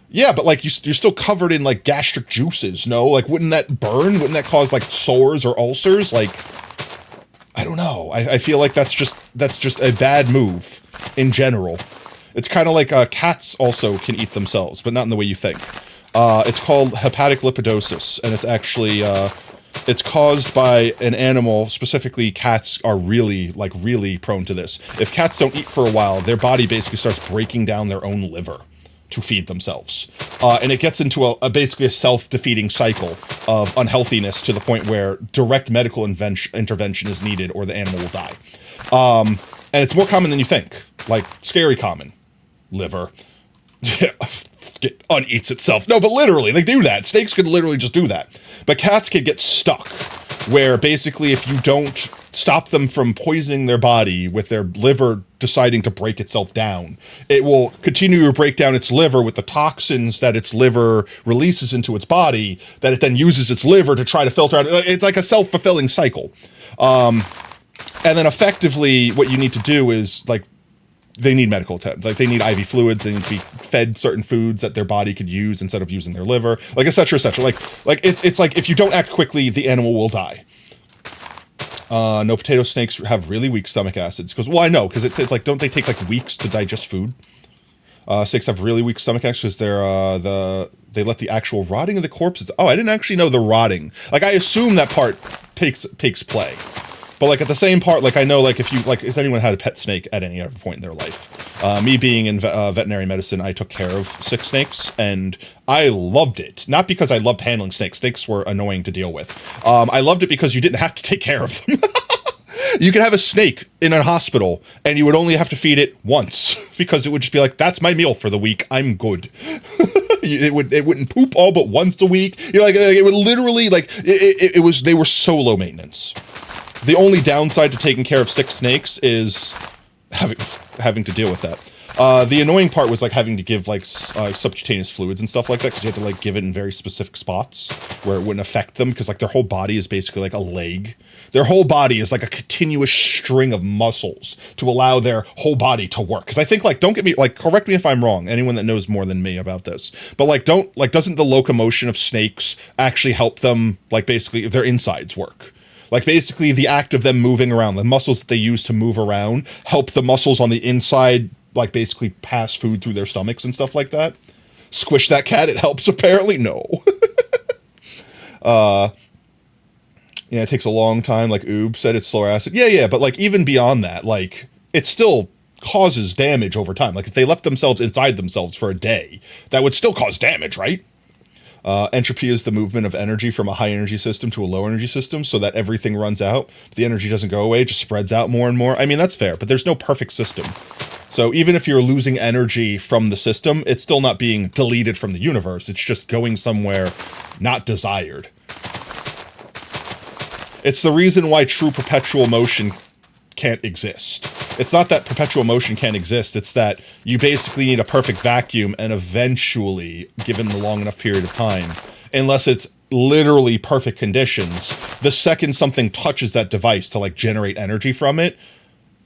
Yeah, but like you're still covered in like gastric juices, no? Like, wouldn't that burn? Wouldn't that cause like sores or ulcers? Like, I don't know. I feel like that's just a bad move in general. It's kind of like cats also can eat themselves, but not in the way you think. It's called hepatic lipidosis, and it's actually it's caused by an animal. Specifically, cats are really prone to this. If cats don't eat for a while, their body basically starts breaking down their own liver to feed themselves, and it gets into basically a self-defeating cycle of unhealthiness to the point where direct medical intervention is needed, or the animal will die. And it's more common than you think, like scary common. Liver uneats itself. No, but literally, they do that. Snakes could literally just do that. But cats can get stuck, where basically if you don't stop them from poisoning their body with their liver deciding to break itself down, it will continue to break down its liver with the toxins that its liver releases into its body, that it then uses its liver to try to filter out. It's like a self-fulfilling cycle. And then effectively what you need to do is, like, they need medical attention. Like, they need IV fluids. They need to be fed certain foods that their body could use instead of using their liver, like, et cetera, et cetera. Like it's like if you don't act quickly, the animal will die. No, potato snakes have really weak stomach acids. Because, well, I know, because it's like, don't they take like weeks to digest food? Snakes have really weak stomach acids because they let the actual rotting of the corpses. Oh, I didn't actually know the rotting. Like, I assume that part takes play. But like at the same part, like I know, like if you like, has anyone had a pet snake at any other point in their life? Me being in veterinary medicine, I took care of 6 snakes, and I loved it. Not because I loved handling snakes. Snakes were annoying to deal with. I loved it because you didn't have to take care of them. You could have a snake in a hospital, and you would only have to feed it once, because it would just be like, that's my meal for the week. I'm good. It wouldn't poop all but once a week. You know, like it would literally, like, they were so low maintenance. The only downside to taking care of 6 snakes is having to deal with that. The annoying part was like having to give like subcutaneous fluids and stuff like that, because you had to like give it in very specific spots where it wouldn't affect them, because like their whole body is basically like a leg. Their whole body is like a continuous string of muscles to allow their whole body to work. Because I think, like, don't get me, like, correct me if I'm wrong, anyone that knows more than me about this, but like, doesn't the locomotion of snakes actually help them, like, basically their insides work? Like, basically, the act of them moving around, the muscles that they use to move around, help the muscles on the inside, like, basically pass food through their stomachs and stuff like that. Squish that cat, it helps, apparently? No. Yeah, it takes a long time, like Oob said, it's slower acid. Yeah, but, like, even beyond that, like, it still causes damage over time. Like, if they left themselves inside themselves for a day, that would still cause damage, right? Entropy is the movement of energy from a high energy system to a low energy system, so that everything runs out. But the energy doesn't go away, it just spreads out more and more. I mean, that's fair, but there's no perfect system. So even if you're losing energy from the system, it's still not being deleted from the universe. It's just going somewhere not desired. It's the reason why true perpetual motion can't exist. It's not that perpetual motion can't exist, it's that you basically need a perfect vacuum, and eventually, given the long enough period of time, unless it's literally perfect conditions, the second something touches that device to like generate energy from it,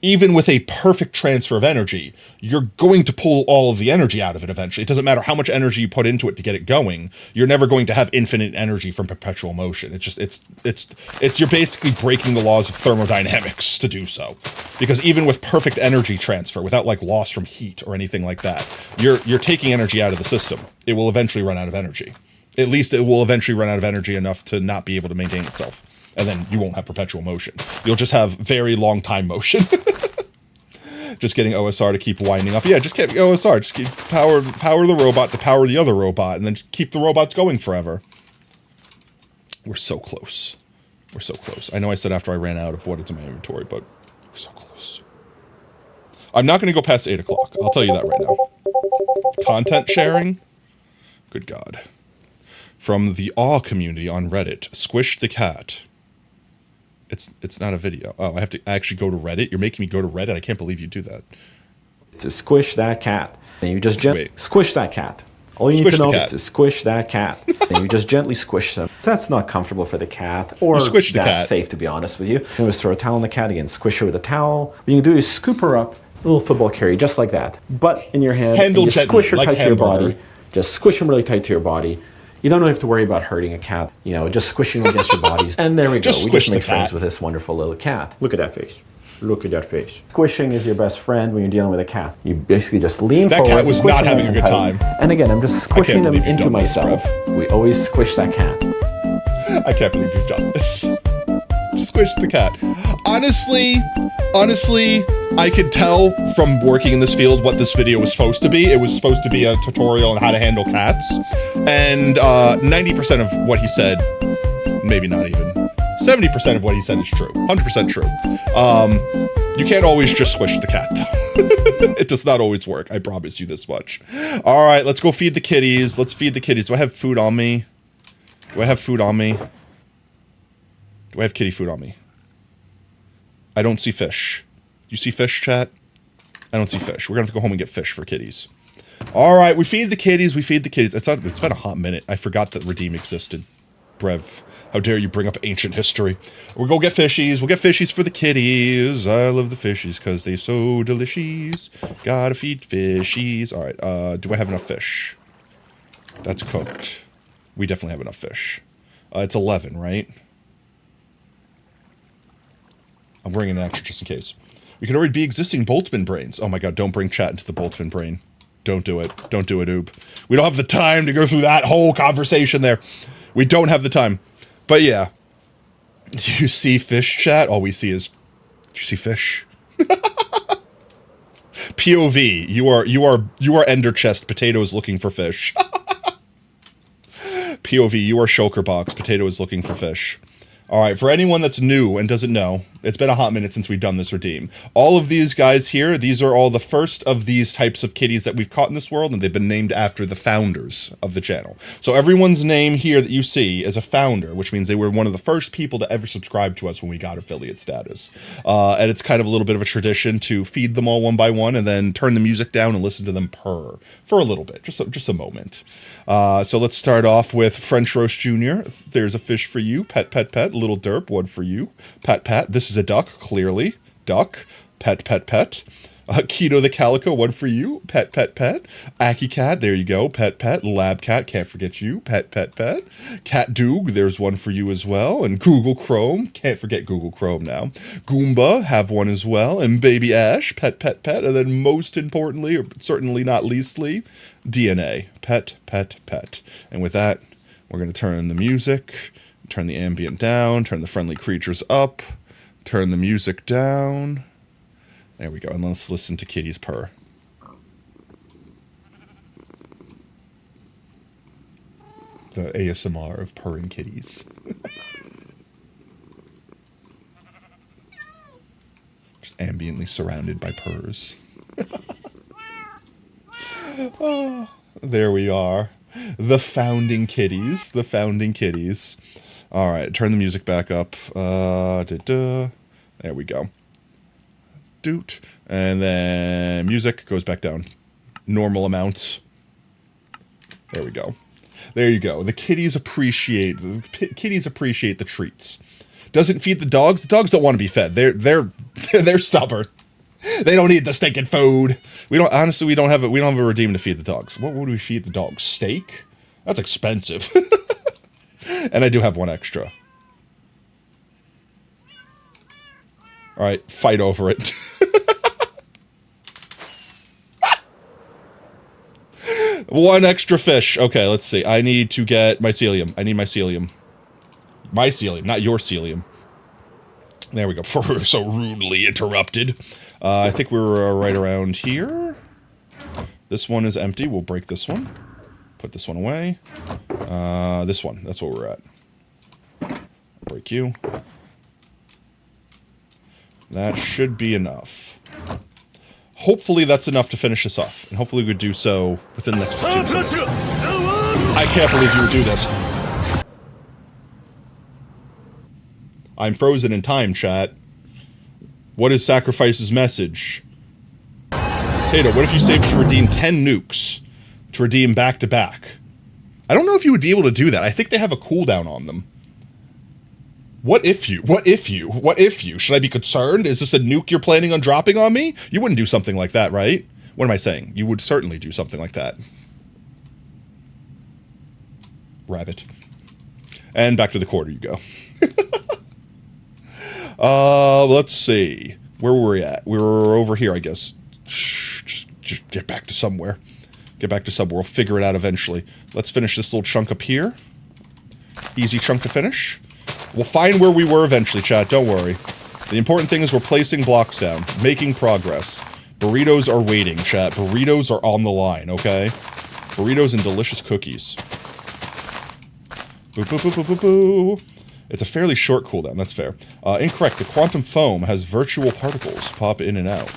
even with a perfect transfer of energy, you're going to pull all of the energy out of it eventually. It doesn't matter how much energy you put into it to get it going. You're never going to have infinite energy from perpetual motion. It's just, you're basically breaking the laws of thermodynamics to do so. Because even with perfect energy transfer, without like loss from heat or anything like that, you're taking energy out of the system. It will eventually run out of energy. At least it will eventually run out of energy enough to not be able to maintain itself. And then you won't have perpetual motion. You'll just have very long time motion. Just getting OSR to keep winding up. Yeah, just get OSR. Just keep power the robot to power the other robot, and then just keep the robots going forever. We're so close. We're so close. I know I said after I ran out of what is in my inventory, but we're so close. I'm not going to go past 8 o'clock. I'll tell you that right now. Content sharing? Good God. From the Awe community on Reddit, Squish the Cat. It's not a video. Oh, I have to actually go to Reddit? You're making me go to Reddit? I can't believe you do that. To squish that cat. And you just squish that cat. All you need Squish to the know is cat. to squish that cat. And you just gently squish them. That's not comfortable for the cat, or You squish the that cat. safe, to be honest with you. You can just throw a towel on the cat again, squish her with a towel. What you can do is scoop her up, a little football carry, just like that. Butt in your hand, Handle and just gently, squish her like tight to your hamburger. body. Just squish them really tight to your body. You don't have to worry about hurting a cat. You know, just squishing them against your bodies. And there we go. Just We squish just the make friends cat. with this wonderful little cat. Look at that face. Look at that face. Squishing is your best friend when you're dealing with a cat. You basically just lean That forward. cat was squish not them having a nice good and tight. time. And again, I'm just squishing them believe you've into done this, myself. Brev. We always squish that cat. I can't believe you've done this. Squish the cat. Honestly, I could tell from working in this field what this video was supposed to be. It was supposed to be a tutorial on how to handle cats. And 90% of what he said, maybe not even, 70% of what he said is true. 100% true. You can't always just squish the cat, though. It does not always work. I promise you this much. All right, let's go feed the kitties. Let's feed the kitties. Do I have food on me? Do I have food on me? Do I have kitty food on me? I don't see fish. You see fish, chat? I don't see fish. We're gonna have to go home and get fish for kitties. All right, we feed the kitties. We feed the kitties. It's been a hot minute. I forgot that Redeem existed. Brev, how dare you bring up ancient history? We'll go get fishies. We'll get fishies for the kitties. I love the fishies because they so delicious. Gotta feed fishies. All right, do I have enough fish? That's cooked. We definitely have enough fish. It's 11, right? I'm bringing an extra just in case. We could already be existing Boltzmann brains. Oh my god, don't bring chat into the Boltzmann brain. Don't do it. Don't do it, Oob. We don't have the time to go through that whole conversation there. We don't have the time. But yeah. Do you see fish, chat? All we see is... Do you see fish? POV. You are Ender Chest. Potato is looking for fish. POV. You are Shulker Box. Potato is looking for fish. All right, for anyone that's new and doesn't know, it's been a hot minute since we've done this redeem. All of these guys here, these are all the first of these types of kitties that we've caught in this world, and they've been named after the founders of the channel. So everyone's name here that you see is a founder, which means they were one of the first people to ever subscribe to us when we got affiliate status. And it's kind of a little bit of a tradition to feed them all one by one and then turn the music down and listen to them purr for a little bit, just a moment. So let's start off with French Roast Jr. There's a fish for you. Pet, pet, pet. Little derp, one for you. Pat, pat. This is a duck, clearly. Duck. Pet, pet, pet. Keto the Calico, one for you. Pet, pet, pet. Aki Cat, there you go. Pet, pet. Lab Cat, can't forget you. Pet, pet, pet. Cat Doog, there's one for you as well. And Google Chrome, can't forget Google Chrome now. Goomba, have one as well. And Baby Ash, pet, pet, pet. And then most importantly, or certainly not leastly, DNA. Pet, pet, pet. And with that, we're going to turn the music, turn the ambient down, turn the friendly creatures up, turn the music down. There we go, and let's listen to kitties purr. The ASMR of purring kitties. Just ambiently surrounded by purrs. Oh, there we are. The founding kitties. The founding kitties. All right, turn the music back up. There we go. Doot. And then music goes back down. Normal amounts. There we go. There you go. The kitties appreciate the treats. Doesn't feed the dogs. The dogs don't want to be fed. They're stubborn. They don't need the stinking food. We don't have a redeem to feed the dogs. What would we feed the dogs? Steak? That's expensive. And I do have one extra. All right, fight over it. One extra fish. Okay, let's see. I need to get mycelium. I need mycelium. Mycelium, not your celium. There we go. So rudely interrupted. I think we were right around here. This one is empty. We'll break this one. Put this one away. This one. That's what we're at. Break you. That should be enough. Hopefully that's enough to finish us off. And hopefully we would do so within the next 15 seconds. I can't believe you would do this. I'm frozen in time, chat. What is Sacrifice's message? Tato, what if you saved to redeem 10 nukes? to redeem back to back. I don't know if you would be able to do that. I think they have a cooldown on them. What if you? Should I be concerned? Is this a nuke you're planning on dropping on me? You wouldn't do something like that, right? What am I saying? You would certainly do something like that. Rabbit. And back to the quarter you go. Let's see. Where were we at? We were over here, I guess. Just get back to somewhere. Get back to somewhere. We'll figure it out eventually. Let's finish this little chunk up here. Easy chunk to finish. We'll find where we were eventually, chat. Don't worry. The important thing is we're placing blocks down. Making progress. Burritos are waiting, chat. Burritos are on the line, okay? Burritos and delicious cookies. Boo, boo, boo, boo, boo, boo. It's a fairly short cooldown, that's fair. Incorrect, the quantum foam has virtual particles pop in and out.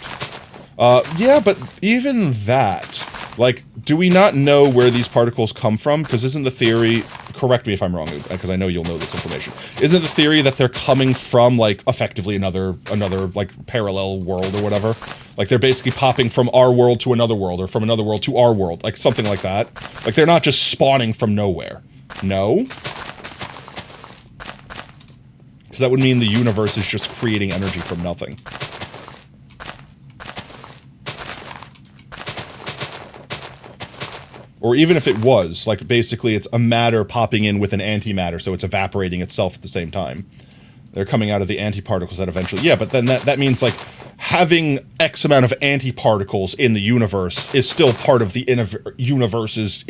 Yeah, but even that, like, do we not know where these particles come from? Because isn't the theory, correct me if I'm wrong, because I know you'll know this information, isn't the theory that they're coming from, like, effectively another, like, parallel world or whatever? Like, they're basically popping from our world to another world, or from another world to our world, like, something like that. Like, they're not just spawning from nowhere. No? Because that would mean the universe is just creating energy from nothing. Or even if it was, like, basically it's a matter popping in with an antimatter, so it's evaporating itself at the same time. They're coming out of the antiparticles that eventually... Yeah, but then that means, like, having X amount of antiparticles in the universe is still part of the universe's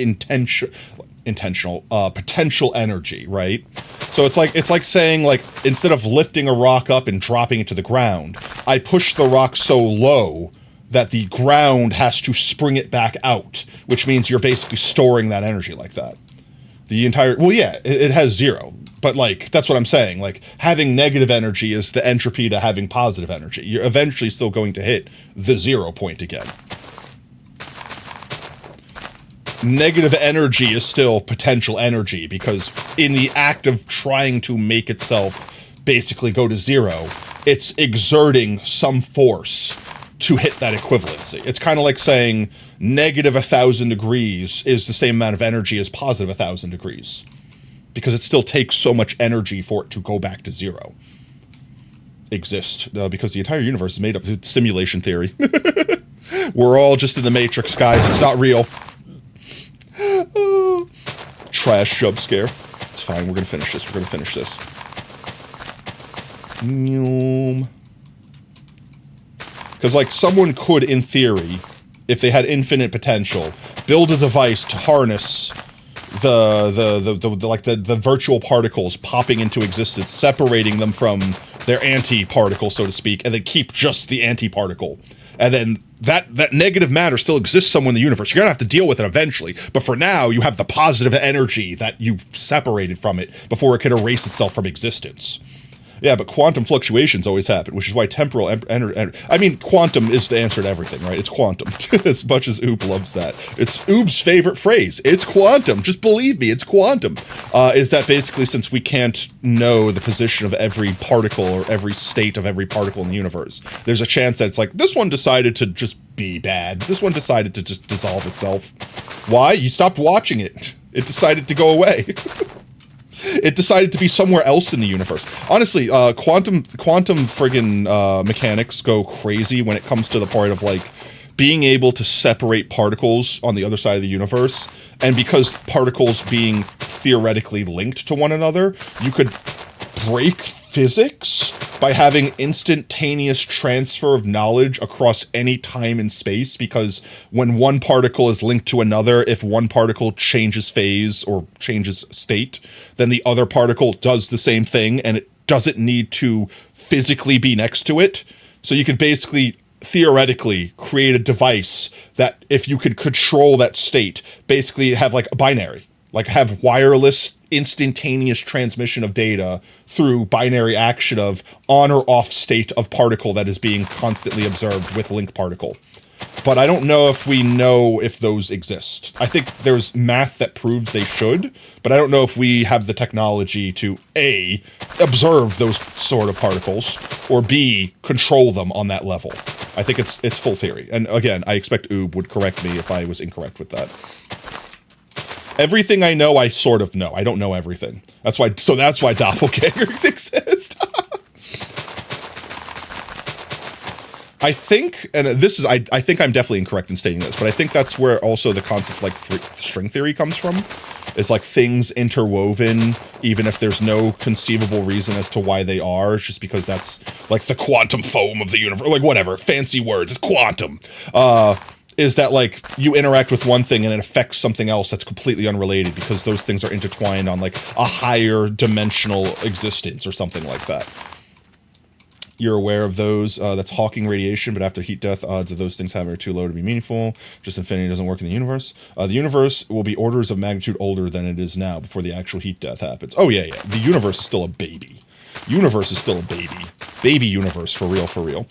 potential energy, right? So it's like saying, like, instead of lifting a rock up and dropping it to the ground, I push the rock so low that the ground has to spring it back out, which means you're basically storing that energy like that. The entire... Well, yeah, it has zero, but, like, that's what I'm saying. Like, having negative energy is the entropy to having positive energy. You're eventually still going to hit the 0 point again. Negative energy is still potential energy, because in the act of trying to make itself basically go to 0, it's exerting some force to hit that equivalency. It's kind of like saying negative 1,000 degrees is the same amount of energy as positive 1,000 degrees, because it still takes so much energy for it to go back to 0. Exist, because the entire universe is made up of simulation theory. We're all just in the Matrix, guys. It's not real. Trash jump scare. It's fine. We're gonna finish this. We're gonna finish this. Because, like, someone could, in theory, if they had infinite potential, build a device to harness the virtual particles popping into existence, separating them from their anti-particle, so to speak, and then keep just the anti-particle. And then that negative matter still exists somewhere in the universe. You're gonna have to deal with it eventually. But for now, you have the positive energy that you've separated from it before it can erase itself from existence. Yeah, but quantum fluctuations always happen, which is why temporal I mean, quantum is the answer to everything, right? It's quantum. As much as Oob loves that. It's Oob's favorite phrase. It's quantum. Just believe me, it's quantum. Is that basically, since we can't know the position of every particle or every state of every particle in the universe, there's a chance that it's like, this one decided to just be bad. This one decided to just dissolve itself. Why? You stopped watching it. It decided to go away. It decided to be somewhere else in the universe. Honestly, quantum friggin' mechanics go crazy when it comes to the part of, like, being able to separate particles on the other side of the universe. And because particles being theoretically linked to one another, you could break physics by having instantaneous transfer of knowledge across any time and space, because when one particle is linked to another, if one particle changes phase or changes state, then the other particle does the same thing, and it doesn't need to physically be next to it. So you could basically, theoretically, create a device that, if you could control that state, basically have like a binary, like have wireless instantaneous transmission of data through binary action of on or off state of particle that is being constantly observed with link particle. But I don't know if we know if those exist. I think there's math that proves they should, but I don't know if we have the technology to A, observe those sort of particles, or B, control them on that level. I think it's full theory. And again, I expect Oob would correct me if I was incorrect with that. Everything I know, I sort of know. I don't know everything. That's why doppelgangers exist. I think, and this is, I think I'm definitely incorrect in stating this, but I think that's where also the concept of like string theory comes from. Is like things interwoven, even if there's no conceivable reason as to why they are, just because that's like the quantum foam of the universe, like whatever, fancy words, it's quantum. Is that like you interact with one thing and it affects something else that's completely unrelated because those things are intertwined on like a higher dimensional existence or something like that. You're aware of those. That's Hawking radiation, but after heat death, odds of those things having are too low to be meaningful. Just infinity doesn't work in the universe. The universe will be orders of magnitude older than it is now before the actual heat death happens. Oh, yeah. The universe is still a baby. Universe is still a baby. Baby universe, for real, for real.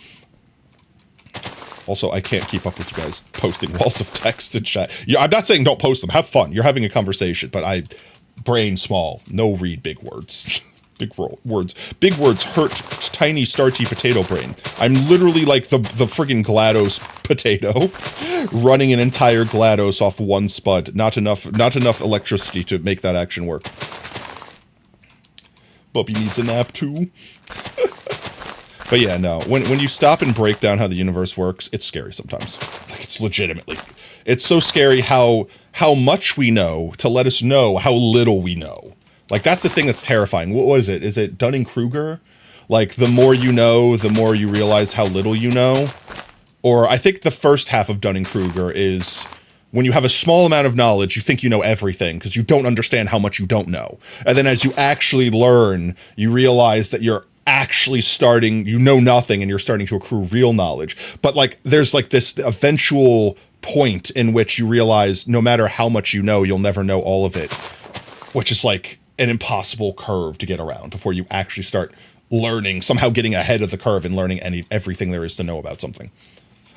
Also, I can't keep up with you guys posting walls of text and chat. Yeah, I'm not saying don't post them. Have fun. You're having a conversation, but brain small. No read big words. Big words hurt tiny starchy potato brain. I'm literally like the friggin' GLaDOS potato running an entire GLaDOS off one spud. Not enough electricity to make that action work. Bubby needs a nap too. But yeah, no. When you stop and break down how the universe works, it's scary sometimes. Like it's legitimately. It's so scary how much we know to let us know how little we know. Like, that's the thing that's terrifying. What was it? Is it Dunning-Kruger? Like, the more you know, the more you realize how little you know? Or I think the first half of Dunning-Kruger is when you have a small amount of knowledge, you think you know everything because you don't understand how much you don't know. And then as you actually learn, you realize that you're actually you know nothing and you're starting to accrue real knowledge. But, like, there's, like, this eventual point in which you realize no matter how much you know, you'll never know all of it. Which is, like, an impossible curve to get around before you actually start learning, somehow getting ahead of the curve and learning everything there is to know about something.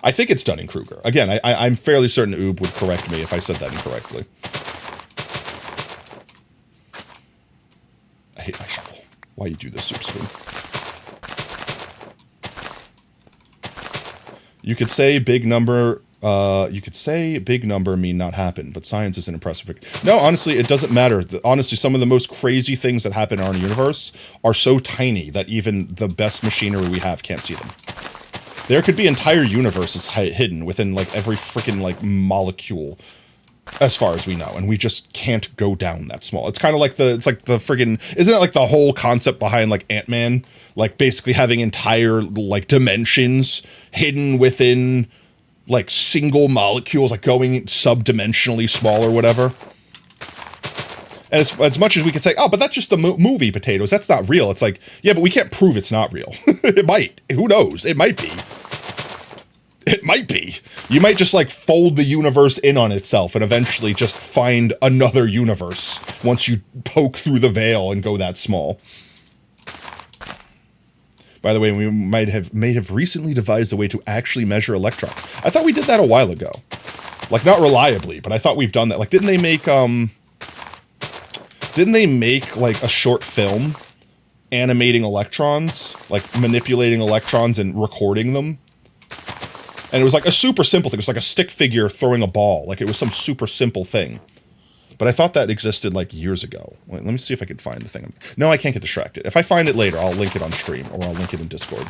I think it's Dunning-Kruger. Again, I'm fairly certain Oob would correct me if I said that incorrectly. I hate my shovel. Why you do this, Soup Spoon? You could say big number mean not happen, but science isn't impressive. No, honestly, it doesn't matter. Honestly, some of the most crazy things that happen in our universe are so tiny that even the best machinery we have can't see them. There could be entire universes hidden within like every freaking like molecule, as far as we know, and we just can't go down that small. It's kind of like isn't it like the whole concept behind like Ant-Man, like basically having entire like dimensions hidden within like single molecules, like going subdimensionally small or whatever. And as much as we could say, oh, but that's just the movie Potatoes, that's not real. It's like, yeah, but we can't prove it's not real. It might. Who knows? It might be. It might be. You might just like fold the universe in on itself and eventually just find another universe once you poke through the veil and go that small. By the way, we may have recently devised a way to actually measure electrons. I thought we did that a while ago. Like, not reliably, but I thought we've done that. Like, didn't they make like a short film animating electrons, like manipulating electrons and recording them? And it was like a super simple thing. It was like a stick figure throwing a ball. Like, it was some super simple thing. But I thought that existed like years ago. Wait, let me see if I can find the thing. No, I can't get distracted. If I find it later, I'll link it on stream or I'll link it in Discord.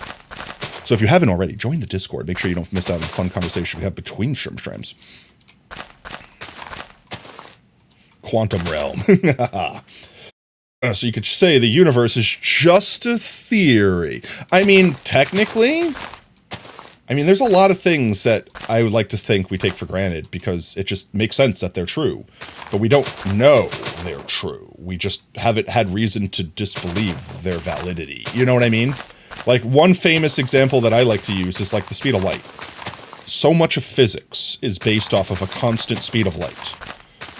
So if you haven't already, join the Discord. Make sure you don't miss out on the fun conversation we have between streams. Quantum realm. So you could say the universe is just a theory. I mean, technically, there's a lot of things that I would like to think we take for granted because it just makes sense that they're true. But we don't know they're true. We just haven't had reason to disbelieve their validity. You know what I mean? Like, one famous example that I like to use is like the speed of light. So much of physics is based off of a constant speed of light.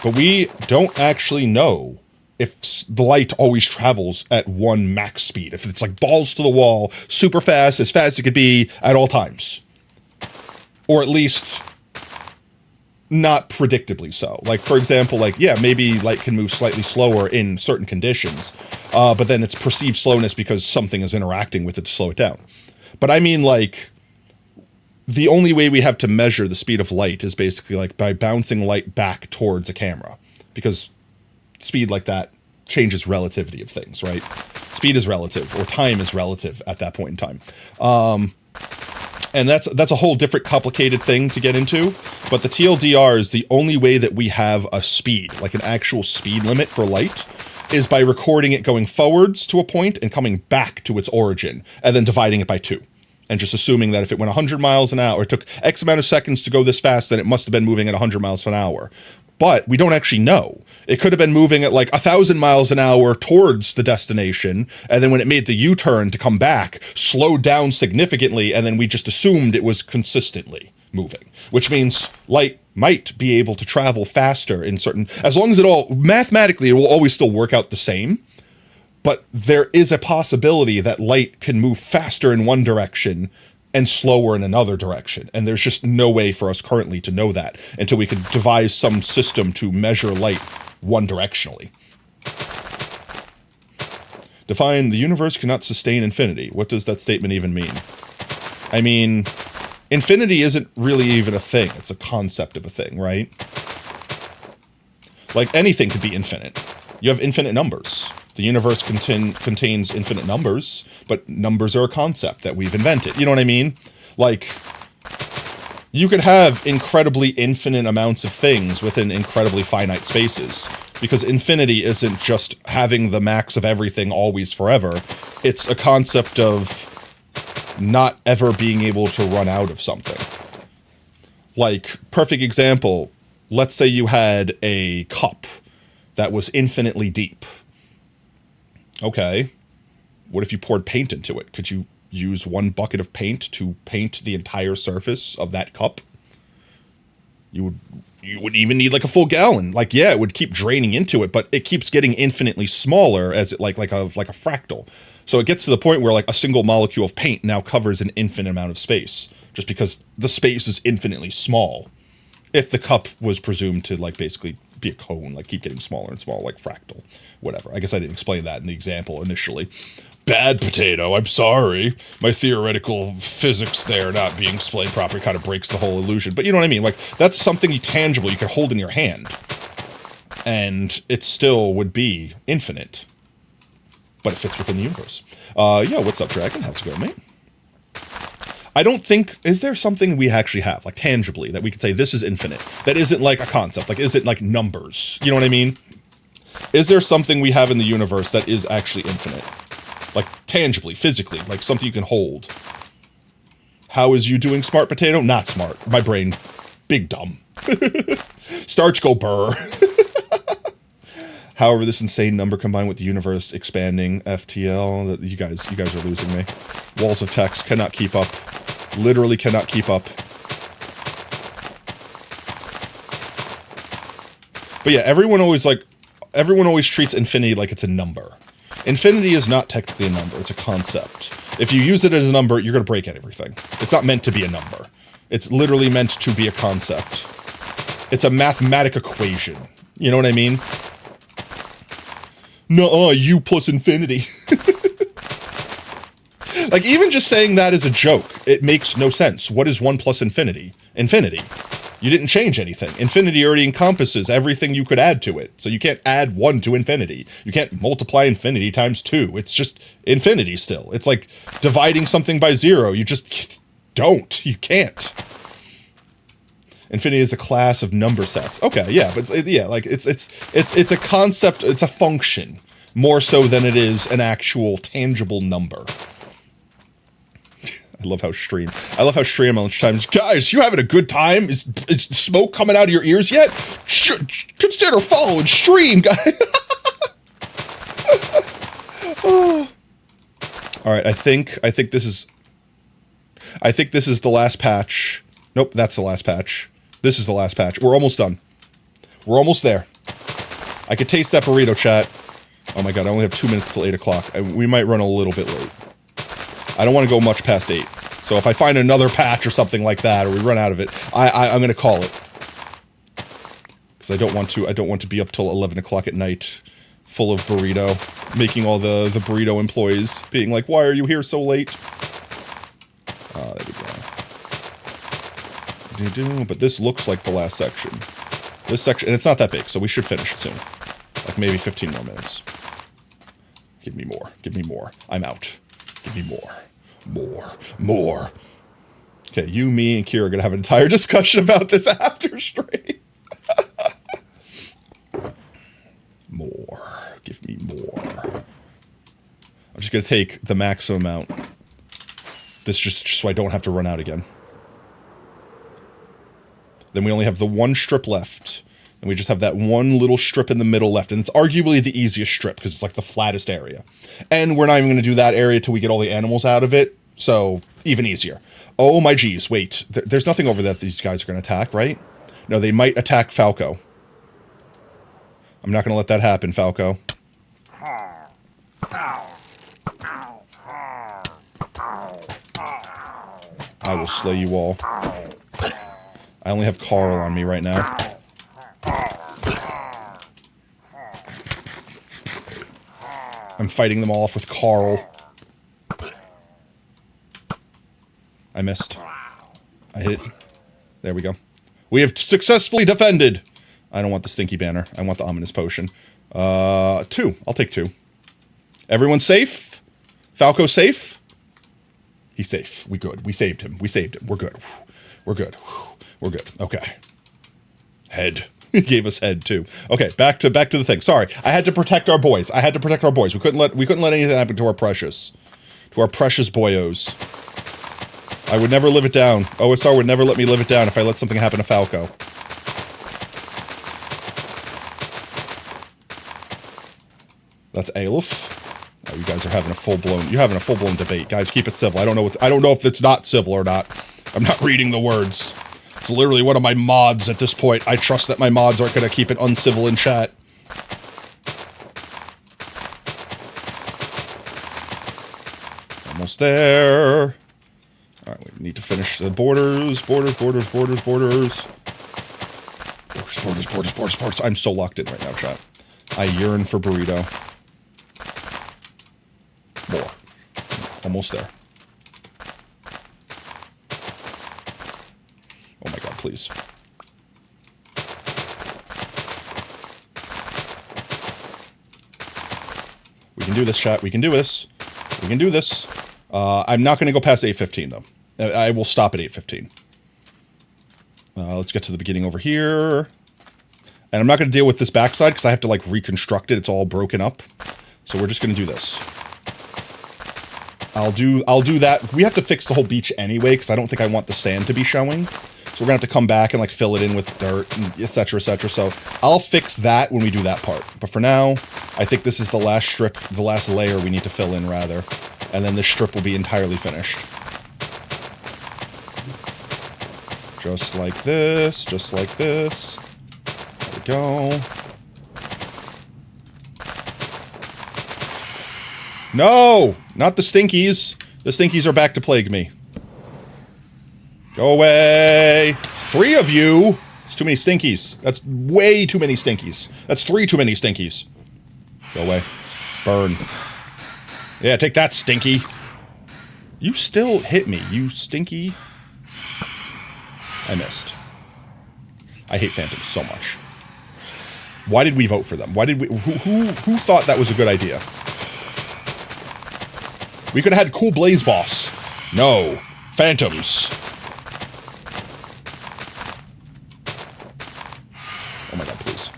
But we don't actually know if the light always travels at one max speed. If it's like balls to the wall, super fast as it could be at all times. Or at least not predictably so. Like, for example, like, yeah, maybe light can move slightly slower in certain conditions, but then it's perceived slowness because something is interacting with it to slow it down. But I mean, like, the only way we have to measure the speed of light is basically like by bouncing light back towards a camera, because speed like that changes relativity of things, right? Speed is relative, or time is relative at that point in time. And that's a whole different complicated thing to get into, but the TLDR is the only way that we have a speed, like an actual speed limit for light, is by recording it going forwards to a point and coming back to its origin, and then dividing it by 2. And just assuming that if it went 100 miles an hour, it took X amount of seconds to go this fast, then it must have been moving at 100 miles an hour. But we don't actually know. It could have been moving at like 1,000 miles an hour towards the destination, and then when it made the U-turn to come back, slowed down significantly, and then we just assumed it was consistently moving. Which means light might be able to travel faster in certain... As long as mathematically, it will always still work out the same. But there is a possibility that light can move faster in one direction and slower in another direction. And there's just no way for us currently to know that until we could devise some system to measure light one directionally. Define the universe cannot sustain infinity. What does that statement even mean? I mean, infinity isn't really even a thing. It's a concept of a thing, right? Like anything could be infinite. You have infinite numbers. The universe contains infinite numbers, but numbers are a concept that we've invented. You know what I mean? Like, you could have incredibly infinite amounts of things within incredibly finite spaces, because infinity isn't just having the max of everything always forever. It's a concept of not ever being able to run out of something. Like, perfect example, let's say you had a cup that was infinitely deep. Okay, what if you poured paint into it? Could you use one bucket of paint to paint the entire surface of that cup? You would even need like a full gallon. Like, yeah, it would keep draining into it, but it keeps getting infinitely smaller as it like a fractal. So it gets to the point where like a single molecule of paint now covers an infinite amount of space, just because the space is infinitely small. If the cup was presumed to like basically be a cone, like keep getting smaller and smaller, like fractal, whatever. I guess I didn't explain that in the example initially. Bad potato, I'm sorry. My theoretical physics there not being explained properly kind of breaks the whole illusion. But you know what I mean? Like, that's something tangible you can hold in your hand. And it still would be infinite. But it fits within the universe. Yo, what's up, Dragon? How's it going, mate? I don't think, is there something we actually have, like tangibly, that we could say this is infinite, that isn't like a concept, like isn't like numbers, you know what I mean? Is there something we have in the universe that is actually infinite? Like tangibly, physically, like something you can hold. How is you doing, smart potato? Not smart. My brain, big dumb. Starch go burr. However, this insane number combined with the universe expanding, FTL, you guys are losing me. Walls of text cannot keep up. Literally cannot keep up. But yeah, everyone always treats infinity like it's a number. Infinity is not technically a number, it's a concept. If you use it as a number, you're going to break everything. It's not meant to be a number. It's literally meant to be a concept. It's a mathematic equation. You know what I mean? Nuh-uh, U plus infinity. Like, even just saying that is a joke. It makes no sense. What is 1 plus infinity? Infinity. You didn't change anything. Infinity already encompasses everything you could add to it. So you can't add 1 to infinity. You can't multiply infinity times 2. It's just infinity still. It's like dividing something by 0. You just don't. You can't. Infinity is a class of number sets. Okay, yeah, but it's a concept, it's a function, more so than it is an actual tangible number. I love how stream on lunchtime. Guys, you having a good time? Is smoke coming out of your ears yet? Consider following stream, guys. Oh. All right, I think this is the last patch. Nope, that's the last patch. This is the last patch. We're almost done. We're almost there. I could taste that burrito, chat. Oh my god, I only have 2 minutes till 8 o'clock. We might run a little bit late. I don't want to go much past 8. So if I find another patch or something like that, or we run out of it, I'm going to call it. Because I don't want to be up till 11 o'clock at night, full of burrito, making all the burrito employees being like, why are you here so late? There we go. But this looks like the last section. This section, and it's not that big, so we should finish it soon. Like maybe 15 more minutes. Give me more. Give me more. I'm out. Give me more. More. Okay, you, me, and Kira are going to have an entire discussion about this after stream. More. Give me more. I'm just going to take the maximum amount. This just so I don't have to run out again. Then we only have the one strip left. And we just have that one little strip in the middle left. And it's arguably the easiest strip because it's like the flattest area. And we're not even going to do that area till we get all the animals out of it. So even easier. Oh my geez, wait. There's nothing over there that these guys are going to attack, right? No, they might attack Falco. I'm not going to let that happen, Falco. I will slay you all. I only have Carl on me right now. I'm fighting them all off with Carl. I missed. I hit it. There we go. We have successfully defended. I don't want the stinky banner. I want the ominous potion. 2. I'll take 2. Everyone safe? Falco safe? He's safe. We good. We saved him. We saved him. We're good. We're good. We're good. Okay. Head. He gave us head too. Okay, back to the thing. Sorry. I had to protect our boys. We couldn't let anything happen to our precious boyos. I would never live it down. OSR would never let me live it down if I let something happen to Falco. That's Aleph. Oh, you guys are having a full-blown debate. Guys, keep it civil. I don't know if it's not civil or not. I'm not reading the words. It's literally one of my mods at this point. I trust that my mods aren't going to keep it uncivil in chat. Almost there. Alright, we need to finish the borders. Borders. I'm so locked in right now, chat. I yearn for burrito. More. Almost there. Oh my god, please. We can do this, chat. We can do this. We can do this. I'm not going to go past 8:15, though. I will stop at 8:15. Let's get to the beginning over here. And I'm not going to deal with this backside because I have to, like, reconstruct it. It's all broken up. So we're just going to do this. I'll do that. We have to fix the whole beach anyway because I don't think I want the sand to be showing. So we're going to have to come back and, like, fill it in with dirt and et cetera, et cetera. So I'll fix that when we do that part. But for now, I think this is the last strip, the last layer we need to fill in, rather. And then this strip will be entirely finished. Just like this, just like this. There we go. No! Not the stinkies. The stinkies are back to plague me. Go away! 3 of you! It's too many stinkies. That's way too many stinkies. That's 3 too many stinkies. Go away. Burn. Yeah, take that, stinky. You still hit me, you stinky. I missed. I hate phantoms so much. Why did we vote for them? Why did we... Who thought that was a good idea? We could have had cool Blaze Boss. No. Phantoms. Oh my god, please.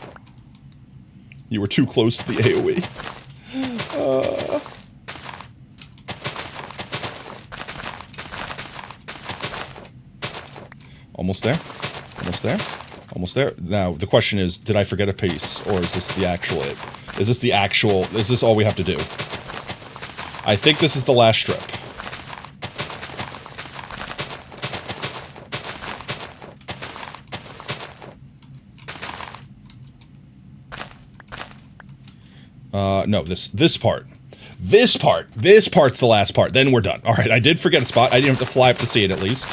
You were too close to the AoE. Almost there. Almost there. Almost there. Now, the question is, did I forget a piece? Or is this the actual it? Is this all we have to do? I think this is the last strip. No, this part. This part's the last part. Then we're done. Alright, I did forget a spot. I didn't have to fly up to see it, at least.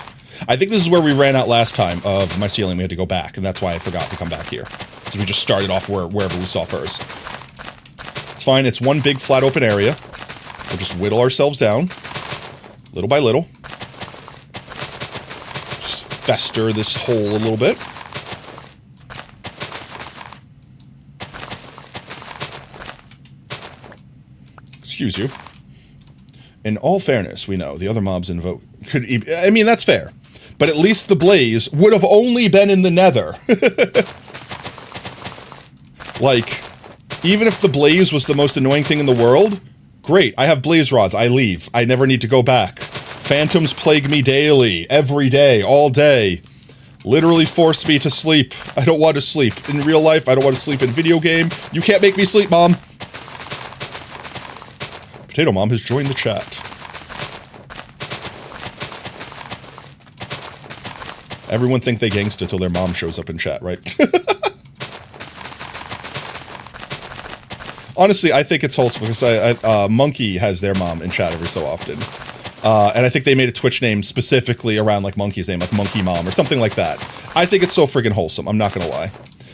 I think this is where we ran out last time of mycelium. We had to go back, and that's why I forgot to come back here. So we just started off wherever we saw first. It's fine. It's one big flat open area. We'll just whittle ourselves down, little by little. Just fester this hole a little bit. Excuse you. In all fairness, we know the other mobs invoke could. I mean, that's fair, but at least the blaze would have only been in the Nether. Like, even if the blaze was the most annoying thing in the world, great. I have blaze rods. I leave. I never need to go back. Phantoms plague me daily, every day, all day. Literally force me to sleep. I don't want to sleep in real life. I don't want to sleep in video game. You can't make me sleep, Mom. Potato Mom has joined the chat. Everyone think they gangsta till their mom shows up in chat, right? Honestly, I think it's wholesome because Monkey has their mom in chat every so often. And I think they made a Twitch name specifically around like Monkey's name, like Monkey Mom or something like that. I think it's so friggin' wholesome. I'm not gonna lie.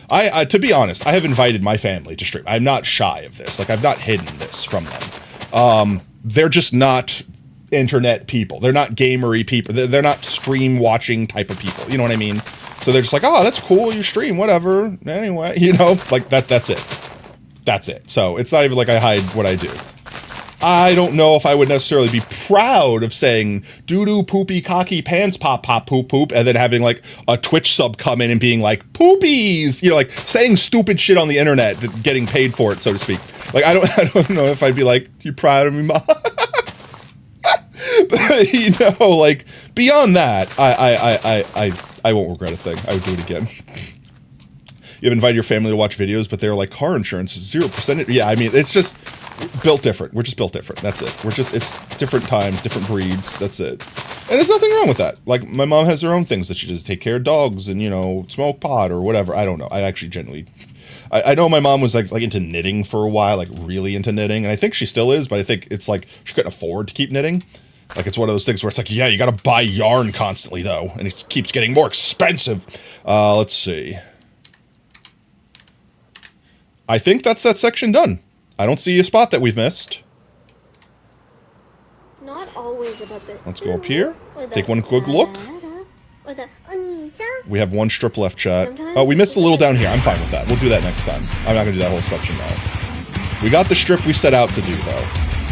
I to be honest, I have invited my family to stream. I'm not shy of this. Like, I've not hidden this from them. They're just not internet people. They're not gamery people. They're not stream watching type of people. You know what I mean? So they're just like, oh, that's cool. You stream, whatever. Anyway, you know, like that's it. That's it. So it's not even like I hide what I do. I don't know if I would necessarily be proud of saying doo-doo, poopy, cocky, pants, pop, pop, poop, poop, and then having like a Twitch sub come in and being like, poopies, you know, like saying stupid shit on the internet, getting paid for it, so to speak. Like, I don't know if I'd be like, you proud of me, Mom? But, you know, like, beyond that, I won't regret a thing. I would do it again. You've invited your family to watch videos, but they're like, car insurance is 0%. Yeah, I mean, it's just built different. We're just built different. That's it. It's different times, different breeds. That's it. And there's nothing wrong with that. Like, my mom has her own things that she does, take care of dogs and, you know, smoke pot or whatever. I don't know. I actually genuinely, I know my mom was like into knitting for a while, like really into knitting. And I think she still is, but I think it's like she couldn't afford to keep knitting. Like, it's one of those things where it's like, yeah, you gotta buy yarn constantly, though. And it keeps getting more expensive. Let's see. I think that's that section done. I don't see a spot that we've missed. Not always about the. Let's go up here. Take one quick look. We have one strip left, chat. Oh, we missed a little down here. I'm fine with that. We'll do that next time. I'm not gonna do that whole section now. We got the strip we set out to do, though.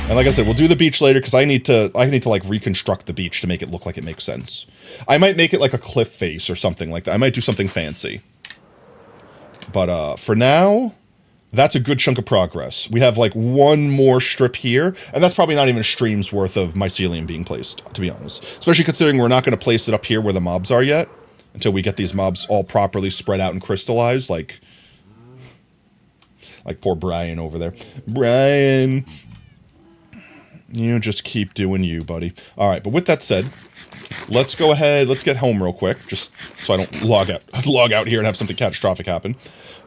And like I said, we'll do the beach later because I need to like reconstruct the beach to make it look like it makes sense. I might make it like a cliff face or something like that. I might do something fancy. But for now, that's a good chunk of progress. We have like one more strip here, and that's probably not even a stream's worth of mycelium being placed, to be honest. Especially considering we're not going to place it up here where the mobs are yet, until we get these mobs all properly spread out and crystallized, like poor Brian over there. Brian, you just keep doing you, buddy. All right, but with that said, let's go ahead. Let's get home real quick, just so I don't log out here and have something catastrophic happen.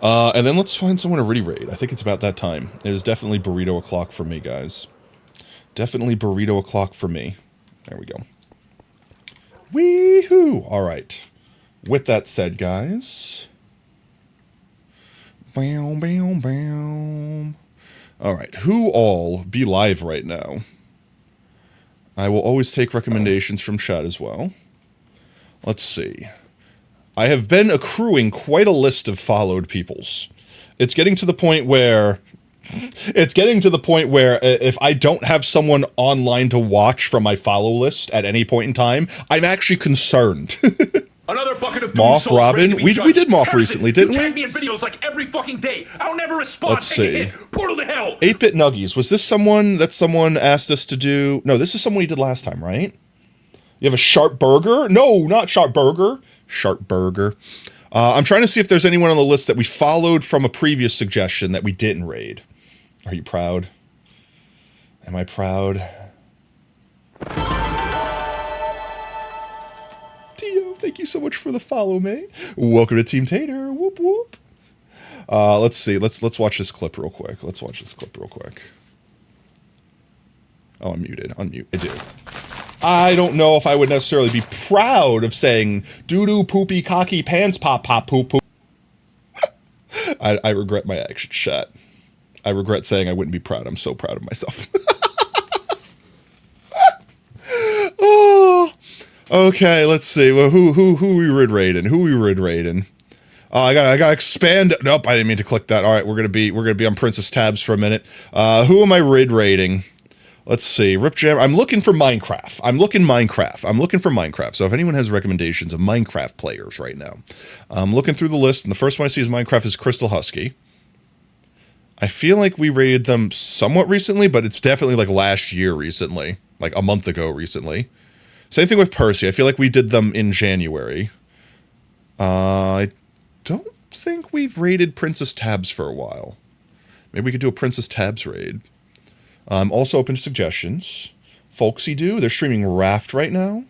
And then let's find someone to really raid. I think it's about that time. It is definitely burrito o'clock for me, guys. Definitely burrito o'clock for me. There we go. Wee-hoo! All right. With that said, guys. Bam, bam, bam. All right. Who all be live right now? I will always take recommendations from chat as well. Let's see. I have been accruing quite a list of followed peoples. It's getting to the point where if I don't have someone online to watch from my follow list at any point in time, I'm actually concerned. Another bucket of Moth Robin. We did Moth Harrison, recently, didn't you we? tag me in videos like every fucking day. I don't ever respond. Let's see. Portal to hell. 8-Bit Nuggies. Was this someone that someone asked us to do? No, this is someone we did last time, right? You have a Sharp Burger? No, not Sharp Burger. Sharp Burger. I'm trying to see if there's anyone on the list that we followed from a previous suggestion that we didn't raid. Are you proud? Am I proud? Tio, thank you so much for the follow, mate. Welcome to Team Tater. Whoop whoop. Let's see. Let's watch this clip real quick. Oh, I'm muted. Unmute. I do. I don't know if I would necessarily be proud of saying doo-doo, poopy, cocky, pants, pop, pop, poop, poop. I regret my action, chat. I regret saying I wouldn't be proud. I'm so proud of myself. Oh. Okay, let's see. Well, who we rid raiding? Who we rid raiding? I gotta expand. Nope, I didn't mean to click that. All right, we're gonna be on Princess Tabs for a minute. Who am I rid raiding? Let's see. Rip Jam. I'm looking for Minecraft. I'm looking for Minecraft. So if anyone has recommendations of Minecraft players right now, I'm looking through the list, and the first one I see is Minecraft is Crystal Husky. I feel like we raided them somewhat recently, but it's definitely like last year recently, like a month ago recently. Same thing with Percy. I feel like we did them in January. I don't think we've raided Princess Tabs for a while. Maybe we could do a Princess Tabs raid. I'm also open to suggestions. Folksy do. They're streaming Raft right now.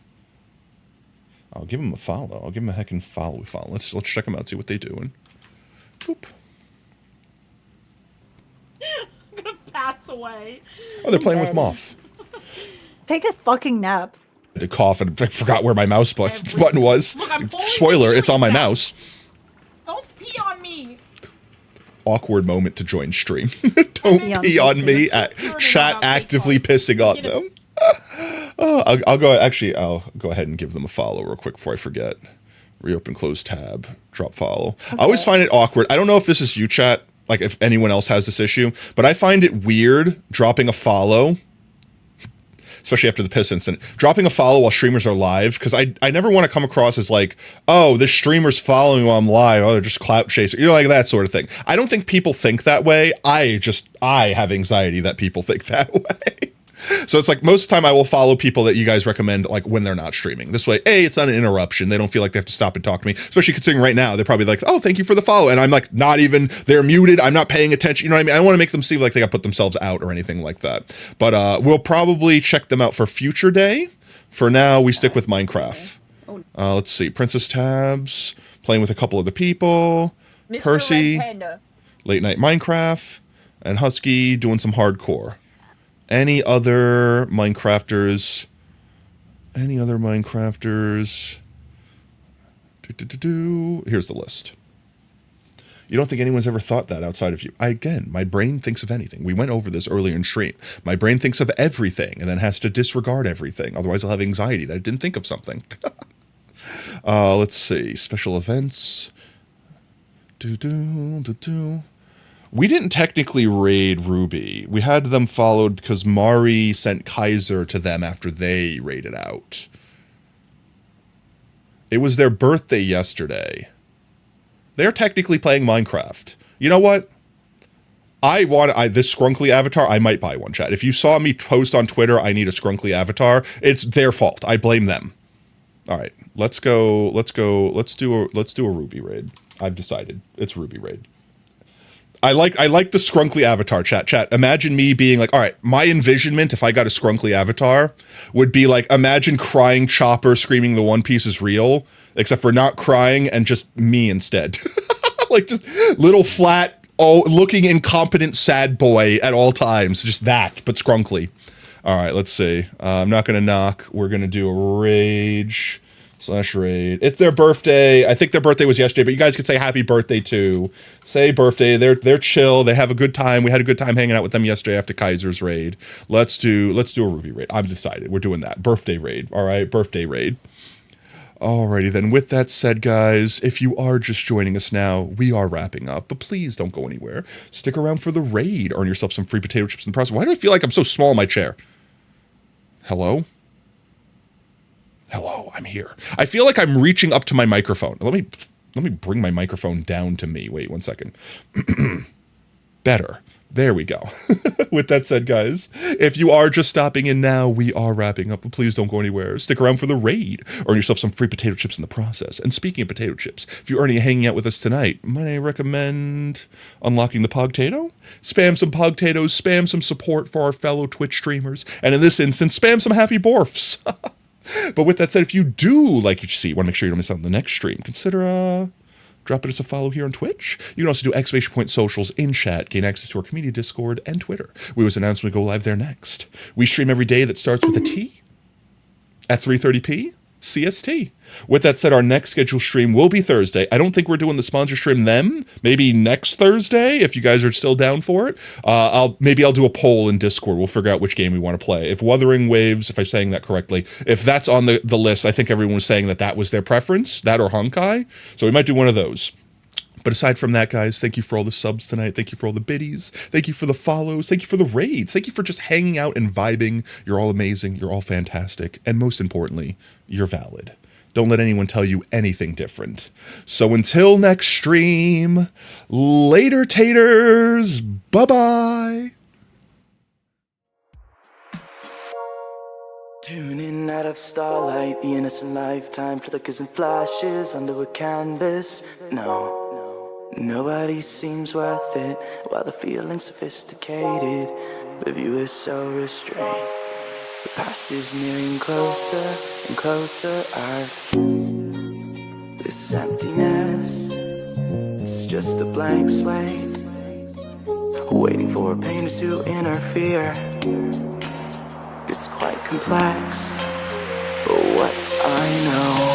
I'll give them a follow. I'll give them a heckin' follow. Let's check them out, see what they're doing. Boop. I'm gonna pass away. Oh, they're playing with Moth. Take a fucking nap. I had to cough and I forgot where my mouse button was. Look, I'm fully Spoiler, it's on my mouse. Don't pee on me. Awkward moment to join stream. Don't pee on me. Chat actively pissing on them. I'll go. Actually, I'll go ahead and give them a follow real quick before I forget. Reopen, close tab, drop follow. Okay. I always find it awkward. I don't know if this is you, chat. Like if anyone else has this issue, but I find it weird dropping a follow. Especially after the piss incident, dropping a follow while streamers are live, because I never want to come across as like, oh, this streamer's following while I'm live, oh, they're just clout chasing, you know, like that sort of thing. I don't think people think that way. I have anxiety that people think that way. So it's like most of the time I will follow people that you guys recommend like when they're not streaming. This way, A, it's not an interruption. They don't feel like they have to stop and talk to me, especially considering right now they're probably like, oh, thank you for the follow. And I'm like, not even, they're muted. I'm not paying attention. You know what I mean? I don't want to make them seem like they got to put themselves out or anything like that. But we'll probably check them out for future day. For now, we stick with Minecraft. Let's see. Princess Tabs, playing with a couple of the people. Mr. Percy, Late Night Minecraft, and Husky doing some hardcore. Any other Minecrafters? Here's the list. You don't think anyone's ever thought that outside of you? Again, my brain thinks of anything. We went over this earlier in stream. My brain thinks of everything and then has to disregard everything. Otherwise, I'll have anxiety that I didn't think of something. Let's see. Special events. We didn't technically raid Ruby. We had them followed because Mari sent Kaiser to them after they raided out. It was their birthday yesterday. They're technically playing Minecraft. You know what? This Scrunkly avatar, I might buy one, chat. If you saw me post on Twitter, I need a Scrunkly avatar, it's their fault. I blame them. All right, let's do a Ruby raid. I've decided. It's Ruby raid. I like the Scrunkly avatar, chat. Imagine me being like, all right, my envisionment, if I got a Scrunkly avatar, would be like, imagine crying Chopper screaming the One Piece is real, except for not crying and just me instead. Like just little flat, looking incompetent sad boy at all times. Just that, but Scrunkly. All right, let's see. I'm not going to knock. We're going to do a rage. /raid. It's their birthday. I think their birthday was yesterday, but you guys could say happy birthday too. Say birthday. They're chill. They have a good time. We had a good time hanging out with them yesterday after Kaiser's raid. Let's do a Ruby raid. I've decided. We're doing that. Birthday raid. All right, birthday raid. Alrighty then. With that said, guys, if you are just joining us now, we are wrapping up, but please don't go anywhere. Stick around for the raid. Earn yourself some free potato chips in the process. Why do I feel like I'm so small in my chair? Hello? Hello, I'm here. I feel like I'm reaching up to my microphone. Let me bring my microphone down to me. Wait 1 second. Better. There we go. With that said, guys, if you are just stopping in now, we are wrapping up, but please don't go anywhere. Stick around for the raid. Earn yourself some free potato chips in the process. And speaking of potato chips, if you're already hanging out with us tonight, might I recommend unlocking the Pogtato? Spam some Pogtatos, spam some support for our fellow Twitch streamers, and in this instance, spam some happy borfs. But with that said, if you do like what you see, want to make sure you don't miss out on the next stream, consider dropping us a follow here on Twitch. You can also do exclamation point socials in chat, gain access to our community Discord and Twitter. We always announce when we go live there next. We stream every day that starts with a T at 3:30 p. CST. With that said, our next scheduled stream will be Thursday. I don't think we're doing the sponsor stream then. Maybe next Thursday, if you guys are still down for it. I'll do a poll in Discord. We'll figure out which game we want to play. If Wuthering Waves, if I'm saying that correctly, if that's on the list, I think everyone was saying that was their preference, that or Honkai. So we might do one of those. But aside from that, guys, thank you for all the subs tonight. Thank you for all the biddies. Thank you for the follows. Thank you for the raids. Thank you for just hanging out and vibing. You're all amazing. You're all fantastic. And most importantly, you're valid. Don't let anyone tell you anything different. So until next stream, later taters. Bye-bye. Tuning out of starlight, the innocent lifetime flickers and flashes under a canvas. No, nobody seems worth it, while the feeling's sophisticated. The view is so restrained. The past is nearing closer and closer. This emptiness, it's just a blank slate, waiting for a painter to interfere. It's quite complex, but what I know